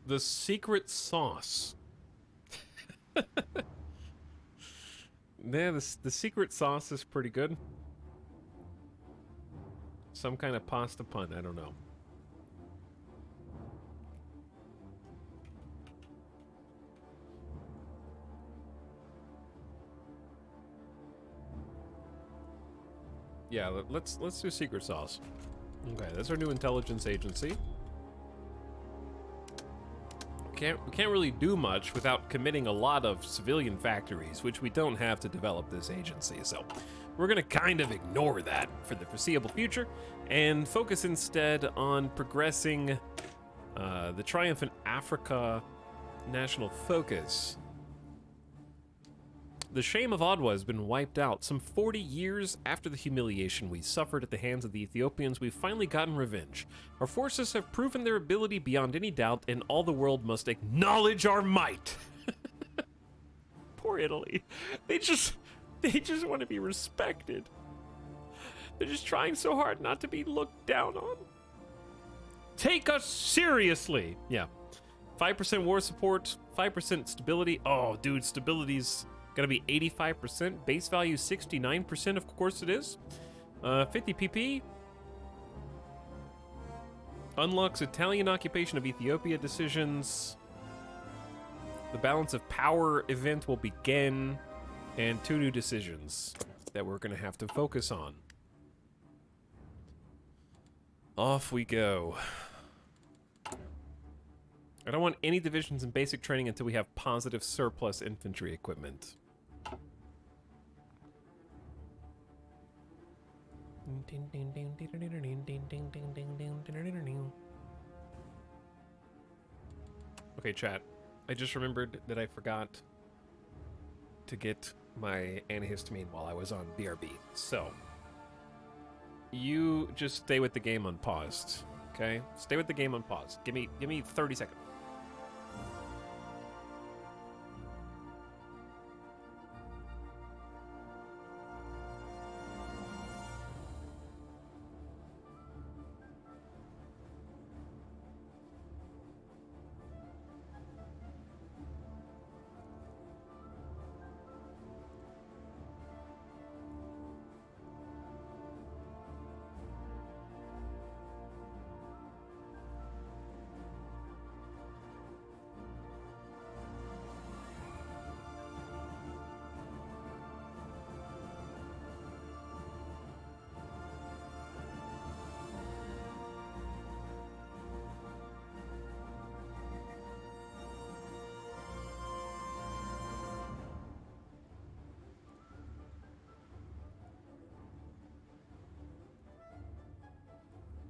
S1: The secret sauce. Yeah, the secret sauce is pretty good. Some kind of pasta pun, I don't know. Yeah, let's do secret sauce. Okay, that's our new intelligence agency. We can't really do much without committing a lot of civilian factories, which we don't have to develop this agency. So we're gonna kind of ignore that for the foreseeable future and focus instead on progressing the Triumphant Africa national focus. The shame of Adwa has been wiped out. Some 40 years after the humiliation we suffered at the hands of the Ethiopians, we've finally gotten revenge. Our forces have proven their ability beyond any doubt, and all the world must acknowledge our might. Poor Italy. They just want to be respected. They're just trying so hard not to be looked down on. Take us seriously. Yeah. 5% war support, 5% stability. Oh, dude, stability's gonna be 85%, base value 69%, of course it is. 50 PP. Unlocks Italian occupation of Ethiopia decisions. The balance of power event will begin. And 2 new decisions that we're gonna have to focus on. Off we go. I don't want any divisions in basic training until we have positive surplus infantry equipment. Okay, chat. I just remembered that I forgot to get my antihistamine while I was on BRB. So, you just stay with the game unpaused, okay? Stay with the game unpaused. Give me 30 seconds.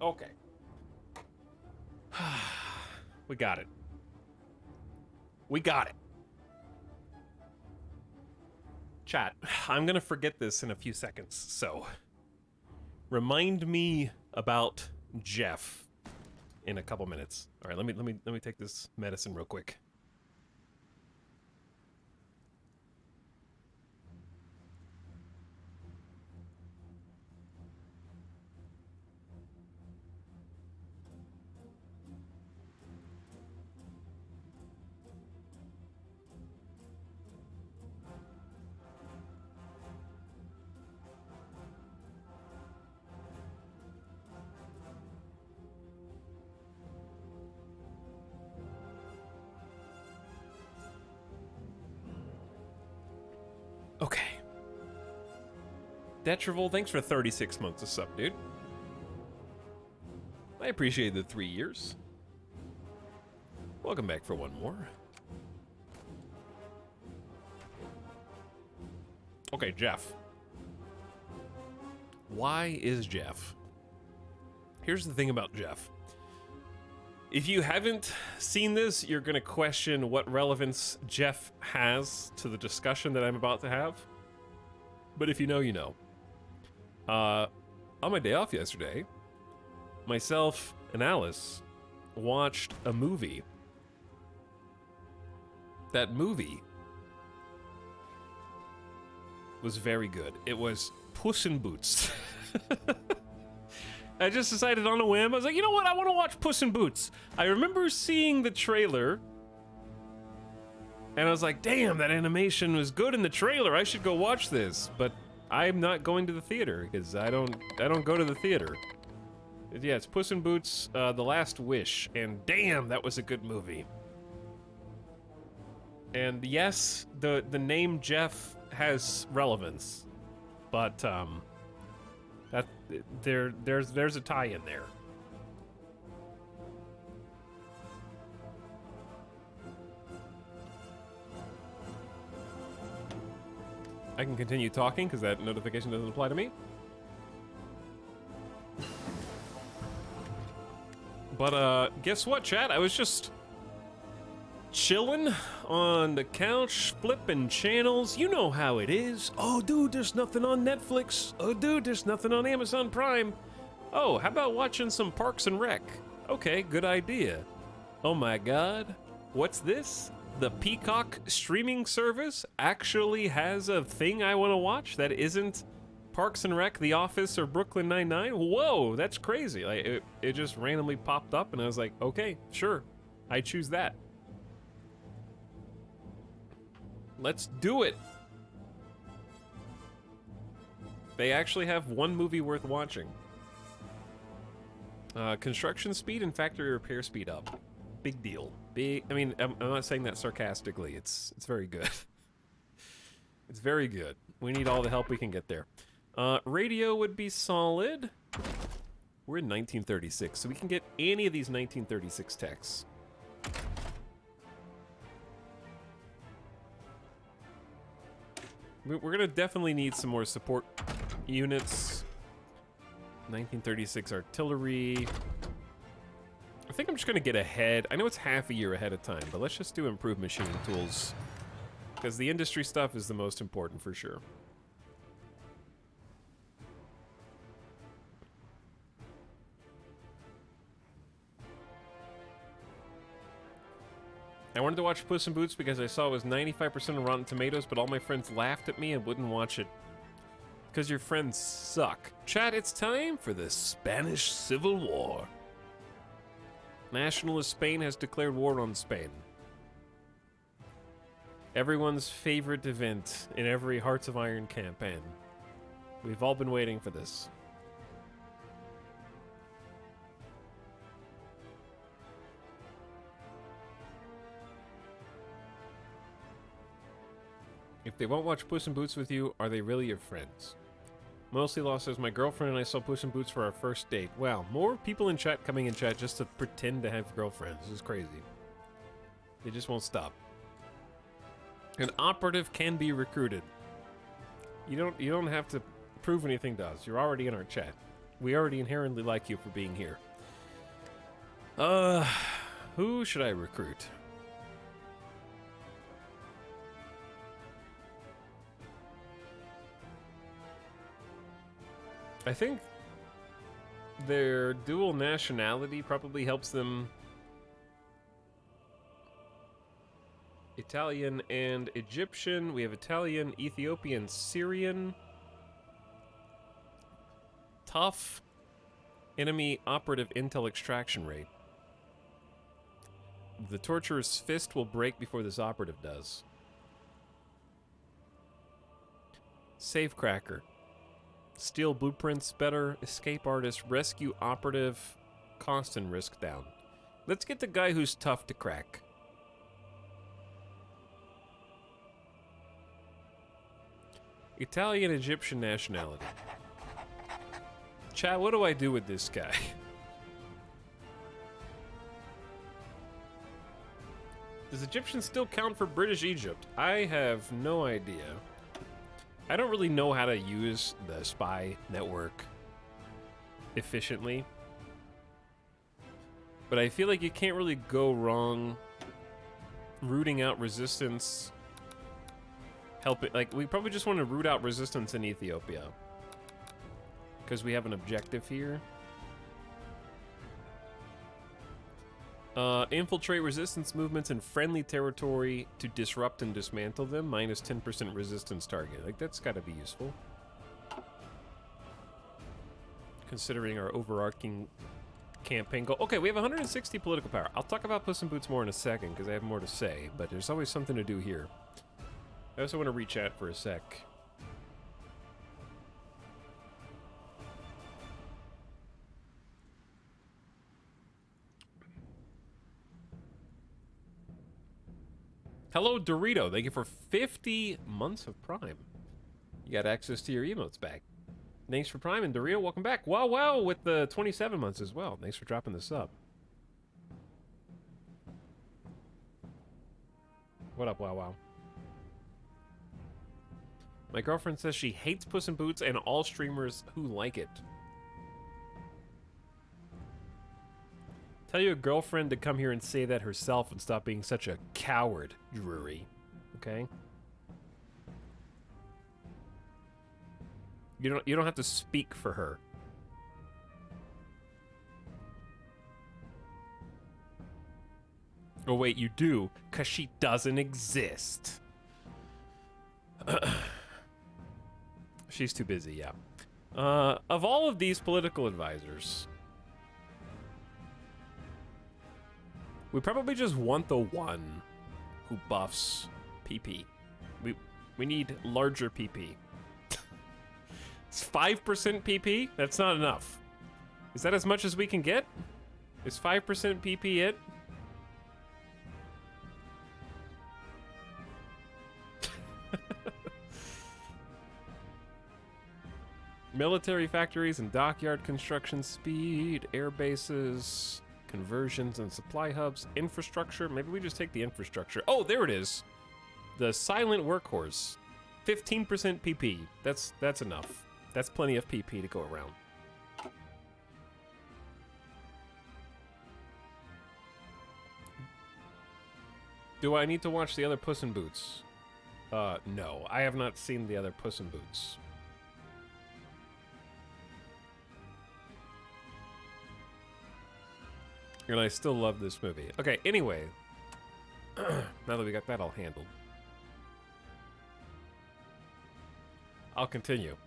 S1: Okay. We got it. We got it. Chat, I'm gonna forget this in a few seconds, so remind me about Jeff in a couple minutes. All right, let me take this medicine real quick. Okay. Detrival, thanks for 36 months of sub, dude. I appreciate the 3 years. Welcome back for one more. Okay, Jeff. Why is Jeff? Here's the thing about Jeff. If you haven't seen this, you're going to question what relevance Jeff has to the discussion that I'm about to have. But if you know, you know. On my day off yesterday, myself and Alice watched a movie. That movie was very good. It was Puss in Boots. I just decided on a whim. I was like, you know what? I want to watch Puss in Boots. I remember seeing the trailer, and I was like, damn, that animation was good in the trailer. I should go watch this. But I'm not going to the theater because I don't go to the theater. Yeah, it's Puss in Boots, The Last Wish, and damn, that was a good movie. And yes, the name Jeff has relevance, but that there's a tie in there. I can continue talking because that notification doesn't apply to me. But guess what, chat? I was just chilling on the couch, flipping channels. You know how it is. Oh, dude, there's nothing on Netflix. Oh, dude, there's nothing on Amazon Prime. Oh, how about watching some Parks and Rec? Okay, good idea. Oh my God, what's this? The Peacock streaming service actually has a thing I want to watch that isn't Parks and Rec, The Office, or Brooklyn Nine-Nine? Whoa, that's crazy. Like it just randomly popped up and I was like, okay, sure, I choose that. Let's do it. They actually have one movie worth watching. Construction speed and factory repair speed up. Big deal. Big. I mean, I'm not saying that sarcastically. It's very good. It's very good. We need all the help we can get there. Radio would be solid. We're in 1936, so we can get any of these 1936 techs. We're gonna definitely need some more support units. 1936 artillery. I think I'm just gonna get ahead. I know it's half a year ahead of time, but let's just do improved machining tools. Because the industry stuff is the most important for sure. I wanted to watch Puss in Boots because I saw it was 95% on Rotten Tomatoes, but all my friends laughed at me and wouldn't watch it. Because your friends suck. Chat, it's time for the Spanish Civil War. Nationalist Spain has declared war on Spain. Everyone's favorite event in every Hearts of Iron campaign. We've all been waiting for this. If they won't watch Puss in Boots with you, are they really your friends? Mostly Lost says, my girlfriend and I saw Puss in Boots for our first date. Wow, more people in chat coming in chat just to pretend to have girlfriends. This is crazy. They just won't stop. An operative can be recruited. You don't have to prove anything to us. You're already in our chat. We already inherently like you for being here. Who should I recruit? I think their dual nationality probably helps them. Italian and Egyptian. We have Italian, Ethiopian, Syrian. Tough enemy operative intel extraction rate. The torturer's fist will break before this operative does. Safecracker. Steal blueprints better. Escape artist. Rescue operative. Cost and risk down. Let's get the guy who's tough to crack. Italian Egyptian nationality. Chat, what do I do with this guy? Does Egyptian still count for British Egypt? I have no idea. I don't really know how to use the spy network efficiently. But I feel like you can't really go wrong rooting out resistance. Help it, like, we probably just want to root out resistance in Ethiopia. Because we have an objective here. Infiltrate resistance movements in friendly territory to disrupt and dismantle them. Minus 10% resistance target. Like, that's got to be useful. Considering our overarching campaign goal. Okay, we have 160 political power. I'll talk about Puss in Boots more in a second because I have more to say. But there's always something to do here. I also want to re-chat for a sec. Hello, Dorito. Thank you for 50 months of Prime. You got access to your emotes back. Thanks for Prime, and Dorito, welcome back. Wow, wow, with the 27 months as well. Thanks for dropping this up. What up, wow, wow? My girlfriend says she hates Puss in Boots and all streamers who like it. Tell your girlfriend to come here and say that herself and stop being such a coward, Drury. Okay? You don't have to speak for her. Oh wait, you do, 'cause she doesn't exist. She's too busy, yeah. Of all of these political advisors, we probably just want the one who buffs PP. We need larger PP. It's 5% PP? That's not enough. Is that as much as we can get? Is 5% PP it? Military factories and dockyard construction speed, air bases, conversions and supply hubs, infrastructure. Maybe we just take the infrastructure. Oh, there it is. The silent workhorse. 15% PP. That's enough. That's plenty of PP to go around. Do I need to watch the other Puss in Boots? No. I have not seen the other Puss in Boots. And I still love this movie. Okay, anyway. Now that we got that all handled. I'll continue.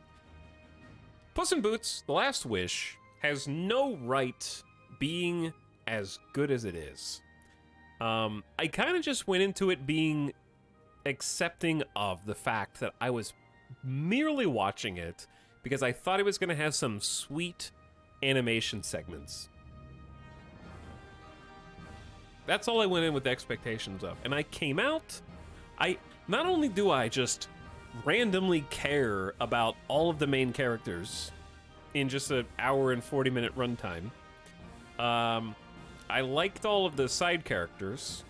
S1: Puss in Boots, The Last Wish, has no right being as good as it is. I kind of just went into it being accepting of the fact that I was merely watching it because I thought it was going to have some sweet animation segments. That's all I went in with the expectations of. And I came out, not only do I just randomly care about all of the main characters in just an hour and 40-minute runtime, I liked all of the side characters.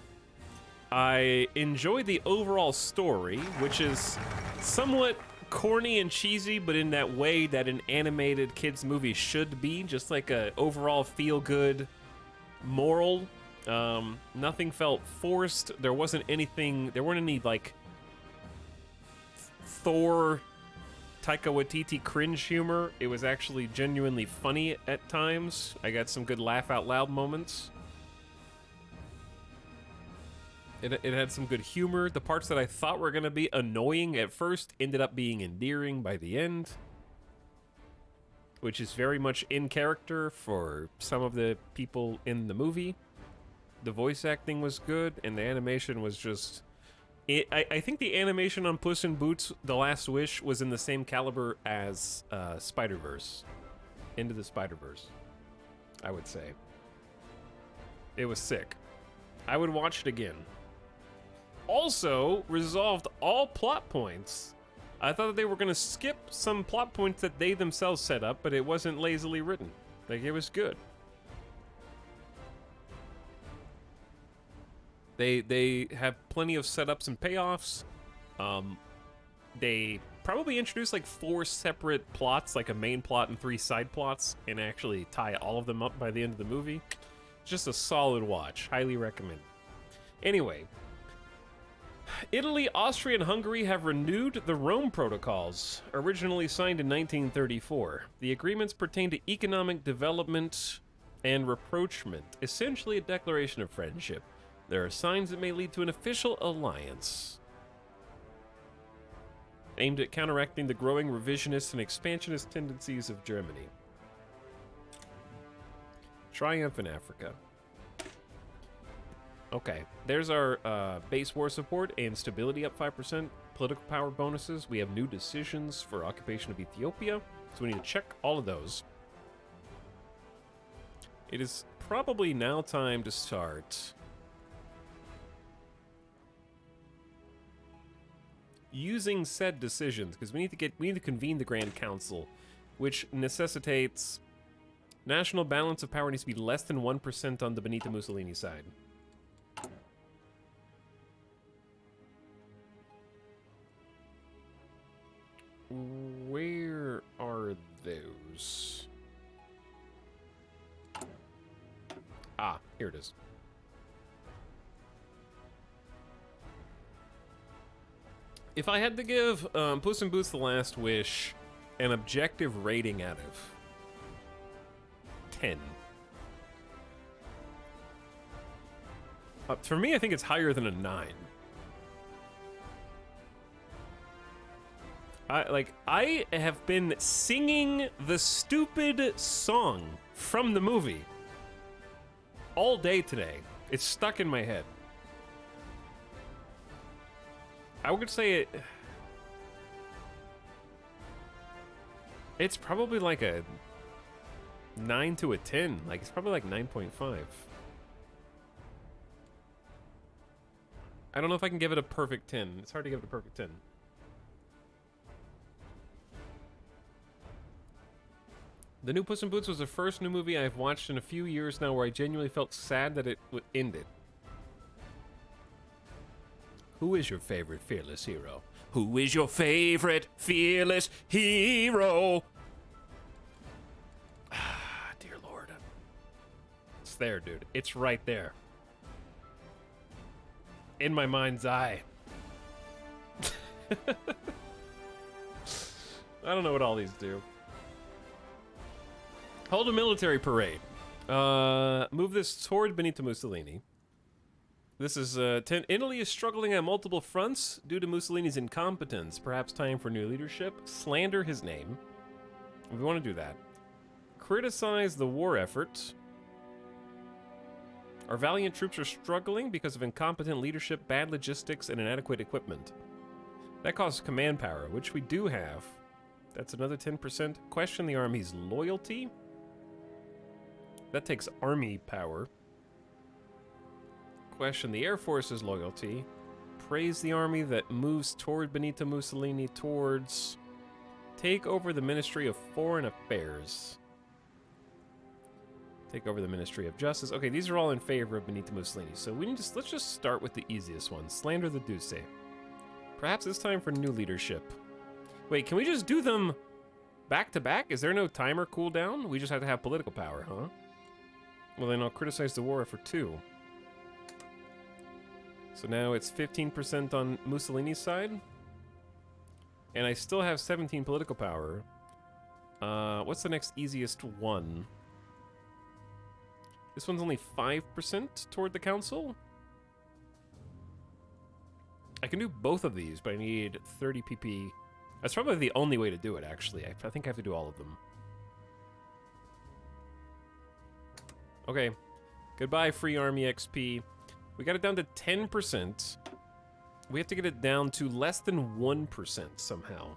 S1: I enjoyed the overall story, which is somewhat corny and cheesy, but in that way that an animated kids movie should be, just like a overall feel-good moral. Nothing felt forced. There weren't any like Thor Taika Waititi cringe humor. It was actually genuinely funny at times. I got some good laugh out loud moments. It had some good humor. The parts that I thought were going to be annoying at first ended up being endearing by the end, which is very much in character for some of the people in the movie. The voice acting was good, and the animation was just... I think the animation on Puss in Boots: The Last Wish was in the same caliber as Spider-Verse. Into the Spider-Verse, I would say. It was sick. I would watch it again. Also, resolved all plot points. I thought that they were going to skip some plot points that they themselves set up, but it wasn't lazily written. Like, it was good. They have plenty of setups and payoffs. They probably introduced like 4 separate plots, like a main plot and 3 side plots, and actually tie all of them up by the end of the movie. Just a solid watch. Highly recommend. Anyway, Italy, Austria, and Hungary have renewed the Rome Protocols, originally signed in 1934. The agreements pertain to economic development and rapprochement, essentially a declaration of friendship. There are signs that may lead to an official alliance aimed at counteracting the growing revisionist and expansionist tendencies of Germany. Triumph in Africa. Okay, there's our base war support and stability up 5%. Political power bonuses. We have new decisions for occupation of Ethiopia, so we need to check all of those. It is probably now time to start using said decisions, because we need to convene the Grand Council, which necessitates national balance of power needs to be less than 1% on the Benito Mussolini side. Where are those? Ah, here it is. If I had to give Puss in Boots: The Last Wish an objective rating out of 10. For me, I think it's higher than a 9. I have been singing the stupid song from the movie all day today. It's stuck in my head. I would say it's probably like a 9 to a 10. Like, it's probably like 9.5. I don't know if I can give it a perfect 10. It's hard to give it a perfect 10. The new Puss in Boots was the first new movie I've watched in a few years now where I genuinely felt sad that it ended. Who is your favorite fearless hero? Who is your favorite fearless hero? Ah, dear Lord. It's there, dude. It's right there. In my mind's eye. I don't know what all these do. Hold a military parade. Move this toward Benito Mussolini. This is 10. Italy is struggling on multiple fronts due to Mussolini's incompetence. Perhaps time for new leadership. Slander his name. We want to do that. Criticize the war effort. Our valiant troops are struggling because of incompetent leadership, bad logistics, and inadequate equipment. That causes command power, which we do have. That's another 10%. Question the army's loyalty. That takes army power. Question the Air Force's loyalty. Praise the army that moves toward Benito Mussolini towards... Take over the Ministry of Foreign Affairs. Take over the Ministry of Justice. Okay, these are all in favor of Benito Mussolini, so let's just start with the easiest one. Slander the Duce. Perhaps it's time for new leadership. Wait, can we just do them back to back? Is there no timer cooldown? We just have to have political power, huh? Well, then I'll criticize the war for 2. So now it's 15% on Mussolini's side. And I still have 17 political power. What's the next easiest one? This one's only 5% toward the council. I can do both of these, but I need 30 PP. That's probably the only way to do it, actually. I think I have to do all of them. Okay. Goodbye, free army XP. We got it down to 10%. We have to get it down to less than 1% somehow.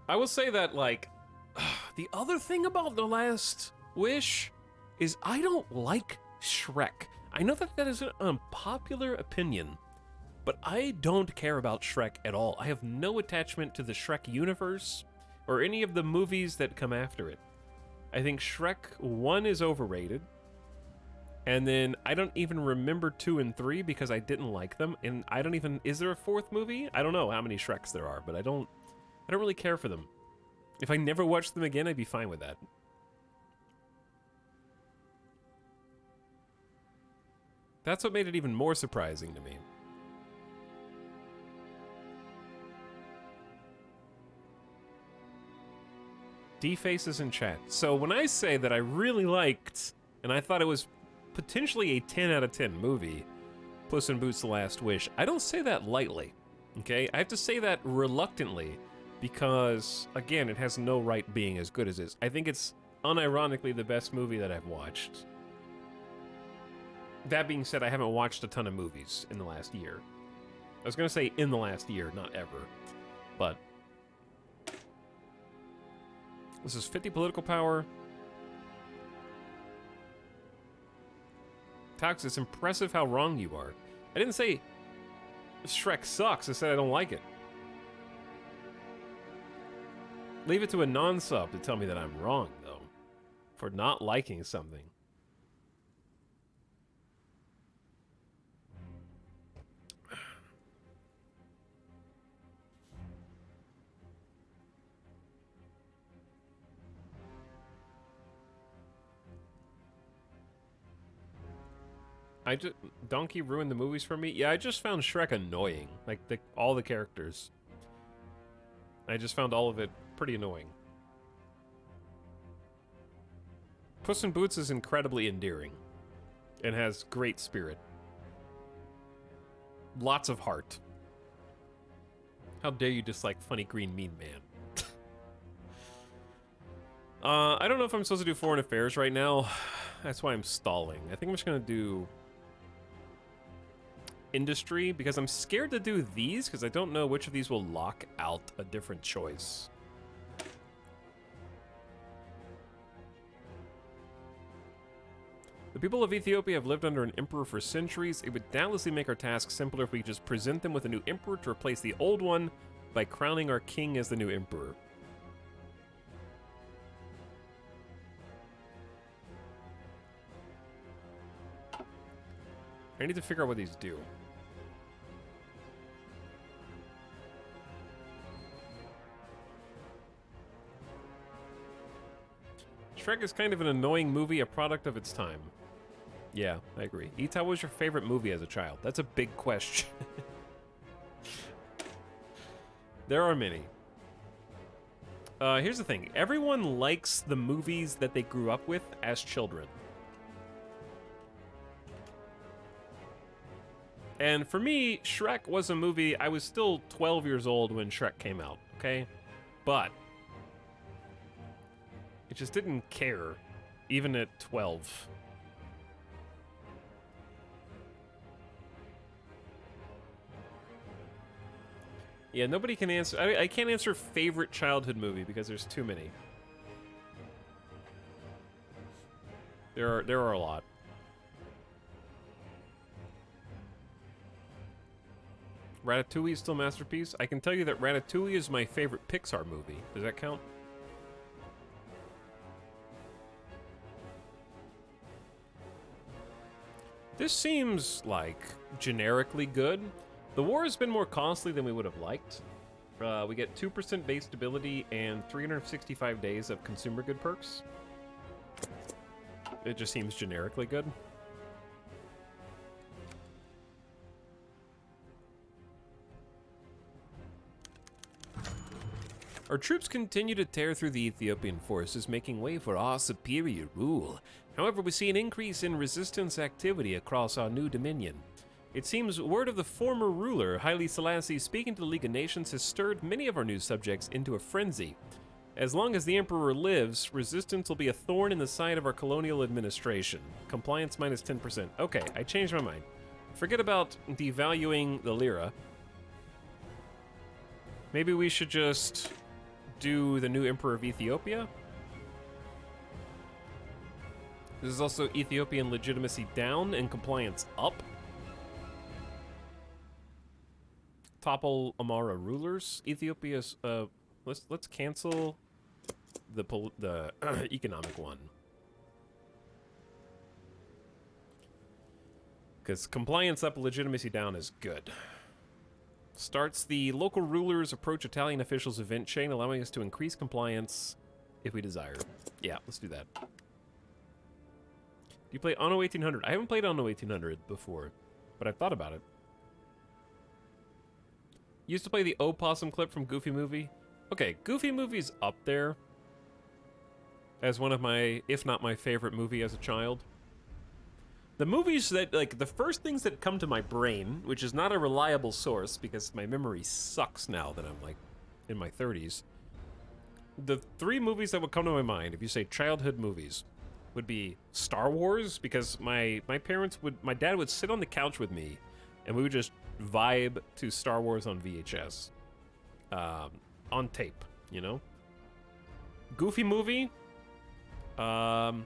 S1: I will say that, like, the other thing about The Last Wish is I don't like Shrek. I know that that is an unpopular opinion, but I don't care about Shrek at all. I have no attachment to the Shrek universe or any of the movies that come after it. I think Shrek 1 is overrated, and then I don't even remember 2 and 3 because I didn't like them, and I don't even... Is there a 4th movie? I don't know how many Shreks there are, but I don't really care for them. If I never watched them again, I'd be fine with that. That's what made it even more surprising to me. D-Faces in chat. So when I say that I really liked, and I thought it was potentially a 10 out of 10 movie, Puss in Boots: The Last Wish, I don't say that lightly, okay? I have to say that reluctantly because, again, it has no right being as good as it is. I think it's unironically the best movie that I've watched. That being said, I haven't watched a ton of movies in the last year. I was gonna say in the last year, not ever, but... This is 50 political power. Tax, it's impressive how wrong you are. I didn't say Shrek sucks, I said I don't like it. Leave it to a non-sub to tell me that I'm wrong, though, for not liking something. Donkey ruined the movies for me? Yeah, I just found Shrek annoying. Like, all the characters. I just found all of it pretty annoying. Puss in Boots is incredibly endearing. And has great spirit. Lots of heart. How dare you dislike funny green mean man? I don't know if I'm supposed to do foreign affairs right now. That's why I'm stalling. I think I'm just gonna do... industry, because I'm scared to do these, because I don't know which of these will lock out a different choice. The people of Ethiopia have lived under an emperor for centuries. It would doubtlessly make our task simpler if we just present them with a new emperor to replace the old one by crowning our king as the new emperor. I need to figure out what these do. Shrek is kind of an annoying movie, a product of its time. Yeah, I agree. Ita, what was your favorite movie as a child? That's a big question. There are many. Here's the thing. Everyone likes the movies that they grew up with as children. And for me, Shrek was a movie... I was still 12 years old when Shrek came out, okay? But... it just didn't care, even at 12. Yeah, nobody can answer... I can't answer favorite childhood movie because there's too many. There are a lot. Ratatouille is still a masterpiece. I can tell you that Ratatouille is my favorite Pixar movie. Does that count? This seems like generically good. The war has been more costly than we would have liked. We get 2% base stability and 365 days of consumer good perks. It just seems generically good. Our troops continue to tear through the Ethiopian forces, making way for our superior rule. However, we see an increase in resistance activity across our new dominion. It seems word of the former ruler, Haile Selassie, speaking to the League of Nations has stirred many of our new subjects into a frenzy. As long as the Emperor lives, resistance will be a thorn in the side of our colonial administration. Compliance minus 10%. Okay, I changed my mind. Forget about devaluing the lira. Maybe we should just do the new Emperor of Ethiopia. This is also Ethiopian legitimacy down and compliance up. Topple Amara rulers. Ethiopia's let's cancel the economic one. Because compliance up, legitimacy down is good. Starts the local rulers approach Italian officials event chain, allowing us to increase compliance if we desire. Yeah, let's do that. Do you play Anno 1800? I haven't played Anno 1800 before, but I've thought about it. Used to play the Opossum clip from Goofy Movie. Okay, Goofy Movie's up there as one of my, if not my favorite movie as a child. The movies that, like, the first things that come to my brain, which is not a reliable source because my memory sucks now that I'm, like, in my 30s. The three movies that would come to my mind, if you say childhood movies, would be Star Wars, because my dad would sit on the couch with me, and we would just vibe to Star Wars on VHS. On tape, you know? Goofy Movie. An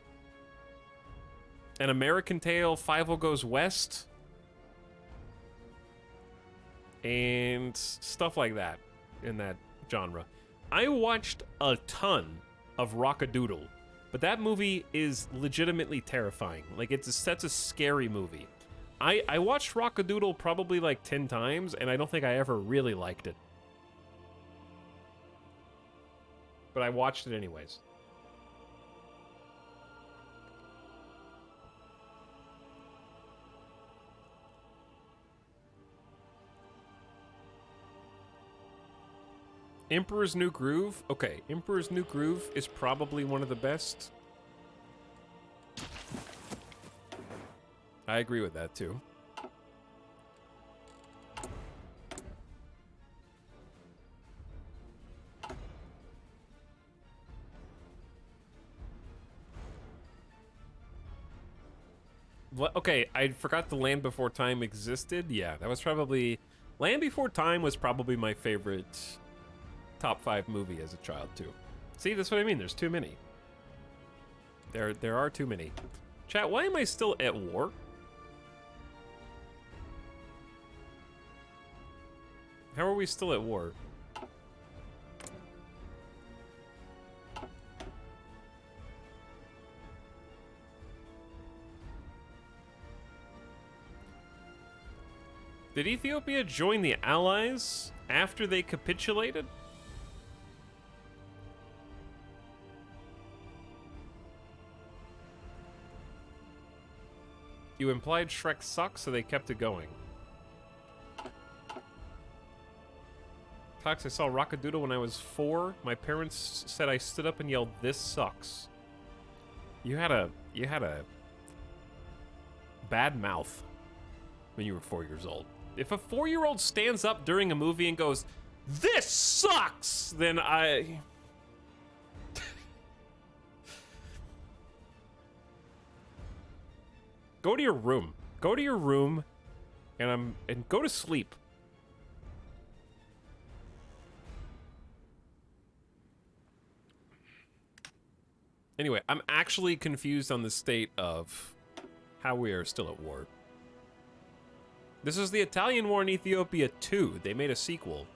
S1: American Tail, Fievel Goes West. And stuff like that in that genre. I watched a ton of Rock-a-Doodle, but that movie is legitimately terrifying. Like, that's a scary movie. I watched Rock-a-Doodle probably like 10 times, and I don't think I ever really liked it. But I watched it anyways. Emperor's New Groove? Okay, Emperor's New Groove is probably one of the best. I agree with that, too. What? Okay, I forgot the Land Before Time existed. Yeah, that was probably... Land Before Time was probably my favorite top 5 movie as a child, too. See, that's what I mean. There's too many. There are too many. Chat, why am I still at war? How are we still at war? Did Ethiopia join the Allies after they capitulated? You implied Shrek sucks, so they kept it going. Cox, I saw Rock-a-Doodle when I was 4. My parents said I stood up and yelled, "This sucks." You had a bad mouth when you were 4 years old. If a 4-year-old stands up during a movie and goes, "This sucks," then I... Go to your room. Go to your room and go to sleep. Anyway, I'm actually confused on the state of how we are still at war. This is the Italian War in Ethiopia 2. They made a sequel.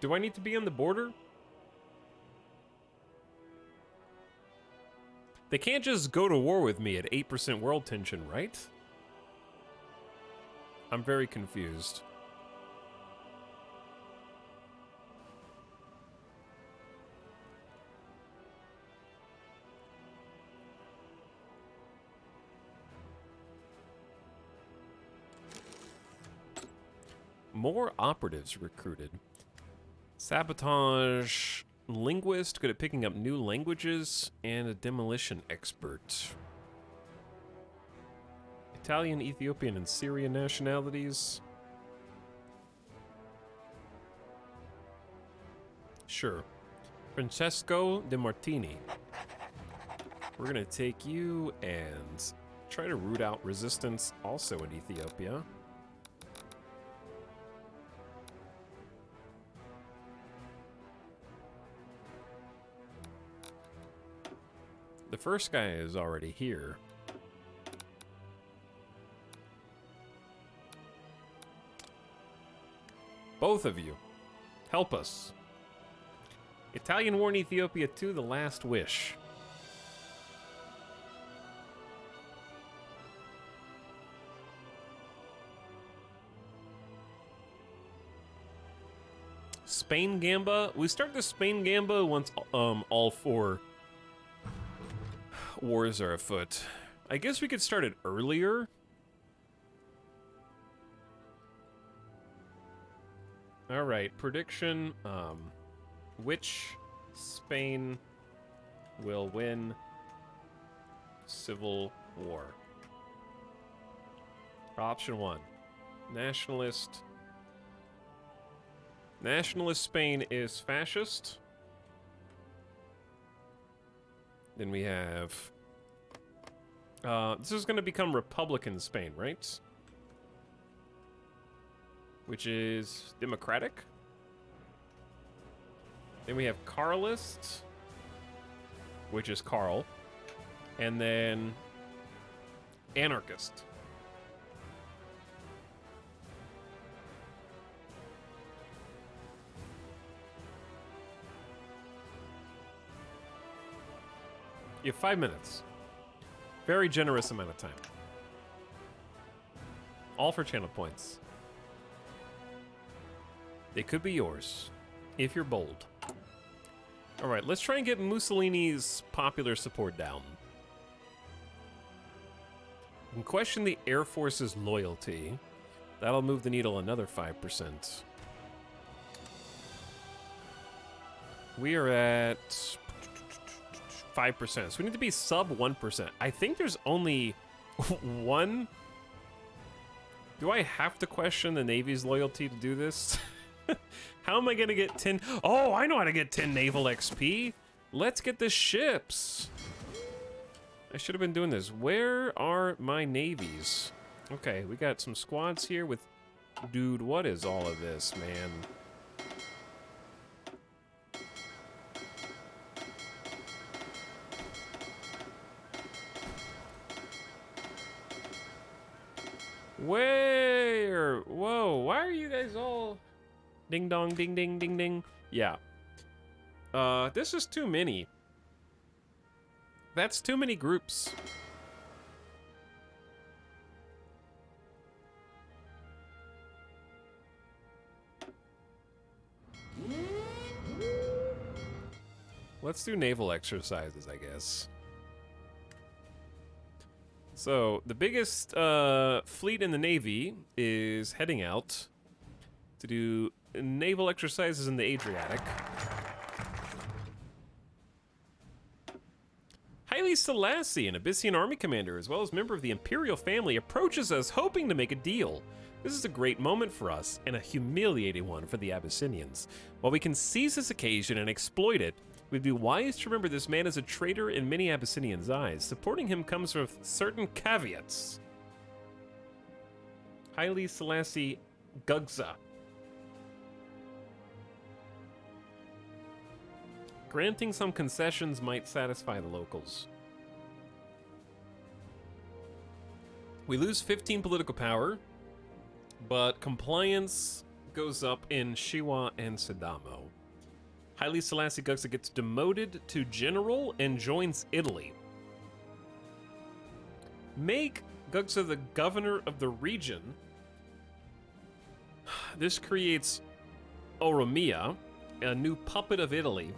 S1: Do I need to be on the border? They can't just go to war with me at 8% world tension, right? I'm very confused. More operatives recruited. Sabotage linguist, good at picking up new languages, and a demolition expert. Italian, Ethiopian, and Syrian nationalities. Sure. Francesco De Martini. We're gonna take you and try to root out resistance also in Ethiopia. The first guy is already here. Both of you, help us. Italian war in Ethiopia 2, The Last Wish. Spain Gamba. We start the Spain Gamba once all 4 wars are afoot. I guess we could start it earlier. All right, prediction. Which Spain will win civil war? Option 1, nationalist. Nationalist Spain is fascist. Then we have... this is going to become Republican Spain, right? Which is democratic. Then we have Carlist, which is Carl. And then anarchist. You have 5 minutes. Very generous amount of time. All for channel points. They could be yours, if you're bold. Alright, let's try and get Mussolini's popular support down. We can question the Air Force's loyalty. That'll move the needle another 5%. We are at 5%, so we need to be sub 1%. I think there's only one. Do I have to question the Navy's loyalty to do this? How am I gonna get 10? Oh, I know how to get 10 naval XP. Let's get the ships. I should have been doing this. Where are my navies? Okay, we got some squads here with... Dude, what is all of this, man? Where? Whoa, why are you guys all... Ding dong, ding ding, ding ding. Yeah. This is too many. That's too many groups. Let's do naval exercises, I guess. So, the biggest fleet in the Navy is heading out to do naval exercises in the Adriatic. Haile Selassie, an Abyssinian army commander, as well as member of the imperial family, approaches us hoping to make a deal. This is a great moment for us, and a humiliating one for the Abyssinians. While we can seize this occasion and exploit it, we'd be wise to remember this man is a traitor in many Abyssinians' eyes. Supporting him comes with certain caveats. Haile Selassie Gugza. Granting some concessions might satisfy the locals. We lose 15 political power, but compliance goes up in Shiwa and Sadamo. Haile Selassie Gugsa gets demoted to general and joins Italy. Make Gugsa the governor of the region. This creates Oromia, a new puppet of Italy.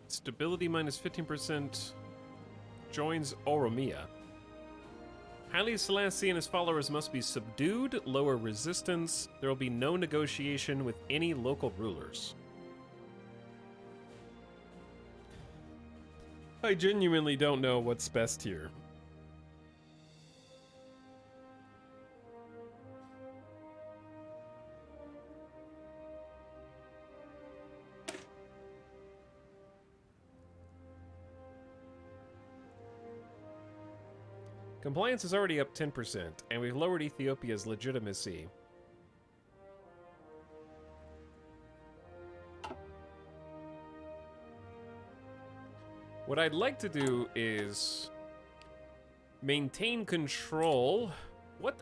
S1: Stability minus 15%. Joins Oromia. Haile Selassie and his followers must be subdued, lower resistance. There will be no negotiation with any local rulers. I genuinely don't know what's best here. Compliance is already up 10%, and we've lowered Ethiopia's legitimacy. What I'd like to do is maintain control. What?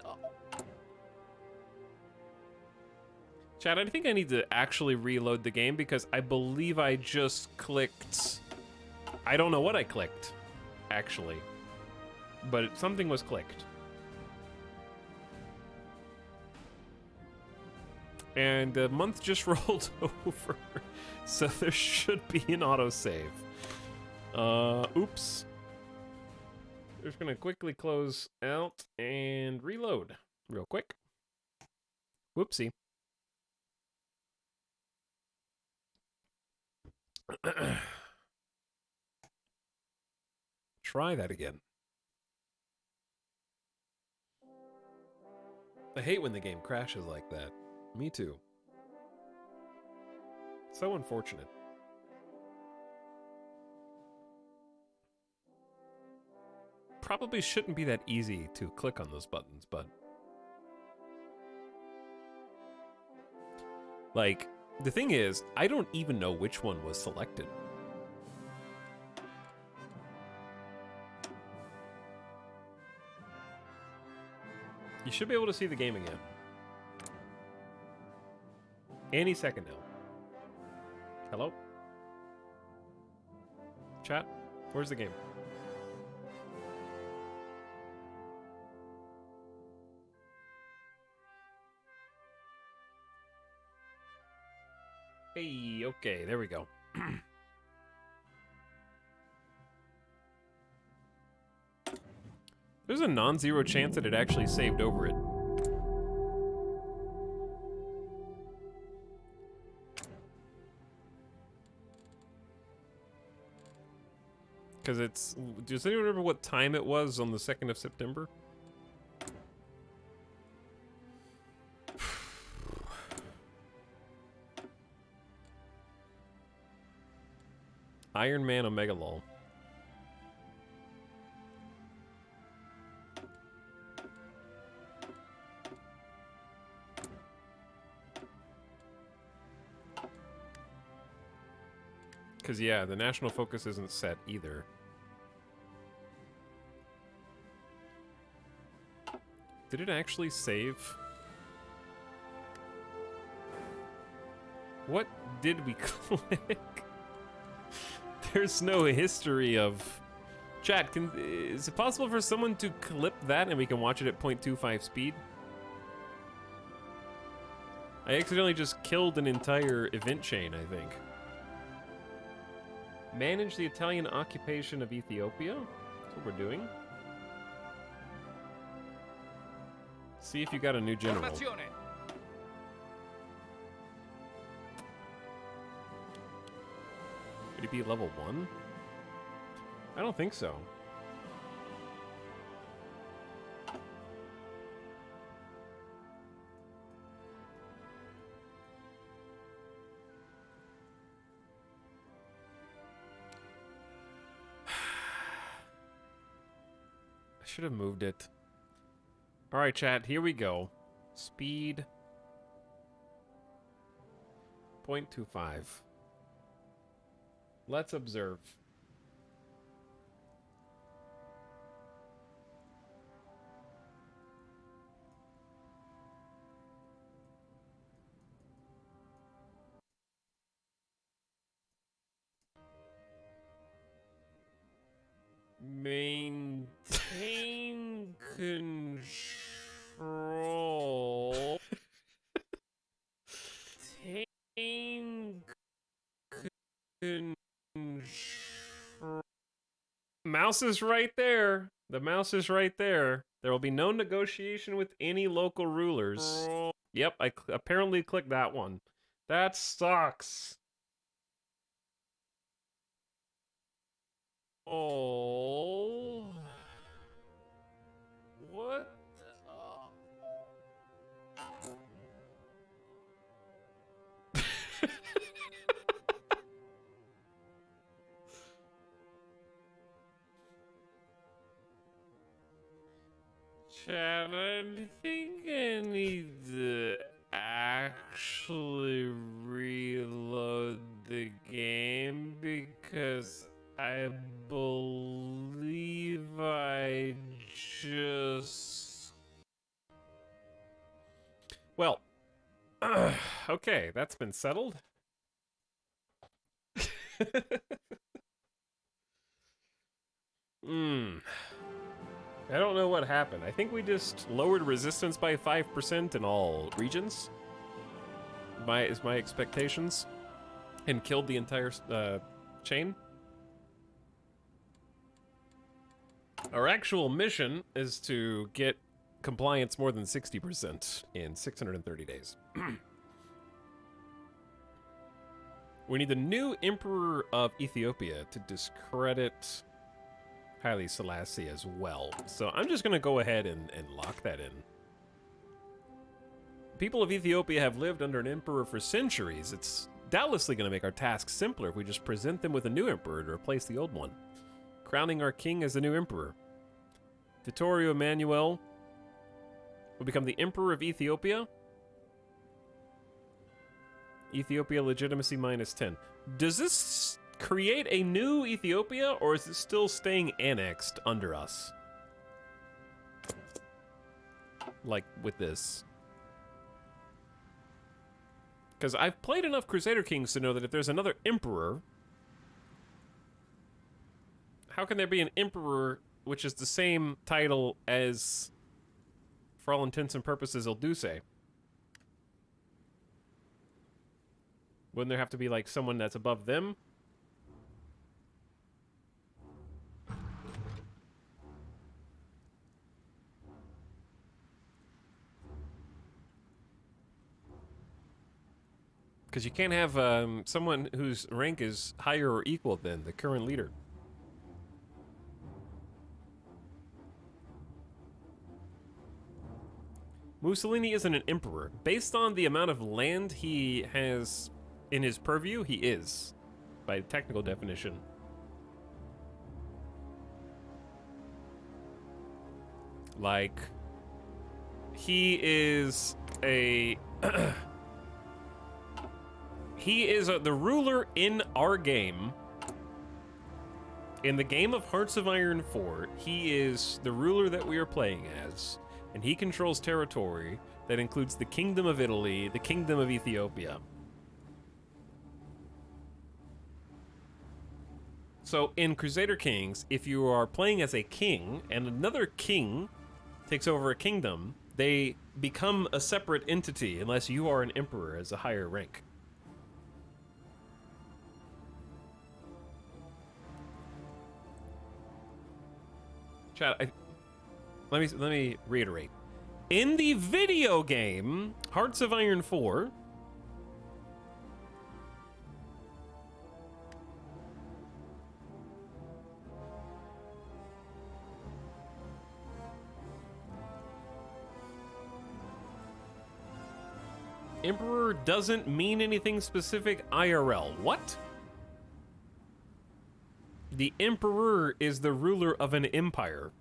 S1: Chat, I think I need to actually reload the game because I believe I just clicked. I don't know what I clicked, actually. But something was clicked. And a month just rolled over. So there should be an autosave. Oops. Just gonna quickly close out and reload real quick. Whoopsie. Try that again. I hate when the game crashes like that. Me too. So unfortunate. Probably shouldn't be that easy to click on those buttons, but... Like, the thing is, I don't even know which one was selected. You should be able to see the game again. Any second now. Hello? Chat? Where's the game? Hey, okay, there we go. There's a non-zero chance that it actually saved over it. Because it's... Does anyone remember what time it was on the 2nd of September? Iron Man Omega Lol. Because, yeah, the national focus isn't set either. Did it actually save? What did we click? There's no history of... Chat, is it possible for someone to clip that and we can watch it at 0.25 speed? I accidentally just killed an entire event chain, I think. Manage the Italian occupation of Ethiopia? That's what we're doing. See if you got a new general. Could he be level 1? I don't think so. I should have moved it. Alright, chat, here we go. Speed 0.25. Let's observe. Maintain control. Maintain control. Mouse is right there. The mouse is right there. There will be no negotiation with any local rulers. Yep, I apparently clicked that one. That sucks. Oh. What? Chad, I think I need to actually reload the game because I believe I just... Well, okay, that's been settled. I don't know what happened. I think we just lowered resistance by 5% in all regions. My expectations, and killed the entire chain. Our actual mission is to get compliance more than 60% in 630 days. We need the new Emperor of Ethiopia to discredit Haile Selassie as well. So I'm just going to go ahead and lock that in. People of Ethiopia have lived under an emperor for centuries. It's doubtlessly going to make our task simpler if we just present them with a new emperor to replace the old one. Crowning our king as the new emperor. Vittorio Emanuele will become the emperor of Ethiopia. Ethiopia legitimacy -10. Does this create a new Ethiopia, or is it still staying annexed under us? Like with this. Because I've played enough Crusader Kings to know that if there's another emperor, how can there be an emperor which is the same title as, for all intents and purposes, Ilduce? Wouldn't there have to be like someone that's above them? Because you can't have someone whose rank is higher or equal than the current leader. Mussolini isn't an emperor. Based on the amount of land he has in his purview, he is, by technical definition. Like, he is a... he is the ruler in our game. In the game of Hearts of Iron 4, he is the ruler that we are playing as, and he controls territory that includes the Kingdom of Italy, the Kingdom of Ethiopia. So in Crusader Kings, if you are playing as a king and another king takes over a kingdom, they become a separate entity unless you are an emperor as a higher rank. Chat, let me reiterate. In the video game Hearts of Iron 4, Emperor doesn't mean anything specific IRL. What? The Emperor is the ruler of an empire.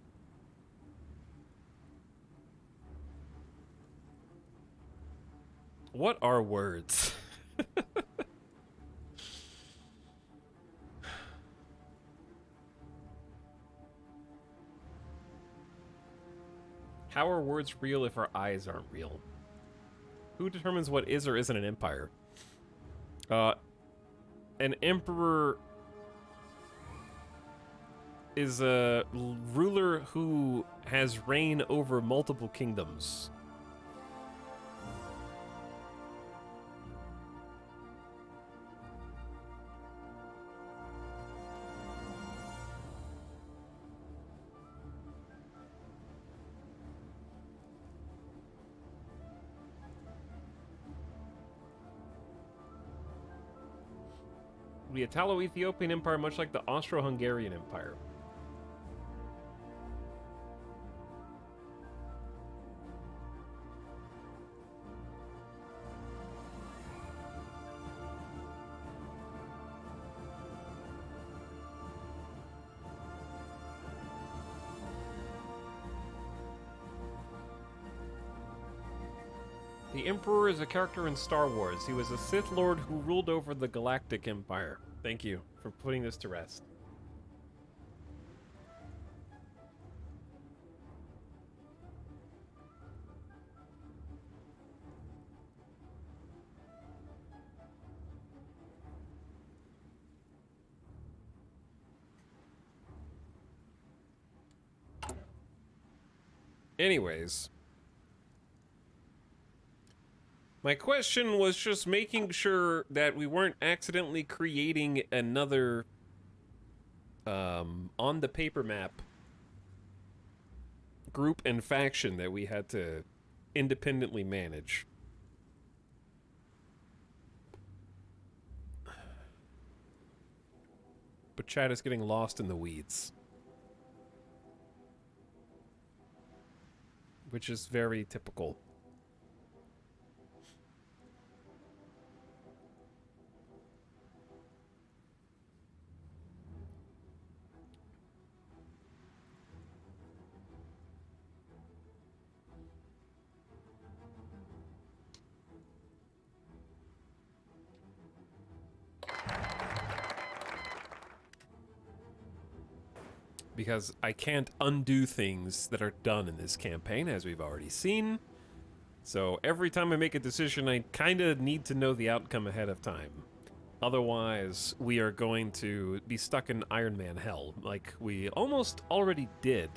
S1: What are words? How are words real if our eyes aren't real? Who determines what is or isn't an empire? An emperor... is a ruler who has reign over multiple kingdoms. The Italo-Ethiopian Empire, much like the Austro-Hungarian Empire. The Emperor is a character in Star Wars. He was a Sith Lord who ruled over the Galactic Empire. Thank you for putting this to rest. Anyways. My question was just making sure that we weren't accidentally creating another, on the paper map, group and faction that we had to independently manage. But chat is getting lost in the weeds. Which is very typical. Because I can't undo things that are done in this campaign, as we've already seen. So every time I make a decision, I kind of need to know the outcome ahead of time. Otherwise, we are going to be stuck in Iron Man hell, like we almost already did.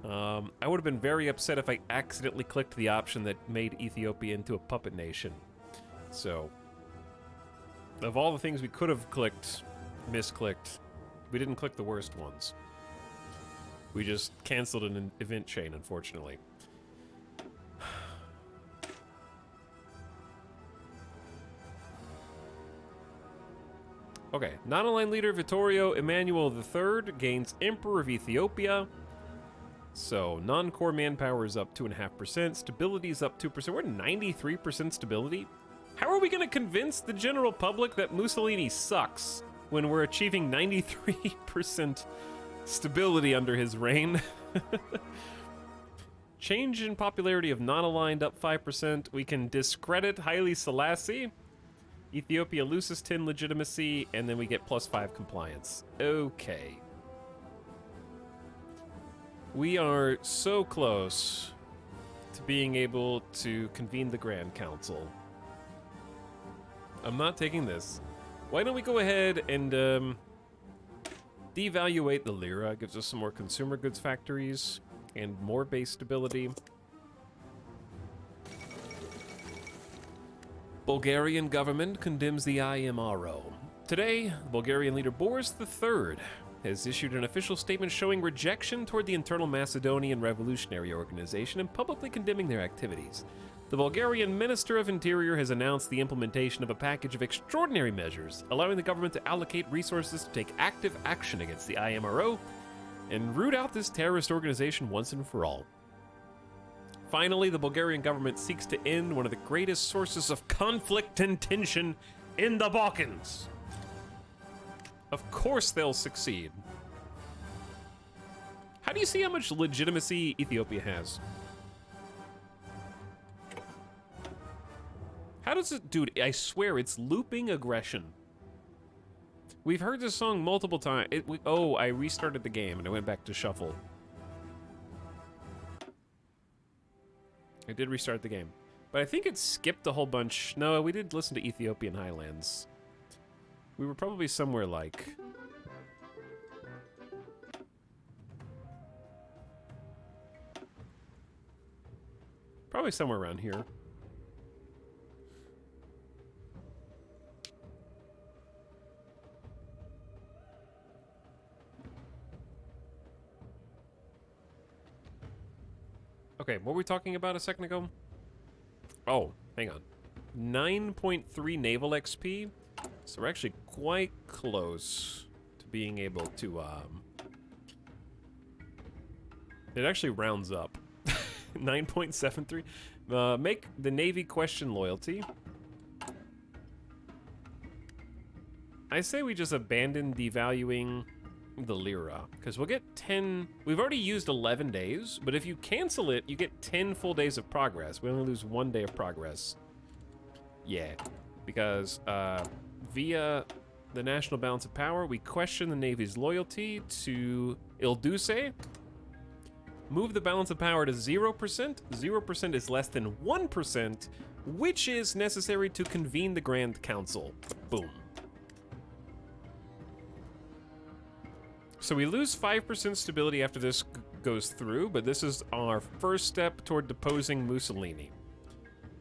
S1: I would have been very upset if I accidentally clicked the option that made Ethiopia into a puppet nation. So, of all the things we could have clicked, misclicked, we didn't click the worst ones. We just canceled an event chain, unfortunately. Okay, non-aligned leader Vittorio Emmanuel III gains Emperor of Ethiopia. So, non-core manpower is up 2.5%, stability is up 2%. We're at 93% stability. How are we going to convince the general public that Mussolini sucks when we're achieving 93% stability under his reign? Change in popularity of non-aligned up 5%. We can discredit Haile Selassie. Ethiopia loses 10 legitimacy, and then we get +5 compliance. Okay. We are so close to being able to convene the Grand Council. I'm not taking this. Why don't we go ahead and devaluate the lira? Gives us some more consumer goods factories and more base stability. Bulgarian government condemns the IMRO. Today, Bulgarian leader Boris III has issued an official statement showing rejection toward the Internal Macedonian Revolutionary Organization and publicly condemning their activities. The Bulgarian Minister of Interior has announced the implementation of a package of extraordinary measures, allowing the government to allocate resources to take active action against the IMRO and root out this terrorist organization once and for all. Finally, the Bulgarian government seeks to end one of the greatest sources of conflict and tension in the Balkans. Of course they'll succeed. How do you see how much legitimacy Ethiopia has? How does it... Dude, I swear, it's looping aggression. We've heard this song multiple times. Oh, I restarted the game and I went back to shuffle. I did restart the game. But I think it skipped a whole bunch. No, we did listen to Ethiopian Highlands. We were probably somewhere like... Probably somewhere around here. Okay, what were we talking about a second ago? Oh, hang on. 9.3 naval XP. So we're actually quite close to being able to, it actually rounds up. 9.73. Make the Navy question loyalty. I say we just abandon devaluing the lira, because we'll get 10... We've already used 11 days, but if you cancel it, you get 10 full days of progress. We only lose 1 day of progress. Yeah, because via the national balance of power, we question the Navy's loyalty to Il Duce. Move the balance of power to 0%. 0% is less than 1%, which is necessary to convene the Grand Council. Boom. So we lose 5% stability after this goes through, but this is our first step toward deposing Mussolini.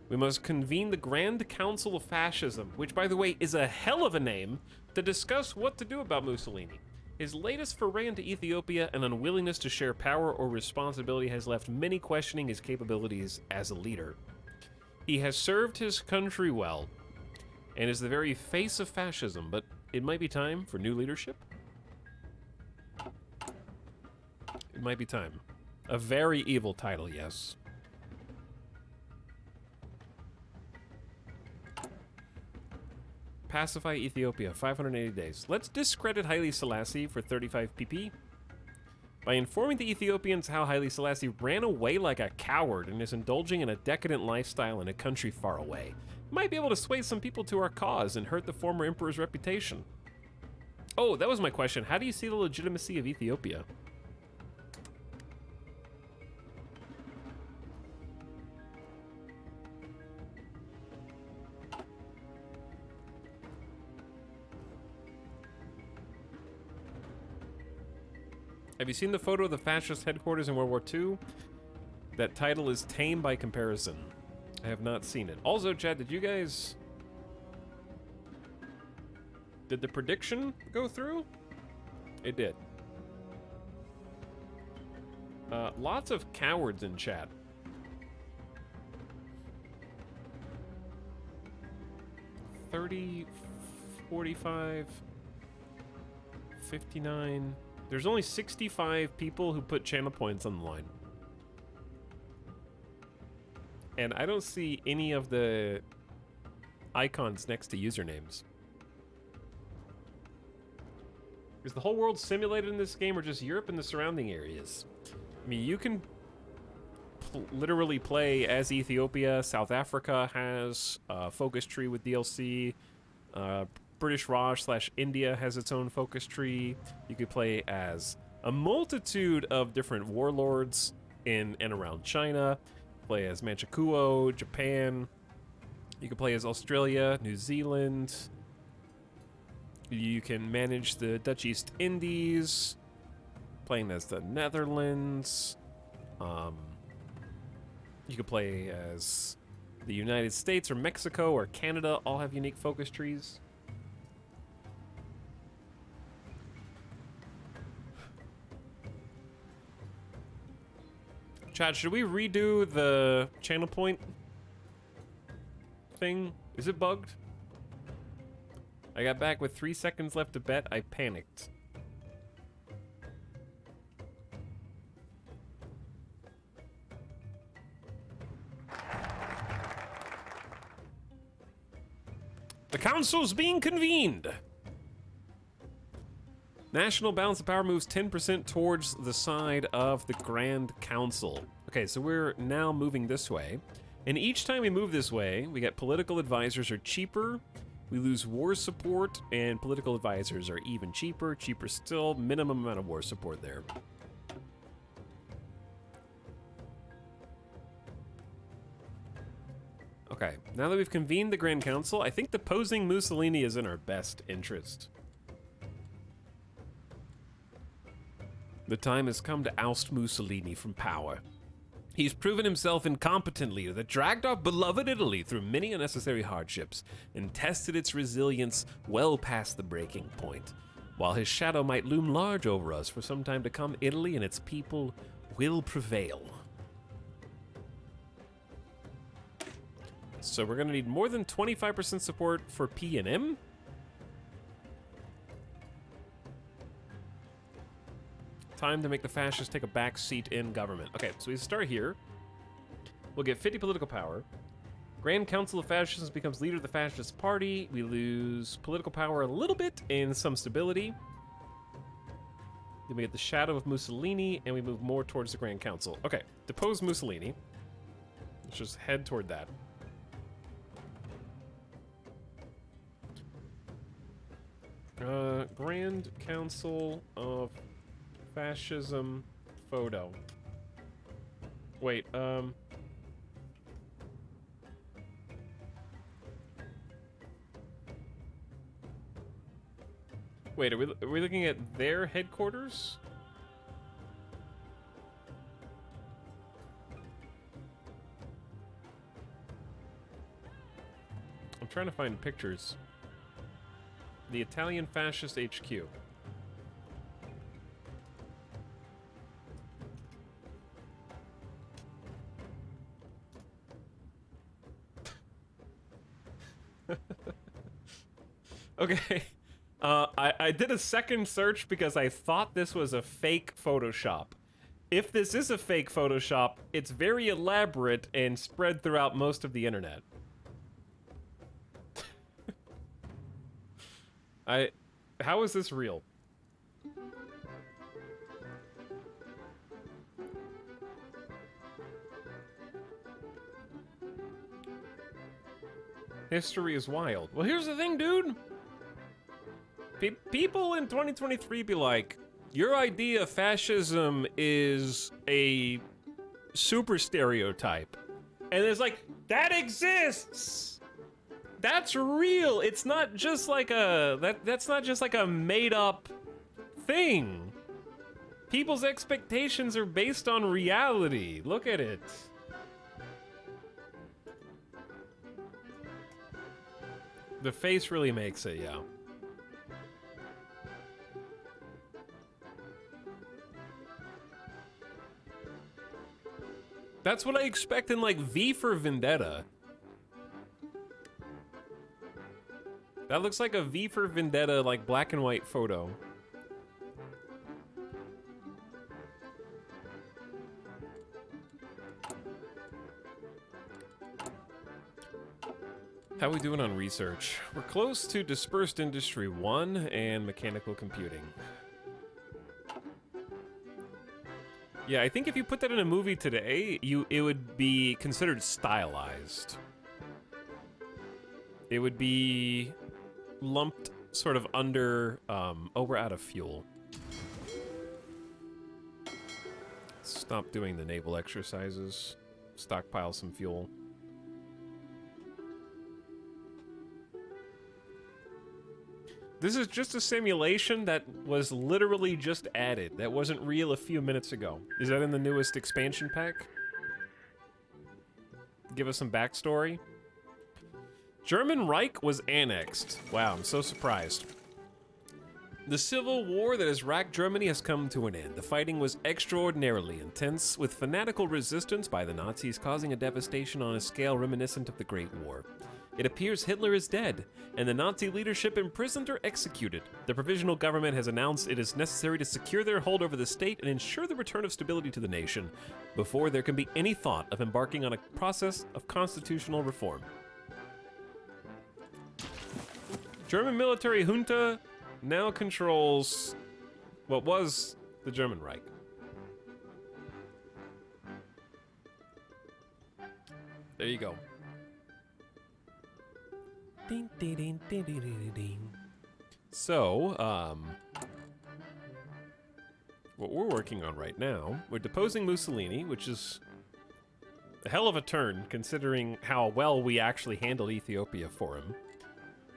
S1: We must convene the Grand Council of Fascism, which, by the way, is a hell of a name, to discuss what to do about Mussolini. His latest foray into Ethiopia and unwillingness to share power or responsibility has left many questioning his capabilities as a leader. He has served his country well, and is the very face of fascism, but it might be time for new leadership. It might be time. A very evil title, yes. Pacify Ethiopia, 580 days. Let's discredit Haile Selassie for 35 PP. By informing the Ethiopians how Haile Selassie ran away like a coward and is indulging in a decadent lifestyle in a country far away, might be able to sway some people to our cause and hurt the former emperor's reputation. Oh, that was my question. How do you see the legitimacy of Ethiopia? Have you seen the photo of the fascist headquarters in World War II? That title is tame by comparison. I have not seen it. Also, Chad, did you guys... Did the prediction go through? It did. Lots of cowards in chat. $30, $45, $59... There's only 65 people who put channel points on the line. And I don't see any of the icons next to usernames. Is the whole world simulated in this game, or just Europe and the surrounding areas? I mean, you can literally play as Ethiopia. South Africa has a focus tree with DLC. British Raj/India has its own focus tree. You could play as a multitude of different warlords in and around China. Play as Manchukuo, Japan. You can play as Australia, New Zealand. You can manage the Dutch East Indies. Playing as the Netherlands. You can play as the United States or Mexico or Canada. All have unique focus trees. Chad, should we redo the channel point thing? Is it bugged? I got back with 3 seconds left to bet. I panicked. The council's being convened. National balance of power moves 10% towards the side of the Grand Council. Okay, so we're now moving this way. And each time we move this way, we get political advisors are cheaper. We lose war support, and political advisors are even cheaper. Cheaper still, minimum amount of war support there. Okay, now that we've convened the Grand Council, I think deposing Mussolini is in our best interest. The time has come to oust Mussolini from power. He's proven himself incompetent leader that dragged our beloved Italy through many unnecessary hardships and tested its resilience well past the breaking point. While his shadow might loom large over us for some time to come, Italy and its people will prevail. So we're gonna need more than 25% support for P and M. Time to make the fascists take a back seat in government. Okay, so we start here. We'll get 50 political power. Grand Council of Fascists becomes leader of the Fascist Party. We lose political power a little bit and some stability. Then we get the shadow of Mussolini, and we move more towards the Grand Council. Okay, depose Mussolini. Let's just head toward that. Grand Council of Fascism photo. Wait, Wait, are we looking at their headquarters? I'm trying to find pictures. The Italian Fascist HQ. Okay. I did a second search because I thought this was a fake Photoshop. If this is a fake Photoshop, it's very elaborate and spread throughout most of the internet. How is this real? History is wild. Well, here's the thing, dude. People in 2023 be like, your idea of fascism is a super stereotype. And it's like, that exists! That's real! It's not just like that's not just like a made-up thing. People's expectations are based on reality. Look at it. The face really makes it, yeah. That's what I expect in, like, V for Vendetta. That looks like a V for Vendetta, like, black and white photo. How we doing on research? We're close to Dispersed Industry 1 and Mechanical Computing. Yeah, I think if you put that in a movie today, it would be considered stylized. It would be lumped sort of under, oh, we're out of fuel. Stop doing the naval exercises. Stockpile some fuel. This is just a simulation that was literally just added. That wasn't real a few minutes ago. Is that in the newest expansion pack? Give us some backstory. German Reich was annexed. Wow, I'm so surprised. The civil war that has racked Germany has come to an end. The fighting was extraordinarily intense, with fanatical resistance by the Nazis causing a devastation on a scale reminiscent of the Great War. It appears Hitler is dead, and the Nazi leadership imprisoned or executed. The provisional government has announced it is necessary to secure their hold over the state and ensure the return of stability to the nation before there can be any thought of embarking on a process of constitutional reform. German military junta now controls what was the German Reich. There you go. Ding, ding, ding, ding, ding, ding, ding. So, what we're working on right now, we're deposing Mussolini, which is a hell of a turn considering how well we actually handled Ethiopia for him.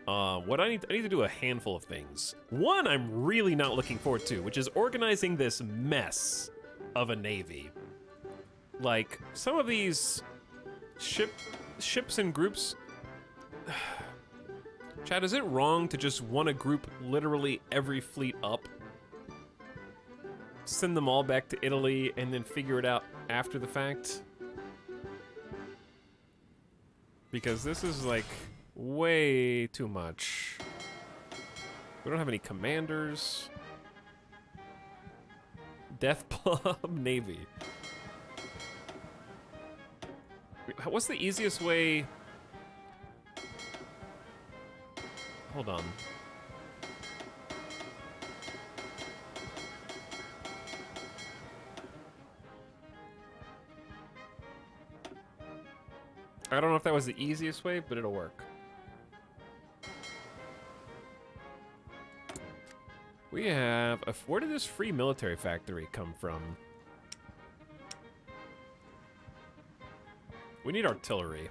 S1: What I need to do a handful of things. One, I'm really not looking forward to, which is organizing this mess of a navy. Like, some of these ships and groups... Chad, is it wrong to just want to group literally every fleet up? Send them all back to Italy and then figure it out after the fact? Because this is, like, way too much. We don't have any commanders. Death Plum Navy. What's the easiest way? Hold on. I don't know if that was the easiest way, but it'll work. We have a... Where did this free military factory come from? We need artillery.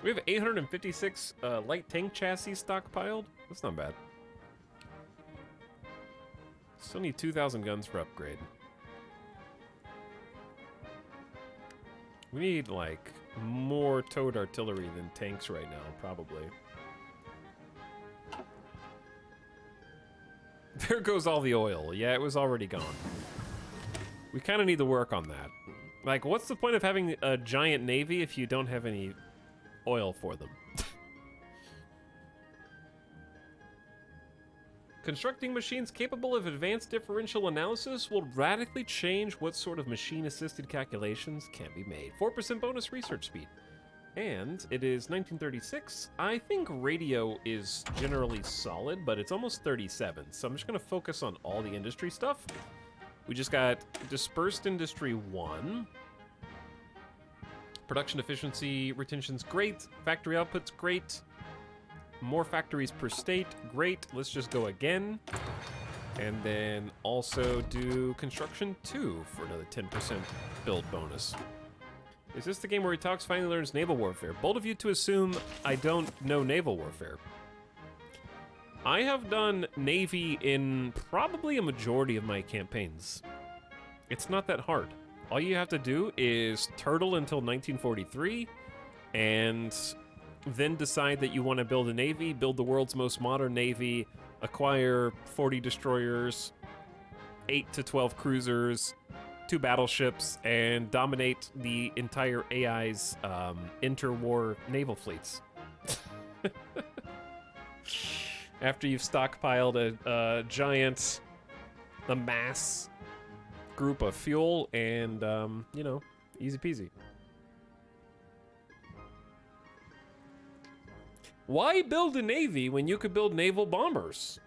S1: We have 856 light tank chassis stockpiled. That's not bad. Still need 2,000 guns for upgrade. We need, like, more towed artillery than tanks right now, probably. There goes all the oil. Yeah, it was already gone. We kind of need to work on that. Like, what's the point of having a giant navy if you don't have any oil for them? Constructing machines capable of advanced differential analysis will radically change what sort of machine-assisted calculations can be made. 4% bonus research speed. And it is 1936. I think radio is generally solid, but it's almost 37. So I'm just going to focus on all the industry stuff. We just got dispersed industry 1. Production efficiency, retention's great. Factory output's great. More factories per state, great. Let's just go again. And then also do construction 2 for another 10% build bonus. Is this the game where he talks finally learns naval warfare? Bold of you to assume I don't know naval warfare. I have done Navy in probably a majority of my campaigns. It's not that hard. All you have to do is turtle until 1943 and then decide that you want to build a navy, build the world's most modern navy, acquire 40 destroyers, 8 to 12 cruisers, 2 battleships, and dominate the entire AI's interwar naval fleets. After you've stockpiled a giant, mass group of fuel and, you know, easy peasy. Why build a navy when you could build naval bombers?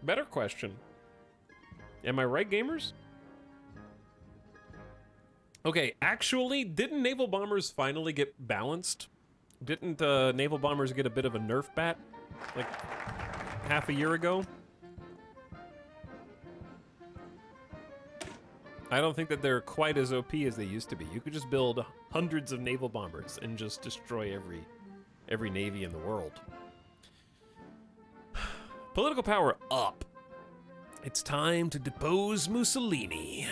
S1: Better question. Am I right, gamers? Okay, actually, didn't naval bombers finally get balanced? Didn't naval bombers get a bit of a nerf bat, like, half a year ago? I don't think that they're quite as OP as they used to be. You could just build hundreds of naval bombers and just destroy every navy in the world. Political power up. It's time to depose Mussolini.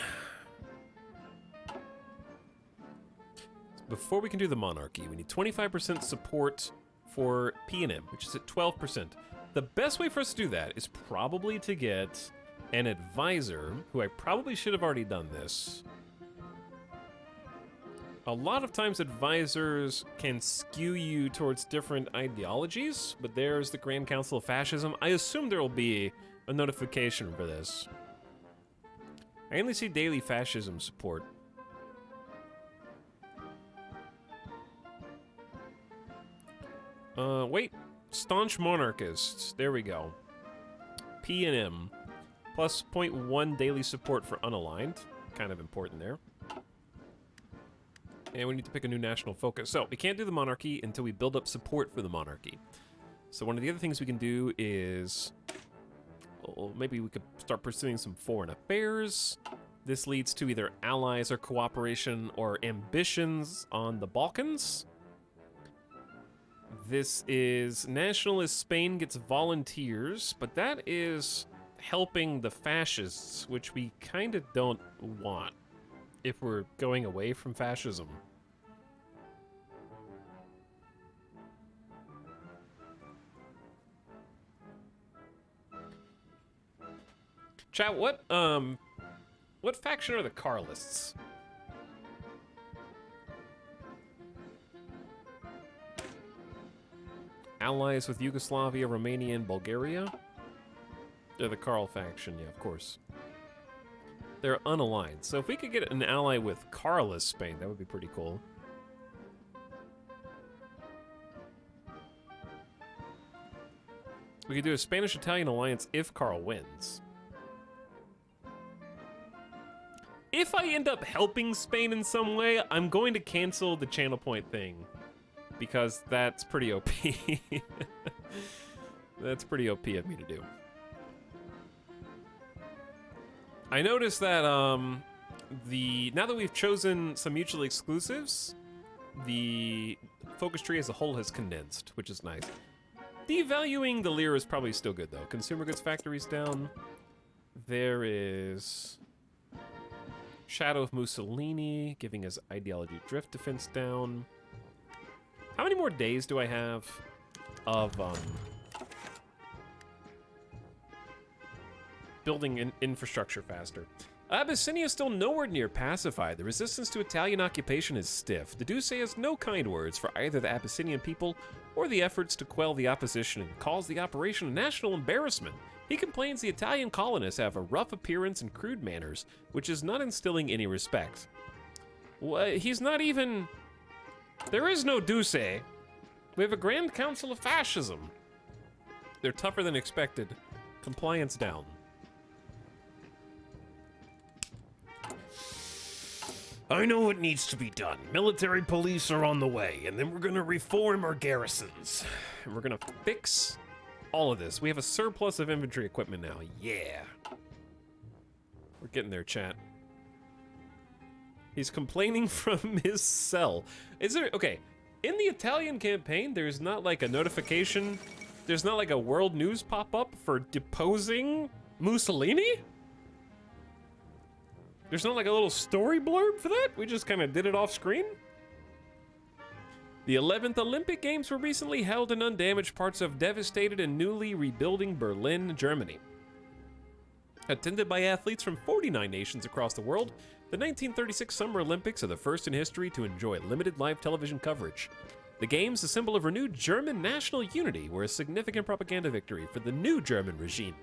S1: Before we can do the monarchy, we need 25% support for P&M, which is at 12%. The best way for us to do that is probably to get an advisor, who I probably should have already done this. A lot of times advisors can skew you towards different ideologies, but there's the Grand Council of Fascism. I assume there will be a notification for this. I only see daily fascism support. Wait, staunch monarchists. There we go. P&M. Plus 0.1 daily support for unaligned. Kind of important there. And we need to pick a new national focus. So, we can't do the monarchy until we build up support for the monarchy. So one of the other things we can do is... well, maybe we could start pursuing some foreign affairs. This leads to either allies or cooperation or ambitions on the Balkans. This is nationalist Spain gets volunteers, but that is helping the fascists, which we kind of don't want if we're going away from fascism. Chat, what faction are the Carlists? Allies with Yugoslavia, Romania, and Bulgaria? They're the Carl faction, yeah, of course. They're unaligned. So if we could get an ally with Carlist Spain, that would be pretty cool. We could do a Spanish-Italian alliance if Carl wins. If I end up helping Spain in some way, I'm going to cancel the channel point thing. Because that's pretty OP. That's pretty OP of me to do. I noticed that now that we've chosen some mutually exclusives, the focus tree as a whole has condensed, which is nice. Devaluing the lira is probably still good though. Consumer goods factories down. There is Shadow of Mussolini giving us ideology drift defense down. How many more days do I have of building an infrastructure faster? Abyssinia is still nowhere near pacified. The resistance to Italian occupation is stiff. The Duce has no kind words for either the Abyssinian people or the efforts to quell the opposition and calls the operation a national embarrassment. He complains the Italian colonists have a rough appearance and crude manners, which is not instilling any respect. Well, he's not even... There is no Duce. We have a Grand Council of Fascism. They're tougher than expected. Compliance down. I know what needs to be done. Military police are on the way, and then we're gonna reform our garrisons. And we're gonna fix all of this. We have a surplus of infantry equipment now. Yeah. We're getting there, chat. He's complaining from his cell. Is there... Okay, in the Italian campaign, there's not like a notification. There's not like a world news pop-up for deposing Mussolini? There's not like a little story blurb for that? We just kind of did it off screen? The 11th Olympic Games were recently held in undamaged parts of devastated and newly rebuilding Berlin, Germany. Attended by athletes from 49 nations across the world, the 1936 Summer Olympics are the first in history to enjoy limited live television coverage. The Games, a symbol of renewed German national unity, were a significant propaganda victory for the new German regime,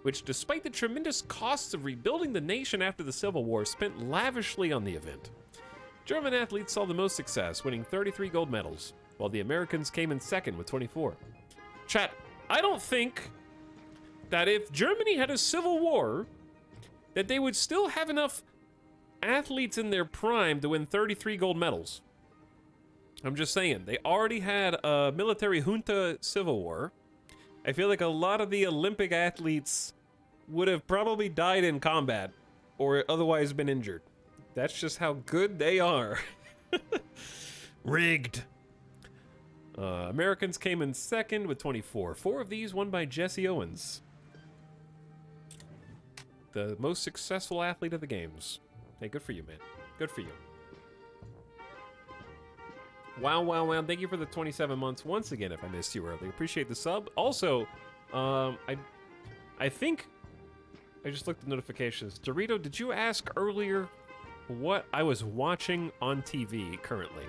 S1: which, despite the tremendous costs of rebuilding the nation after the Civil War, spent lavishly on the event. German athletes saw the most success, winning 33 gold medals, while the Americans came in second with 24. Chat, I don't think that if Germany had a civil war, that they would still have enough athletes in their prime to win 33 gold medals. I'm just saying, they already had a military junta civil war. I feel like a lot of the Olympic athletes would have probably died in combat or otherwise been injured. That's just how good they are. Rigged. Americans came in second with 24. 4 of these won by Jesse Owens, the most successful athlete of the games. Hey, good for you, man. Good for you. Wow, wow, wow. Thank you for the 27 months once again if I missed you early. Appreciate the sub. Also, I think I just looked at notifications. Dorito, did you ask earlier what I was watching on TV currently?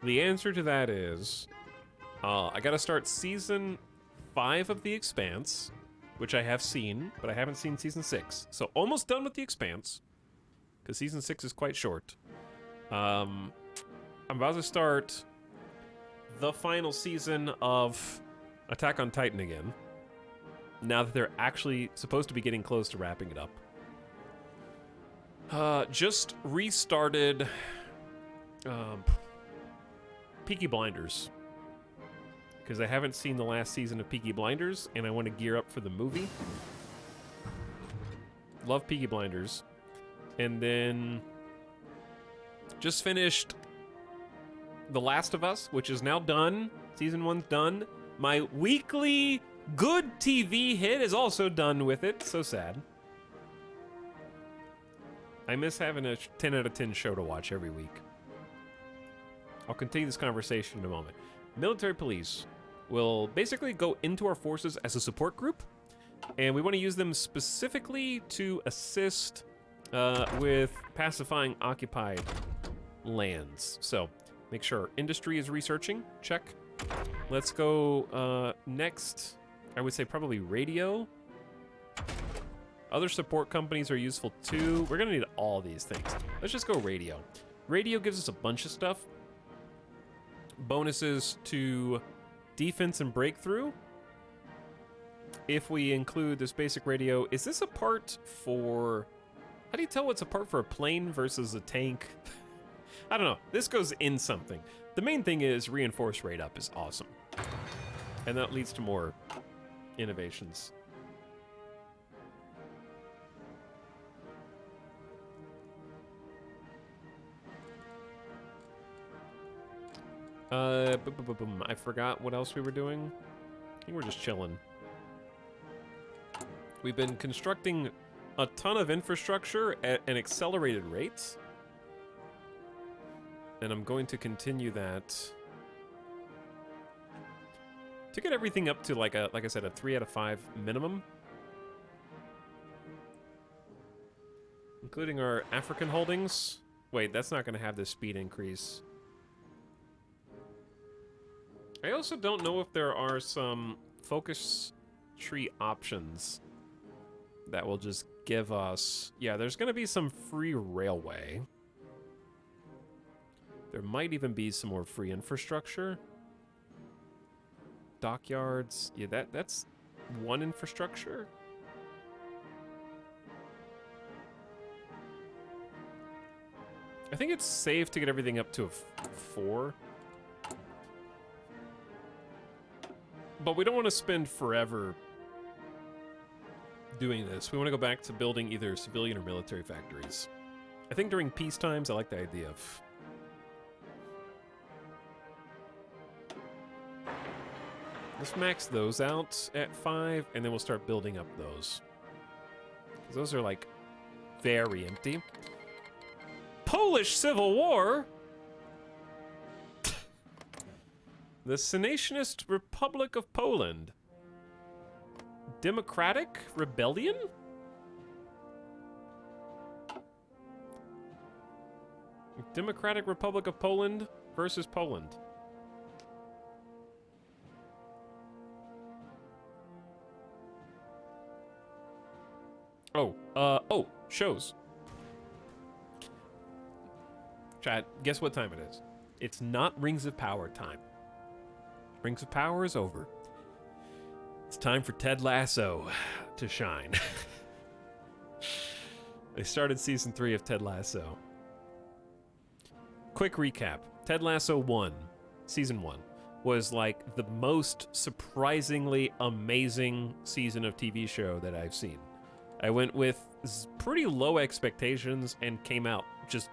S1: The answer to that is I gotta start season 5 of The Expanse, which I have seen, but I haven't seen season 6. So almost done with The Expanse, because season 6 is quite short. I'm about to start the final season of Attack on Titan again, now that they're actually supposed to be getting close to wrapping it up. Just restarted Peaky Blinders, because I haven't seen the last season of Peaky Blinders, and I want to gear up for the movie. Love Peaky Blinders. And then just finished The Last of Us, which is now done. Season 1's done. My weekly Good TV hit is also done with it. So sad. I miss having a 10 out of 10 show to watch every week. I'll continue this conversation in a moment. Military police will basically go into our forces as a support group, and we want to use them specifically to assist with pacifying occupied lands. So make sure industry is researching. Check. Let's go next. I would say probably radio. Other support companies are useful too. We're gonna need all these things. Let's just go radio. Radio gives us a bunch of stuff. Bonuses to defense and breakthrough. If we include this basic radio, is this a part for... How do you tell what's a part for a plane versus a tank? I don't know. This goes in something. The main thing is reinforced rate up is awesome. And that leads to more innovations. I forgot what else we were doing. I think we're just chilling. We've been constructing a ton of infrastructure at an accelerated rate. And I'm going to continue that to get everything up to like I said, a 3 out of 5 minimum. Including our African holdings. Wait, that's not going to have this speed increase. I also don't know if there are some focus tree options that will just give us... Yeah, there's going to be some free railway. There might even be some more free infrastructure. Dockyards. Yeah, that's one infrastructure. I think it's safe to get everything up to a 4. But we don't want to spend forever doing this. We want to go back to building either civilian or military factories. I think during peace times, I like the idea of... Let's max those out at 5, and then we'll start building up those. 'Cause those are, like, very empty. Polish Civil War? The Secessionist Republic of Poland. Democratic Rebellion? Democratic Republic of Poland versus Poland. Oh, shows. Chat, guess what time it is? It's not Rings of Power time. Rings of Power is over. It's time for Ted Lasso to shine. I started season 3 of Ted Lasso. Quick recap. Ted Lasso 1, season 1, was like the most surprisingly amazing season of TV show that I've seen. I went with pretty low expectations and came out just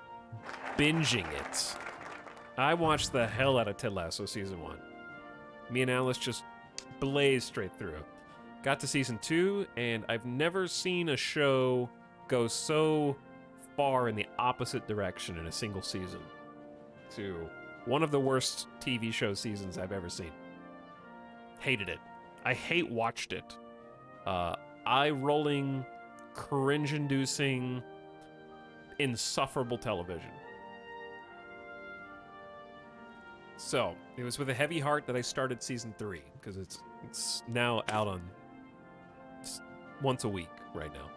S1: binging it. I watched the hell out of Ted Lasso season 1. Me and Alice just blazed straight through. Got to season 2, and I've never seen a show go so far in the opposite direction in a single season to one of the worst TV show seasons I've ever seen. Hated it. I watched it. Eye-rolling, cringe-inducing, insufferable television. So, it was with a heavy heart that I started season 3, because it's now out on once a week right now.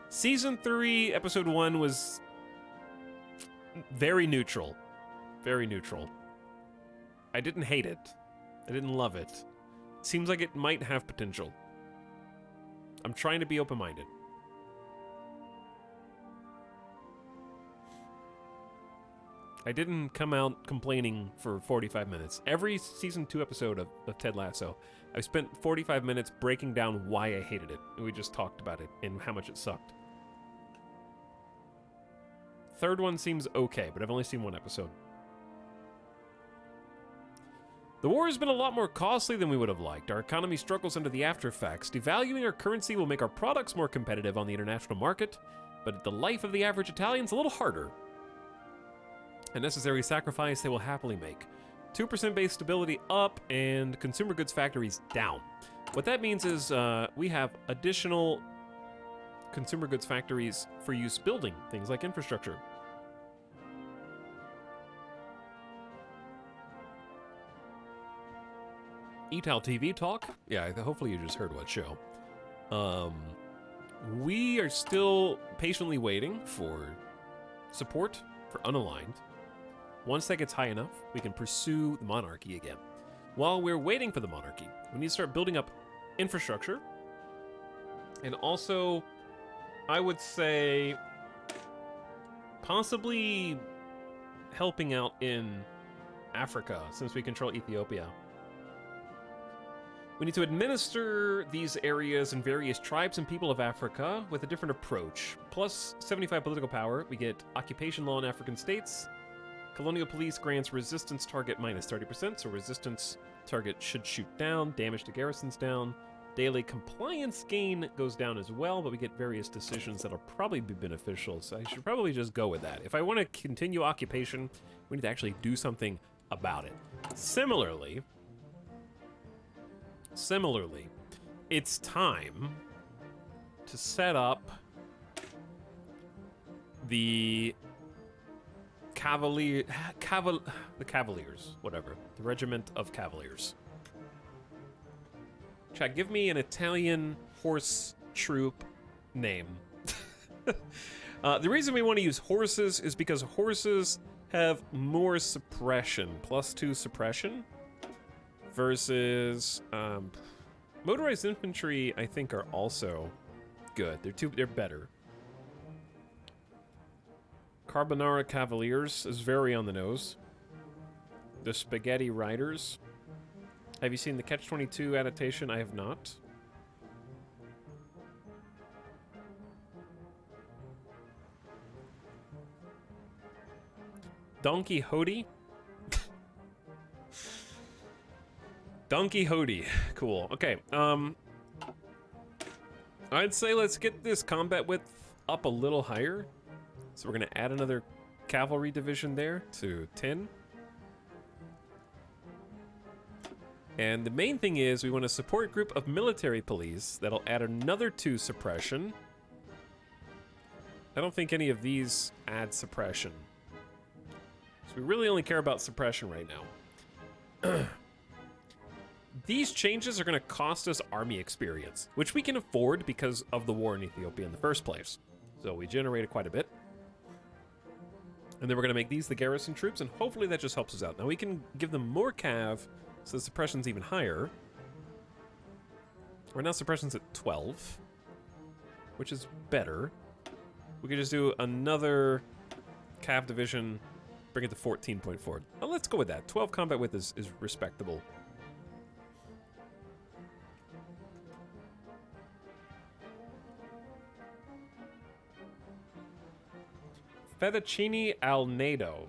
S1: Season 3, episode 1 was very neutral. Very neutral. I didn't hate it. I didn't love it. It seems like it might have potential. I'm trying to be open-minded. I didn't come out complaining for 45 minutes. Every season 2 episode of Ted Lasso, I spent 45 minutes breaking down why I hated it. And we just talked about it and how much it sucked. Third one seems okay, but I've only seen 1 episode. The war has been a lot more costly than we would have liked. Our economy struggles under the after effects. Devaluing our currency will make our products more competitive on the international market, but the life of the average Italian's a little harder. A necessary sacrifice they will happily make. 2% base stability up and consumer goods factories down. What that means is we have additional consumer goods factories for use building things like infrastructure. Etal TV talk. Yeah, hopefully you just heard what show. We are still patiently waiting for support for unaligned. Once that gets high enough, we can pursue the monarchy again. While we're waiting for the monarchy, we need to start building up infrastructure. And also, I would say, possibly helping out in Africa, since we control Ethiopia. We need to administer these areas and various tribes and people of Africa with a different approach. Plus 75 political power, we get occupation law in African states. Colonial police grants resistance target minus 30%, so resistance target should shoot down, damage to garrisons down. Daily compliance gain goes down as well, but we get various decisions that'll probably be beneficial, so I should probably just go with that. If I want to continue occupation, we need to actually do something about it. Similarly, it's time to set up the Cavaliers, whatever. The Regiment of Cavaliers. Chat, give me an Italian horse troop name. The reason we want to use horses is because horses have more suppression, +2 suppression, versus motorized infantry. I think are also good. They're better. Carbonara Cavaliers is very on the nose. The Spaghetti Riders. Have you seen the Catch-22 adaptation? I have not. Don Quixote. Don Quixote. Cool. Okay. I'd say let's get this combat width up a little higher. So we're going to add another cavalry division there to 10. And the main thing is we want a support group of military police that'll add another 2 suppression. I don't think any of these add suppression. So we really only care about suppression right now. These changes are going to cost us army experience, which we can afford because of the war in Ethiopia in the first place. So we generated quite a bit. And then we're going to make these the garrison troops, and hopefully that just helps us out. Now we can give them more cav, so the suppression's even higher. Right now suppression's at 12, which is better. We could just do another cav division, bring it to 14.4. Well, let's go with that. 12 combat width is respectable. Fettuccine al Nado.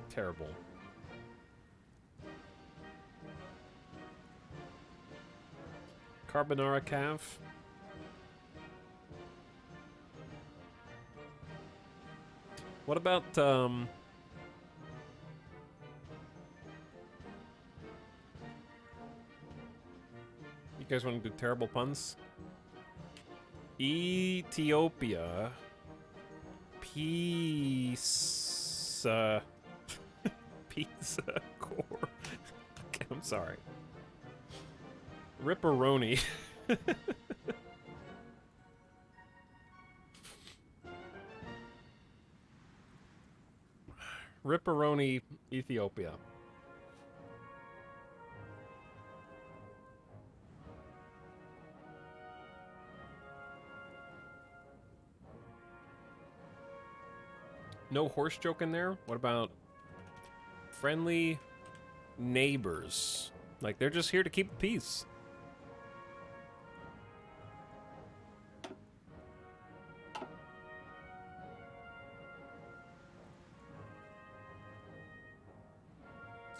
S1: Terrible. Carbonara Cav. What about, you guys want to do terrible puns? Ethiopia. Pizza. Pizza core. Okay, I'm sorry. Ripperoni. Ripperoni, Ethiopia. No horse joke in there? What about friendly neighbors? Like, they're just here to keep the peace.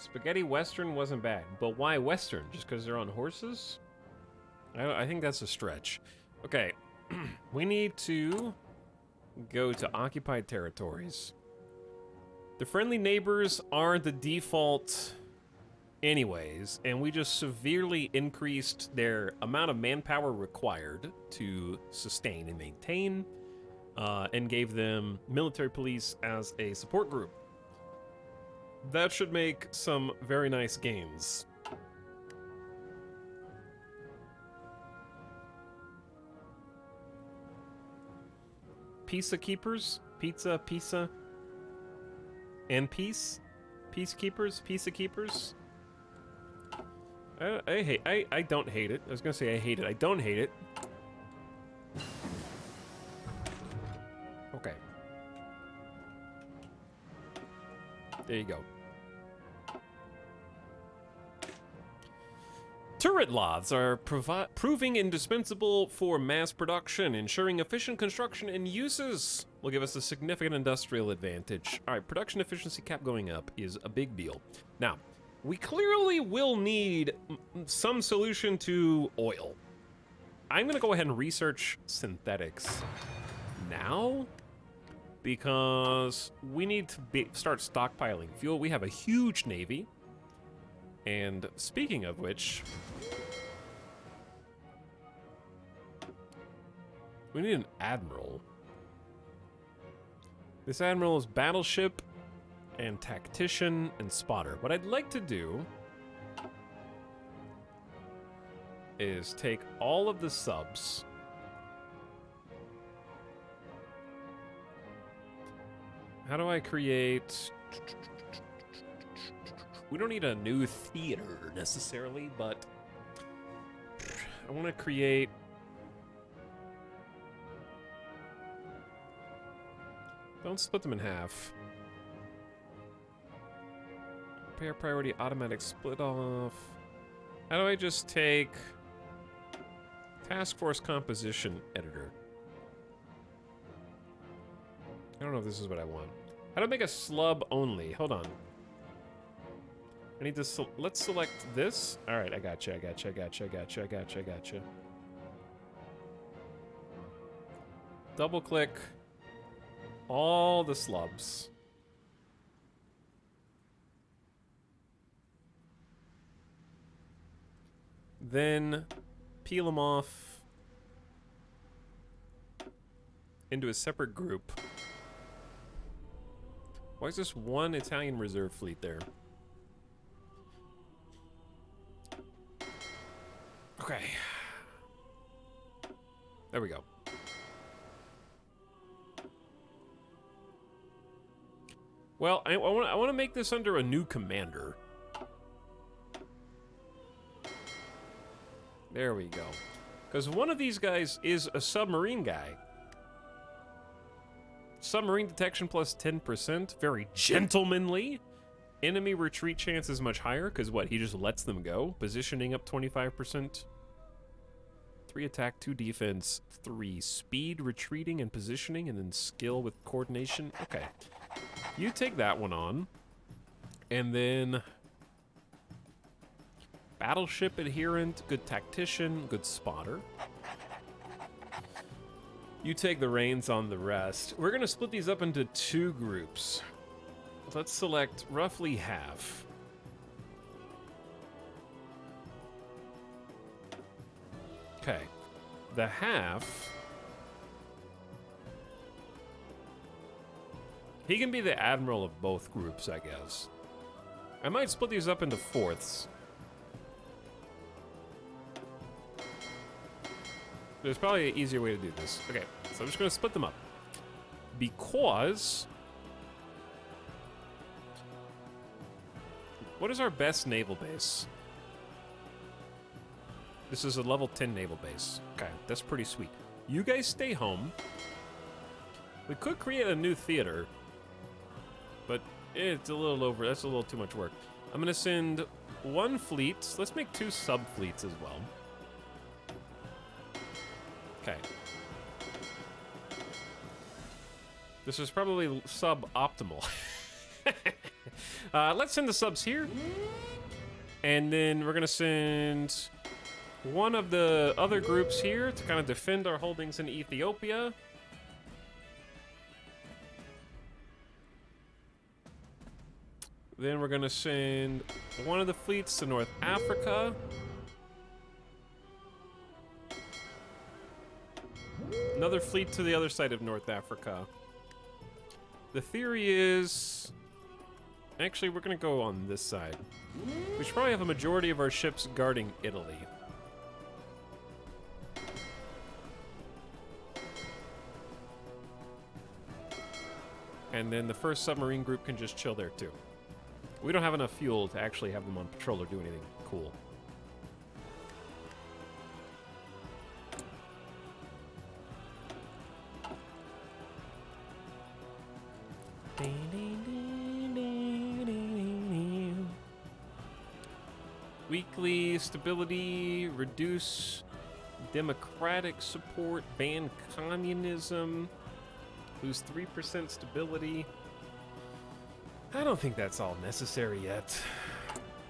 S1: Spaghetti Western wasn't bad, but why Western? Just because they're on horses? I think that's a stretch. Okay, we need to go to occupied territories. The friendly neighbors are the default anyways, and we just severely increased their amount of manpower required to sustain and maintain, and gave them military police as a support group. That should make some very nice gains. Pizza keepers? Pizza? And peace? Peacekeepers? Pizza keepers? I don't hate it. I was gonna say I hate it. I don't hate it. Okay. There you go. Turret laths are proving indispensable for mass production, ensuring efficient construction and uses will give us a significant industrial advantage. All right, production efficiency cap going up is a big deal. Now, we clearly will need some solution to oil. I'm gonna go ahead and research synthetics now, because we need to start stockpiling fuel. We have a huge navy. And speaking of which, we need an admiral. This admiral is battleship and tactician and spotter. What I'd like to do is take all of the subs. How do I create... We don't need a new theater necessarily, but I want to create... Don't split them in half. Prepare priority automatic split off. How do I just take task force composition editor? I don't know if this is what I want. How do I make a slub only? Hold on. I need to, let's select this. All right, I gotcha. Double click all the slubs. Then peel them off into a separate group. Why is this one Italian reserve fleet there? Okay. There we go. Well, I want to make this under a new commander. There we go. Because one of these guys is a submarine guy. Submarine detection plus 10%. Very gentlemanly. Enemy retreat chance is much higher, because what, he just lets them go? Positioning up 25%. 3 attack, 2 defense, 3 speed, retreating, and positioning, and then skill with coordination. Okay. You take that one on. And then... battleship adherent, good tactician, good spotter. You take the reins on the rest. We're going to split these up into 2 groups. Let's select roughly half. Okay. The half... he can be the admiral of both groups, I guess. I might split these up into fourths. There's probably an easier way to do this. Okay, so I'm just going to split them up. Because... what is our best naval base? This is a level 10 naval base. Okay, that's pretty sweet. You guys stay home. We could create a new theater, but it's a little over. That's a little too much work. I'm going to send 1 fleet. Let's make 2 sub-fleets as well. Okay. This is probably sub-optimal. Let's send the subs here. And then we're going to send one of the other groups here to kind of defend our holdings in Ethiopia. Then we're going to send one of the fleets to North Africa. Another fleet to the other side of North Africa. The theory is... Actually, we're going to go on this side. We should probably have a majority of our ships guarding Italy. And then the first submarine group can just chill there too. We don't have enough fuel to actually have them on patrol or do anything cool. Weekly stability, reduce democratic support, ban communism, lose 3% stability. I don't think that's all necessary yet.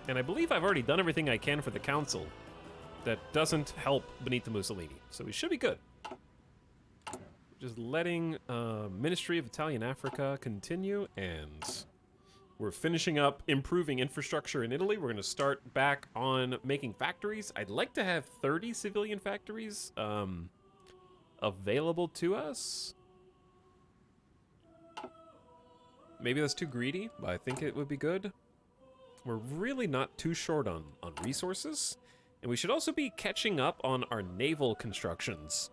S1: And I believe I've already done everything I can for the council that doesn't help Benito Mussolini, so we should be good. Just letting Ministry of Italian Africa continue, and we're finishing up improving infrastructure in Italy. We're going to start back on making factories. I'd like to have 30 civilian factories available to us. Maybe that's too greedy, but I think it would be good. We're really not too short on resources, and we should also be catching up on our naval constructions.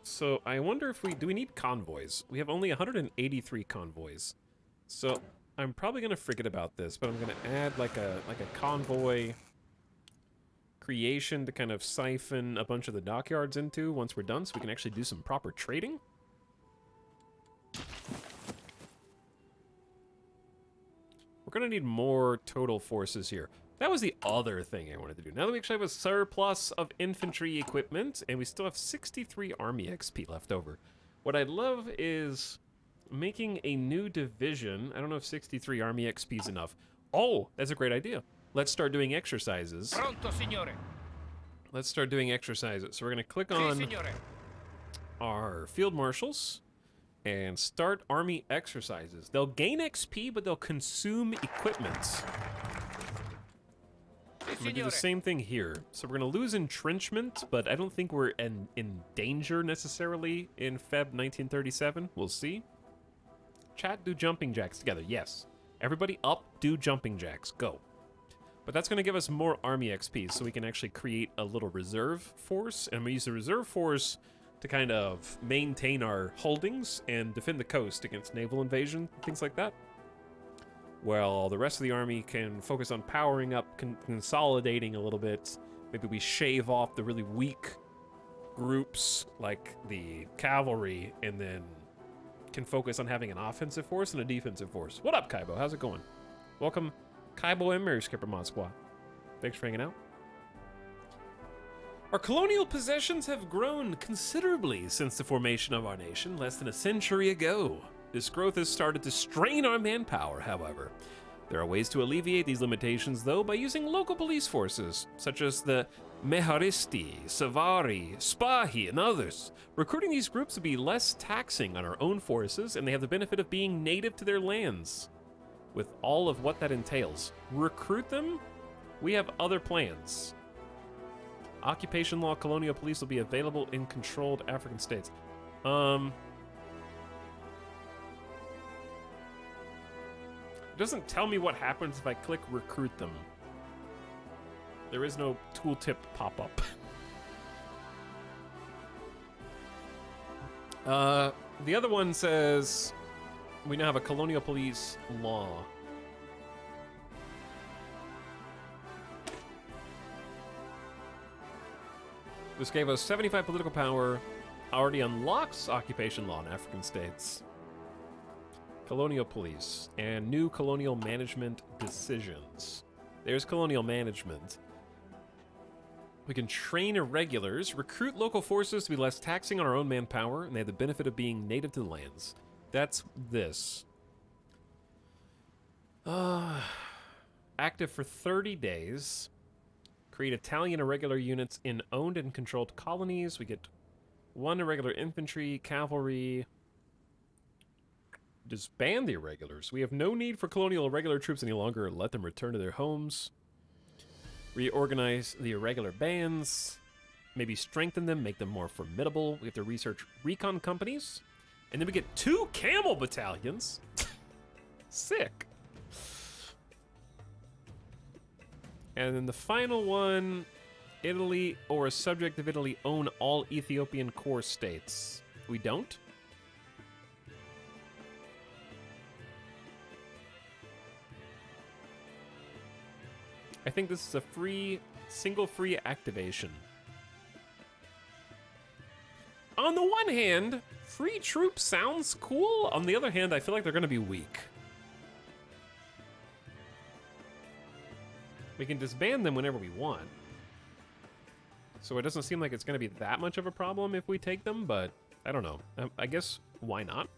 S1: So I wonder if do we need convoys? We have only 183 convoys. So I'm probably going to forget about this, but I'm going to add like a convoy creation to kind of siphon a bunch of the dockyards into once we're done, so we can actually do some proper trading. We're going to need more total forces here. That was the other thing I wanted to do. Now that we actually have a surplus of infantry equipment, and we still have 63 army XP left over. What I'd love is making a new division. I don't know if 63 army XP is enough. Oh, that's a great idea. Let's start doing exercises.
S2: Pronto, signore.
S1: Let's start doing exercises. So we're going to click on our field marshals and start army exercises. They'll gain XP, but they'll consume equipment. We're going to do the same thing here. So we're going to lose entrenchment, but I don't think we're in danger necessarily in Feb 1937. We'll see. Chat, do jumping jacks together. Yes. Everybody up, do jumping jacks. Go. But that's going to give us more army XP, so we can actually create a little reserve force. And we use the reserve force to kind of maintain our holdings and defend the coast against naval invasion, things like that. Well, the rest of the army can focus on powering up, consolidating a little bit. Maybe we shave off the really weak groups, like the cavalry, and then can focus on having an offensive force and a defensive force. What up, Kaibo? How's it going? Welcome, Kaibo and Mary Skipper Mod Squad. Thanks for hanging out. Our colonial possessions have grown considerably since the formation of our nation less than a century ago. This growth has started to strain our manpower, however. There are ways to alleviate these limitations, though, by using local police forces, such as the Meharisti, Savari, Spahi, and others. Recruiting these groups would be less taxing on our own forces, and they have the benefit of being native to their lands, with all of what that entails. Recruit them? We have other plans. Occupation law colonial police will be available in controlled African states. It doesn't tell me what happens if I click recruit them. There is no tooltip pop-up. The other one says we now have a colonial police law. This gave us 75 political power, already unlocks occupation law in African states. Colonial police and new colonial management decisions. There's colonial management. We can train irregulars, recruit local forces to be less taxing on our own manpower, and they have the benefit of being native to the lands. That's this. Active for 30 days. Create Italian irregular units in owned and controlled colonies. We get 1 irregular infantry, cavalry. Disband the irregulars. We have no need for colonial irregular troops any longer. Let them return to their homes. Reorganize the irregular bands. Maybe strengthen them, make them more formidable. We have to research recon companies. And then we get 2 camel battalions. Sick. And then the final one, Italy or a subject of Italy own all Ethiopian core states. We don't? I think this is a free, single free activation. On the one hand, free troops sounds cool. On the other hand, I feel like they're going to be weak. We can disband them whenever we want. So it doesn't seem like it's going to be that much of a problem if we take them, but I don't know. I guess, why not?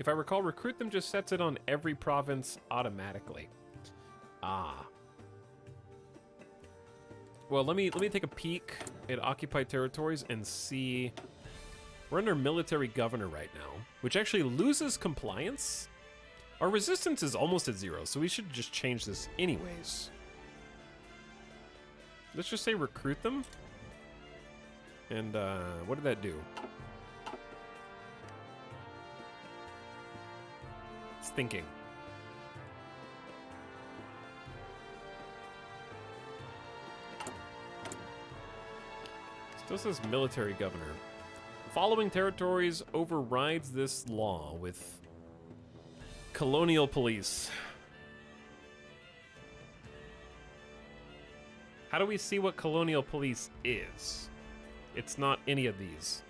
S1: If I recall, recruit them just sets it on every province automatically. Ah. Well, let me take a peek at occupied territories and see. We're under military governor right now, which actually loses compliance. Our resistance is almost at 0, so we should just change this anyways. Let's just say recruit them. And what did that do? It's thinking. Still says military governor. Following territories overrides this law with colonial police. How do we see what colonial police is? It's not any of these.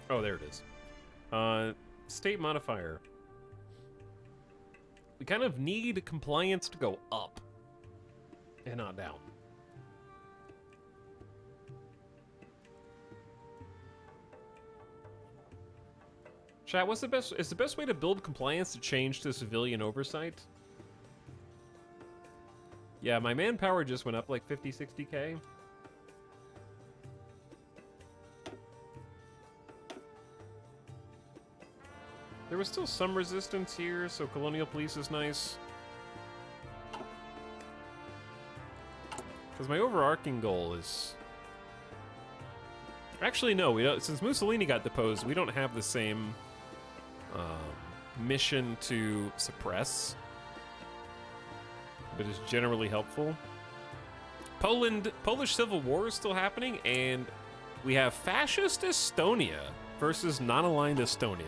S1: Oh, there it is. State modifier. We kind of need compliance to go up and not down. Chat, what's the best? Is the best way to build compliance to change to civilian oversight? Yeah, my manpower just went up like 50, 60K. There was still some resistance here, so colonial police is nice. Because my overarching goal is... Actually, no, we don't. Since Mussolini got deposed, we don't have the same mission to suppress, but is generally helpful. Polish Civil War is still happening, and we have fascist Estonia versus non-aligned Estonia.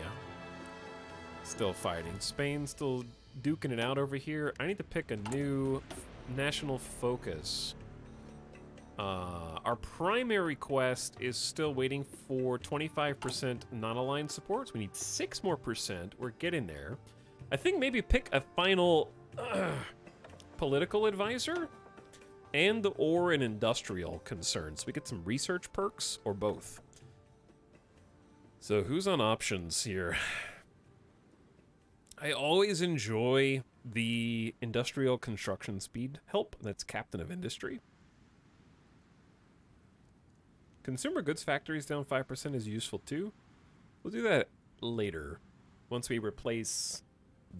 S1: Still fighting. Spain still duking it out over here. I need to pick a new national focus. Our primary quest is still waiting for 25% non-aligned supports. We need 6% more. We're getting there. I think maybe pick a final political advisor and or an industrial concern. So we get some research perks or both. So who's on options here? I always enjoy the industrial construction speed help. That's captain of industry. Consumer goods factories down 5% is useful too. We'll do that later once we replace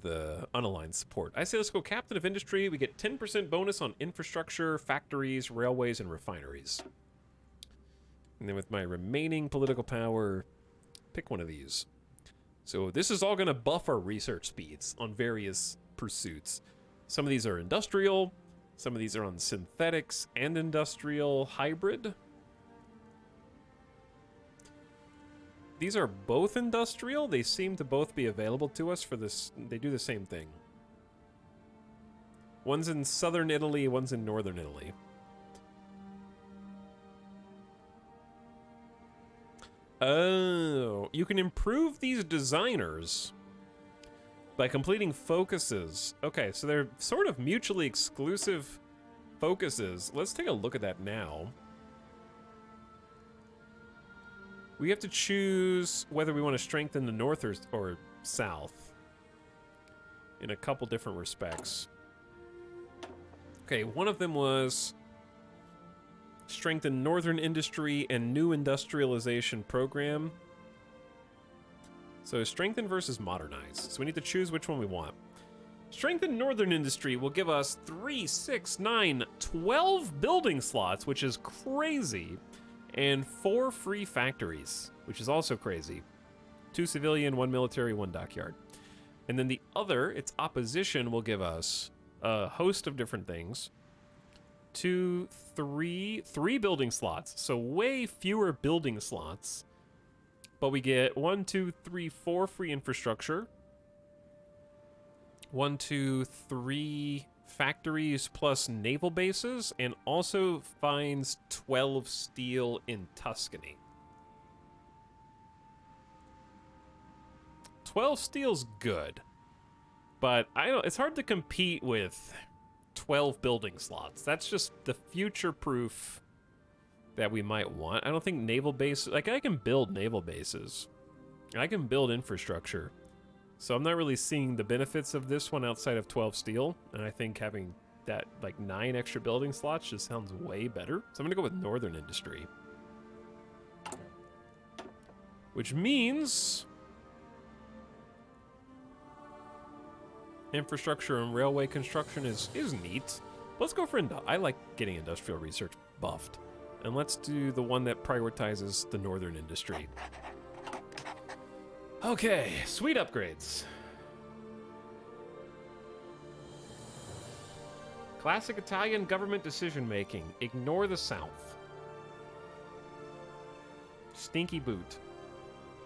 S1: the unaligned support. I say let's go captain of industry. We get 10% bonus on infrastructure, factories, railways, and refineries. And then with my remaining political power, pick one of these. So this is all going to buff our research speeds on various pursuits. Some of these are industrial. Some of these are on synthetics and industrial hybrid. These are both industrial. They seem to both be available to us for this. They do the same thing. One's in southern Italy, one's in northern Italy. Oh, you can improve these designers by completing focuses. Okay, so they're sort of mutually exclusive focuses. Let's take a look at that now. We have to choose whether we want to strengthen the north or south in a couple different respects. Okay, one of them was strengthen northern industry and new industrialization program. So strengthen versus modernize. So we need to choose which one we want. Strengthen northern industry will give us 3, 6, 9, 12 building slots, which is crazy, and 4 free factories, which is also crazy. 2 civilian, 1 military, 1 dockyard. And then the other, its opposition, will give us a host of different things. 2, 3 building slots, so way fewer building slots. But we get 1, 2, 3, 4 free infrastructure. 1, 2, 3 factories plus naval bases, and also finds 12 steel in Tuscany. 12 steel's good, but it's hard to compete with 12 building slots. That's just the future proof that we might want. I don't think naval bases, like I can build naval bases. I can build infrastructure. So I'm not really seeing the benefits of this one outside of 12 steel, and I think having that like 9 extra building slots just sounds way better. So I'm gonna go with northern industry. Which means infrastructure and railway construction is neat. Let's go for I like getting industrial research buffed. And let's do the one that prioritizes the northern industry. Okay, sweet upgrades. Classic Italian government decision making. Ignore the South. Stinky boot.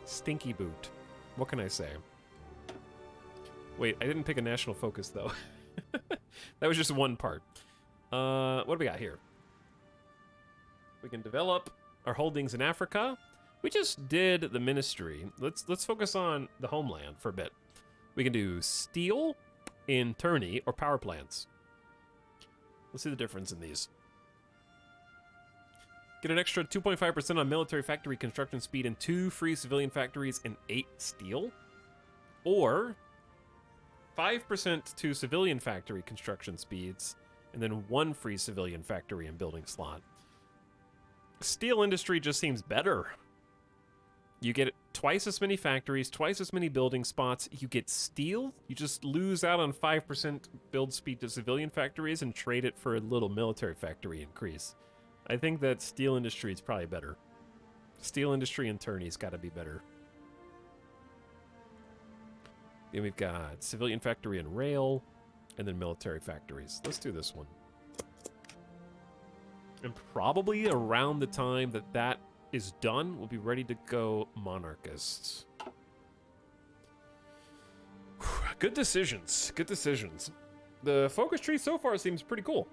S1: Stinky boot. What can I say? Wait, I didn't pick a national focus though. That was just one part. What do we got here? We can develop our holdings in Africa. We just did the ministry. Let's focus on the homeland for a bit. We can do steel in Turney or power plants. Let's see the difference in these. Get an extra 2.5% on military factory construction speed and 2 free civilian factories and 8 steel. Or 5% to civilian factory construction speeds and then 1 free civilian factory and building slot. Steel industry just seems better. You get twice as many factories, twice as many building spots. You get steel. You just lose out on 5% build speed to civilian factories and trade it for a little military factory increase. I think that steel industry is probably better. Steel industry in Turney's got to be better. Then we've got civilian factory and rail, and then military factories. Let's do this one. And probably around the time that that is done, we'll be ready to go monarchists. Good decisions. Good decisions. The focus tree so far seems pretty cool.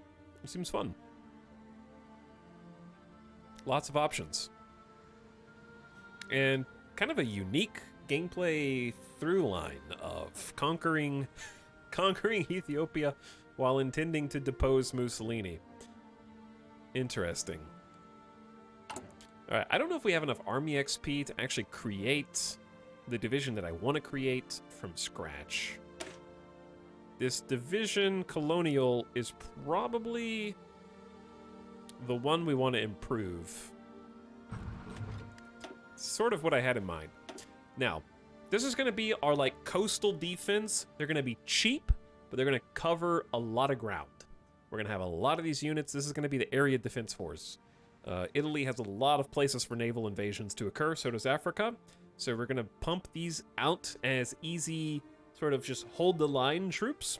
S1: It seems fun. Lots of options. And kind of a unique gameplay through line of conquering Ethiopia while intending to depose Mussolini. Interesting. All right, I don't know if we have enough army XP to actually create the division that I want to create from scratch. This division colonial is probably the one we want to improve. Sort of what I had in mind. Now, this is going to be our like coastal defense. They're going to be cheap, but they're going to cover a lot of ground. We're going to have a lot of these units. This is going to be the area defense force. Italy has a lot of places for naval invasions to occur, so does Africa. So we're going to pump these out as easy, sort of just hold the line troops.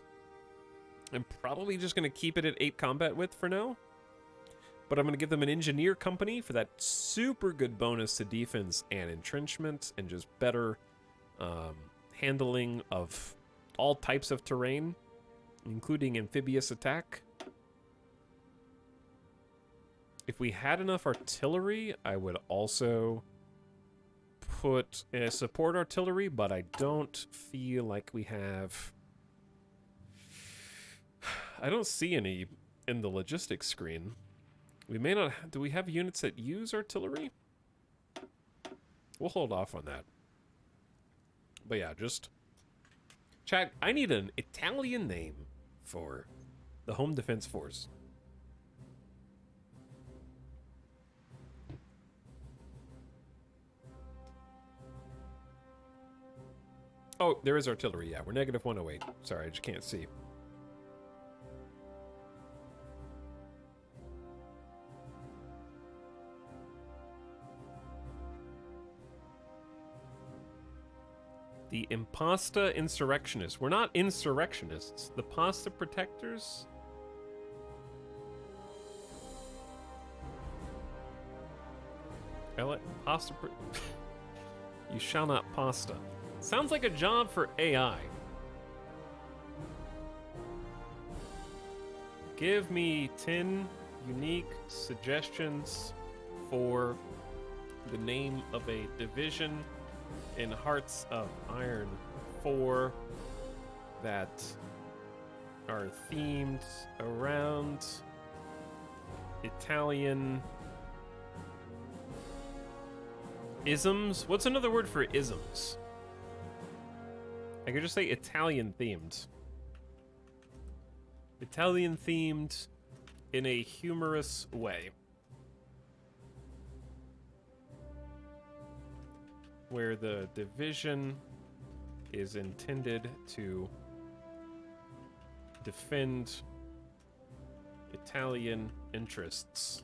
S1: I'm probably just going to keep it at 8 combat width for now. But I'm going to give them an engineer company for that super good bonus to defense and entrenchment and just better handling of all types of terrain, including amphibious attack. If we had enough artillery, I would also put support artillery, but I don't feel like we have... I don't see any in the logistics screen. We may not... Do we have units that use artillery? We'll hold off on that. But yeah, just... Chat, I need an Italian name for the Home Defense Force. Oh, there is artillery, yeah. We're negative 108. Sorry, I just can't see. The Impasta Insurrectionists. We're not insurrectionists. The Pasta Protectors? Pasta... You shall not pasta. Sounds like a job for AI. Give me 10 unique suggestions for the name of a division in Hearts of Iron 4 that are themed around Italian isms. What's another word for isms? I could just say Italian themed. Italian themed in a humorous way. Where the division is intended to defend Italian interests.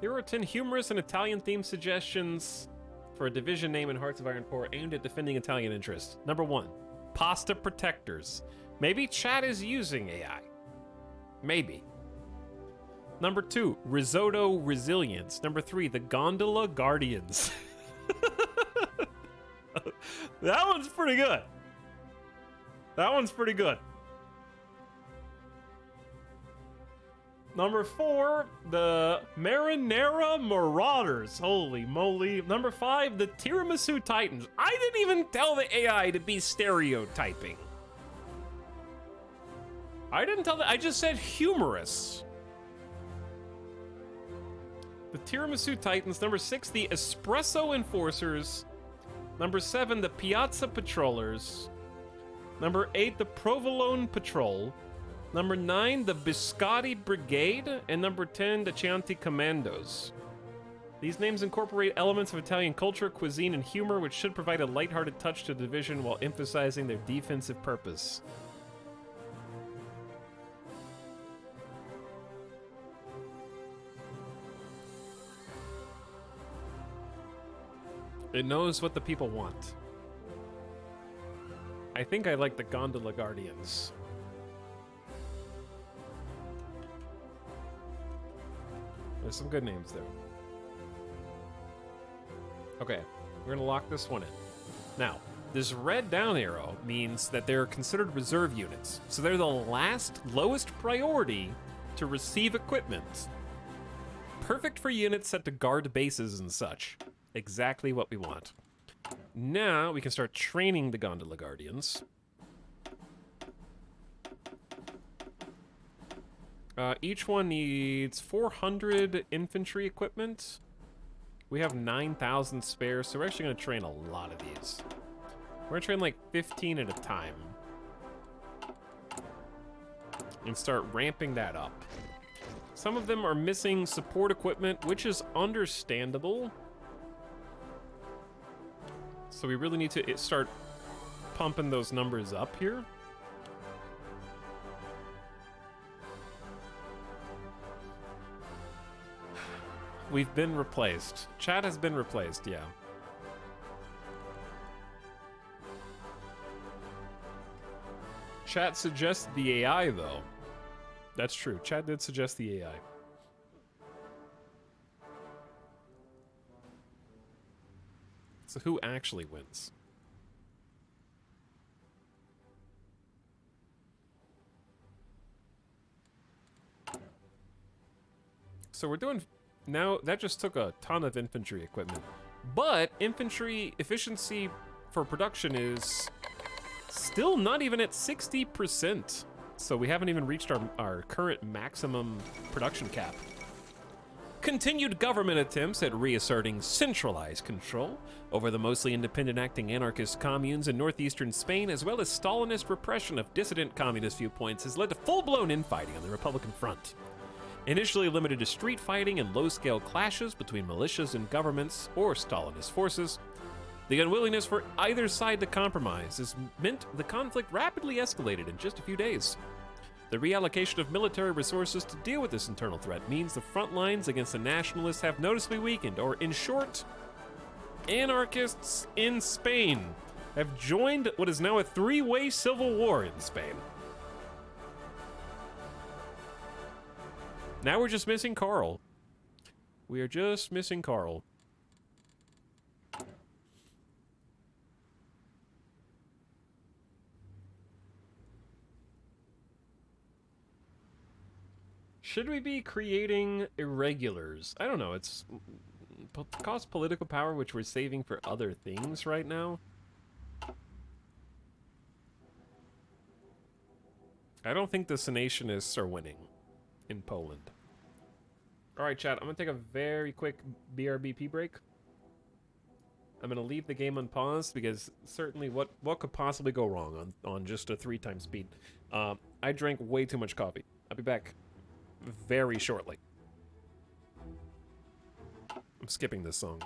S1: Here are 10 humorous and Italian-themed suggestions for a division name in Hearts of Iron 4 aimed at defending Italian interests. Number 1, Pasta Protectors. Maybe chat is using AI. Maybe. Number 2, Risotto Resilience. Number 3, the Gondola Guardians. That one's pretty good. That one's pretty good. Number 4, the Marinara Marauders. Holy moly. Number 5, the Tiramisu Titans. I didn't even tell the AI to be stereotyping. I didn't tell that. I just said humorous. The Tiramisu Titans. Number 6, the Espresso Enforcers. Number 7, the Piazza Patrollers. Number 8, the Provolone Patrol. Number 9, the Biscotti Brigade. And number 10, the Chianti Commandos. These names incorporate elements of Italian culture, cuisine, and humor, which should provide a lighthearted touch to the division while emphasizing their defensive purpose. It knows what the people want. I think I like the Gondola Guardians. There's some good names there. Okay, we're gonna lock this one in. Now, this red down arrow means that they're considered reserve units. So they're the last, lowest priority to receive equipment. Perfect for units set to guard bases and such. Exactly what we want. Now we can start training the Gondola Guardians. Each one needs 400 infantry equipment. We have 9,000 spares, so we're actually going to train a lot of these. We're going to train like 15 at a time. And start ramping that up. Some of them are missing support equipment, which is understandable. So we really need to start pumping those numbers up here. We've been replaced. Chat has been replaced, yeah. Chat suggests the AI, though. That's true. Chat did suggest the AI. So who actually wins? So we're doing... Now, that just took a ton of infantry equipment. But infantry efficiency for production is still not even at 60%. So we haven't even reached our current maximum production cap. Continued government attempts at reasserting centralized control over the mostly independent acting anarchist communes in northeastern Spain, as well as Stalinist repression of dissident communist viewpoints, has led to full-blown infighting on the Republican front. Initially limited to street fighting and low-scale clashes between militias and governments or Stalinist forces, the unwillingness for either side to compromise has meant the conflict rapidly escalated in just a few days. The reallocation of military resources to deal with this internal threat means the front lines against the nationalists have noticeably weakened, or in short, anarchists in Spain have joined what is now a three-way civil war in Spain. Now we're just missing Carl. We are just missing Carl. Should we be creating irregulars? I don't know, it's cost political power, which we're saving for other things right now. I don't think the Senationists are winning in Poland. Alright, chat, I'm gonna take a very quick BRBP break. I'm gonna leave the game unpaused because certainly what could possibly go wrong on just a 3x speed? I drank way too much coffee. I'll be back very shortly. I'm skipping this song.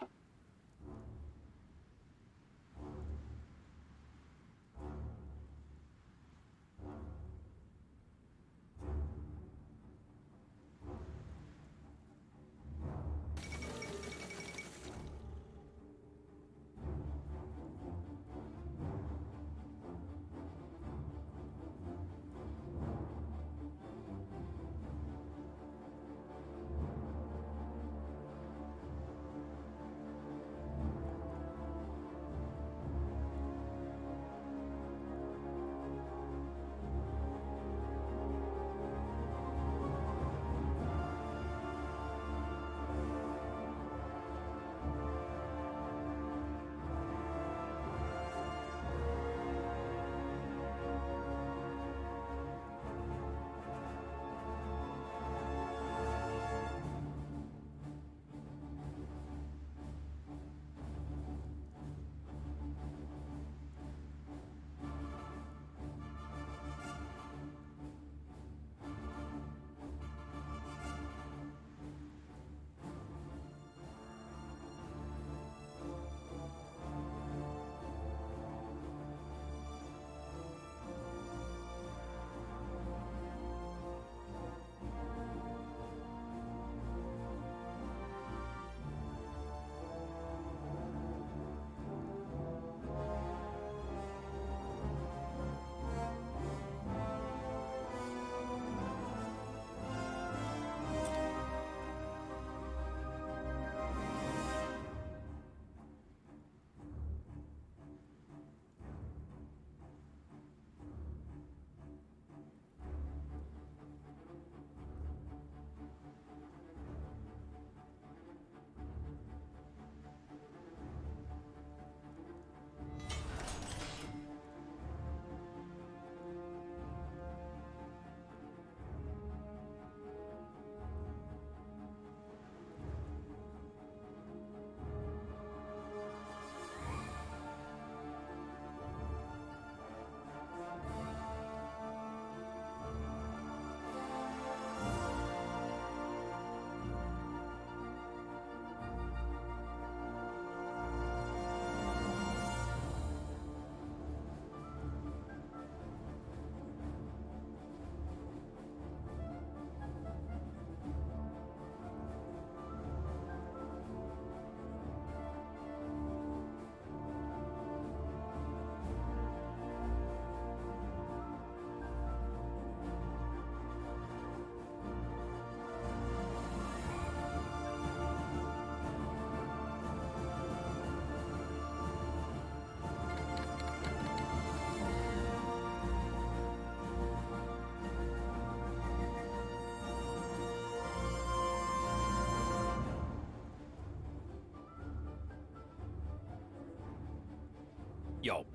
S1: Yo,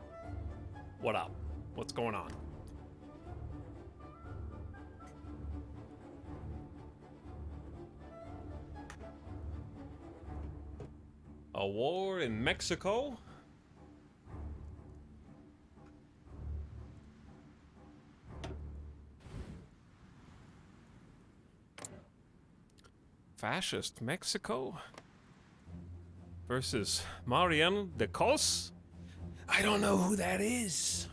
S1: what up? What's going on? A war in Mexico? Fascist Mexico versus Mariano de Cos? I don't know who that is.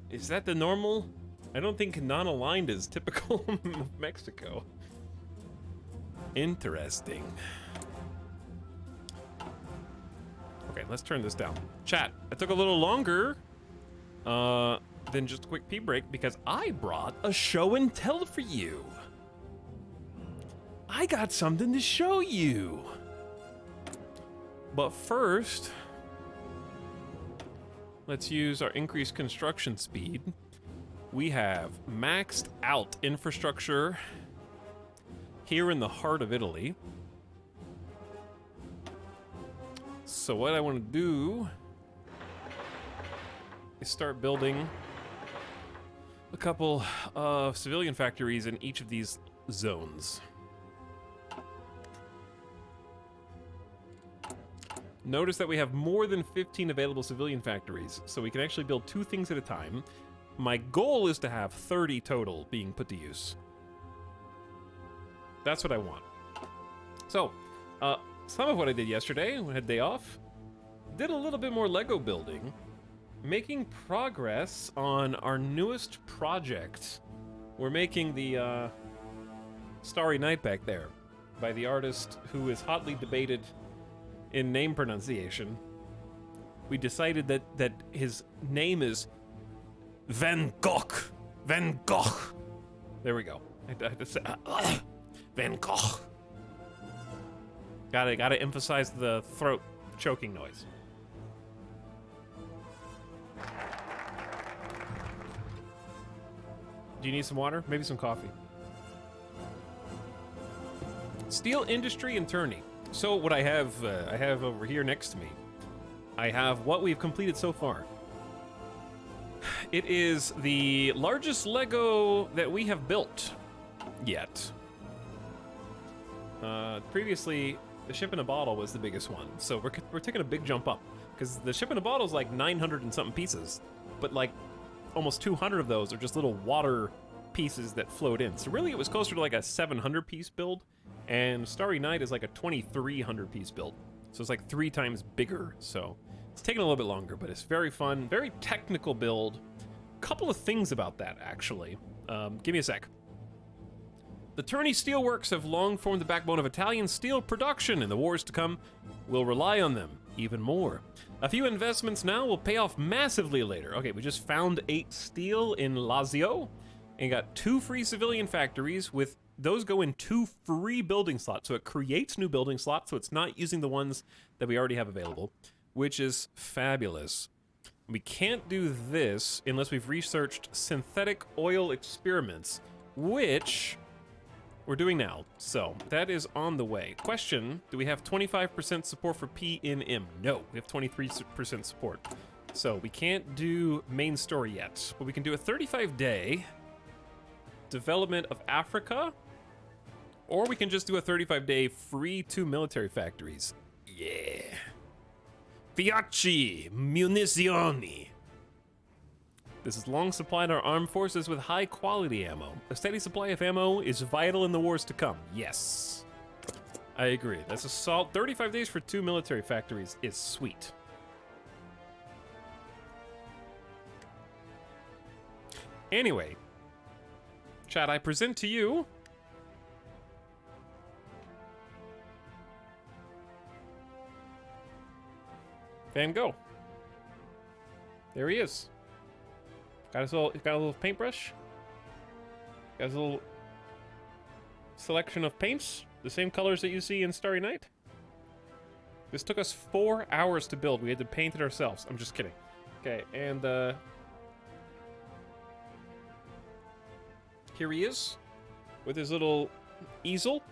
S1: Is that the normal? I don't think non-aligned is typical of Mexico. Interesting. Okay, let's turn this down. Chat, it took a little longer than just a quick pee break because I brought a show and tell for you. I got something to show you. But first, let's use our increased construction speed. We have maxed out infrastructure here in the heart of Italy. So what I want to do is start building a couple of civilian factories in each of these zones. Notice that we have more than 15 available civilian factories, so we can actually build 2 things at a time. My goal is to have 30 total being put to use. That's what I want. So, some of what I did yesterday, when I had a day off, did a little bit more Lego building, making progress on our newest project. We're making the Starry Night back there by the artist who is hotly debated in name pronunciation. We decided that his name is Van Gogh. Van Gogh. There we go. I had to say, Van Gogh. Gotta emphasize the throat choking noise. Do you need some water? Maybe some coffee. Steel industry and tourney. So what I have over here next to me, I have what we've completed so far. It is the largest Lego that we have built yet. Previously, the ship in a bottle was the biggest one, so we're taking a big jump up because the ship in a bottle is like 900 and something pieces, but like almost 200 of those are just little water pieces that float in. So really, it was closer to like a 700 piece build. And Starry Night is like a 2,300 piece build. So it's like 3 times bigger. So it's taking a little bit longer, but it's very fun, very technical build. Couple of things about that, actually. Give me a sec. The Turney Steelworks have long formed the backbone of Italian steel production, and the wars to come will rely on them even more. A few investments now will pay off massively later. Okay, we just found 8 steel in Lazio and got 2 free civilian factories with those go in 2 free building slots. So it creates new building slots, so it's not using the ones that we already have available, which is fabulous. We can't do this unless we've researched synthetic oil experiments, which we're doing now. So that is on the way. Question, do we have 25% support for PNM? No, we have 23% support. So we can't do main story yet, but we can do a 35-day development of Africa, or we can just do a 35-day free 2 military factories. Yeah. Fiacci Munizioni. This has long supplied our armed forces with high-quality ammo. A steady supply of ammo is vital in the wars to come. Yes. I agree. That's a solid 35 days for 2 military factories is sweet. Anyway, chat, I present to you Van Gogh. There he is. He's got a little paintbrush. Got his little selection of paints, the same colors that you see in Starry Night. This took us 4 hours to build. We had to paint it ourselves. I'm just kidding. Okay, and here he is with his little easel,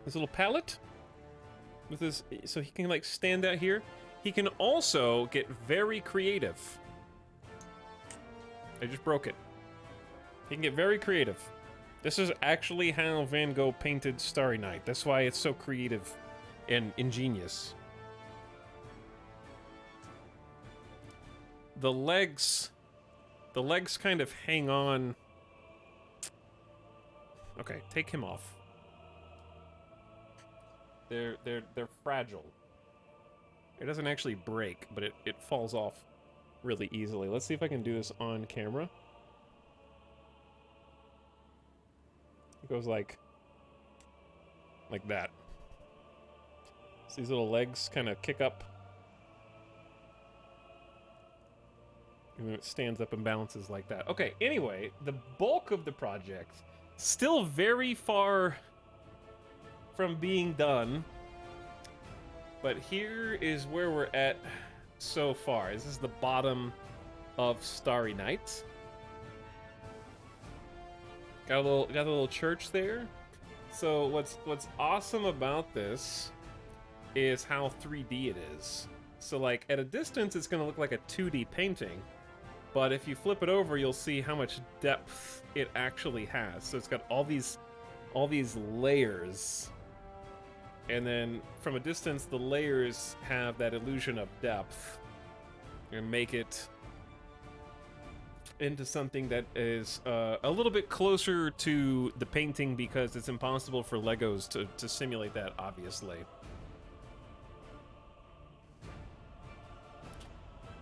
S1: his little palette. With his, so he can like stand out here. He can also get very creative. I just broke it. He can get very creative. This is actually how Van Gogh painted Starry Night. That's why it's so creative and ingenious. The legs kind of hang on. Okay, take him off. They're fragile. It doesn't actually break, but it falls off really easily. Let's see if I can do this on camera. It goes like that. So these little legs kind of kick up. And then it stands up and balances like that. Okay, anyway, the bulk of the project, still very far from being done. But here is where we're at so far. This is the bottom of Starry Night. Got a little church there. So what's awesome about this is how 3D it is. So like at a distance it's gonna look like a 2D painting, but if you flip it over you'll see how much depth it actually has. So it's got all these layers, and then from a distance the layers have that illusion of depth and make it into something that is a little bit closer to the painting, because it's impossible for Legos to simulate that, obviously.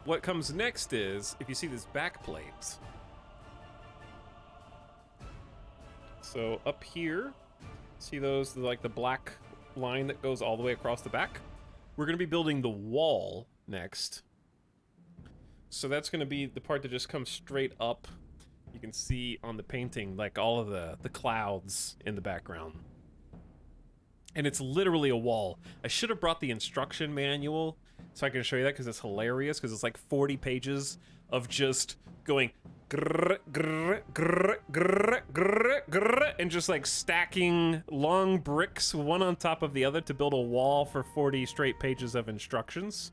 S1: What comes next is, if you see this back plate, so up here, see those, like the black line that goes all the way across the back? We're going to be building the wall next. So that's going to be the part that just comes straight up. You can see on the painting, like all of the clouds in the background. And it's literally a wall. I should have brought the instruction manual so I can show you that, because it's hilarious, because it's like 40 pages of just going grrr, grrr, grrr, grrr, grrr, grrr, and just like stacking long bricks one on top of the other to build a wall for 40 straight pages of instructions.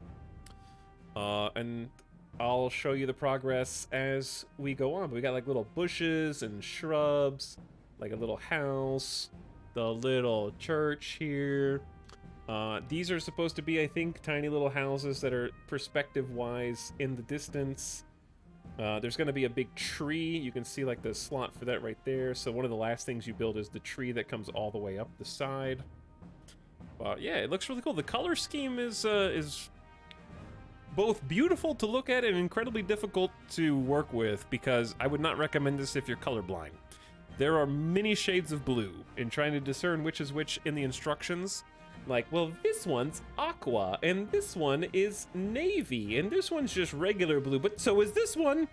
S1: And I'll show you the progress as we go on. But we got like little bushes and shrubs, like a little house, the little church here. These are supposed to be, I think, tiny little houses that are perspective-wise in the distance. There's going to be a big tree. You can see like the slot for that right there. So one of the last things you build is the tree that comes all the way up the side. Yeah, it looks really cool. The color scheme is both beautiful to look at and incredibly difficult to work with, because I would not recommend this if you're colorblind. There are many shades of blue, and trying to discern which is which in the instructions, like, well, this one's aqua, and this one is navy, and this one's just regular blue, but so is this one.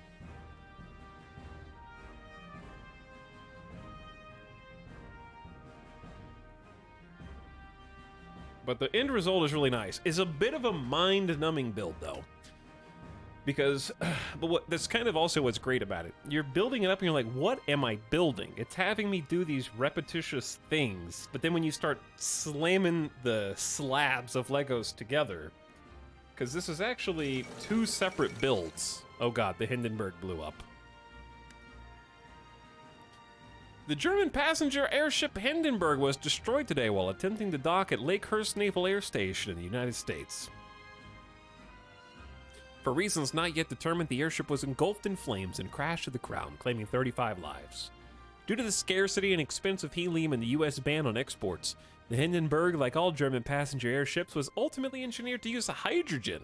S1: But the end result is really nice. It's a bit of a mind-numbing build, though. Because, but that's kind of also what's great about it. You're building it up and you're like, what am I building? It's having me do these repetitious things. But then when you start slamming the slabs of Legos together, because this is actually 2 separate builds. Oh god, the Hindenburg blew up. The German passenger airship Hindenburg was destroyed today while attempting to dock at Lakehurst Naval Air Station in the United States. For reasons not yet determined, the airship was engulfed in flames and crashed to the ground, claiming 35 lives. Due to the scarcity and expense of helium and the U.S. ban on exports, the Hindenburg, like all German passenger airships, was ultimately engineered to use hydrogen,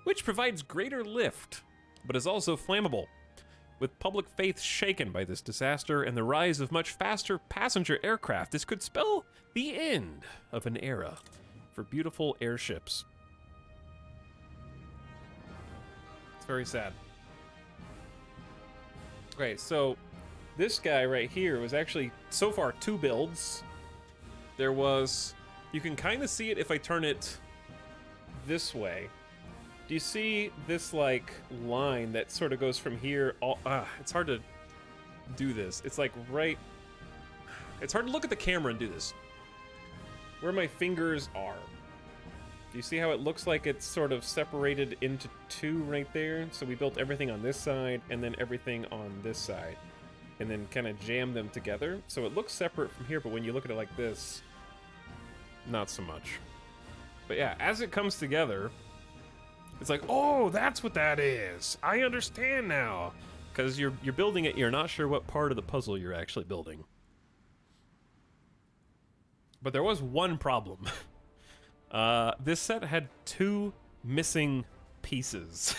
S1: which provides greater lift, but is also flammable. With public faith shaken by this disaster and the rise of much faster passenger aircraft, this could spell the end of an era for beautiful airships. It's very sad. Okay, so this guy right here was actually, so far, 2 builds. There was, you can kind of see it if I turn it this way. Do you see this, like, line that sort of goes from here all... it's hard to do this. It's, like, right... It's hard to look at the camera and do this. Where my fingers are. Do you see how it looks like it's sort of separated into 2 right there? So we built everything on this side, and then everything on this side. and then kind of jam them together. So it looks separate from here, but when you look at it like this, not so much. But yeah, as it comes together, it's like, oh, that's what that is. I understand now. Because you're building it, you're not sure what part of the puzzle you're actually building. But there was one problem. This set had 2 missing pieces.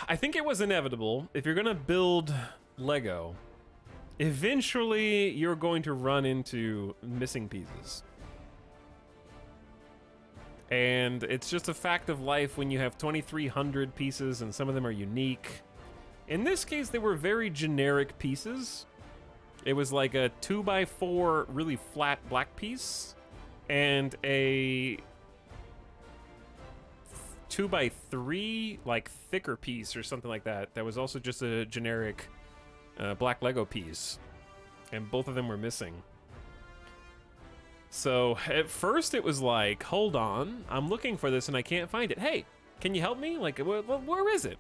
S1: I think it was inevitable. If you're gonna build Lego, eventually you're going to run into missing pieces. And it's just a fact of life when you have 2,300 pieces and some of them are unique. In this case, they were very generic pieces. It was like a 2x4 really flat black piece and a 2x3 like thicker piece or something like that. That was also just a generic black Lego piece. And both of them were missing. So at first it was like, hold on, I'm looking for this and I can't find it. Hey, can you help me? Like, where is it?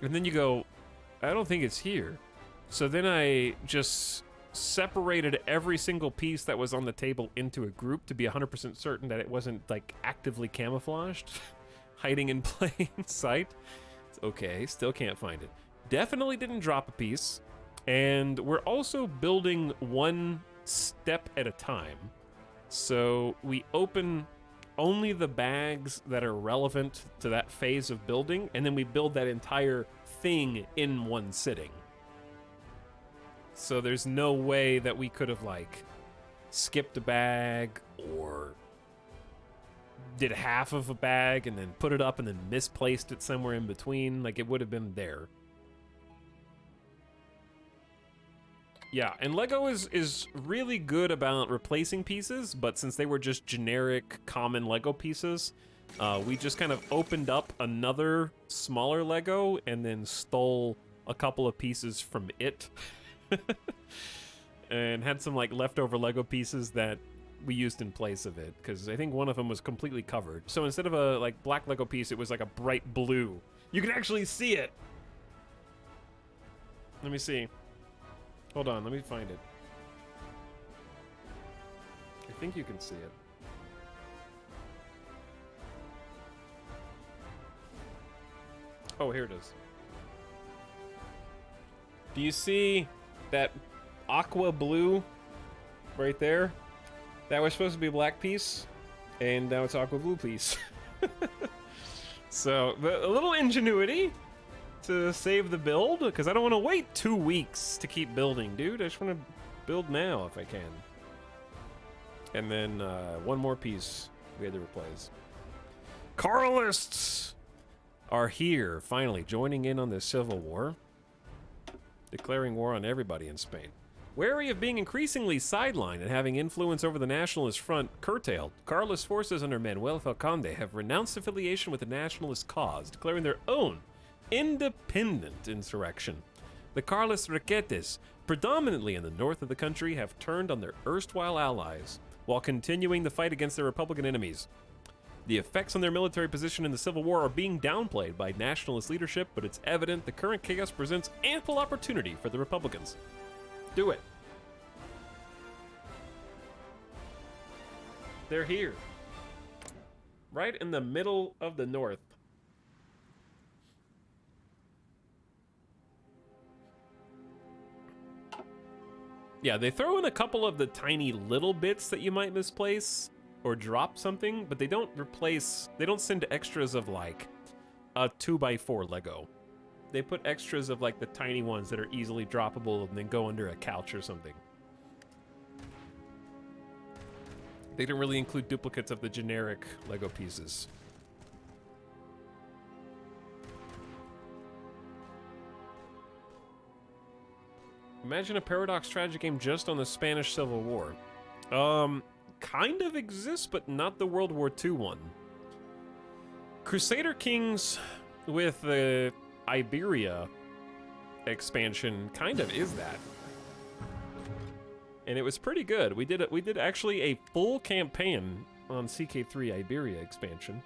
S1: And then you go, I don't think it's here. So then I just separated every single piece that was on the table into a group to be 100% certain that it wasn't like actively camouflaged, hiding in plain sight. It's okay, still can't find it. Definitely didn't drop a piece. And we're also building one step at a time. So we open only the bags that are relevant to that phase of building, and then we build that entire thing in one sitting. So there's no way that we could have like skipped a bag or did half of a bag and then put it up and then misplaced it somewhere in between. Like, it would have been there. Yeah, and Lego is really good about replacing pieces, but since they were just generic, common Lego pieces, we just kind of opened up another smaller Lego and then stole a couple of pieces from it. And had some like leftover Lego pieces that we used in place of it, because I think one of them was completely covered. So instead of a like black Lego piece, it was like a bright blue. You can actually see it. Let me see. Hold on, let me find it. I think you can see it. Oh, here it is. Do you see that aqua blue right there? That was supposed to be a black piece, and now it's aqua blue piece. So, a little ingenuity to save the build, because I don't want to wait 2 weeks to keep building, dude. I just want to build now if I can. And then one more piece we had to replace. Carlists are here, finally, joining in on this civil war. Declaring war on everybody in Spain. Wary of being increasingly sidelined and having influence over the nationalist front curtailed, Carlist forces under Manuel Falconde have renounced affiliation with the nationalist cause, declaring their own independent insurrection. The Carlist Requetes, predominantly in the north of the country, have turned on their erstwhile allies, while continuing the fight against their Republican enemies. The effects on their military position in the Civil War are being downplayed by nationalist leadership, but it's evident the current chaos presents ample opportunity for the Republicans. Do it. They're here. Right in the middle of the north. Yeah, they throw in a couple of the tiny little bits that you might misplace or drop something, but they don't replace, they don't send extras of like a 2x4 Lego. They put extras of like the tiny ones that are easily droppable and then go under a couch or something. They didn't really include duplicates of the generic Lego pieces. Imagine a Paradox strategy game just on the Spanish Civil War. Kind of exists, but not the World War II one. Crusader Kings with the Iberia expansion kind of is that. And it was pretty good. We did actually a full campaign on CK3 Iberia expansion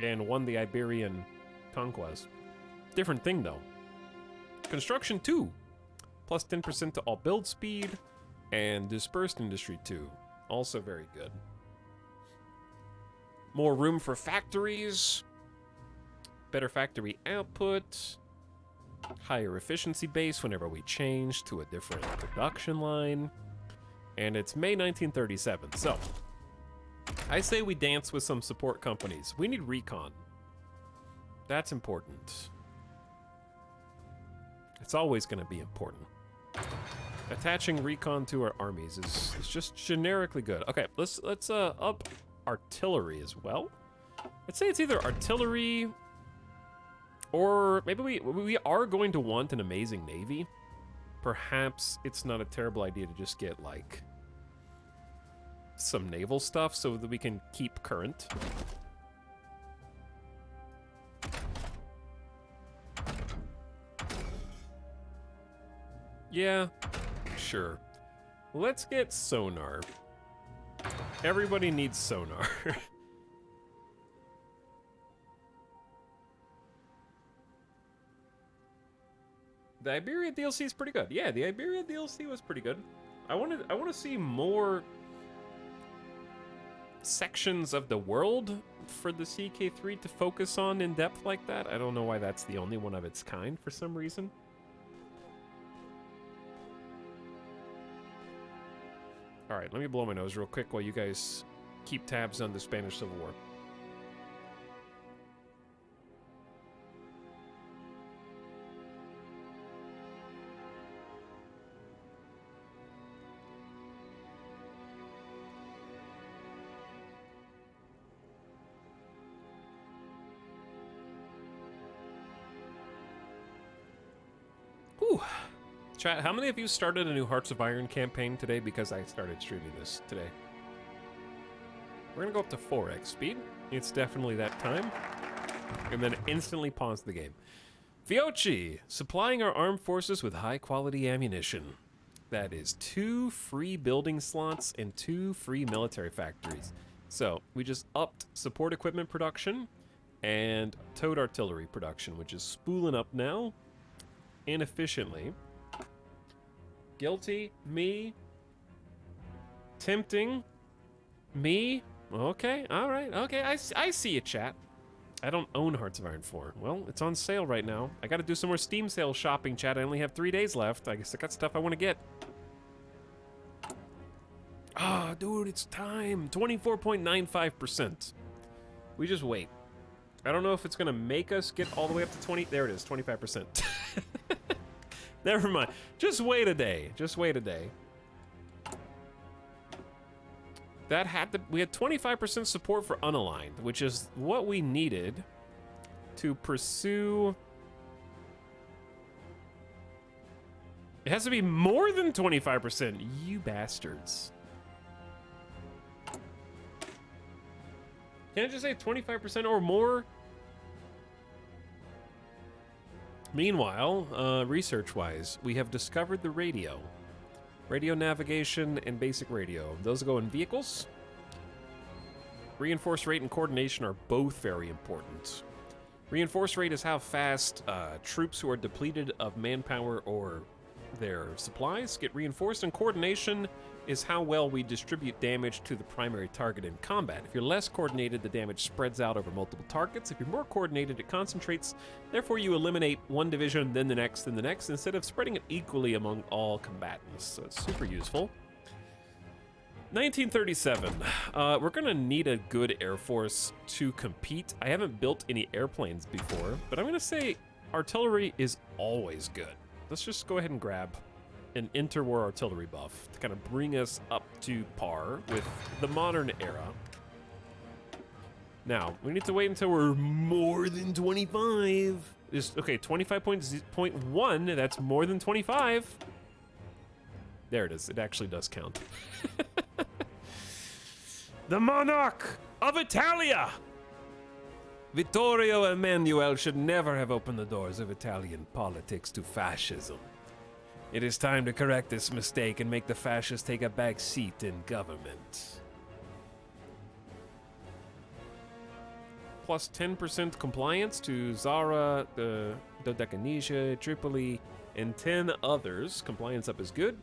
S1: and won the Iberian conquest. Different thing though. Construction 2, plus 10% to all build speed, and dispersed industry 2, also very good. More room for factories, better factory output, higher efficiency base whenever we change to a different production line, and it's May 1937, so I say we dance with some support companies. We need recon. That's important. It's always going to be important. Attaching recon to our armies is just generically good. Okay, let's up artillery as well. I'd say it's either artillery or maybe we are going to want an amazing navy. Perhaps it's not a terrible idea to just get like some naval stuff so that we can keep current. Yeah, sure. Let's get sonar. Everybody needs sonar. The Iberia DLC is pretty good. Yeah, the Iberia DLC was pretty good. I want to see more sections of the world for the CK3 to focus on in depth like that. I don't know why that's the only one of its kind for some reason. All right, let me blow my nose real quick while you guys keep tabs on the Spanish Civil War. Whew. Chat, how many of you started a new Hearts of Iron campaign today because I started streaming this today? We're gonna go up to 4x speed. It's definitely that time. And then instantly pause the game. Fiochi, supplying our armed forces with high quality ammunition. That is 2 free building slots and 2 free military factories. So we just upped support equipment production and towed artillery production, which is spooling up now inefficiently. Guilty, me. Tempting, me. Okay, all right, okay, I see you, chat. I don't own Hearts of Iron 4. Well, it's on sale right now. I gotta do some more Steam sale shopping, chat. I only have 3 days left. I guess I got stuff I want to get. Ah, dude, it's time. 24.95%. We just wait. I don't know if it's gonna make us get all the way up to 20. There it is, 25%. Never mind. Just wait a day. Just wait a day. That had to. We had 25% support for unaligned, which is what we needed to pursue. It has to be more than 25%. You bastards. Can't I just say 25% or more? Meanwhile, research-wise, we have discovered the radio. Radio navigation and basic radio. Those go in vehicles. Reinforce rate and coordination are both very important. Reinforce rate is how fast troops who are depleted of manpower or their supplies get reinforced, and coordination is how well we distribute damage to the primary target in combat. If you're less coordinated, the damage spreads out over multiple targets. If you're more coordinated, it concentrates. Therefore, you eliminate one division, then the next, instead of spreading it equally among all combatants. So it's super useful. 1937. We're gonna need a good air force to compete. I haven't built any airplanes before, but I'm gonna say artillery is always good. Let's just go ahead and grab an interwar artillery buff to kind of bring us up to par with the modern era. Now, we need to wait until we're more than 25. Okay, 25.1, that's more than 25. There it is, it actually does count. The monarch of Italia! Vittorio Emanuele should never have opened the doors of Italian politics to fascism. It is time to correct this mistake and make the fascists take a back seat in government. Plus 10% compliance to Zara, Dodecannesia, Tripoli, and 10 others. Compliance up is good.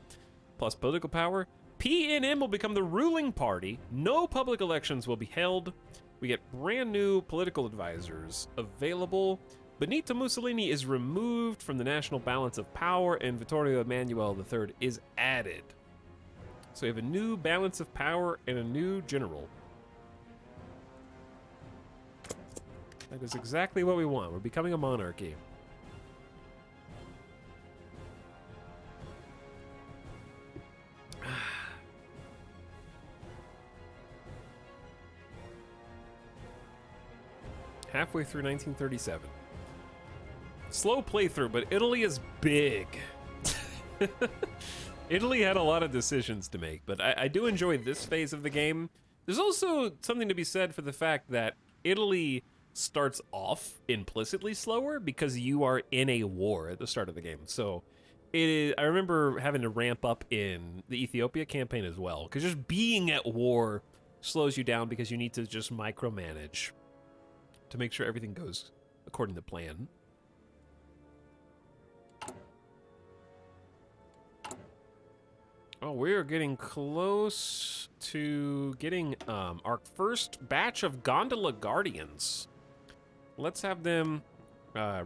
S1: Plus political power. PNM will become the ruling party. No public elections will be held. We get brand new political advisors available. Benito Mussolini is removed from the national balance of power, and Vittorio Emanuele III is added. So we have a new balance of power and a new general. That is exactly what we want. We're becoming a monarchy. Halfway through 1937. Slow playthrough, but Italy is big. Italy had a lot of decisions to make, but I do enjoy this phase of the game. There's also something to be said for the fact that Italy starts off implicitly slower because you are in a war at the start of the game. So I remember having to ramp up in the Ethiopia campaign as well, because just being at war slows you down because you need to just micromanage to make sure everything goes according to plan. Oh, we're getting close to getting our first batch of gondola guardians. Let's have them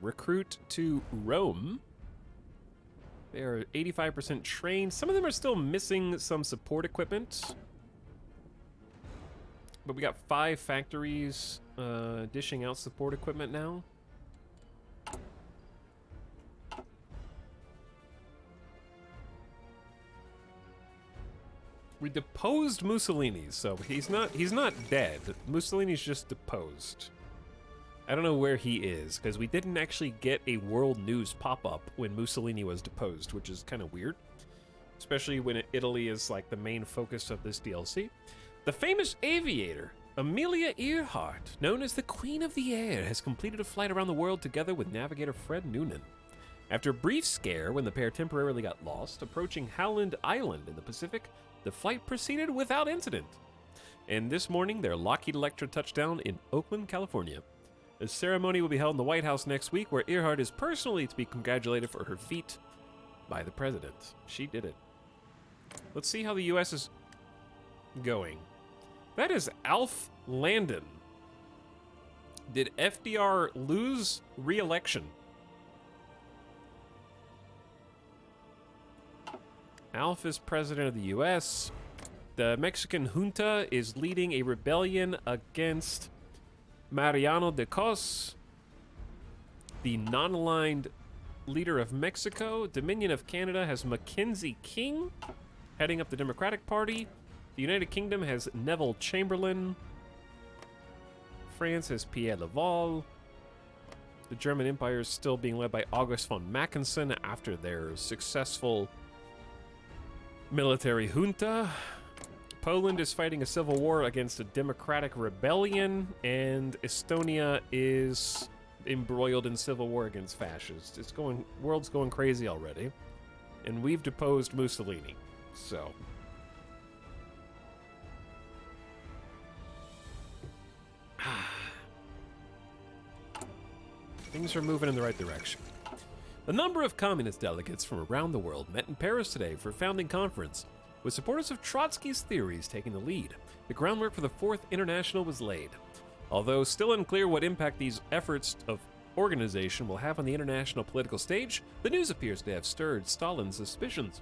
S1: recruit to Rome. They are 85% trained. Some of them are still missing some support equipment. But we got 5 factories dishing out support equipment now. We deposed Mussolini, so he's not dead. Mussolini's just deposed. I don't know where he is, because we didn't actually get a world news pop-up when Mussolini was deposed, which is kind of weird. Especially when Italy is like the main focus of this DLC. The famous aviator, Amelia Earhart, known as the Queen of the Air, has completed a flight around the world together with navigator Fred Noonan. After a brief scare when the pair temporarily got lost, approaching Howland Island in the Pacific, the flight proceeded without incident. And this morning, their Lockheed Electra touched down in Oakland, California. A ceremony will be held in the White House next week, where Earhart is personally to be congratulated for her feat by the president. She did it. Let's see how the U.S. is going. That is Alf Landon. Did FDR lose re-election? Alf is president of the U.S. The Mexican junta is leading a rebellion against Mariano de Cos, the non-aligned leader of Mexico. Dominion of Canada has Mackenzie King heading up the Democratic Party. The United Kingdom has Neville Chamberlain. France has Pierre Laval. The German Empire is still being led by August von Mackensen after their successful military junta. Poland is fighting a civil war against a democratic rebellion, and Estonia is embroiled in civil war against fascists. World's going crazy already, and we've deposed Mussolini. So things are moving in the right direction. A number of communist delegates from around the world met in Paris today for a founding conference, with supporters of Trotsky's theories taking the lead. The groundwork for the Fourth International was laid. Although still unclear what impact these efforts of organization will have on the international political stage, the news appears to have stirred Stalin's suspicions.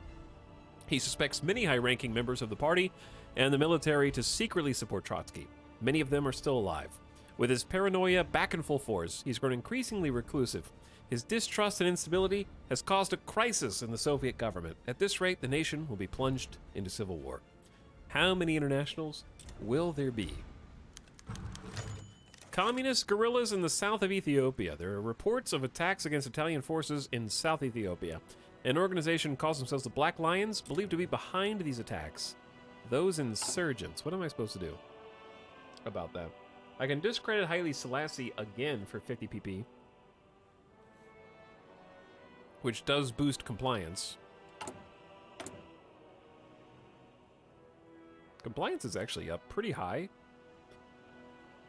S1: He suspects many high-ranking members of the party and the military to secretly support Trotsky. Many of them are still alive. With his paranoia back in full force, he's grown increasingly reclusive. His distrust and instability has caused a crisis in the Soviet government. At this rate, the nation will be plunged into civil war. How many internationals will there be? Communist guerrillas in the south of Ethiopia. There are reports of attacks against Italian forces in South Ethiopia. An organization calls themselves the Black Lions, believed to be behind these attacks. Those insurgents. What am I supposed to do about that? I can discredit Haile Selassie again for 50 PP. Which does boost compliance. Compliance is actually up pretty high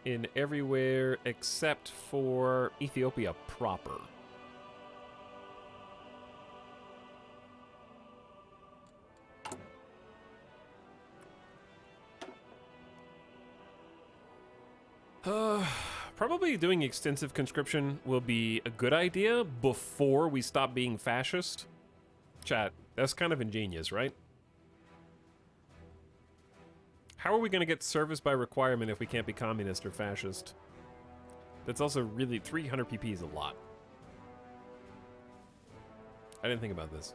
S1: in everywhere except for Ethiopia proper. Probably doing extensive conscription will be a good idea before we stop being fascist. Chat, that's kind of ingenious, right? How are we going to get service by requirement if we can't be communist or fascist? That's also really 300 PP is a lot. I didn't think about this.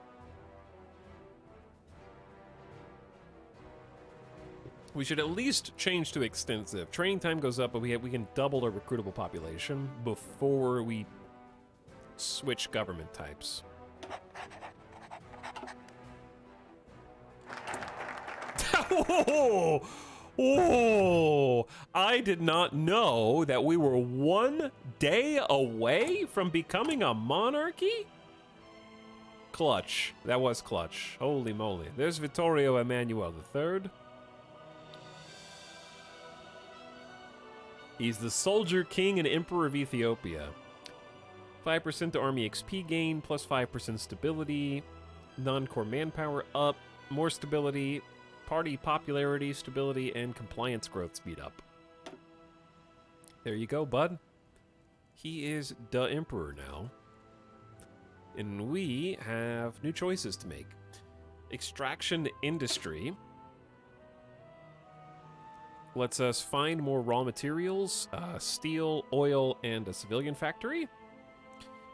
S1: We should at least change to extensive. Training time goes up, but we can double our recruitable population before we switch government types. Oh, oh, I did not know that we were 1 day away from becoming a monarchy. Clutch. That was clutch. Holy moly. There's Vittorio Emanuele III. He's the soldier king and emperor of Ethiopia. 5% to army XP gain, plus 5% stability. Non-core manpower up, more stability. Party popularity, stability, and compliance growth speed up. There you go, bud. He is the emperor now. And we have new choices to make. Extraction industry lets us find more raw materials, steel, oil, and a civilian factory.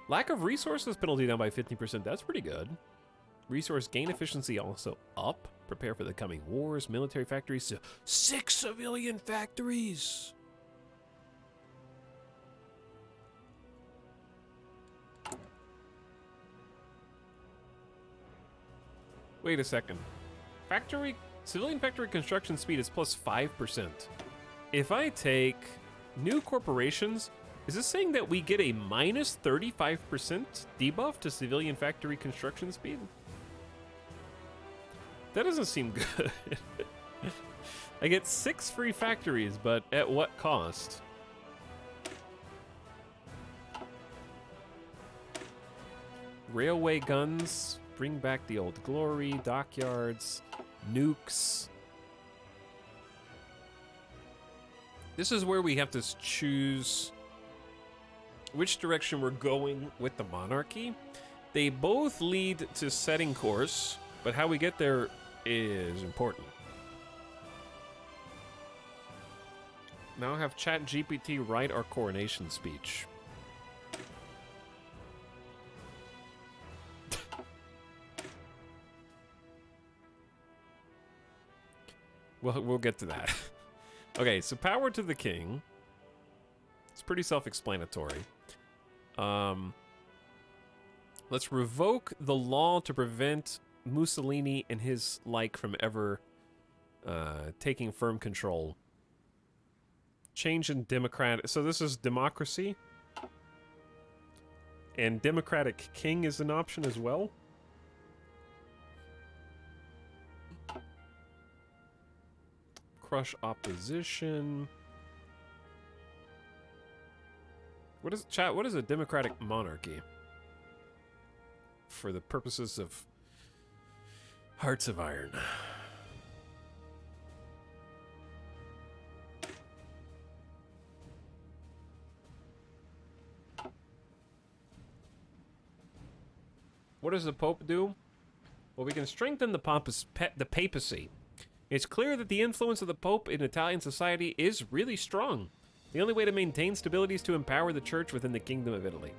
S1: Lack of resources penalty down by 15%. That's pretty good. Resource gain efficiency also up. Prepare for the coming wars. Military factories to 6 civilian factories. Wait a second. Civilian factory construction speed is plus 5%. If I take new corporations, is this saying that we get a minus 35% debuff to civilian factory construction speed? That doesn't seem good. I get 6 free factories, but at what cost? Railway guns, bring back the old glory, dockyards, nukes. This is where we have to choose which direction we're going with the monarchy. They both lead to setting course, but how we get there is important. Now have ChatGPT write our coronation speech. We'll get to that. Okay, so power to the king. It's pretty self-explanatory. Let's revoke the law to prevent Mussolini and his like from ever taking firm control. Change in democratic. So this is democracy. And democratic king is an option as well. Crush opposition. What is chat? What is a democratic monarchy? For the purposes of Hearts of Iron. What does the Pope do? Well, we can strengthen the papacy. It's clear that the influence of the Pope in Italian society is really strong. The only way to maintain stability is to empower the church within the Kingdom of Italy.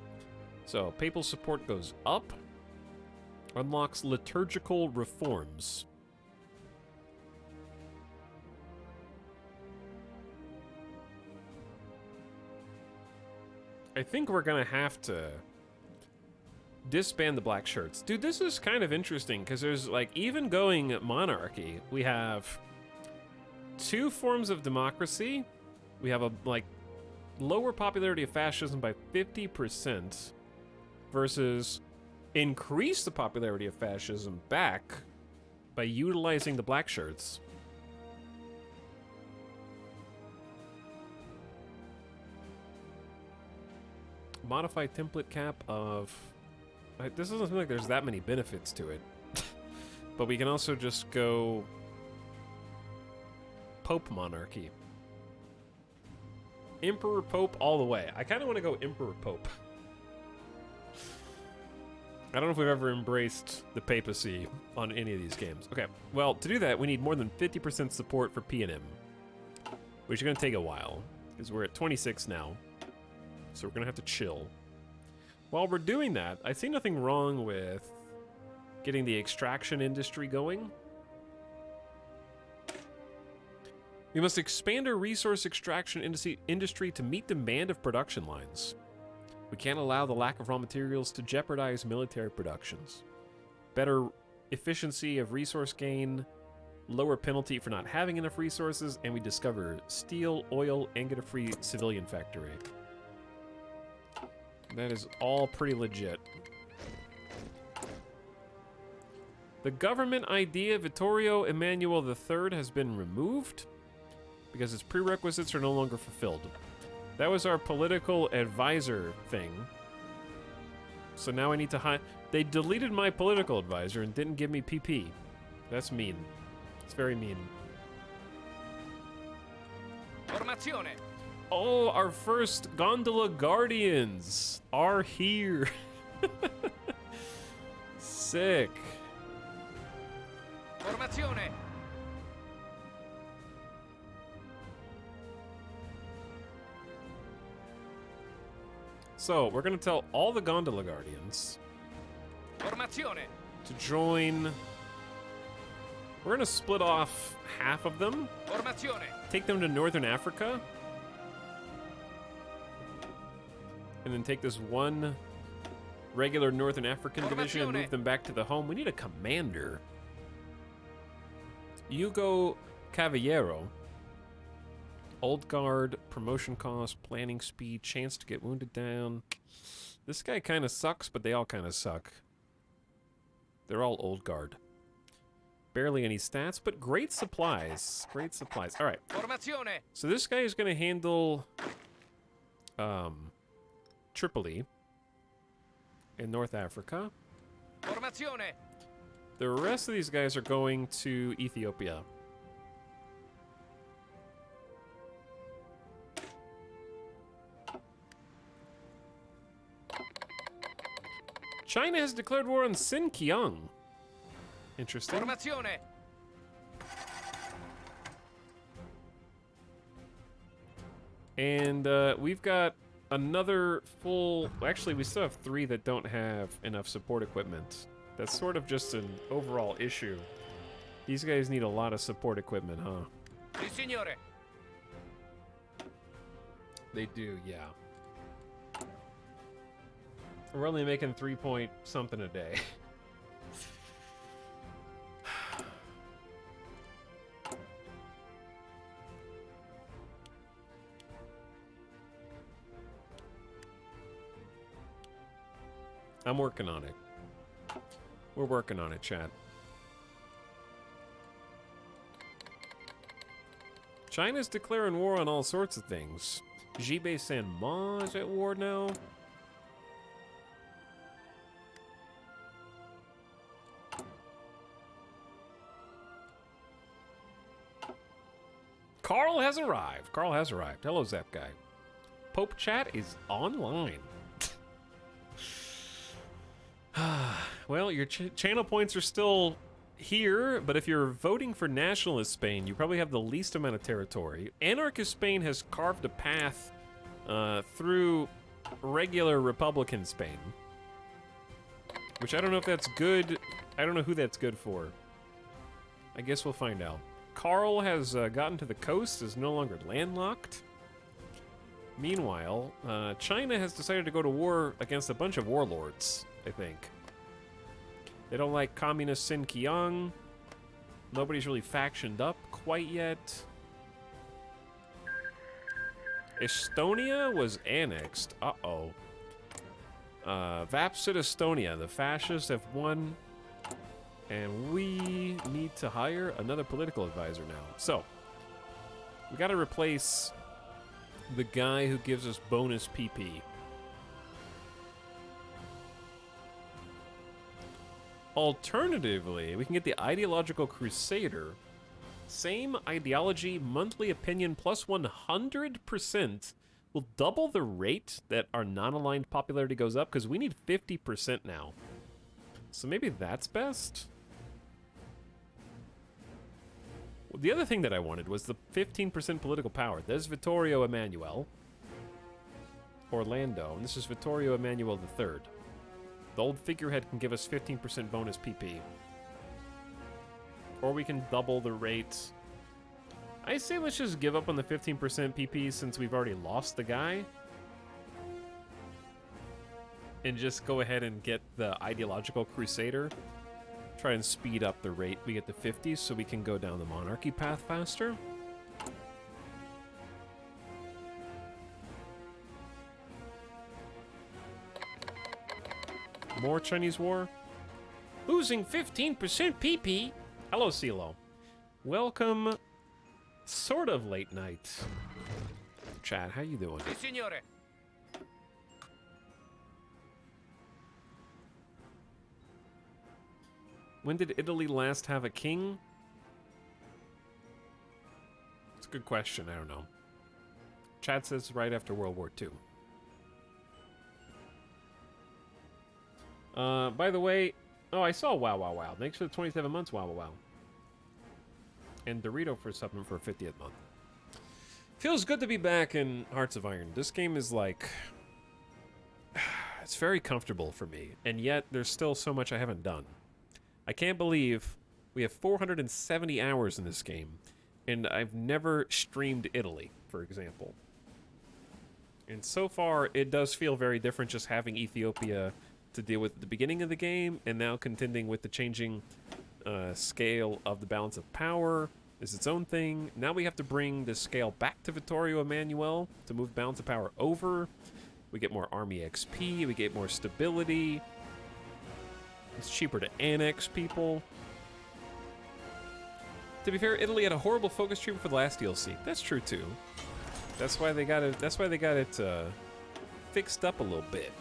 S1: So, papal support goes up. Unlocks liturgical reforms. I think we're gonna have to disband the black shirts. Dude, this is kind of interesting because there's like, even going monarchy, we have 2 forms of democracy. We have a like lower popularity of fascism by 50% versus increase the popularity of fascism back by utilizing the black shirts. Modify template cap of... This doesn't seem like there's that many benefits to it. But we can also just go Pope monarchy. Emperor Pope all the way. I kind of want to go Emperor Pope. I don't know if we've ever embraced the papacy on any of these games. Okay, well, to do that, we need more than 50% support for P&M, which is going to take a while, because we're at 26 now, so we're going to have to chill. While we're doing that, I see nothing wrong with getting the extraction industry going. We must expand our resource extraction industry to meet demand of production lines. We can't allow the lack of raw materials to jeopardize military productions. Better efficiency of resource gain, lower penalty for not having enough resources, and we discover steel, oil, and get a free civilian factory. That is all pretty legit. The government idea Vittorio Emanuele III has been removed because its prerequisites are no longer fulfilled. That was our political advisor thing. So now I need to hide. They deleted my political advisor and didn't give me PP. That's mean. It's very mean.
S2: Formazione.
S1: Oh, our first gondola guardians are here. Sick.
S2: Formazione.
S1: So, we're going to tell all the gondola guardians
S2: Formazione.
S1: to join. We're going to split off half of them,
S2: Formazione.
S1: take them to Northern Africa, and then take this one regular Northern African division and move them back to the home. We need a commander. Hugo Cavallero. Old guard, promotion cost, planning speed, chance to get wounded down. This guy kind of sucks, but they all kind of suck. They're all old guard. Barely any stats, but great supplies. Great supplies. All right.
S2: Formazione.
S1: So this guy is going to handle Tripoli in North Africa.
S2: Formazione.
S1: The rest of these guys are going to Ethiopia. China has declared war on Xinjiang. Interesting.
S2: Formazione.
S1: And we've got another full... Actually, we still have 3 that don't have enough support equipment. That's sort of just an overall issue. These guys need a lot of support equipment, huh?
S2: Si, signore.
S1: They do, yeah. We're only making 3 point something a day. I'm working on it. We're working on it, chat. China's declaring war on all sorts of things. Jibei Sanma is at war now. Carl has arrived. Carl has arrived. Hello, Zap Guy. Pope Chat is online. Well, your channel points are still here, but if you're voting for Nationalist Spain, you probably have the least amount of territory. Anarchist Spain has carved a path through regular Republican Spain, which I don't know if that's good. I don't know who that's good for. I guess we'll find out. Carl has gotten to the coast, is no longer landlocked. Meanwhile, China has decided to go to war against a bunch of warlords, I think. They don't like communist Xinjiang. Nobody's really factioned up quite yet. Estonia was annexed. Uh-oh. Vapsid Estonia. The fascists have won. And we need to hire another political advisor now. So, we gotta replace the guy who gives us bonus PP. Alternatively, we can get the Ideological Crusader. Same ideology, monthly opinion, plus 100% We'll double the rate that our non-aligned popularity goes up, because we need 50% now. So maybe that's best? Well, the other thing that I wanted was the 15% political power. There's Vittorio Emanuele. Orlando, and this is Vittorio Emanuele III. The old figurehead can give us 15% bonus PP. Or we can double the rate. I say let's just give up on the 15% PP since we've already lost the guy. And just go ahead and get the ideological crusader. Try and speed up the rate we get to 50 so we can go down the monarchy path faster. More Chinese war. Losing 15% PP. Hello, CeeLo. Welcome. Sort of late night. Chad, how you doing?
S2: Sì, signore.
S1: When did Italy last have a king? It's a good question. I don't know. Chad says right after World War II. By the way, oh, I saw Wow Wow Wow. Thanks for the 27 months, Wow Wow Wow. And Dorito for something for a 50th month. Feels good to be back in Hearts of Iron. This game is like... It's very comfortable for me, and yet there's still so much I haven't done. I can't believe we have 470 hours in this game, and I've never streamed Italy, for example. And so far, it does feel very different just having Ethiopia to deal with at the beginning of the game, and now contending with the changing scale of the balance of power is its own thing. Now we have to bring the scale back to Vittorio Emanuele to move balance of power over. We get more army XP, we get more stability. It's cheaper to annex people. To be fair, Italy had a horrible focus treatment for the last DLC. That's true too. That's why they got it. That's why they got it fixed up a little bit.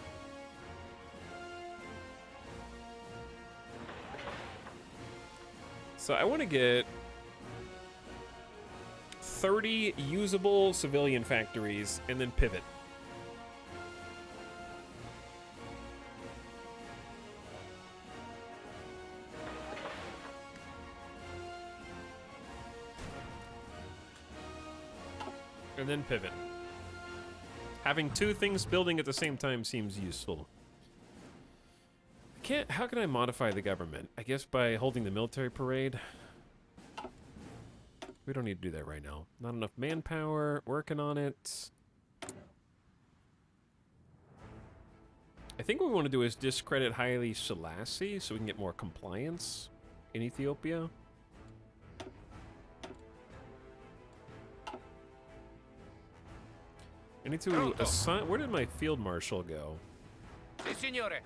S1: So I want to get 30 usable civilian factories and then pivot. And then pivot. Having two things building at the same time seems useful. How can I modify the government? I guess by holding the military parade. We don't need to do that right now. Not enough manpower, working on it. I think what we want to do is discredit Haile Selassie so we can get more compliance in Ethiopia. I need to assign... Where did my field marshal go?
S2: Sì, signore.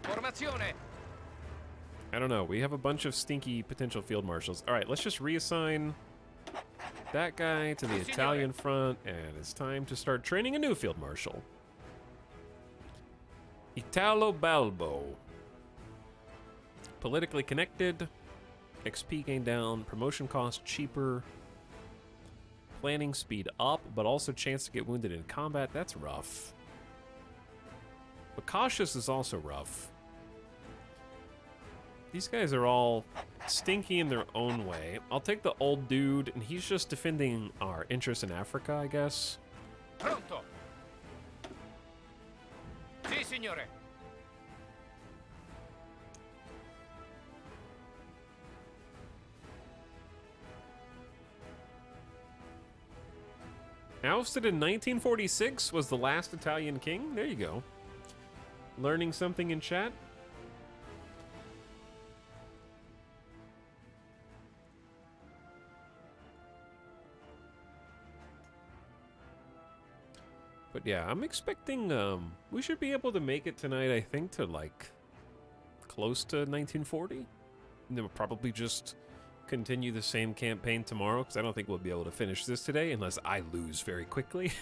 S2: Formazione.
S1: I don't know. We have a bunch of stinky potential field marshals. All right, let's just reassign that guy to the Italian front, and it's time to start training a new field marshal. Italo Balbo. Politically connected. XP gain down. Promotion cost cheaper. Planning speed up, but also chance to get wounded in combat. That's rough. But cautious is also rough. These guys are all stinky in their own way. I'll take the old dude, and he's just defending our interests in Africa, I guess.
S2: Pronto. Sì, signore.
S1: Ousted in 1946 was the last Italian king. There you go. Learning something in chat. But yeah, I'm expecting we should be able to make it tonight, I think, to like close to 1940. And then we'll probably just continue the same campaign tomorrow, because I don't think we'll be able to finish this today unless I lose very quickly.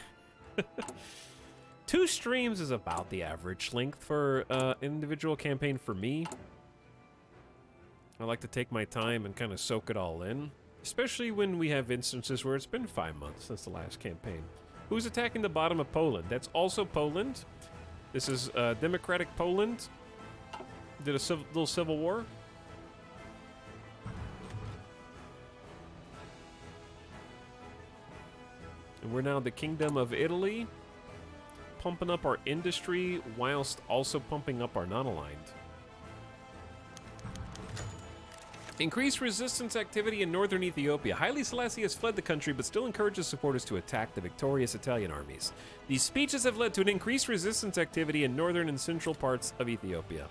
S1: 2 streams is about the average length for an individual campaign for me. I like to take my time and kind of soak it all in. Especially when we have instances where it's been 5 months since the last campaign. Who's attacking the bottom of Poland? That's also Poland. This is Democratic Poland. Did a little civil war. And we're now the Kingdom of Italy, pumping up our industry whilst also pumping up our non-aligned. Increased resistance activity in northern Ethiopia. Haile Selassie has fled the country but still encourages supporters to attack the victorious Italian armies. These speeches have led to an increased resistance activity in northern and central parts of Ethiopia.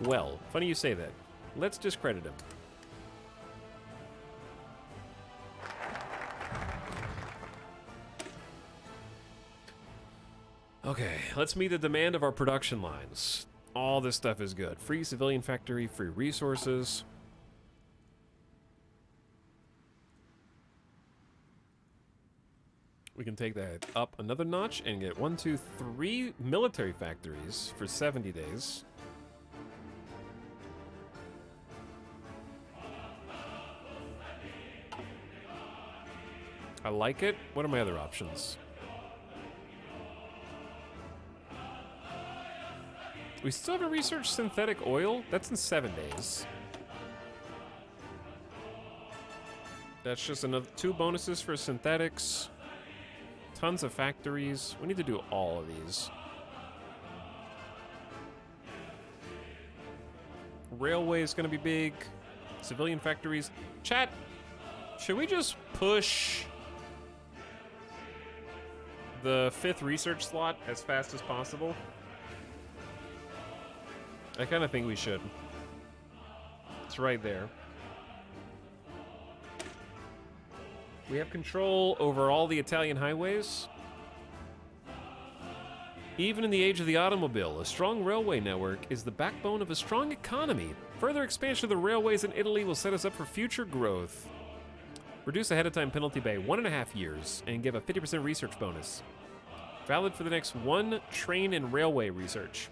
S1: Well, funny you say that. Let's discredit him. Okay, let's meet the demand of our production lines. All this stuff is good. Free civilian factory, free resources. We can take that up another notch and get 1, 2, 3 military factories for 70 days. I like it. What are my other options? We still haven't researched synthetic oil. That's in 7 days. That's just another 2 bonuses for synthetics. Tons of factories. We need to do all of these. Railway is going to be big. Civilian factories. Chat, should we just push the 5th research slot as fast as possible? I kind of think we should. It's right there. We have control over all the Italian highways. Even in the age of the automobile, a strong railway network is the backbone of a strong economy. Further expansion of the railways in Italy will set us up for future growth. Reduce ahead of time penalty by 1.5 years and give a 50% research bonus. Valid for the next 1 train and railway research.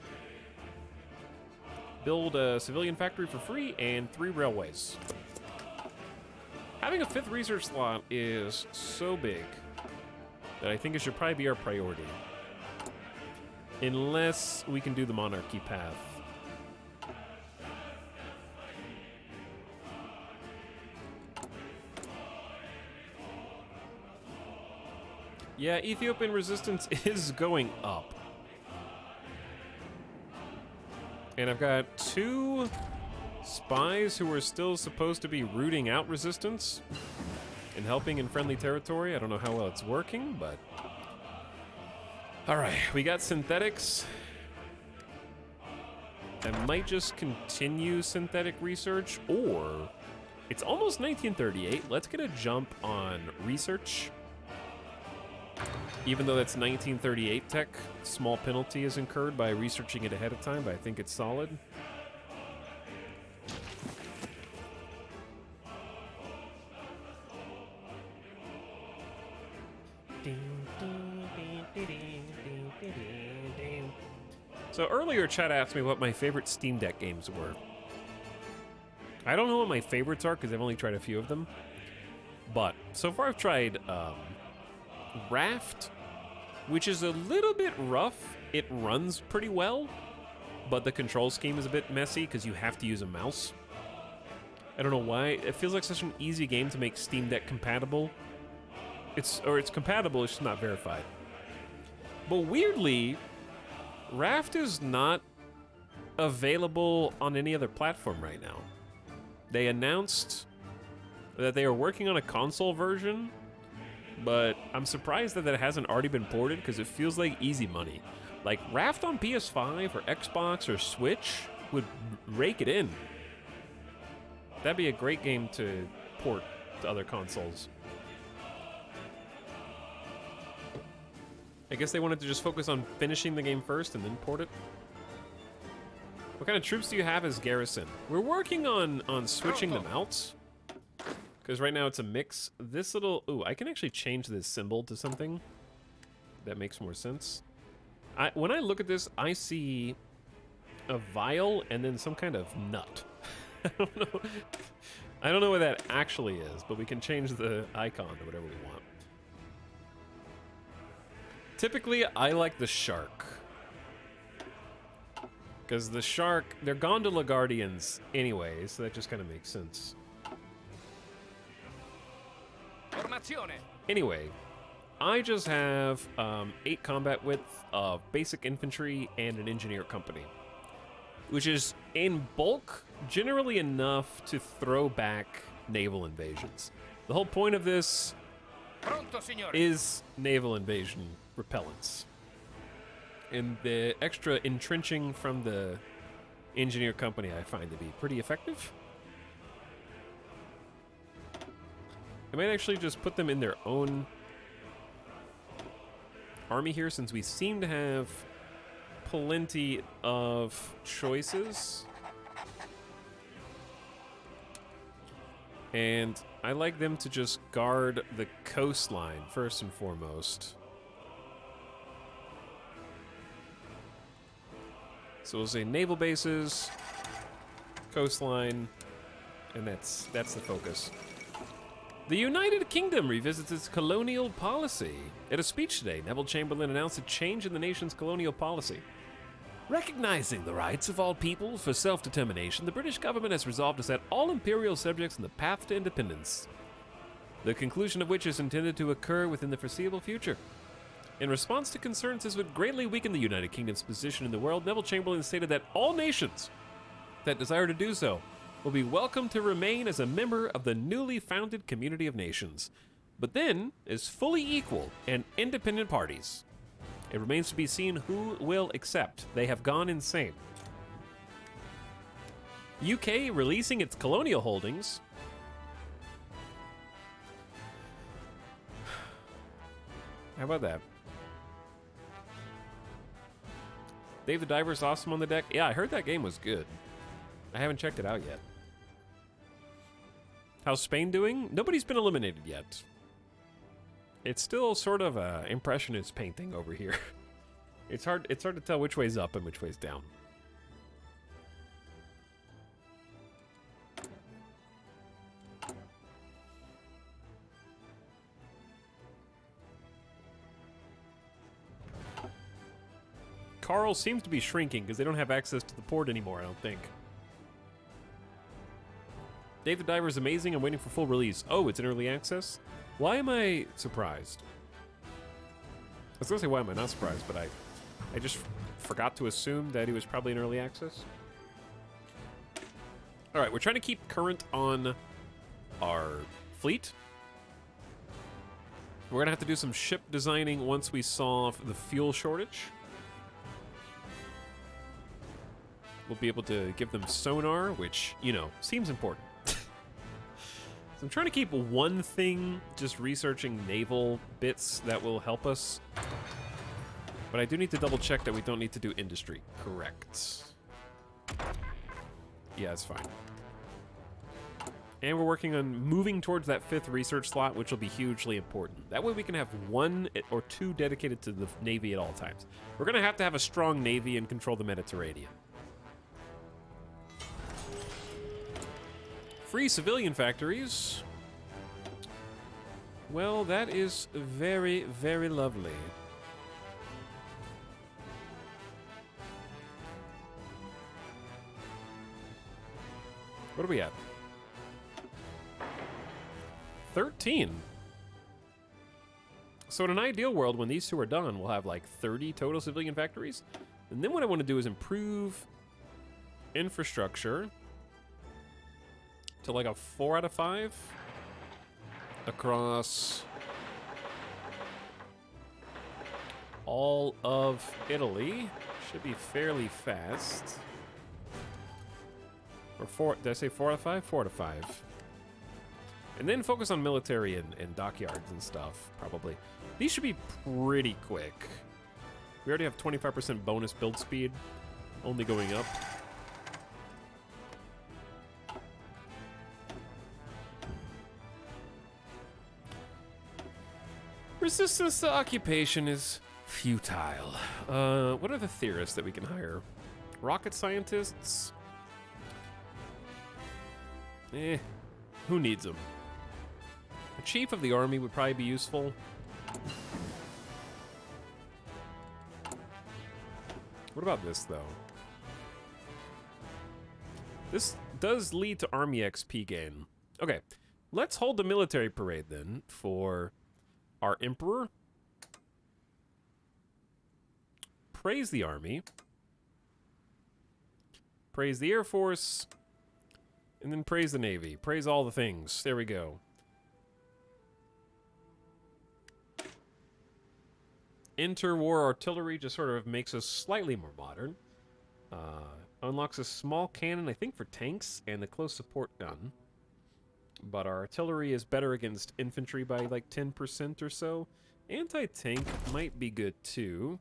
S1: Build a civilian factory for free and 3 railways. Having a 5th research slot is so big that I think it should probably be our priority. Unless we can do the monarchy path. Yeah, Ethiopian resistance is going up. And I've got 2 spies who are still supposed to be rooting out resistance and helping in friendly territory. I don't know how well it's working, but... Alright, we got synthetics. I might just continue synthetic research, or... It's almost 1938. Let's get a jump on research. Even though that's 1938 tech, small penalty is incurred by researching it ahead of time, but I think it's solid. So earlier, chat asked me what my favorite Steam Deck games were. I don't know what my favorites are because I've only tried a few of them. But so far I've tried Raft, which is a little bit rough. It runs pretty well, but the control scheme is a bit messy because you have to use a mouse. I don't know why. It feels like such an easy game to make Steam Deck compatible. It's compatible, it's just not verified. But weirdly, Raft is not available on any other platform right now. They announced that they are working on a console version, but I'm surprised that it hasn't already been ported because it feels like easy money. Like, Raft on PS5 or Xbox or Switch would rake it in. That'd be a great game to port to other consoles. I guess they wanted to just focus on finishing the game first and then port it. What kind of troops do you have as garrison? We're working on switching them out. Because right now it's a mix. This little... Ooh, I can actually change this symbol to something that makes more sense. When I look at this, I see a vial and then some kind of nut. I don't know. I don't know what that actually is, but we can change the icon to whatever we want. Typically, I like the shark. Because the shark, they're gondola guardians anyway, so that just kind of makes sense.
S2: Formazione.
S1: Anyway, I just have 8 combat width of basic infantry and an engineer company, which is in bulk generally enough to throw back naval invasions. The whole point of this
S2: Pronto, signore.
S1: is naval invasion repellents. And the extra entrenching from the engineer company I find to be pretty effective. I might actually just put them in their own army here, since we seem to have plenty of choices. And I like them to just guard the coastline first and foremost. So we'll say naval bases, coastline, and that's the focus. The United Kingdom revisits its colonial policy. At a speech today, Neville Chamberlain announced a change in the nation's colonial policy. Recognizing the rights of all people for self-determination, the British government has resolved to set all imperial subjects on the path to independence, the conclusion of which is intended to occur within the foreseeable future. In response to concerns this would greatly weaken the United Kingdom's position in the world, Neville Chamberlain stated that all nations that desire to do so will be welcome to remain as a member of the newly founded community of nations, but then as fully equal and independent parties. It remains to be seen who will accept. They have gone insane. UK releasing its colonial holdings. How about that? Dave the Diver's awesome on the deck. Yeah, I heard that game was good. I haven't checked it out yet. How's Spain doing? Nobody's been eliminated yet. It's still sort of a impressionist painting over here. It's hard to tell which way's up and which way's down. Carl seems to be shrinking because they don't have access to the port anymore, I don't think. Dave the Diver is amazing. I'm waiting for full release. Oh, it's in early access? Why am I surprised? I was going to say, why am I not surprised, but I just forgot to assume that he was probably in early access. All right, we're trying to keep current on our fleet. We're going to have to do some ship designing once we solve the fuel shortage. We'll be able to give them sonar, which, you know, seems important. So I'm trying to keep one thing, just researching naval bits that will help us. But I do need to double check that we don't need to do industry. Correct. Yeah, it's fine. And we're working on moving towards that 5th research slot, which will be hugely important. That way we can have 1 or 2 dedicated to the Navy at all times. We're going to have a strong Navy and control the Mediterranean. Free civilian factories. Well, that is very, very lovely. What are we at? 13. So in an ideal world, when these 2 are done, we'll have like 30 total civilian factories. And then what I want to do is improve infrastructure to like a 4 out of 5 across all of Italy. Should be fairly fast. Or 4, did I say 4 out of 5? 4 out of 5. And then focus on military and dockyards and stuff, probably. These should be pretty quick. We already have 25% bonus build speed, only going up. Resistance to occupation is futile. What are the theorists that we can hire? Rocket scientists? Who needs them? A chief of the army would probably be useful. What about this, though? This does lead to army XP gain. Okay, let's hold the military parade, then, for our emperor. Praise the army. Praise the Air Force. And then praise the Navy. Praise all the things. There we go. Interwar artillery just sort of makes us slightly more modern. Unlocks a small cannon, I think, for tanks, and a close support gun. But our artillery is better against infantry by like 10% or so. Anti-tank might be good too.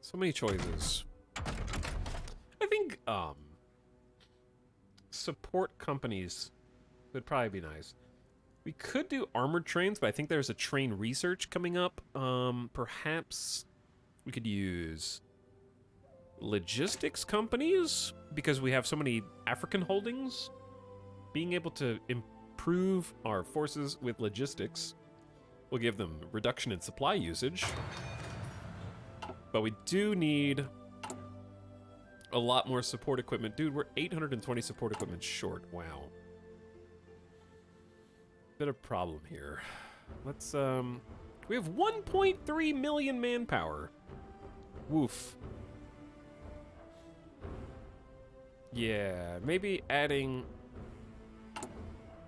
S1: So many choices. I think support companies would probably be nice. We could do armored trains, but I think there's a train research coming up. Perhaps we could use logistics companies because we have so many African holdings. Being able to improve our forces with logistics will give them reduction in supply usage. But we do need a lot more support equipment. Dude, we're 820 support equipment short. Wow. Bit of problem here. Let's, we have 1.3 million manpower. Woof. Yeah, maybe adding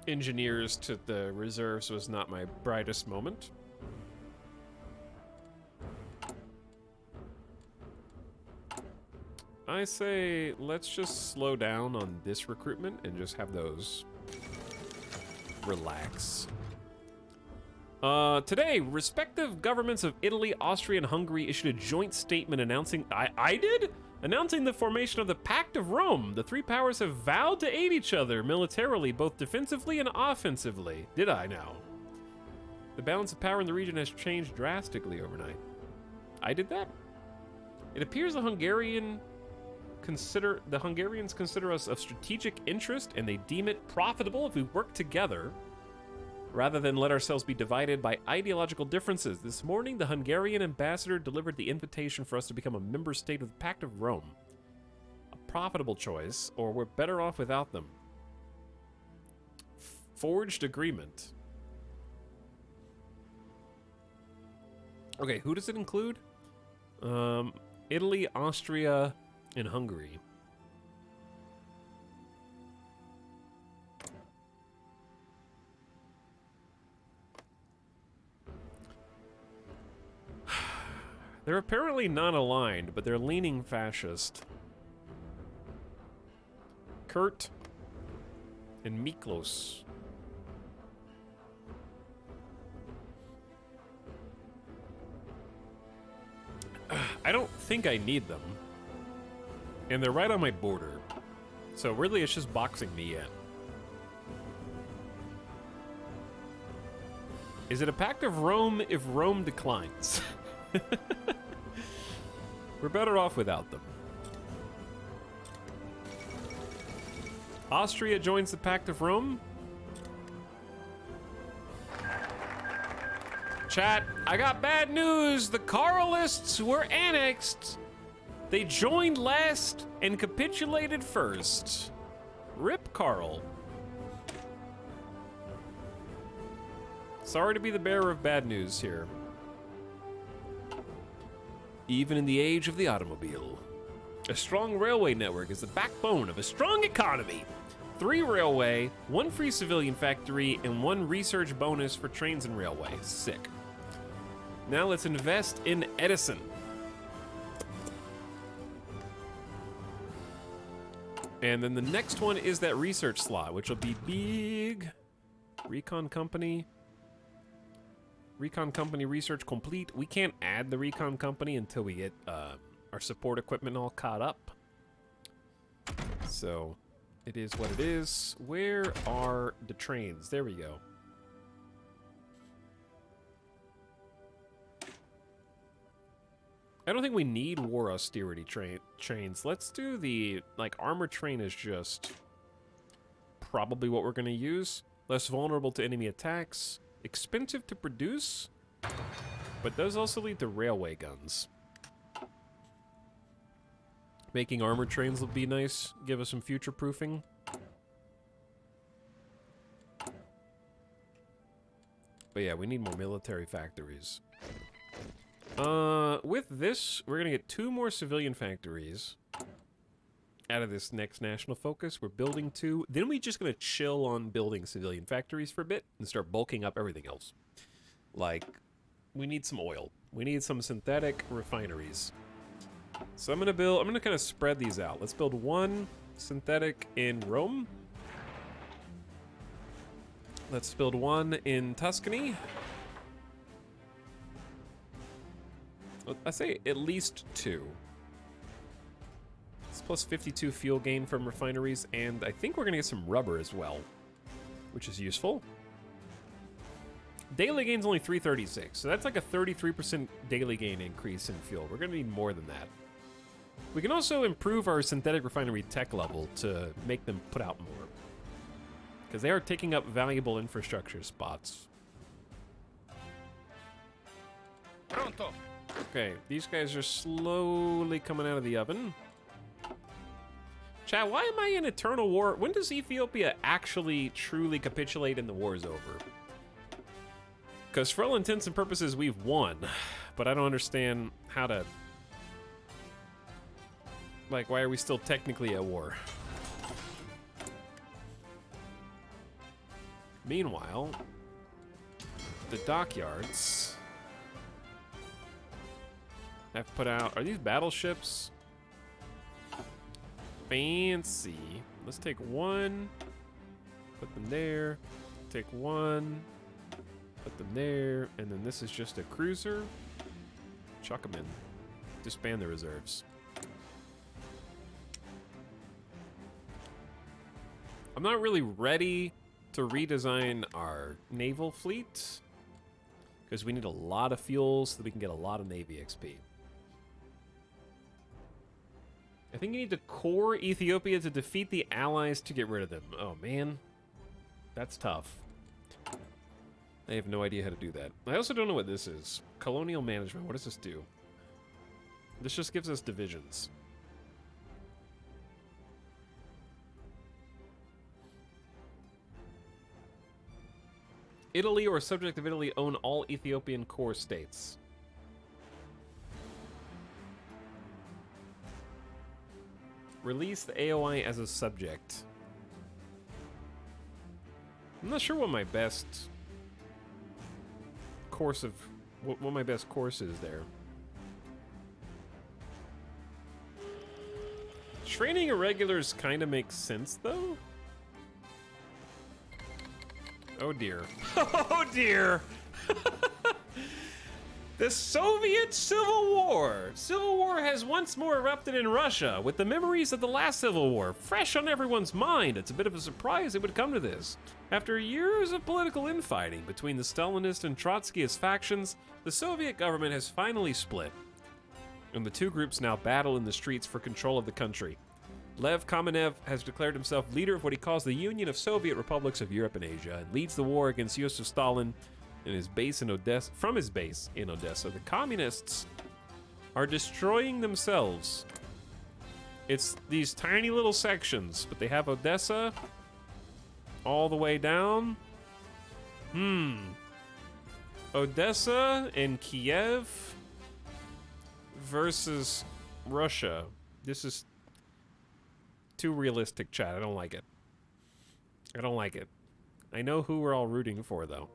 S1: engineers to the reserves was not my brightest moment. I say let's just slow down on this recruitment and just have those relax. Today, respective governments of Italy, Austria, and Hungary issued a joint statement announcing... I did? Announcing the formation of the Pact of Rome. The three powers have vowed to aid each other militarily, both defensively and offensively. Did I now? The balance of power in the region has changed drastically overnight. I did that? It appears the Hungarians consider us of strategic interest, and they deem it profitable if we work together rather than let ourselves be divided by ideological differences. This morning, the Hungarian ambassador delivered the invitation for us to become a member state of the Pact of Rome. A profitable choice, or we're better off without them. Forged agreement. Okay, who does it include? Italy, Austria, and Hungary. They're apparently not aligned, but they're leaning fascist. Kurt and Miklos. I don't think I need them. And they're right on my border. So really it's just boxing me in. Is it a Pact of Rome if Rome declines? We're better off without them. Austria joins the Pact of Rome. Chat, I got bad news. The Carlists were annexed. They joined last and capitulated first. Rip Carl. Sorry to be the bearer of bad news here. Even in the age of the automobile, a strong railway network is the backbone of a strong economy. 3 railway, 1 free civilian factory, and 1 research bonus for trains and railway. Sick. Now let's invest in Edison. And then the next one is that research slot, which will be big. Recon company. Recon company research complete. We can't add the recon company until we get our support equipment all caught up. So it is what it is. Where are the trains? There we go. I don't think we need war austerity trains. Let's do the, like, armor train is just probably what we're going to use. Less vulnerable to enemy attacks. Expensive to produce, but does also lead to railway guns. Making armor trains would be nice. Give us some future proofing. But yeah, we need more military factories. With this, we're gonna get 2 more civilian factories out of this next national focus. We're building 2. Then we're just gonna chill on building civilian factories for a bit and start bulking up everything else. Like, we need some oil. We need some synthetic refineries. So I'm gonna kind of spread these out. Let's build 1 synthetic in Rome. Let's build 1 in Tuscany. I say at least 2. It's plus 52 fuel gain from refineries, and I think we're gonna get some rubber as well, which is useful. Daily gain's only 336, so that's like a 33% daily gain increase in fuel. We're gonna need more than that. We can also improve our synthetic refinery tech level to make them put out more, because they are taking up valuable infrastructure spots.
S2: Pronto.
S1: Okay, these guys are slowly coming out of the oven. Chat, why am I in eternal war? When does Ethiopia actually truly capitulate and the war is over? Because for all intents and purposes, we've won, but I don't understand how to... Like, why are we still technically at war? Meanwhile, the dockyards have put out... Are these battleships? Fancy. Let's take 1, put them there, take 1, put them there, and then this is just a cruiser. Chuck them in. Disband the reserves. I'm not really ready to redesign our naval fleet, because we need a lot of fuel so that we can get a lot of Navy XP. I think you need to core Ethiopia to defeat the allies to get rid of them. Oh, man. That's tough. I have no idea how to do that. I also don't know what this is. Colonial management. What does this do? This just gives us divisions. Italy or subject of Italy own all Ethiopian core states. Release the AOI as a subject. I'm not sure what my best course of... what my best course is there. Training irregulars kind of makes sense, though. Oh, dear. Oh, dear! The Soviet Civil War! Civil War has once more erupted in Russia, with the memories of the last Civil War fresh on everyone's mind. It's a bit of a surprise it would come to this. After years of political infighting between the Stalinist and Trotskyist factions, the Soviet government has finally split, and the 2 groups now battle in the streets for control of the country. Lev Kamenev has declared himself leader of what he calls the Union of Soviet Republics of Europe and Asia, and leads the war against Joseph Stalin in his base in Odessa. From his base in Odessa, the communists are destroying themselves. It's these tiny little sections, but they have Odessa all the way down. Odessa and Kiev versus Russia. This is too realistic, chat. I don't like it. I don't like it. I know who we're all rooting for, though.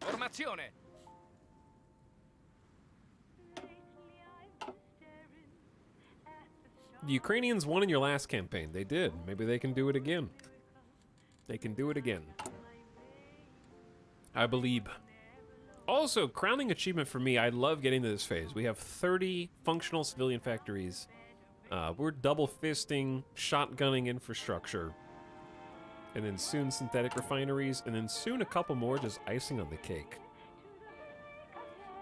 S2: Formazione.
S1: The Ukrainians won in your last campaign. They did. Maybe they can do it again. They can do it again. I believe. Also, crowning achievement for me, I love getting to this phase. We have 30 functional civilian factories. We're double fisting, shotgunning infrastructure. And then soon synthetic refineries, and then soon a couple more just icing on the cake.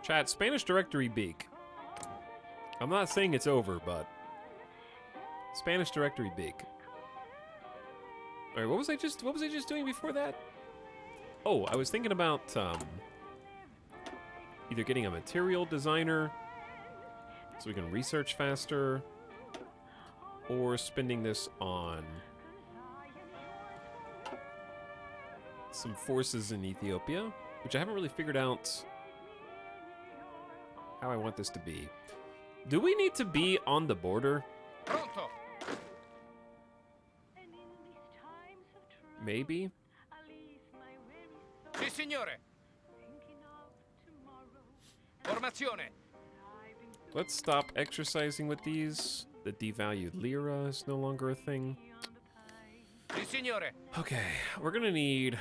S1: Chat, Spanish directory beak. I'm not saying it's over, but Spanish directory beak. All right, what was I just doing before that? Oh, I was thinking about either getting a material designer so we can research faster, or spending this on some forces in Ethiopia, which I haven't really figured out how I want this to be. Do we need to be on the border?
S2: Pronto.
S1: Maybe.
S2: Sì, signore. Formazione.
S1: Let's stop exercising with these. The devalued lira is no longer a thing.
S2: Sì, signore.
S1: Okay, we're gonna need...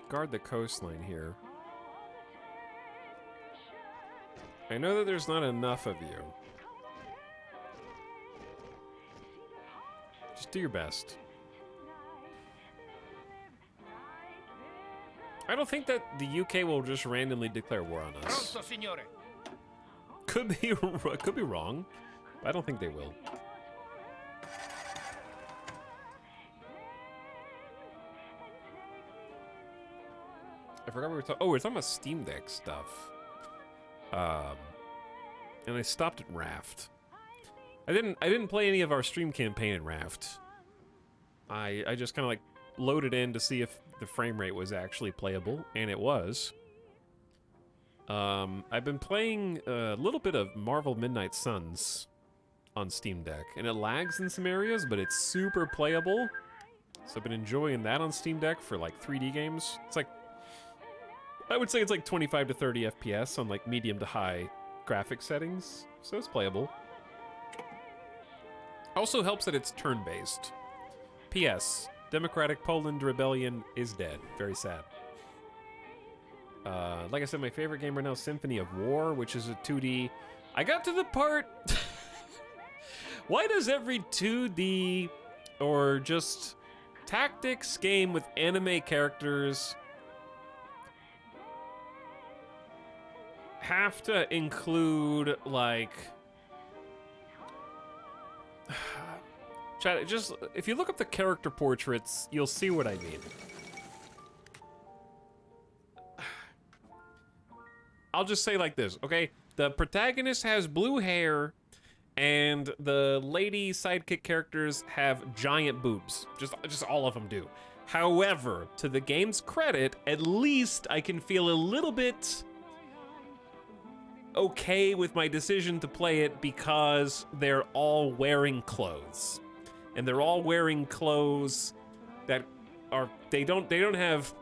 S1: guard the coastline here. I know that there's not enough of you. Just do your best. I don't think that the UK will just randomly declare war on us.
S2: Pronto, signore.
S1: Could be wrong, but I don't think they will. I forgot we were talking. Oh, we're talking about Steam Deck stuff. And I stopped at Raft. I didn't play any of our stream campaign in Raft. I just kind of like loaded in to see if the frame rate was actually playable, and it was. I've been playing a little bit of Marvel Midnight Suns on Steam Deck, and it lags in some areas, but it's super playable. So I've been enjoying that on Steam Deck for like 3D games. It's like, I would say it's like 25 to 30 FPS on like medium to high graphic settings, so it's playable. Also helps that it's turn-based. P.S. Democratic Poland Rebellion is dead. Very sad. Like I said, my favorite game right now is Symphony of War, which is a 2D. I got to the part... Why does every 2D or just tactics game with anime characters have to include, like... Chat, just, if you look up the character portraits, you'll see what I mean. I'll just say like this, okay? The protagonist has blue hair, and the lady sidekick characters have giant boobs. Just all of them do. However, to the game's credit, at least I can feel a little bit okay with my decision to play it because they're all wearing clothes. And they're all wearing clothes that are, they don't have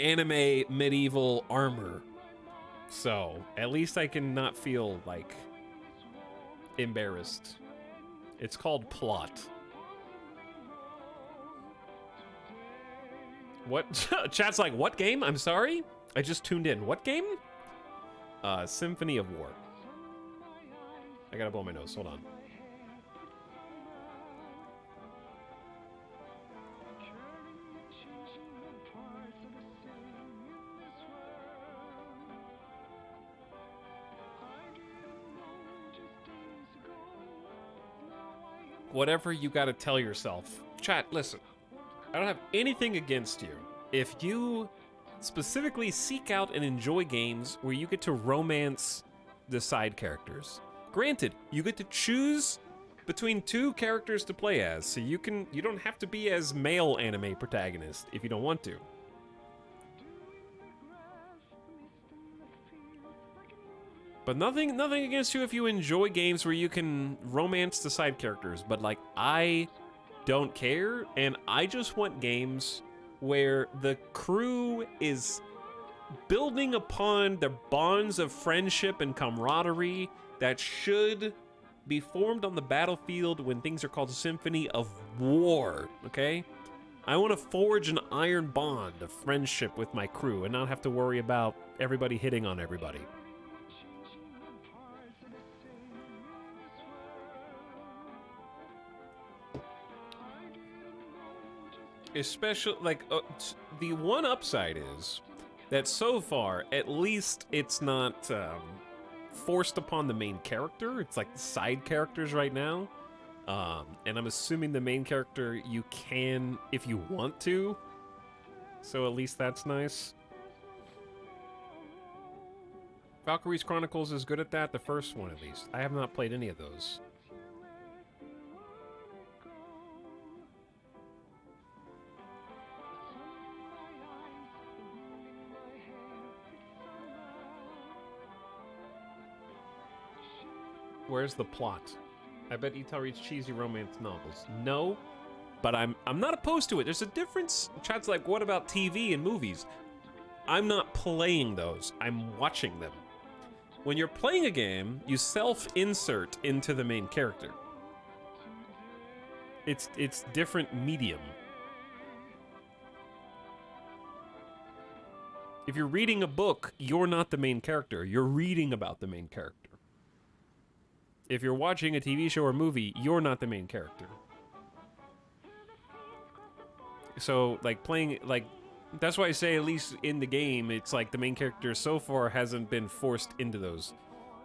S1: anime medieval armor. So, at least I can not feel, like, embarrassed. It's called plot. What? Chat's like, what game? I'm sorry? I just tuned in. What game? Symphony of War. I gotta blow my nose. Hold on. Whatever you gotta tell yourself. Chat, listen. I don't have anything against you. If you specifically seek out and enjoy games where you get to romance the side characters. Granted, you get to choose between two characters to play as, so you don't have to be as male anime protagonist if you don't want to. But nothing against you if you enjoy games where you can romance the side characters, but like, I don't care, and I just want games where the crew is building upon the bonds of friendship and camaraderie that should be formed on the battlefield when things are called Symphony of War, okay? I want to forge an iron bond of friendship with my crew and not have to worry about everybody hitting on everybody. Especially, like, the one upside is that so far, at least it's not forced upon the main character. It's like the side characters right now. And I'm assuming the main character you can if you want to. So at least that's nice. Valkyrie's Chronicles is good at that, the first one at least. I have not played any of those. Where's the plot? I bet Ital reads cheesy romance novels. No, but I'm not opposed to it. There's a difference. Chat's like, what about TV and movies? I'm not playing those. I'm watching them. When you're playing a game, you self-insert into the main character. It's different medium. If you're reading a book, you're not the main character. You're reading about the main character. If you're watching a TV show or movie, you're not the main character. So, like, playing, like, that's why I say, at least in the game, it's like the main character so far hasn't been forced into those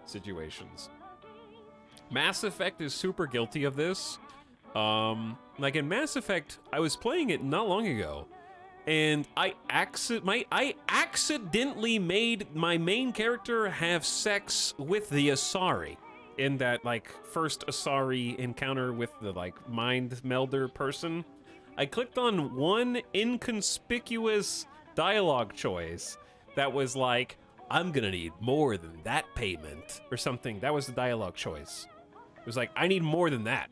S1: situations. Mass Effect is super guilty of this. Like, in Mass Effect, I was playing it not long ago, and I accidentally made my main character have sex with the Asari. In that, like, first Asari encounter with the, like, mind melder person, I clicked on one inconspicuous dialogue choice that was like, I'm gonna need more than that payment, or something. That was the dialogue choice. It was like, I need more than that.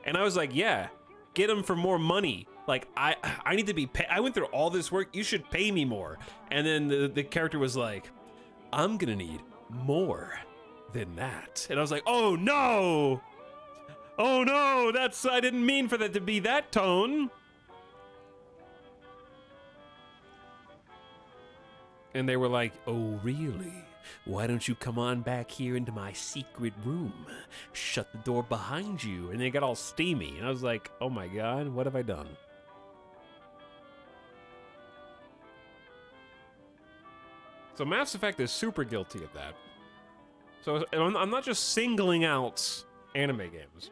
S1: And I was like, yeah, get him for more money. Like, I need to be paid. I went through all this work, you should pay me more. And then the character was like, I'm gonna need more than that. And I was like, oh no! Oh no, I didn't mean for that to be that tone. And they were like, oh really? Why don't you come on back here into my secret room? Shut the door behind you. And they got all steamy. And I was like, oh my god, what have I done? So Mass Effect is super guilty of that. So I'm not just singling out anime games.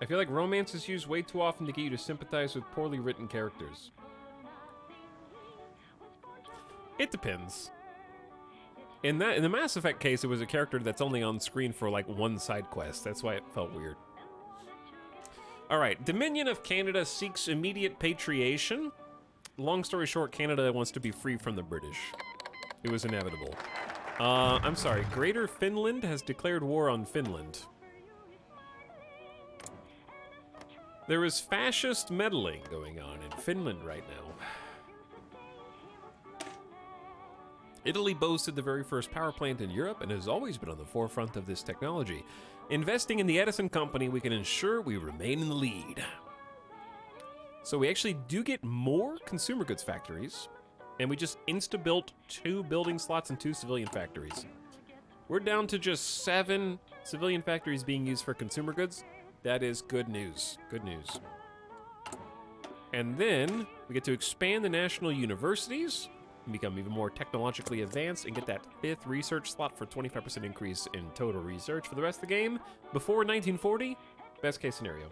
S1: I feel like romance is used way too often to get you to sympathize with poorly written characters. It depends. In the Mass Effect case, it was a character that's only on screen for like one side quest. That's why it felt weird. All right, Dominion of Canada seeks immediate patriation. Long story short, Canada wants to be free from the British. It was inevitable. I'm sorry, Greater Finland has declared war on Finland. There is fascist meddling going on in Finland right now. Italy boasted the very first power plant in Europe and has always been on the forefront of this technology. Investing in the Edison company, we can ensure we remain in the lead. So we actually do get more consumer goods factories, and we just insta-built 2 building slots and 2 civilian factories. We're down to just 7 civilian factories being used for consumer goods. That is good news. Good news. And then we get to expand the national universities and become even more technologically advanced and get that 5th research slot for 25% increase in total research for the rest of the game. Before 1940, best case scenario.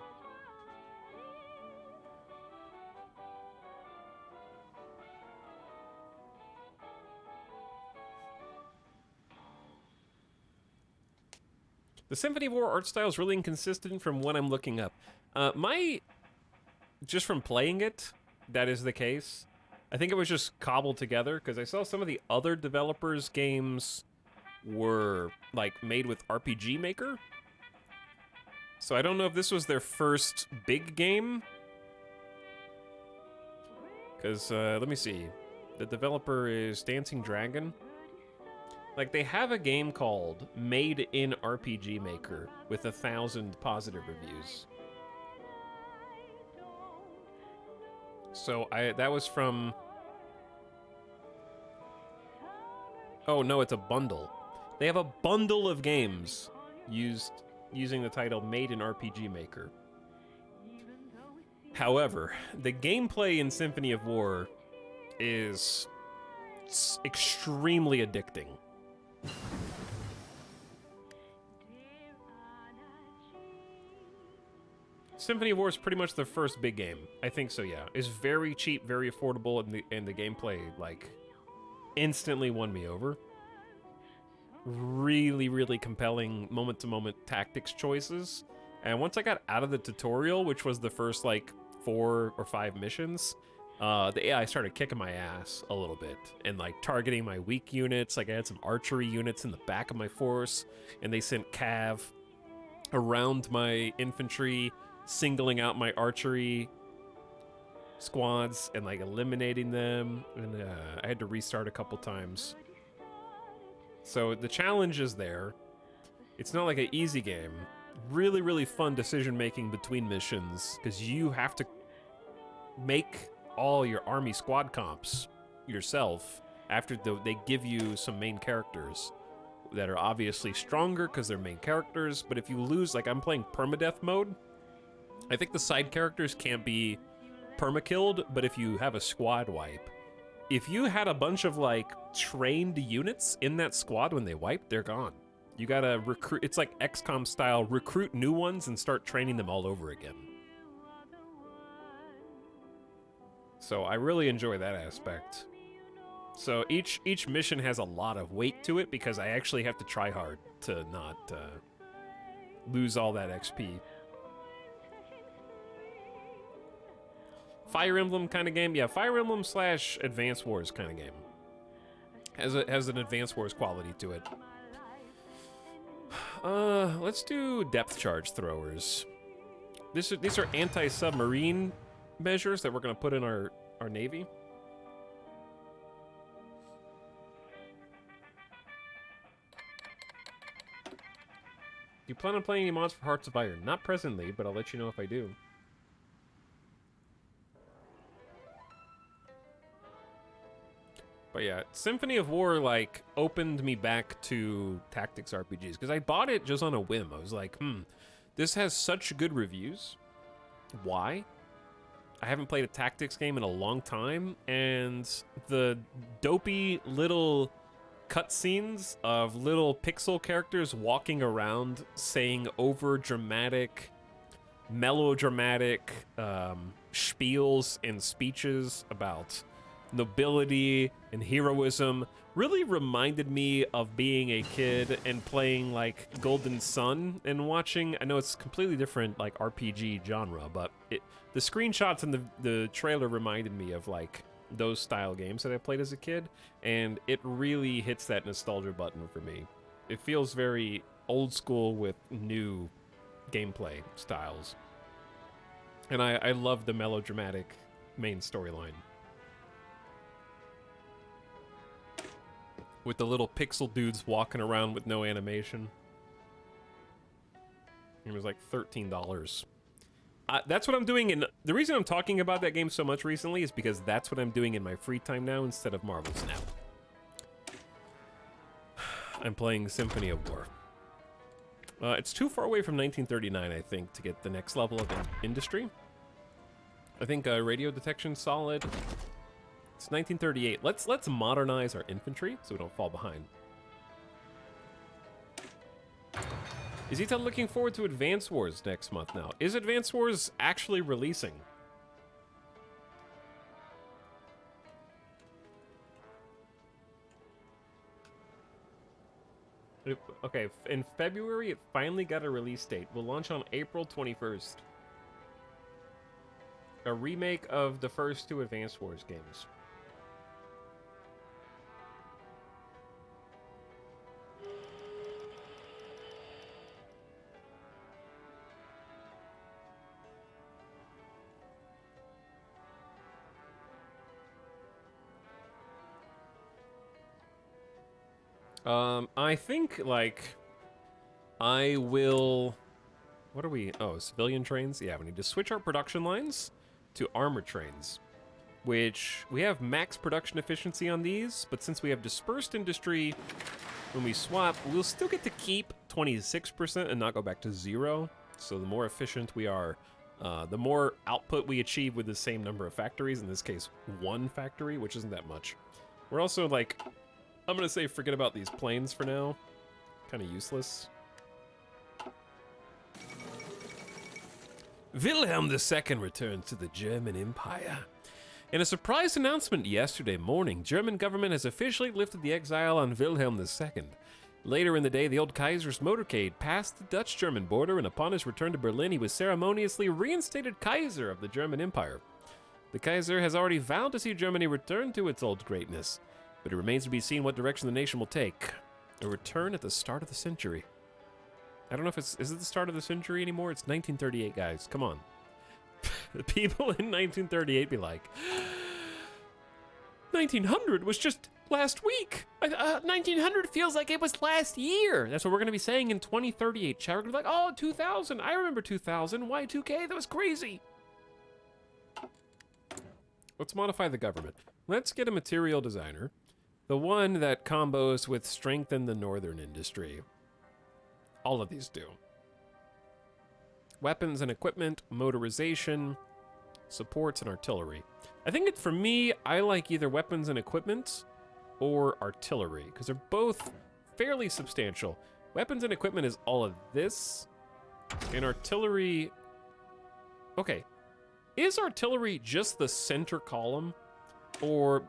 S1: The Symphony of War art style is really inconsistent from what I'm looking up. Just from playing it, that is the case. I think it was just cobbled together, because I saw some of the other developers' games were, like, made with RPG Maker. So I don't know if this was their first big game. Because, let me see. The developer is Dancing Dragon. Like, they have a game called Made in RPG Maker with 1,000 positive reviews. So that was from... Oh no, it's a bundle. They have a bundle of games using the title Made in RPG Maker. However, the gameplay in Symphony of War is extremely addicting. Symphony of War is pretty much the first big game. I think so, yeah. It's very cheap, very affordable, and the gameplay, like, instantly won me over. Really, really compelling moment-to-moment tactics choices. And once I got out of the tutorial, which was the first, like, 4 or 5 missions, the AI started kicking my ass a little bit and, like, targeting my weak units. Like, I had some archery units in the back of my force, and they sent cav around my infantry, singling out my archery squads and, like, eliminating them. And I had to restart a couple times. So the challenge is there. It's not like an easy game. Really, really fun decision-making between missions, because you have to make all your army squad comps yourself after they give you some main characters that are obviously stronger because they're main characters, but if you lose, like, I'm playing permadeath mode, I think the side characters can't be perma-killed, but if you have a squad wipe, if you had a bunch of, like, trained units in that squad when they wipe, they're gone. You gotta recruit, it's like XCOM style, recruit new ones and start training them all over again. So I really enjoy that aspect. So each mission has a lot of weight to it because I actually have to try hard to not lose all that XP. Fire Emblem kind of game? Yeah, Fire Emblem / Advance Wars kind of game. Has an Advance Wars quality to it. Let's do depth charge throwers. These are anti-submarine measures that we're going to put in our navy. Do you plan on playing any mods for Hearts of Iron? Not presently, but I'll let you know if I do. But yeah, Symphony of War, like, opened me back to tactics RPGs, because I bought it just on a whim. I was like, this has such good reviews. Why? I haven't played a tactics game in a long time, and the dopey little cutscenes of little pixel characters walking around saying over-dramatic, melodramatic spiels and speeches about nobility and heroism really reminded me of being a kid and playing, like, Golden Sun and watching, I know it's completely different, like, RPG genre, but the screenshots and the trailer reminded me of, like, those style games that I played as a kid, and it really hits that nostalgia button for me. It feels very old school with new gameplay styles. And I love the melodramatic main storyline. With the little pixel dudes walking around with no animation. It was like $13. That's what I'm doing in... The reason I'm talking about that game so much recently is because that's what I'm doing in my free time now instead of Marvel's now. I'm playing Symphony of War. It's too far away from 1939, I think, to get the next level of industry. I think radio detection's solid. It's 1938. Let's modernize our infantry so we don't fall behind. Is Ita looking forward to Advance Wars next month now? Is Advance Wars actually releasing? Okay, in February it finally got a release date. We'll launch on April 21st. A remake of the first 2 Advance Wars games. I think, like, I will... What are we? Oh, civilian trains? Yeah, we need to switch our production lines to armored trains, which we have max production efficiency on these, but since we have dispersed industry, when we swap, we'll still get to keep 26% and not go back to 0. So the more efficient we are, the more output we achieve with the same number of factories, in this case, 1 factory, which isn't that much. We're also, like, I'm gonna say forget about these planes for now. Kind of useless. Wilhelm II returns to the German Empire. In a surprise announcement yesterday morning, German government has officially lifted the exile on Wilhelm II. Later in the day, the old Kaiser's motorcade passed the Dutch-German border, and upon his return to Berlin, he was ceremoniously reinstated Kaiser of the German Empire. The Kaiser has already vowed to see Germany return to its old greatness, but it remains to be seen what direction the nation will take. A return at the start of the century. I don't know if is it the start of the century anymore? It's 1938, guys. Come on. The people in 1938 be like, 1900 was just last week. 1900 feels like it was last year. That's what we're going to be saying in 2038. Chat, we're going to be like, oh, 2000. I remember 2000. Y2K, that was crazy. Let's modify the government. Let's get a material designer. The one that combos with strengthen the northern industry. All of these do. Weapons and equipment, motorization, supports, and artillery. I think for me, I like either weapons and equipment or artillery, because they're both fairly substantial. Weapons and equipment is all of this, and artillery... Okay, is artillery just the center column, or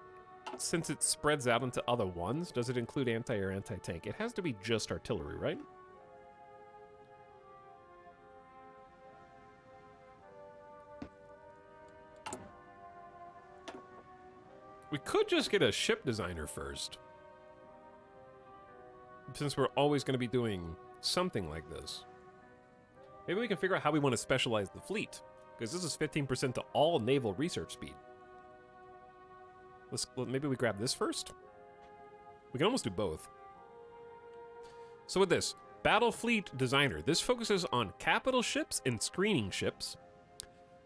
S1: since it spreads out into other ones, does it include anti-air, anti-tank? It has to be just artillery, right? We could just get a ship designer first, since we're always going to be doing something like this. Maybe we can figure out how we want to specialize the fleet, because this is 15% to all naval research speed. Maybe we grab this first? We can almost do both. So with this, Battle Fleet Designer, this focuses on capital ships and screening ships.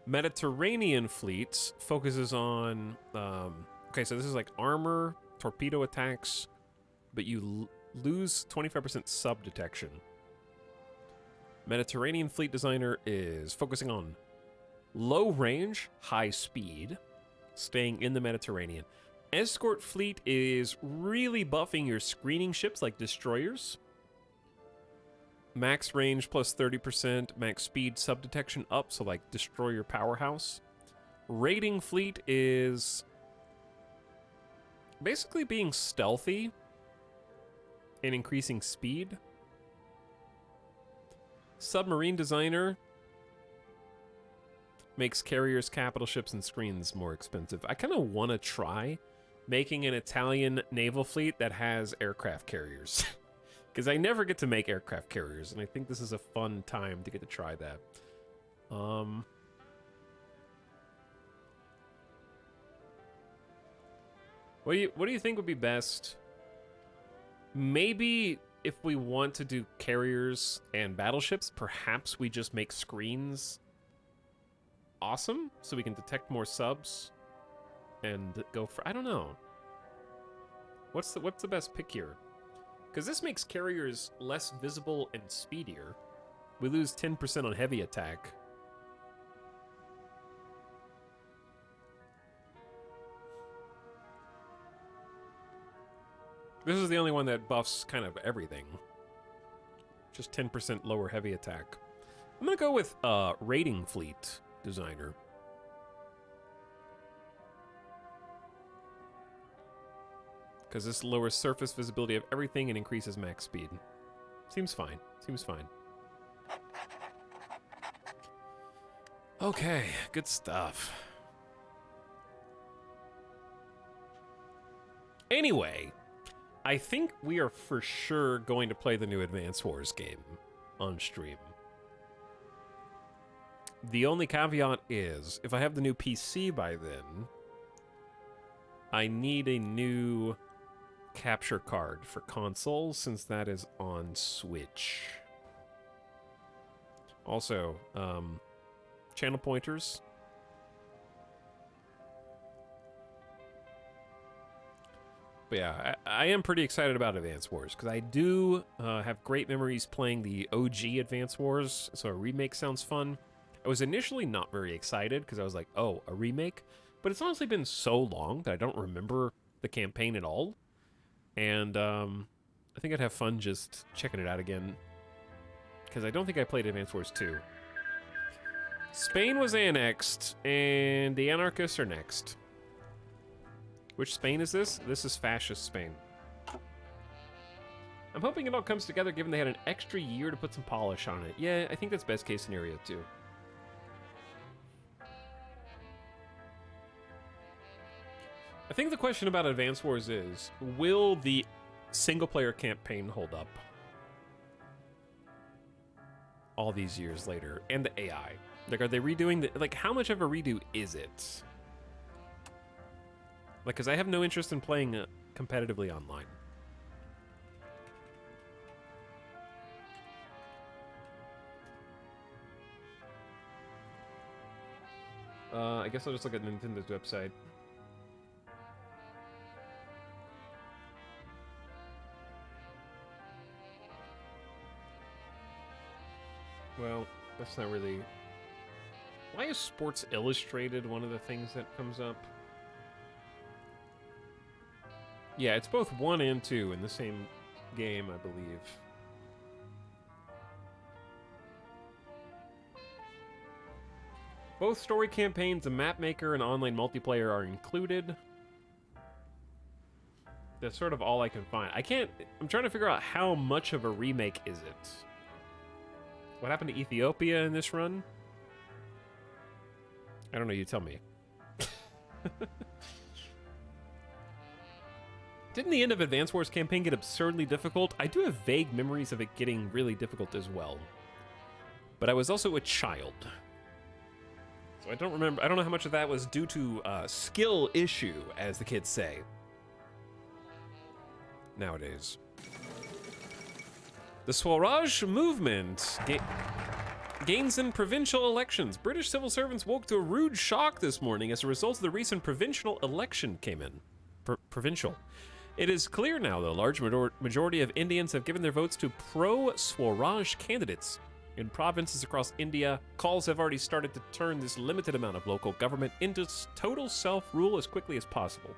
S1: Mediterranean Fleets focuses on... okay, so this is like armor, torpedo attacks, but you lose 25% sub detection. Mediterranean Fleet Designer is focusing on low range, high speed, staying in the Mediterranean. Escort Fleet is really buffing your screening ships like destroyers. Max range plus 30%, max speed sub detection up, so like destroyer powerhouse. Raiding Fleet is basically being stealthy and increasing speed. Submarine Designer makes carriers, capital ships, and screens more expensive. I kind of want to try making an Italian naval fleet that has aircraft carriers. Because I never get to make aircraft carriers, and I think this is a fun time to get to try that. What do you think would be best? Maybe if we want to do carriers and battleships, perhaps we just make screens awesome, so we can detect more subs and go for... I don't know. What's the best pick here? Because this makes carriers less visible and speedier. We lose 10% on heavy attack. This is the only one that buffs kind of everything. Just 10% lower heavy attack. I'm gonna go with Raiding Fleet Designer. Because this lowers surface visibility of everything and increases max speed. Seems fine. Seems fine. Okay, good stuff. Anyway, I think we are for sure going to play the new Advance Wars game on stream. The only caveat is, if I have the new PC by then, I need a new capture card for console since that is on Switch. Also, channel pointers. But yeah, I am pretty excited about Advance Wars because I do have great memories playing the OG Advance Wars, so a remake sounds fun. I was initially not very excited because I was like, oh, a remake? But it's honestly been so long that I don't remember the campaign at all. And I think I'd have fun just checking it out again because I don't think I played Advance Wars 2. Spain was annexed, and the anarchists are next. Which Spain is this? This is fascist Spain. I'm hoping it all comes together given they had an extra year to put some polish on it. Yeah, I think that's best case scenario too. I think the question about Advance Wars is, will the single player campaign hold up all these years later? And the AI. Like, are they redoing the, like, how much of a redo is it? Like, because I have no interest in playing competitively online. I guess I'll just look at Nintendo's website. Well, that's not really... Why is Sports Illustrated one of the things that comes up? Yeah, it's both 1 and 2 in the same game, I believe. Both story campaigns, a map maker, and online multiplayer are included. That's sort of all I can find. I'm trying to figure out how much of a remake is it. What happened to Ethiopia in this run? I don't know, you tell me. Didn't the end of Advance Wars campaign get absurdly difficult? I do have vague memories of it getting really difficult as well. But I was also a child. So I don't remember. I don't know how much of that was due to skill issue, as the kids say. Nowadays. The Swaraj movement gains in provincial elections. British civil servants woke to a rude shock this morning as a result of the recent provincial election came in. Provincial. It is clear now, though, a large majority of Indians have given their votes to pro-Swaraj candidates. In provinces across India, calls have already started to turn this limited amount of local government into total self-rule as quickly as possible.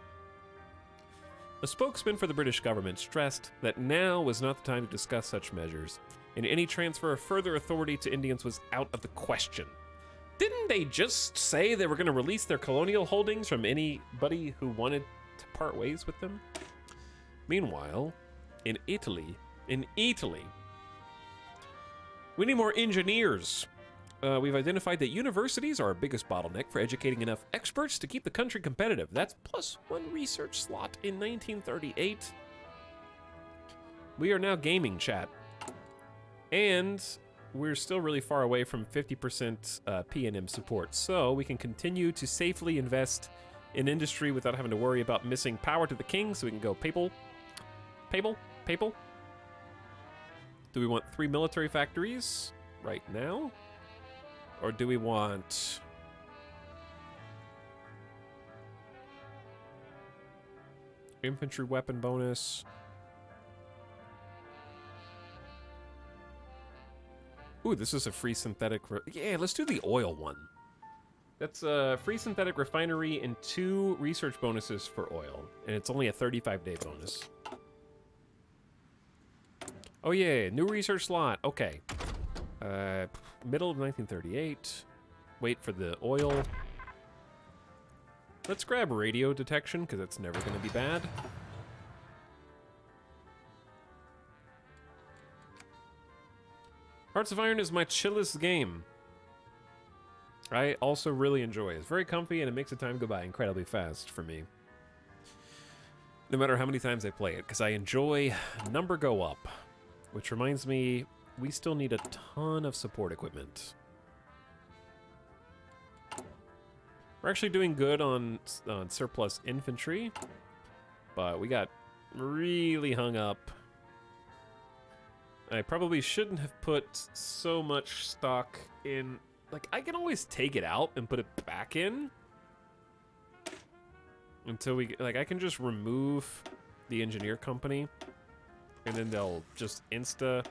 S1: A spokesman for the British government stressed that now was not the time to discuss such measures, and any transfer of further authority to Indians was out of the question. Didn't they just say they were going to release their colonial holdings from anybody who wanted to part ways with them? Meanwhile, in Italy, we need more engineers. We've identified that universities are our biggest bottleneck for educating enough experts to keep the country competitive. That's +1 research slot in 1938. We are now gaming, chat. And we're still really far away from 50% P&M support, so we can continue to safely invest in industry without having to worry about missing power to the king, so we can go papal. Papal? Do we want 3 military factories right now? Or do we want... infantry weapon bonus? Ooh, this is a free synthetic... yeah, let's do the oil one. That's a free synthetic refinery and 2 research bonuses for oil. And it's only a 35-day bonus. Oh yeah, new research slot. Okay. Middle of 1938. Wait for the oil. Let's grab radio detection, because it's never going to be bad. Hearts of Iron is my chillest game. I also really enjoy it. It's very comfy, and it makes the time go by incredibly fast for me. No matter how many times I play it, because I enjoy number go up. Which reminds me, we still need a ton of support equipment. We're actually doing good on surplus infantry, but we got really hung up. I probably shouldn't have put so much stock in. Like, I can always take it out and put it back in. Until we, like, I can just remove the engineer company. And then they'll just insta.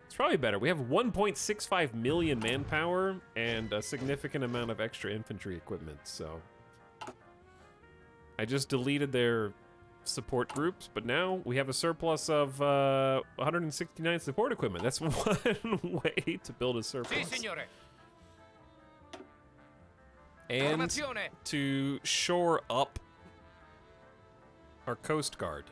S1: It's probably better. We have 1.65 million manpower and a significant amount of extra infantry equipment, so. I just deleted their support groups, but now we have a surplus of 169 support equipment. That's one way to build a surplus.
S2: Sì, signore.
S1: And
S2: Formazione.
S1: to shore up our Coast Guard.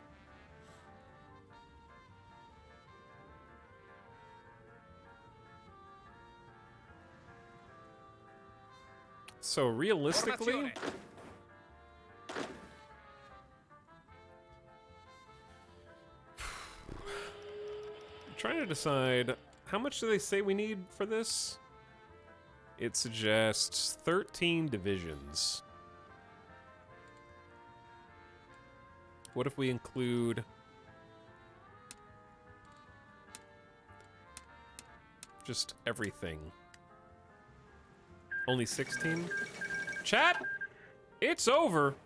S1: So realistically,
S2: Formazione.
S1: I'm trying to decide how much do they say we need for this? It suggests 13 divisions. What if we include just everything? Only 16? Chat, it's over.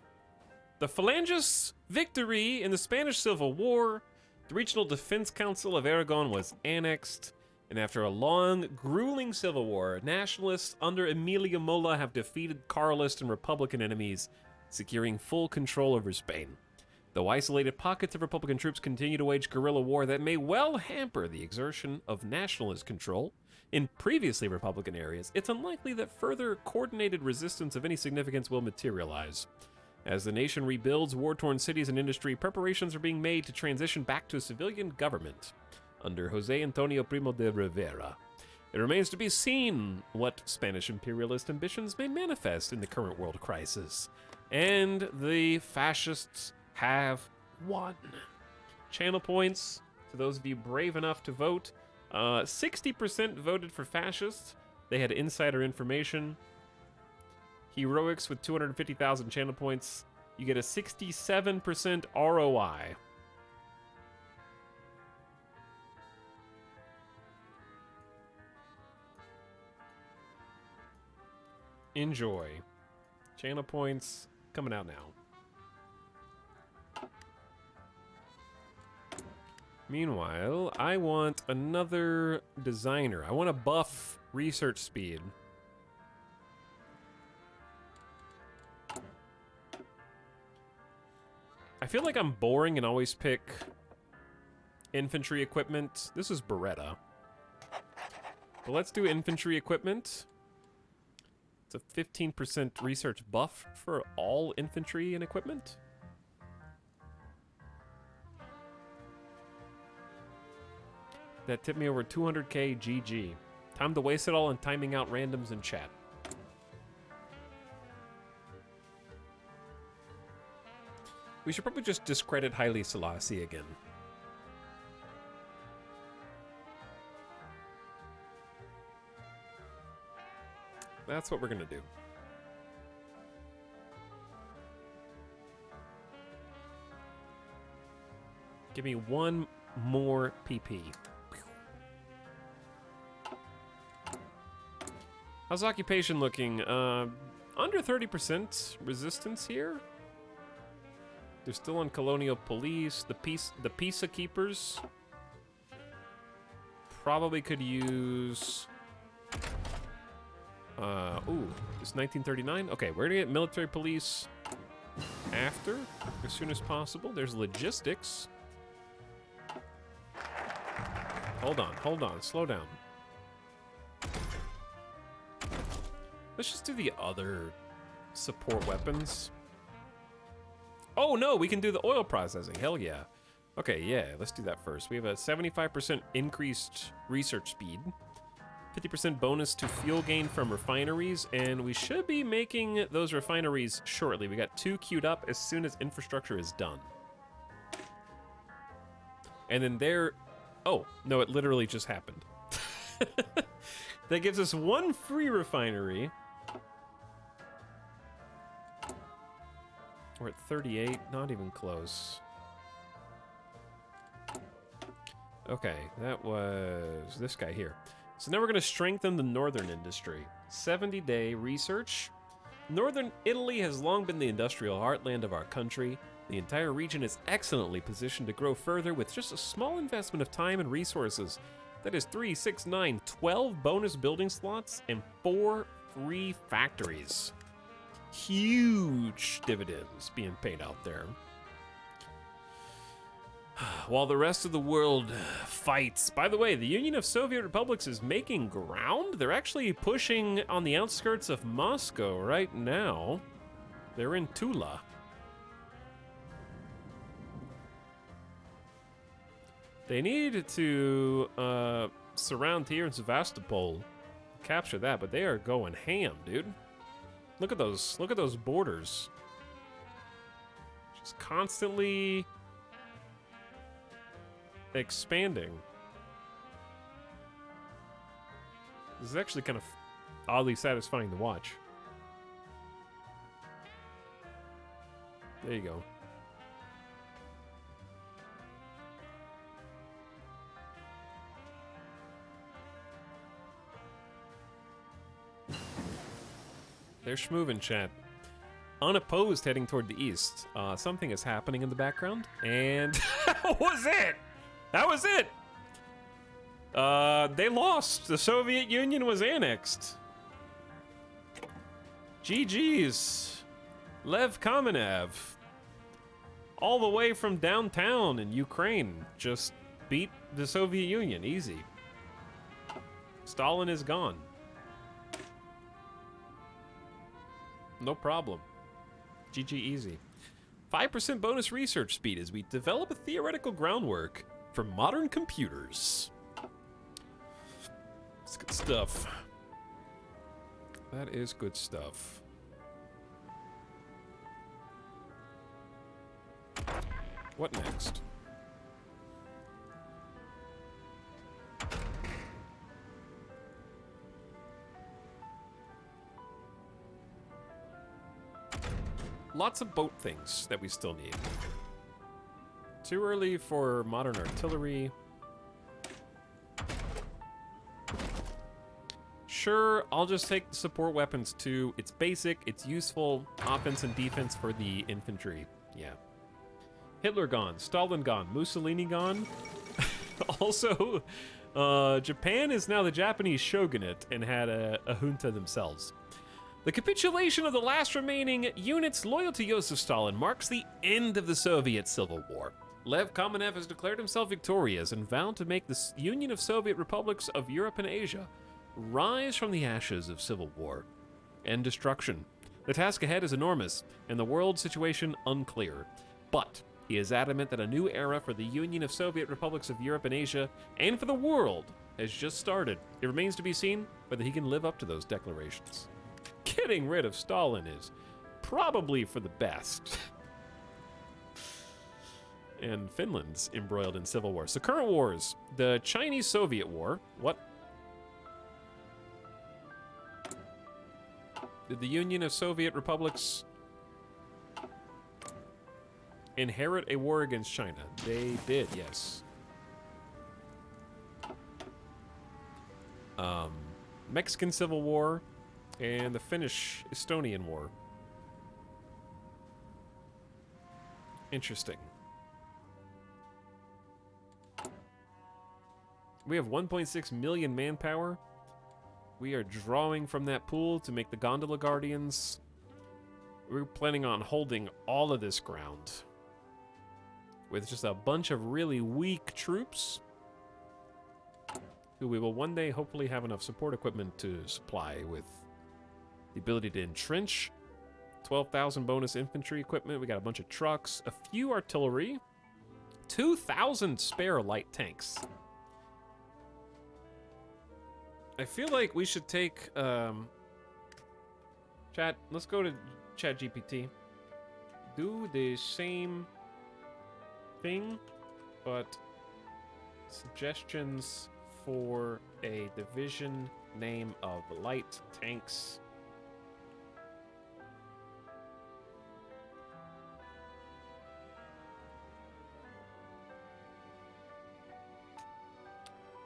S1: The Phalangists' victory in the Spanish Civil War, the Regional Defense Council of Aragon was annexed, and after a long, grueling civil war, nationalists under Emilia Mola have defeated Carlist and Republican enemies, securing full control over Spain. Though isolated pockets of Republican troops continue to wage guerrilla war that may well hamper the exertion of nationalist control in previously Republican areas, it's unlikely that further coordinated resistance of any significance will materialize. As the nation rebuilds war-torn cities and industry, preparations are being made to transition back to a civilian government under Jose Antonio Primo de Rivera. It remains to be seen what Spanish imperialist ambitions may manifest in the current world crisis. And the fascists have won. Channel points to those of you brave enough to vote. 60% voted for fascists. They had insider information. Heroics with 250,000 channel points. You get a 67% ROI. Enjoy. Channel points coming out now. Meanwhile, I want another designer. I want to buff research speed. I feel like I'm boring and always pick infantry equipment. This is Beretta. But let's do infantry equipment. It's a 15% research buff for all infantry and equipment. That tipped me over 200k GG. Time to waste it all on timing out randoms in chat. We should probably just discredit Haile Selassie again. That's what we're gonna do. Give me one more PP. How's occupation looking? Under 30% resistance here. They're still on colonial police. The Pisa keepers probably could use. Ooh, it's 1939. Okay, we're gonna get military police after, as soon as possible. There's logistics. Hold on, slow down. Let's just do the other support weapons. Oh no, we can do the oil processing, hell yeah. Okay, yeah, let's do that first. We have a 75% increased research speed, 50% bonus to fuel gain from refineries, and we should be making those refineries shortly. We got 2 queued up as soon as infrastructure is done. And then there, oh, no, it literally just happened. That gives us 1 free refinery. We're at 38, not even close. Okay, that was this guy here. So now we're going to strengthen the northern industry. 70-day research. Northern Italy has long been the industrial heartland of our country. The entire region is excellently positioned to grow further with just a small investment of time and resources. That is 3, 6, 9, 12 bonus building slots and 4 free factories. Huge dividends being paid out there. While the rest of the world fights. By the way, the Union of Soviet Republics is making ground. They're actually pushing on the outskirts of Moscow right now. They're in Tula. They need to surround here in Sevastopol, capture that, but they are going ham, dude. Look at those borders. Just constantly expanding. This is actually kind of oddly satisfying to watch. There you go. They're schmovin', chat. Unopposed heading toward the east. Something is happening in the background, and that was it! That was it! They lost. The Soviet Union was annexed. GG's. Lev Kamenev. All the way from downtown in Ukraine. Just beat the Soviet Union. Easy. Stalin is gone. No problem. GG easy. 5% bonus research speed as we develop a theoretical groundwork for modern computers. It's good stuff. That is good stuff. What next? Lots of boat things that we still need. Too early for modern artillery. Sure, I'll just take the support weapons too. It's basic, it's useful. Offense and defense for the infantry. Yeah. Hitler gone, Stalin gone, Mussolini gone. Also, Japan is now the Japanese shogunate and had a junta themselves. The capitulation of the last remaining units loyal to Joseph Stalin marks the end of the Soviet Civil War. Lev Kamenev has declared himself victorious and vowed to make the Union of Soviet Republics of Europe and Asia rise from the ashes of civil war and destruction. The task ahead is enormous, and the world situation unclear. But he is adamant that a new era for the Union of Soviet Republics of Europe and Asia, and for the world, has just started. It remains to be seen whether he can live up to those declarations. Getting rid of Stalin is probably for the best. And Finland's embroiled in civil war. So current wars, the Chinese-Soviet War. What? Did the Union of Soviet Republics inherit a war against China? They did, yes. Mexican Civil War and the Finnish-Estonian War. Interesting. We have 1.6 million manpower. We are drawing from that pool to make the Gondola Guardians. We're planning on holding all of this ground with just a bunch of really weak troops who we will one day hopefully have enough support equipment to supply with the ability to entrench. 12,000 bonus infantry equipment. We got a bunch of trucks, a few artillery, 2,000 spare light tanks. I feel like we should take, chat, let's go to ChatGPT. Do the same thing, but suggestions for a division name of light tanks.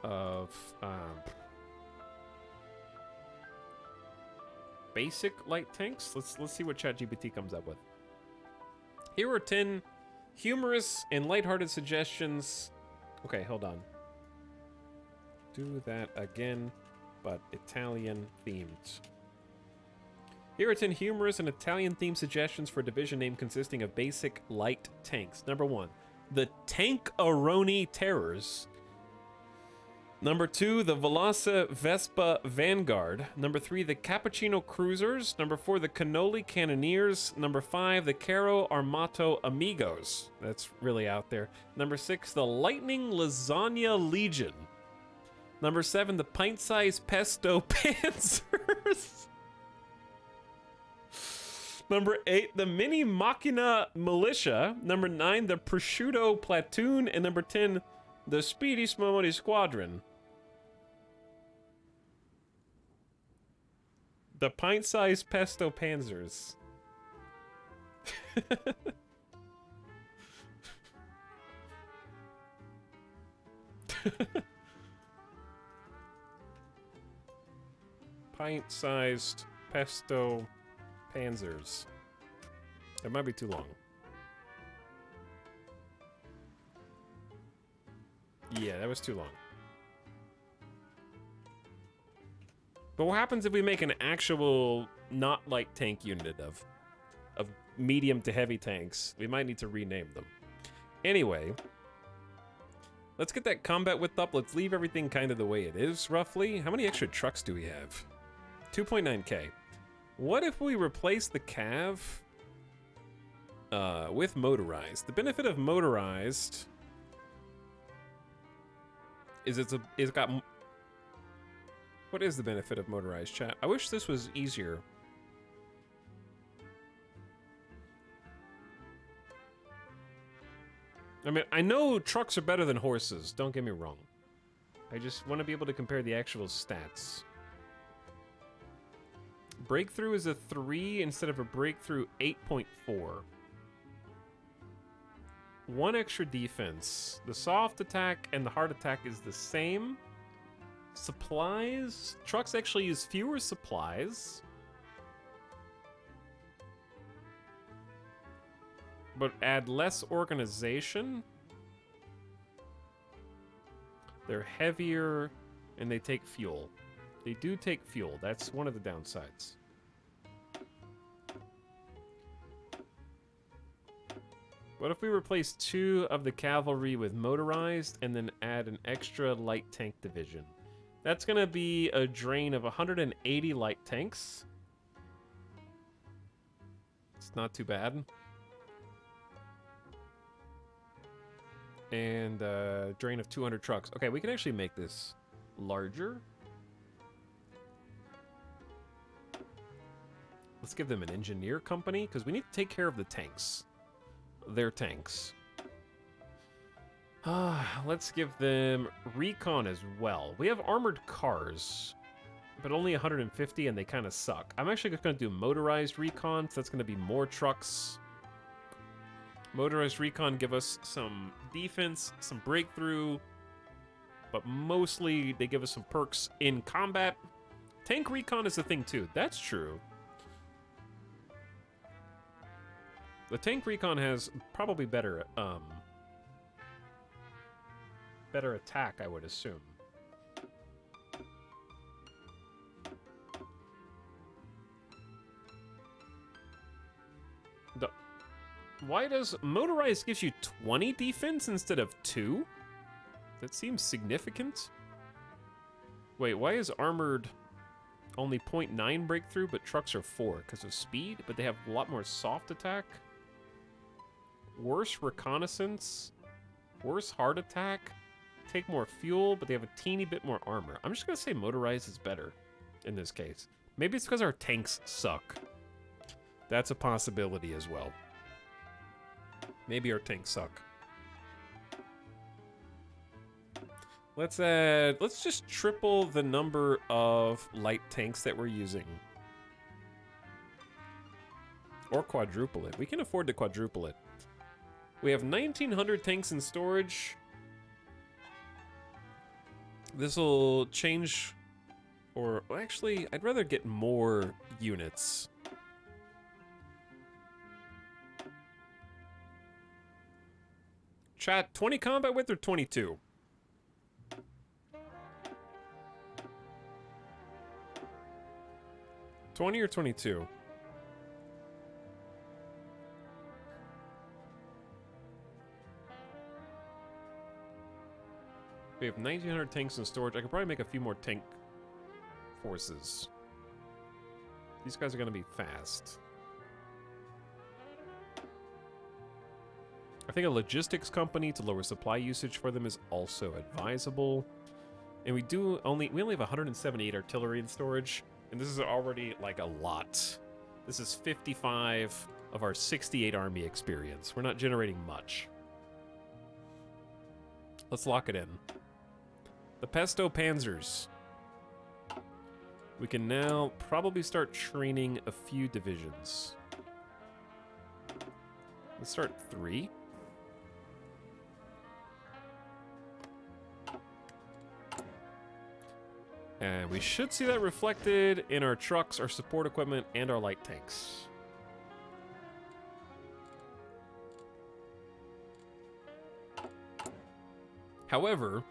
S1: of basic light tanks. Let's see what ChatGPT comes up with. Here are 10 humorous and lighthearted suggestions. Okay, hold on. Do that again, but Italian themed. Here are 10 humorous and Italian-themed suggestions for a division name consisting of basic light tanks. Number 1, the Tankaroni Terrors. Number 2, the Veloce Vespa Vanguard. Number 3, the Cappuccino Cruisers. Number 4, the Cannoli Cannoneers. Number 5, the Caro Armato Amigos. That's really out there. Number 6, the Lightning Lasagna Legion. Number 7, the Pint-Sized Pesto Panzers. Number 8, the Mini Machina Militia. Number 9, the Prosciutto Platoon. And number 10, the Speedy Smomody Squadron. The Pint-Sized Pesto Panzers. Pint-Sized Pesto Panzers. That might be too long. Yeah, that was too long. But what happens if we make an actual not light tank unit of medium to heavy tanks? We might need to rename them. Anyway, let's get that combat width up. Let's leave everything kind of the way it is, roughly. How many extra trucks do we have? 2.9k. What if we replace the Cav with motorized? The benefit of motorized is it's got... What is the benefit of motorized, chat? I wish this was easier. I mean, I know trucks are better than horses, don't get me wrong. I just want to be able to compare the actual stats. Breakthrough is a 3 instead of a breakthrough 8.4. 1 extra defense. The soft attack and the hard attack is the same. Supplies. Trucks actually use fewer supplies, but add less organization. They're heavier and they take fuel. They do take fuel. That's one of the downsides. What if we replace 2 of the cavalry with motorized and then add an extra light tank division? That's going to be a drain of 180 light tanks. It's not too bad. And a drain of 200 trucks. Okay, we can actually make this larger. Let's give them an engineer company, because we need to take care of the tanks. Their tanks. Let's give them recon as well. We have armored cars, but only 150, and they kind of suck. I'm actually just going to do motorized recon, so that's going to be more trucks. Motorized recon give us some defense, some breakthrough, but mostly they give us some perks in combat. Tank recon is the thing too. That's true. The tank recon has probably better better attack, I would assume. Why does motorized gives you 20 defense instead of 2? That seems significant. Wait, why is armored only 0.9 breakthrough, but trucks are 4 because of speed, but they have a lot more soft attack? Worse reconnaissance, worse hard attack, take more fuel, but they have a teeny bit more armor. I'm just gonna say motorized is better in this case. Maybe it's because our tanks suck. That's a possibility as well. Maybe our tanks suck. Let's just triple the number of light tanks that we're using. Or quadruple it. We can afford to quadruple it. We have 1,900 tanks in storage. This will change, or well, actually, I'd rather get more units. Chat, 20 combat width or 22? $20 or 22? We have 1,900 tanks in storage. I could probably make a few more tank forces. These guys are going to be fast. I think a logistics company to lower supply usage for them is also advisable. And we only have 178 artillery in storage, and this is already like a lot. This is 55 of our 68 army experience. We're not generating much. Let's lock it in. The Pesto Panzers. We can now probably start training a few divisions. Let's start 3. And we should see that reflected in our trucks, our support equipment, and our light tanks. However,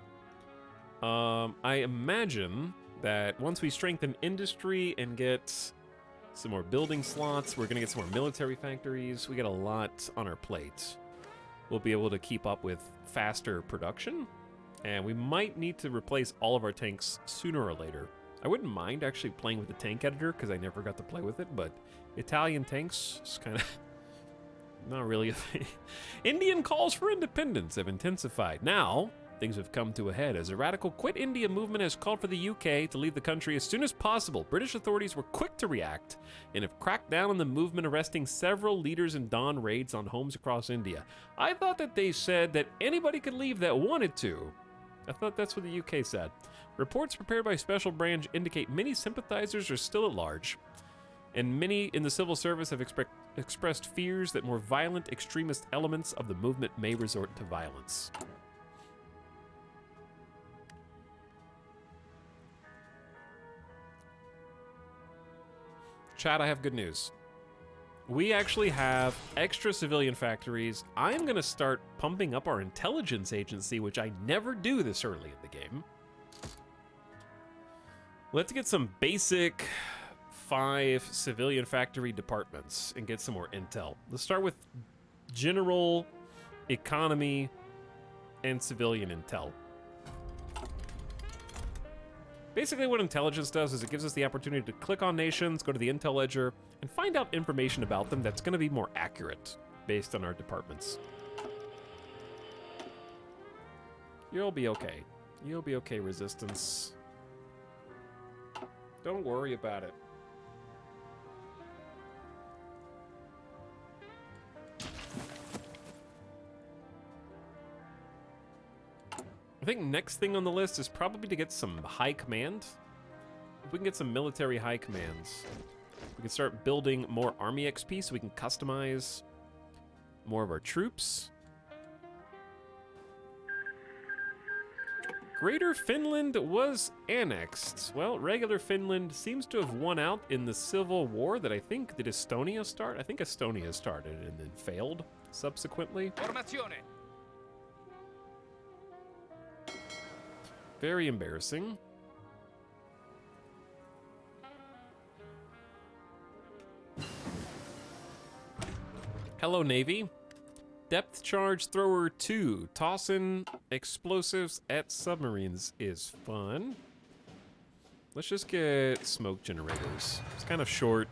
S1: I imagine that once we strengthen industry and get some more building slots, we're going to get some more military factories. We got a lot on our plate. We'll be able to keep up with faster production. And we might need to replace all of our tanks sooner or later. I wouldn't mind actually playing with the tank editor because I never got to play with it, but Italian tanks is kind of not really a thing. Indian calls for independence have intensified. Now, things have come to a head as a radical Quit India movement has called for the UK to leave the country as soon as possible. British authorities were quick to react and have cracked down on the movement, arresting several leaders in dawn raids on homes across India. I thought that they said that anybody could leave that wanted to. I thought that's what the UK said. Reports prepared by Special Branch indicate many sympathizers are still at large, and many in the civil service have expressed fears that more violent extremist elements of the movement may resort to violence. Chat, I have good news. We actually have extra civilian factories. I'm going to start pumping up our intelligence agency, which I never do this early in the game. Let's get some basic 5 civilian factory departments and get some more intel. Let's start with general, economy, and civilian intel. Basically what intelligence does is it gives us the opportunity to click on nations, go to the intel ledger, and find out information about them that's going to be more accurate based on our departments. You'll be okay. You'll be okay, Resistance. Don't worry about it. I think next thing on the list is probably to get some high command. If we can get some military high commands, we can start building more army XP so we can customize more of our troops. Greater Finland was annexed. Well, regular Finland seems to have won out in the civil war that I think, did Estonia start? I think Estonia started and then failed subsequently.
S2: Formazione.
S1: Very embarrassing. Hello, Navy. Depth charge thrower 2. Tossing explosives at submarines is fun. Let's just get smoke generators. It's kind of short.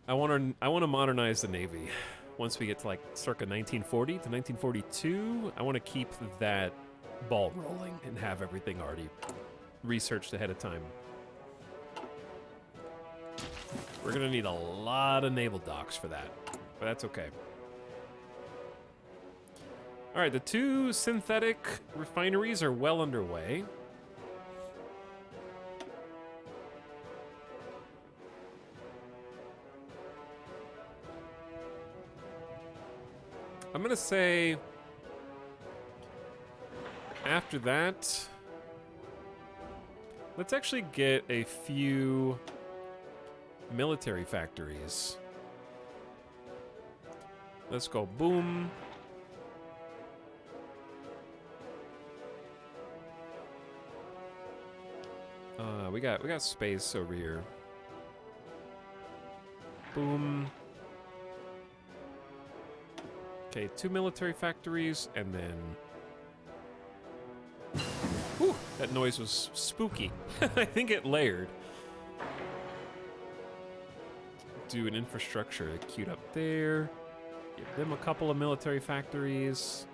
S1: I want to modernize the Navy. Once we get to like circa 1940 to 1942, I want to keep that ball rolling and have everything already researched ahead of time. We're gonna need a lot of naval docks for that, but that's okay. All right, the 2 synthetic refineries are well underway. I'm gonna say after that, Let's actually get a few military factories. Let's go boom. We got space over here. Boom. Okay, 2 military factories, and then... Whew, that noise was spooky. I think it layered. Do an infrastructure queued up there. Give them a couple of military factories.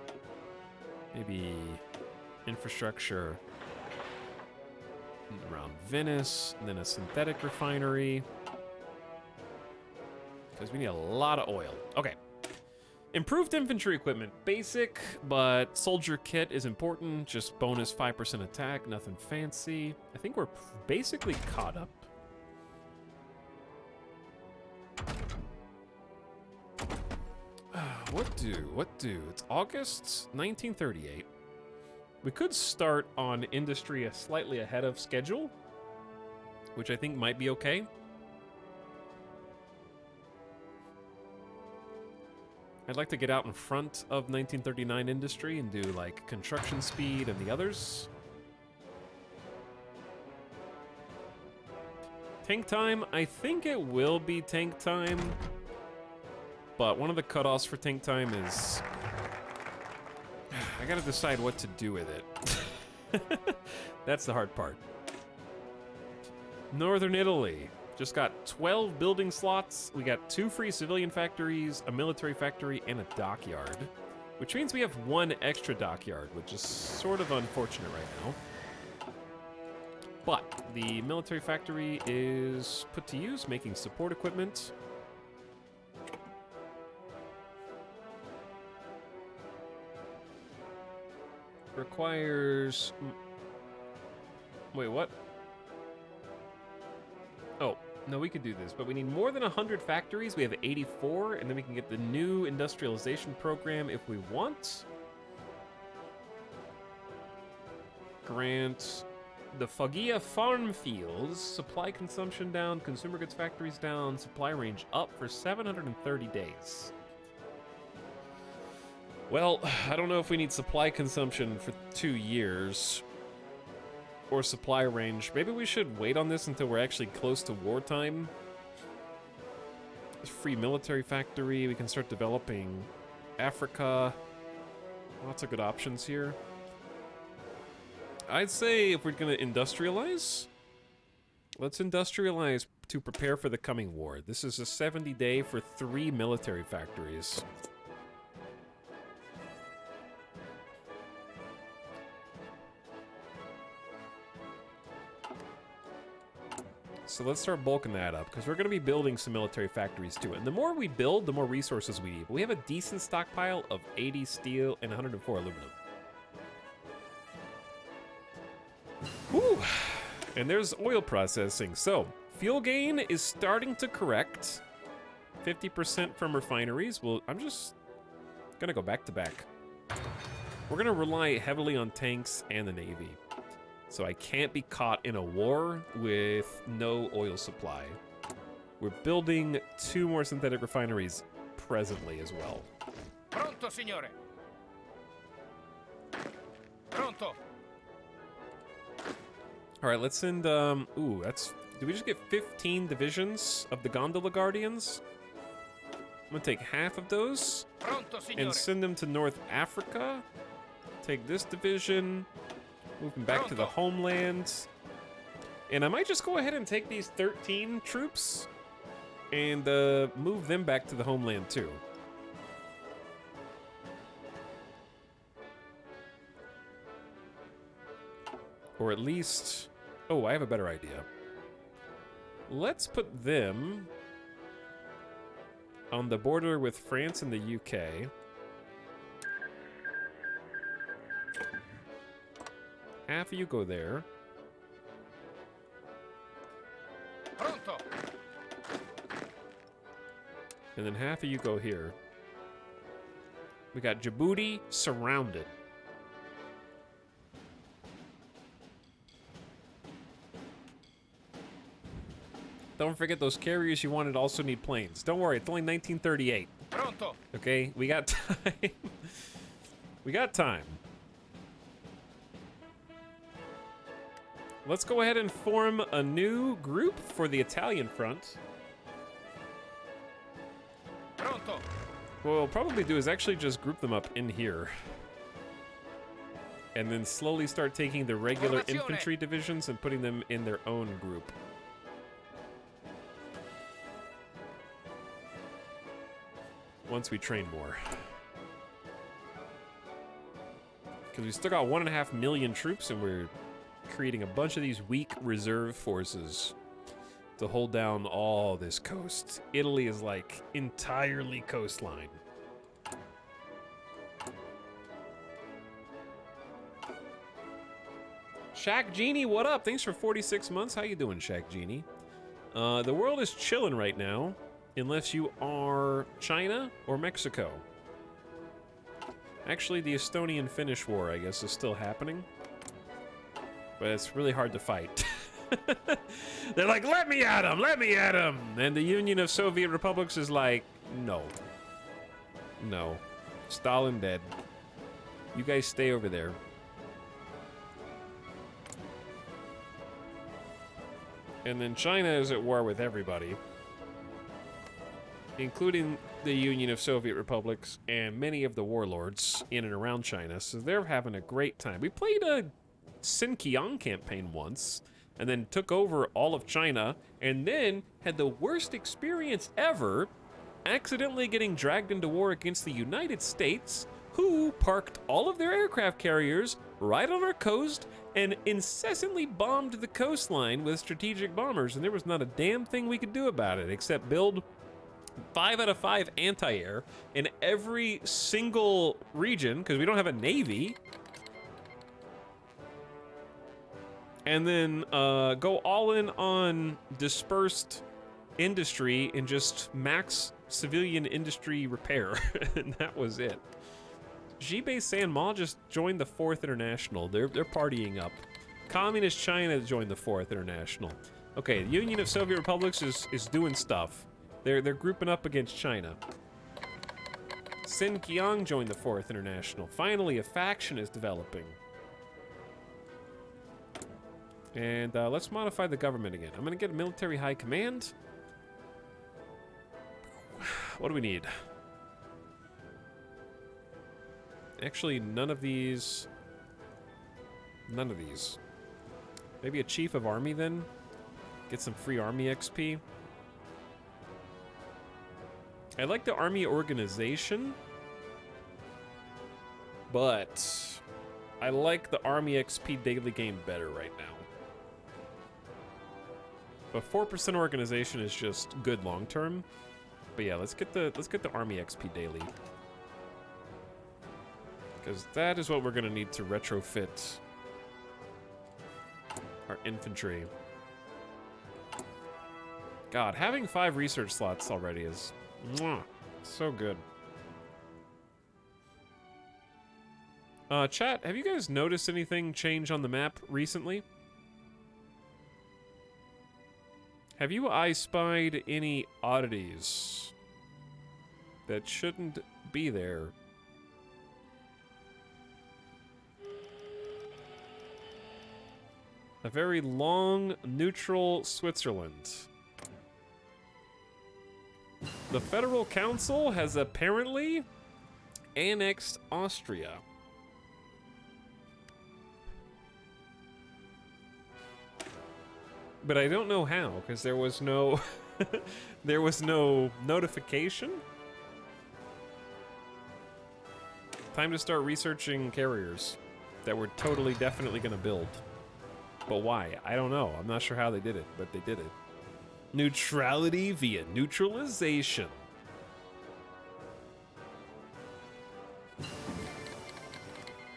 S1: Maybe infrastructure around Venice, and then a synthetic refinery. Because we need a lot of oil. Okay. Improved infantry equipment. Basic, but soldier kit is important. Just bonus 5% attack. Nothing fancy. I think we're basically caught up. What do? It's August 1938. We could start on industry slightly ahead of schedule, which I think might be okay. I'd like to get out in front of 1939 industry and do like construction speed and the others. Tank time, I think it will be tank time. But one of the cutoffs for tank time is... I gotta decide what to do with it. That's the hard part. Northern Italy. Just got 12 building slots. We got 2 free civilian factories, a military factory, and a dockyard. Which means we have 1 extra dockyard, which is sort of unfortunate right now. But the military factory is put to use, making support equipment. Requires... Wait, what? Oh, no, we could do this, but we need more than 100 factories. We have 84, and then we can get the new industrialization program if we want. Grant the Foggia farm fields. Supply consumption down, consumer goods factories down, supply range up for 730 days. Well, I don't know if we need supply consumption for 2 years. Or supply range. Maybe we should wait on this until we're actually close to wartime. Free military factory. We can start developing Africa. Lots of good options here. I'd say if we're going to industrialize, let's industrialize to prepare for the coming war. This is a 70-day for 3 military factories. So let's start bulking that up, because we're going to be building some military factories too. And the more we build, the more resources we need. But we have a decent stockpile of 80 steel and 104 aluminum. Whew. And there's oil processing. So, fuel gain is starting to correct. 50% from refineries. Well, I'm just going to go back to back. We're going to rely heavily on tanks and the Navy. So I can't be caught in a war with no oil supply. We're building 2 more synthetic refineries presently as well.
S2: Pronto, signore. Pronto.
S1: All right, let's send, ooh, that's, did we just get 15 divisions of the Gondola Guardians? I'm gonna take half of those
S2: Pronto, signore.
S1: and send them to North Africa. Take this division. Moving back to the homeland. And I might just go ahead and take these 13 troops and move them back to the homeland too. Or at least... Oh, I have a better idea. Let's put them on the border with France and the UK. Half of you go there.
S2: Pronto.
S1: And then half of you go here. We got Djibouti surrounded. Don't forget those carriers you wanted also need planes. Don't worry, it's only 1938.
S2: Pronto.
S1: Okay, we got time. We got time. Let's go ahead and form a new group for the Italian front.
S2: Pronto.
S1: What we'll probably do is actually just group them up in here. And then slowly start taking the regular
S2: Formazione.
S1: infantry divisions and putting them in their own group. Once we train more. Because we still got 1.5 million troops and we're creating a bunch of these weak reserve forces to hold down all this coast. Italy is like entirely coastline. Shaq Genie, what up? Thanks for 46 months. How you doing, Shaq Genie? The world is chilling right now, unless you are China or Mexico. Actually, the Estonian-Finnish war, I guess, is still happening. But it's really hard to fight. They're like, let me at him, let me at him! And the Union of Soviet Republics is like, no. No. Stalin dead. You guys stay over there. And then China is at war with everybody, including the Union of Soviet Republics and many of the warlords in and around China, so they're having a great time. We played a Sinkiang campaign once, and then took over all of China, and then had the worst experience ever, accidentally getting dragged into war against the United States, who parked all of their aircraft carriers right on our coast and incessantly bombed the coastline with strategic bombers, and there was not a damn thing we could do about it except build 5 out of 5 anti-air in every single region, because we don't have a navy. And then go all in on dispersed industry and just max civilian industry repair. And that was it. Jibei Sanma just joined the 4th International. They're partying up. Communist China joined the 4th International. Okay, the Union of Soviet Republics is doing stuff. They're grouping up against China. Sinkiang joined the 4th International. Finally, a faction is developing. And let's modify the government again. I'm gonna get a military high command. What do we need? Actually, none of these. None of these. Maybe a chief of army then? Get some free army XP. I like the army organization, but I like the army XP daily game better right now. But 4% organization is just good long term. But yeah, let's get the army XP daily, because that is what we're gonna need to retrofit our infantry. God, having 5 research slots already is so good. Chat, have you guys noticed anything change on the map recently? Have you spied any oddities that shouldn't be there? A very long, neutral Switzerland. The Federal Council has apparently annexed Austria. But I don't know how, because there was no there was no notification. Time to start researching carriers that we're totally definitely gonna build. But why? I don't know. I'm not sure how they did it, but they did it. Neutrality via neutralization.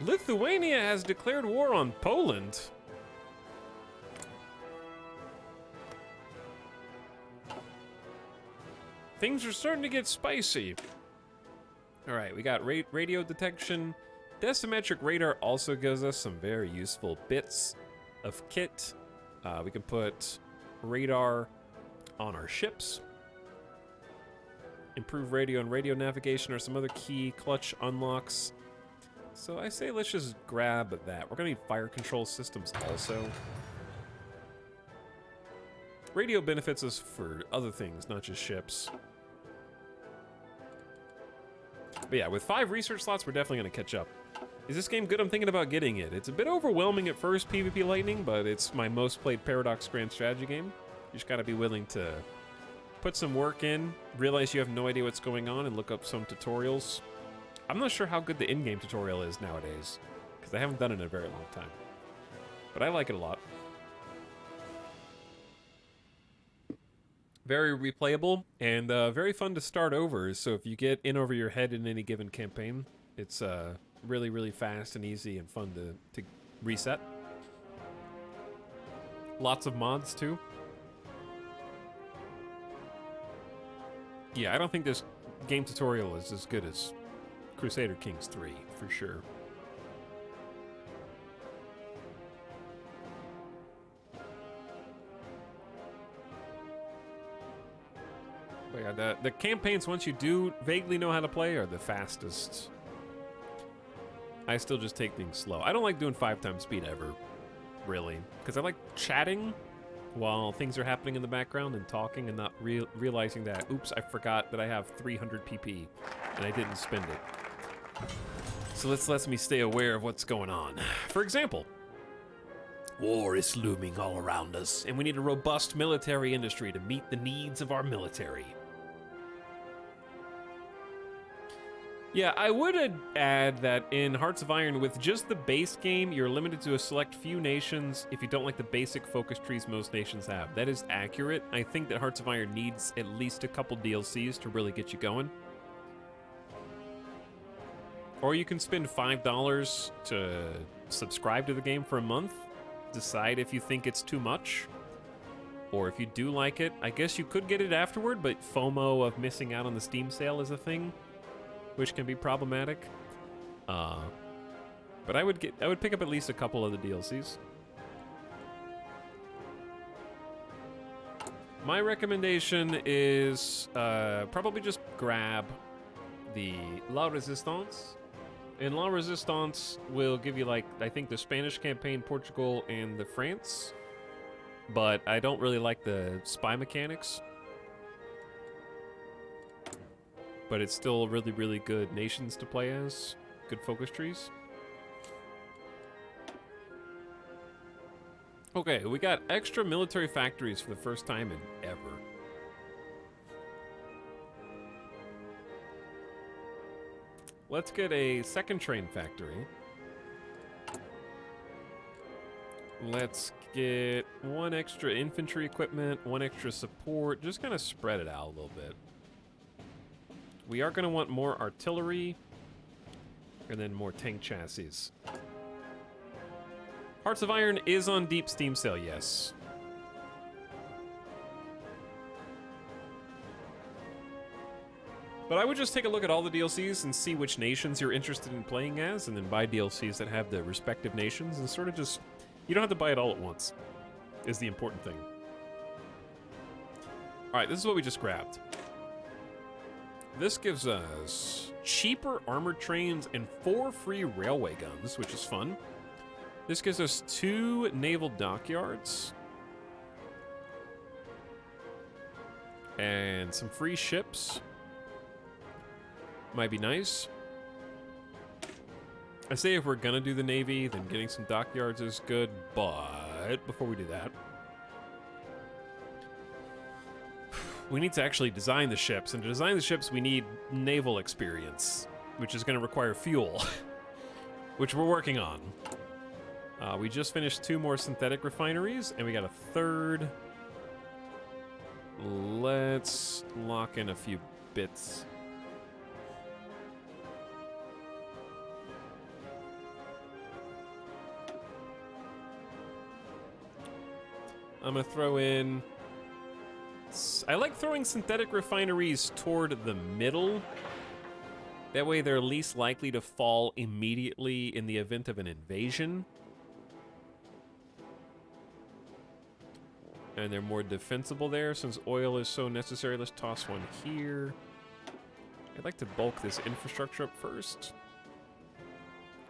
S1: Lithuania has declared war on Poland. Things are starting to get spicy. All right, we got radio detection. Decimetric radar also gives us some very useful bits of kit. We can put radar on our ships. Improve radio and radio navigation are some other key clutch unlocks. So I say let's just grab that. We're gonna need fire control systems also. Radio benefits us for other things, not just ships. But yeah, with 5 research slots, we're definitely gonna catch up. Is this game good? I'm thinking about getting it. It's a bit overwhelming at first, PvP Lightning, but it's my most played Paradox Grand Strategy game. You just gotta be willing to put some work in, realize you have no idea what's going on, and look up some tutorials. I'm not sure how good the in-game tutorial is nowadays, because I haven't done it in a very long time. But I like it a lot. Very replayable, and very fun to start over, so if you get in over your head in any given campaign, it's really, really fast and easy and fun to reset. Lots of mods, too. Yeah, I don't think this game tutorial is as good as Crusader Kings 3, for sure. But yeah, the campaigns, once you do vaguely know how to play, are the fastest. I still just take things slow. I don't like doing 5 times speed ever, really. Because I like chatting while things are happening in the background and talking and not realizing that, oops, I forgot that I have 300 PP and I didn't spend it. So this lets me stay aware of what's going on. For example, war is looming all around us, and we need a robust military industry to meet the needs of our military. Yeah, I would add that in Hearts of Iron, with just the base game, you're limited to a select few nations if you don't like the basic focus trees most nations have. That is accurate. I think that Hearts of Iron needs at least a couple DLCs to really get you going. Or you can spend $5 to subscribe to the game for a month. Decide if you think it's too much. Or if you do like it, I guess you could get it afterward, but FOMO of missing out on the Steam sale is a thing, which can be problematic. But I would pick up at least a couple of the DLCs. My recommendation is probably just grab the La Resistance. And La Resistance will give you, like, I think the Spanish campaign, Portugal, and the France. But I don't really like the spy mechanics. But it's still really, really good nations to play as. Good focus trees. Okay, we got extra military factories for the first time in ever. Let's get a second train factory. Let's get 1 extra infantry equipment, 1 extra support. Just kind of spread it out a little bit. We are going to want more artillery, and then more tank chassis. Hearts of Iron is on deep Steam sale, yes. But I would just take a look at all the DLCs and see which nations you're interested in playing as, and then buy DLCs that have the respective nations, and sort of just... You don't have to buy it all at once, is the important thing. Alright, this is what we just grabbed. This gives us cheaper armored trains and 4 free railway guns, which is fun. This gives us 2 naval dockyards. And some free ships. Might be nice. I say if we're gonna do the Navy, then getting some dockyards is good, but before we do that, we need to actually design the ships, and to design the ships we need naval experience, which is gonna require fuel, which we're working on. We just finished 2 more synthetic refineries, and we got a 3rd. Let's lock in a few bits. I'm gonna throw in... I like throwing synthetic refineries toward the middle. That way they're least likely to fall immediately in the event of an invasion. And they're more defensible there since oil is so necessary. Let's toss one here. I'd like to bulk this infrastructure up first.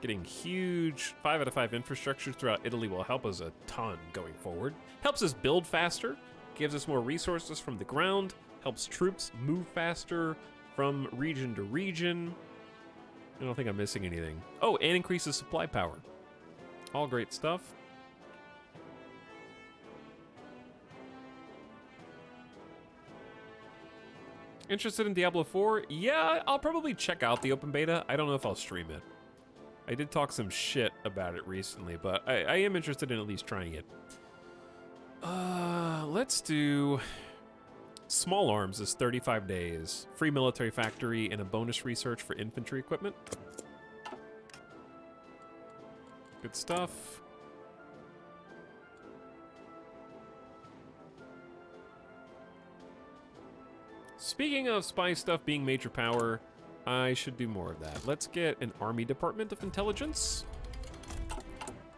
S1: Getting huge 5 out of 5 infrastructure throughout Italy will help us a ton going forward. Helps us build faster, gives us more resources from the ground, helps troops move faster from region to region. I don't think I'm missing anything. Oh, and increases supply power. All great stuff. Interested in Diablo 4? Yeah, I'll probably check out the open beta. I don't know if I'll stream it. I did talk some shit about it recently, but I am interested in at least trying it. Let's do... Small Arms is 35 days. Free military factory and a bonus research for infantry equipment. Good stuff. Speaking of spy stuff being major power, I should do more of that. Let's get an army department of intelligence.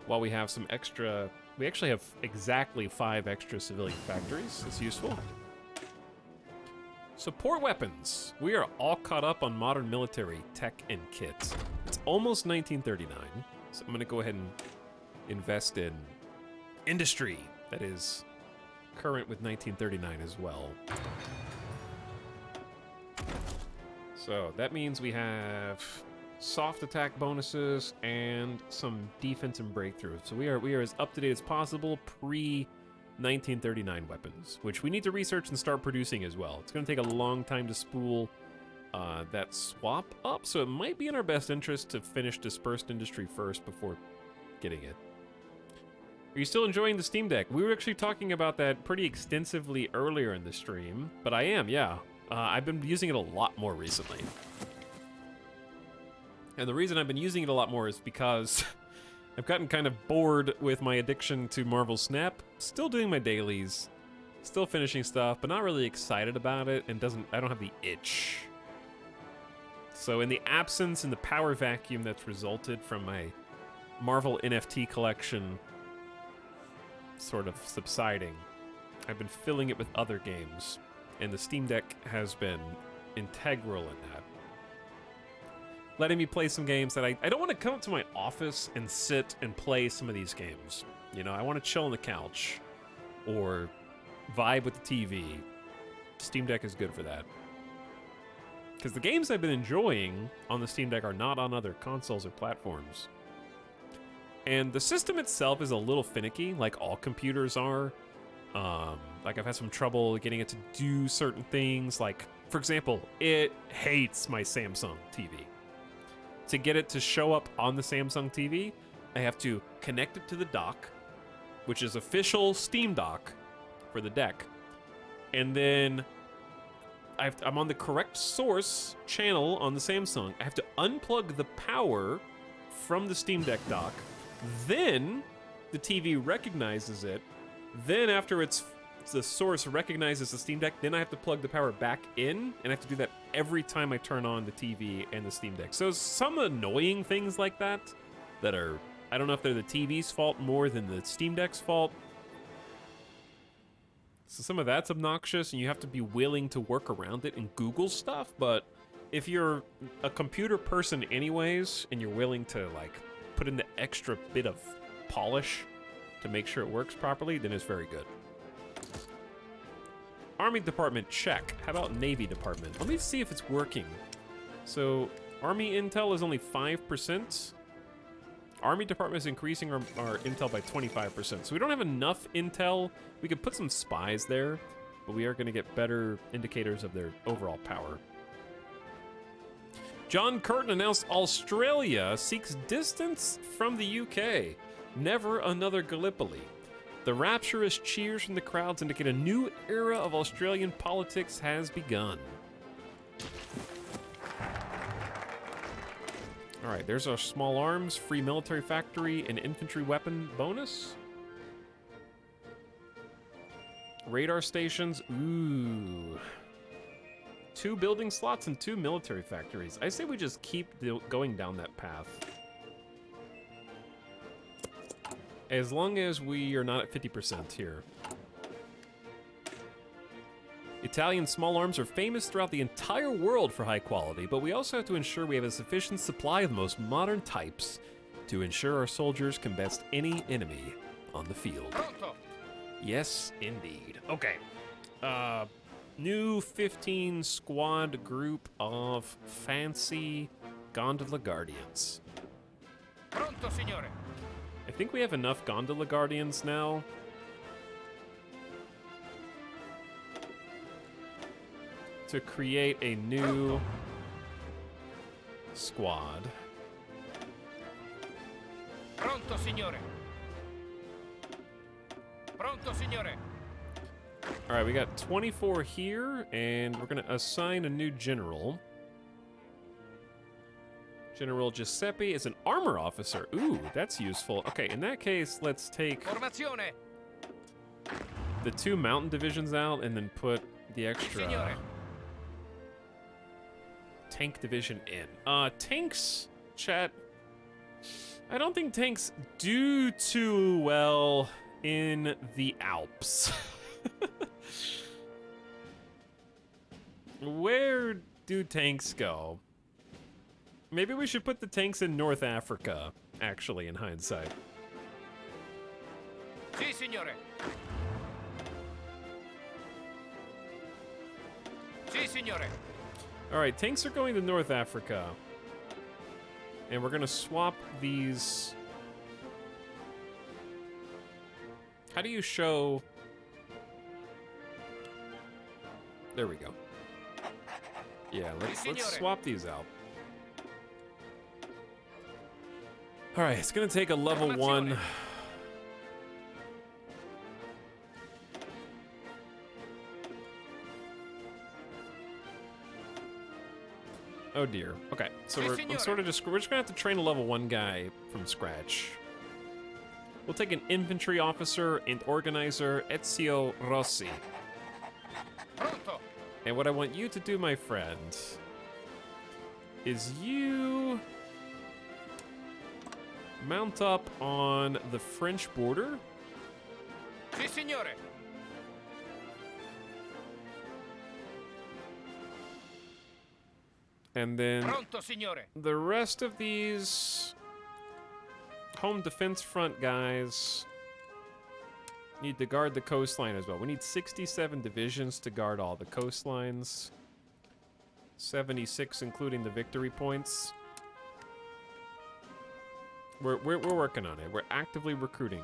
S1: While we have some extra... We actually have exactly 5 extra civilian factories. That's useful. Support weapons. We are all caught up on modern military tech and kits. It's almost 1939, so I'm going to go ahead and invest in industry that is current with 1939 as well. So that means we have soft attack bonuses and some defense and breakthrough. So we are as up to date as possible pre-1939 weapons, which we need to research and start producing as well. It's going to take a long time to spool that swap up, so it might be in our best interest to finish dispersed industry first before getting it. Are you still enjoying the Steam Deck? We were actually talking about that pretty extensively earlier in the stream, but I am, yeah. I've been using it a lot more recently. And the reason I've been using it a lot more is because I've gotten kind of bored with my addiction to Marvel Snap. Still doing my dailies, still finishing stuff, but not really excited about it, and I don't have the itch. So in the absence and the power vacuum that's resulted from my Marvel NFT collection sort of subsiding, I've been filling it with other games. And the Steam Deck has been integral in that. Letting me play some games that I don't want to come up to my office and sit and play some of these games. You know, I want to chill on the couch or vibe with the TV. Steam Deck is good for that. Because the games I've been enjoying on the Steam Deck are not on other consoles or platforms. And the system itself is a little finicky, like all computers are. Like I've had some trouble getting it to do certain things. Like, for example, it hates my Samsung TV. To get it to show up on the Samsung TV, I have to connect it to the dock, which is official Steam dock for the deck. And then I'm on the correct source channel on the Samsung. I have to unplug the power from the Steam Deck dock. Then the TV recognizes it. Then after the source recognizes the Steam Deck, then I have to plug the power back in, and I have to do that every time I turn on the TV and the Steam Deck. So some annoying things like that are, I don't know if they're the TV's fault more than the Steam Deck's fault. So some of that's obnoxious, and you have to be willing to work around it and Google stuff, but if you're a computer person anyways, and you're willing to, like, put in the extra bit of polish to make sure it works properly, then it's very good. Army department, check. How about Navy department? Let me see if it's working. So, Army intel is only 5%. Army department is increasing our intel by 25%. So we don't have enough intel. We could put some spies there, but we are going to get better indicators of their overall power. John Curtin announced Australia seeks distance from the UK. Never another Gallipoli. The rapturous cheers from the crowds indicate a new era of Australian politics has begun. All right, there's our small arms, free military factory, and infantry weapon bonus. Radar stations, ooh. 2 building slots and 2 military factories. I say we just keep going down that path. As long as we are not at 50% here. Italian small arms are famous throughout the entire world for high quality, but we also have to ensure we have a sufficient supply of the most modern types to ensure our soldiers can best any enemy on the field.
S2: Pronto.
S1: Yes, indeed. Okay. New 15 squad group of fancy gondola guardians.
S2: Pronto, signore.
S1: I think we have enough gondola guardians now. To create a new squad.
S2: Pronto, signore. Pronto, signore.
S1: All right, we got 24 here, and we're gonna assign a new general. General Giuseppe is an armor officer. Ooh, that's useful. Okay, in that case, let's take
S2: Formazione.
S1: the 2 mountain divisions out and then put the extra
S2: Signore.
S1: tank division in. Tanks, chat. I don't think tanks do too well in the Alps. Where do tanks go? Maybe we should put the tanks in North Africa, actually, in hindsight.
S2: Sì, signore. Sì, signore.
S1: All right, tanks are going to North Africa. And we're gonna swap these. How do you show? There we go. Yeah, let's swap these out. All right, it's gonna take a level 1. Oh dear. Okay, so we're just gonna have to train a level 1 guy from scratch. We'll take an infantry officer and organizer, Ezio Rossi.
S2: Pronto.
S1: And what I want you to do, my friend, is you mount up on the French border.
S2: Sì, signore.
S1: And then
S2: Pronto, signore.
S1: the rest of these home defense front guys need to guard the coastline as well. We need 67 divisions to guard all the coastlines. 76 including the victory points. We're working on it. We're actively recruiting.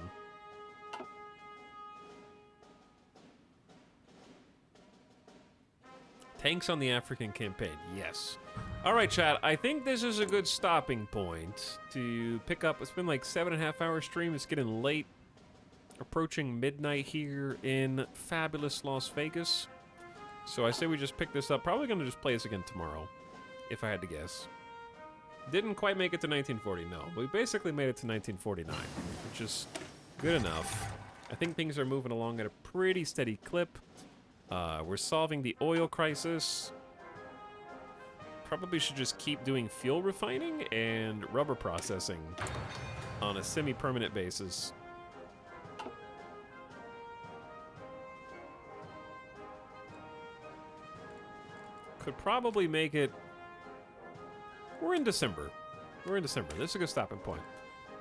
S1: Tanks on the African campaign, yes. All right, chat, I think this is a good stopping point to pick up. It's been like 7.5 hour stream. It's getting late, approaching midnight here in fabulous Las Vegas. So I say we just pick this up. Probably gonna just play this again tomorrow, if I had to guess. Didn't quite make it to 1940, no. We basically made it to 1949, which is good enough. I think things are moving along at a pretty steady clip. We're solving the oil crisis. Probably should just keep doing fuel refining and rubber processing on a semi-permanent basis. Could probably make it... We're in December. We're in December. This is a good stopping point.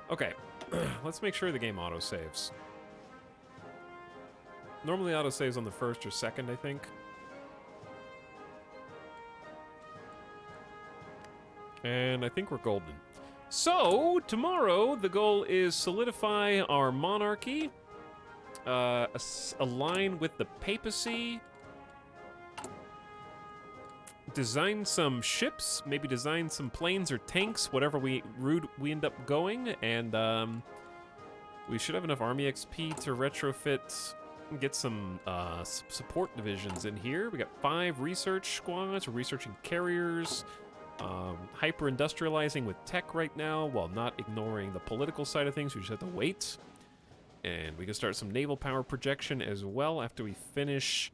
S1: Okay, let's make sure the game auto-saves. Normally auto-saves on the 1st or 2nd, I think. And I think we're golden. So, tomorrow, the goal is solidify our monarchy, align with the papacy, design some ships, maybe design some planes or tanks, whatever route we end up going, and we should have enough army XP to retrofit, get some support divisions in here. We got 5 research squads. We're researching carriers, hyper-industrializing with tech right now while not ignoring the political side of things. We just have to wait. And we can start some naval power projection as well after we finish,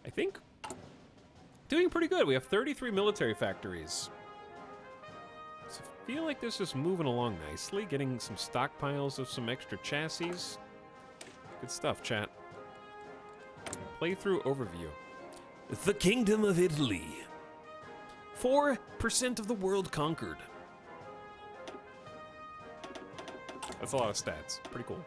S1: I think, doing pretty good. We have 33 military factories. So I feel like this is moving along nicely, getting some stockpiles of some extra chassis. Good stuff, chat. Playthrough overview. The Kingdom of Italy. 4% of the world conquered. That's a lot of stats. Pretty cool.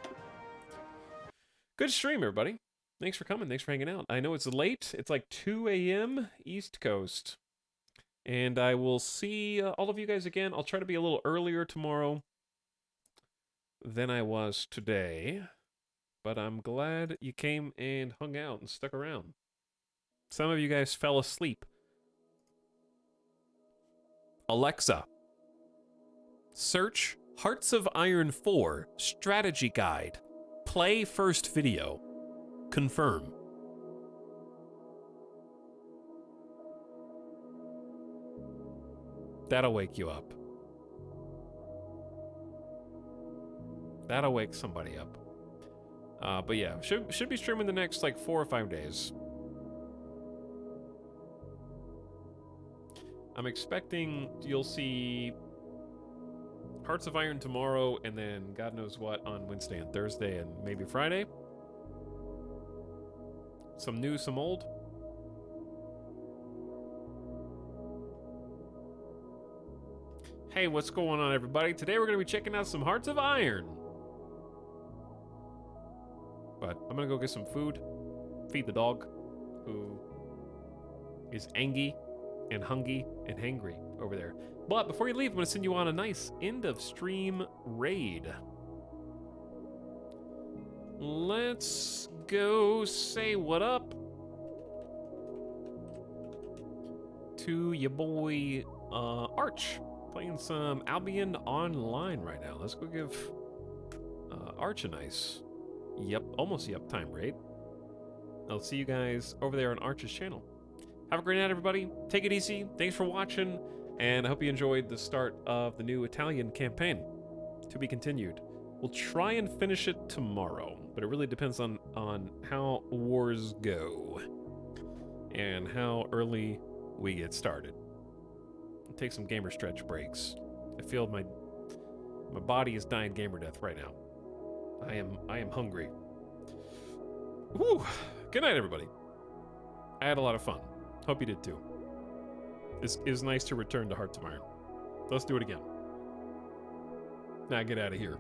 S1: Good stream, everybody. Thanks for coming. Thanks for hanging out. I know it's late. It's like 2 a.m. East Coast. And I will see all of you guys again. I'll try to be a little earlier tomorrow than I was today. But I'm glad you came and hung out and stuck around. Some of you guys fell asleep. Alexa, search Hearts of Iron 4 Strategy Guide. Play first video. Confirm. That'll wake you up. That'll wake somebody up. But yeah, should be streaming the next like 4 or 5 days. I'm expecting you'll see Hearts of Iron tomorrow, and then God knows what on Wednesday and Thursday, and maybe Friday. Some new, some old. Hey, what's going on, everybody? Today we're going to be checking out some Hearts of Iron. But I'm going to go get some food, feed the dog, who is angy and hungry and hangry over there. But before you leave, I'm going to send you on a nice end-of-stream raid. Let's go say what up to your boy Arch. Playing some Albion Online right now. Let's go give Arch a nice almost time raid. I'll see you guys over there on Arch's channel. Have a great night, everybody. Take it easy. Thanks for watching. And I hope you enjoyed the start of the new Italian campaign. To be continued. We'll try and finish it tomorrow, but it really depends on how wars go and how early we get started. I'll take some gamer stretch breaks. I feel my body is dying gamer death right now. I am hungry. Woo! Good night, everybody. I had a lot of fun. Hope you did too. It was nice to return to Hearts of Iron. Let's do it again. Now get out of here.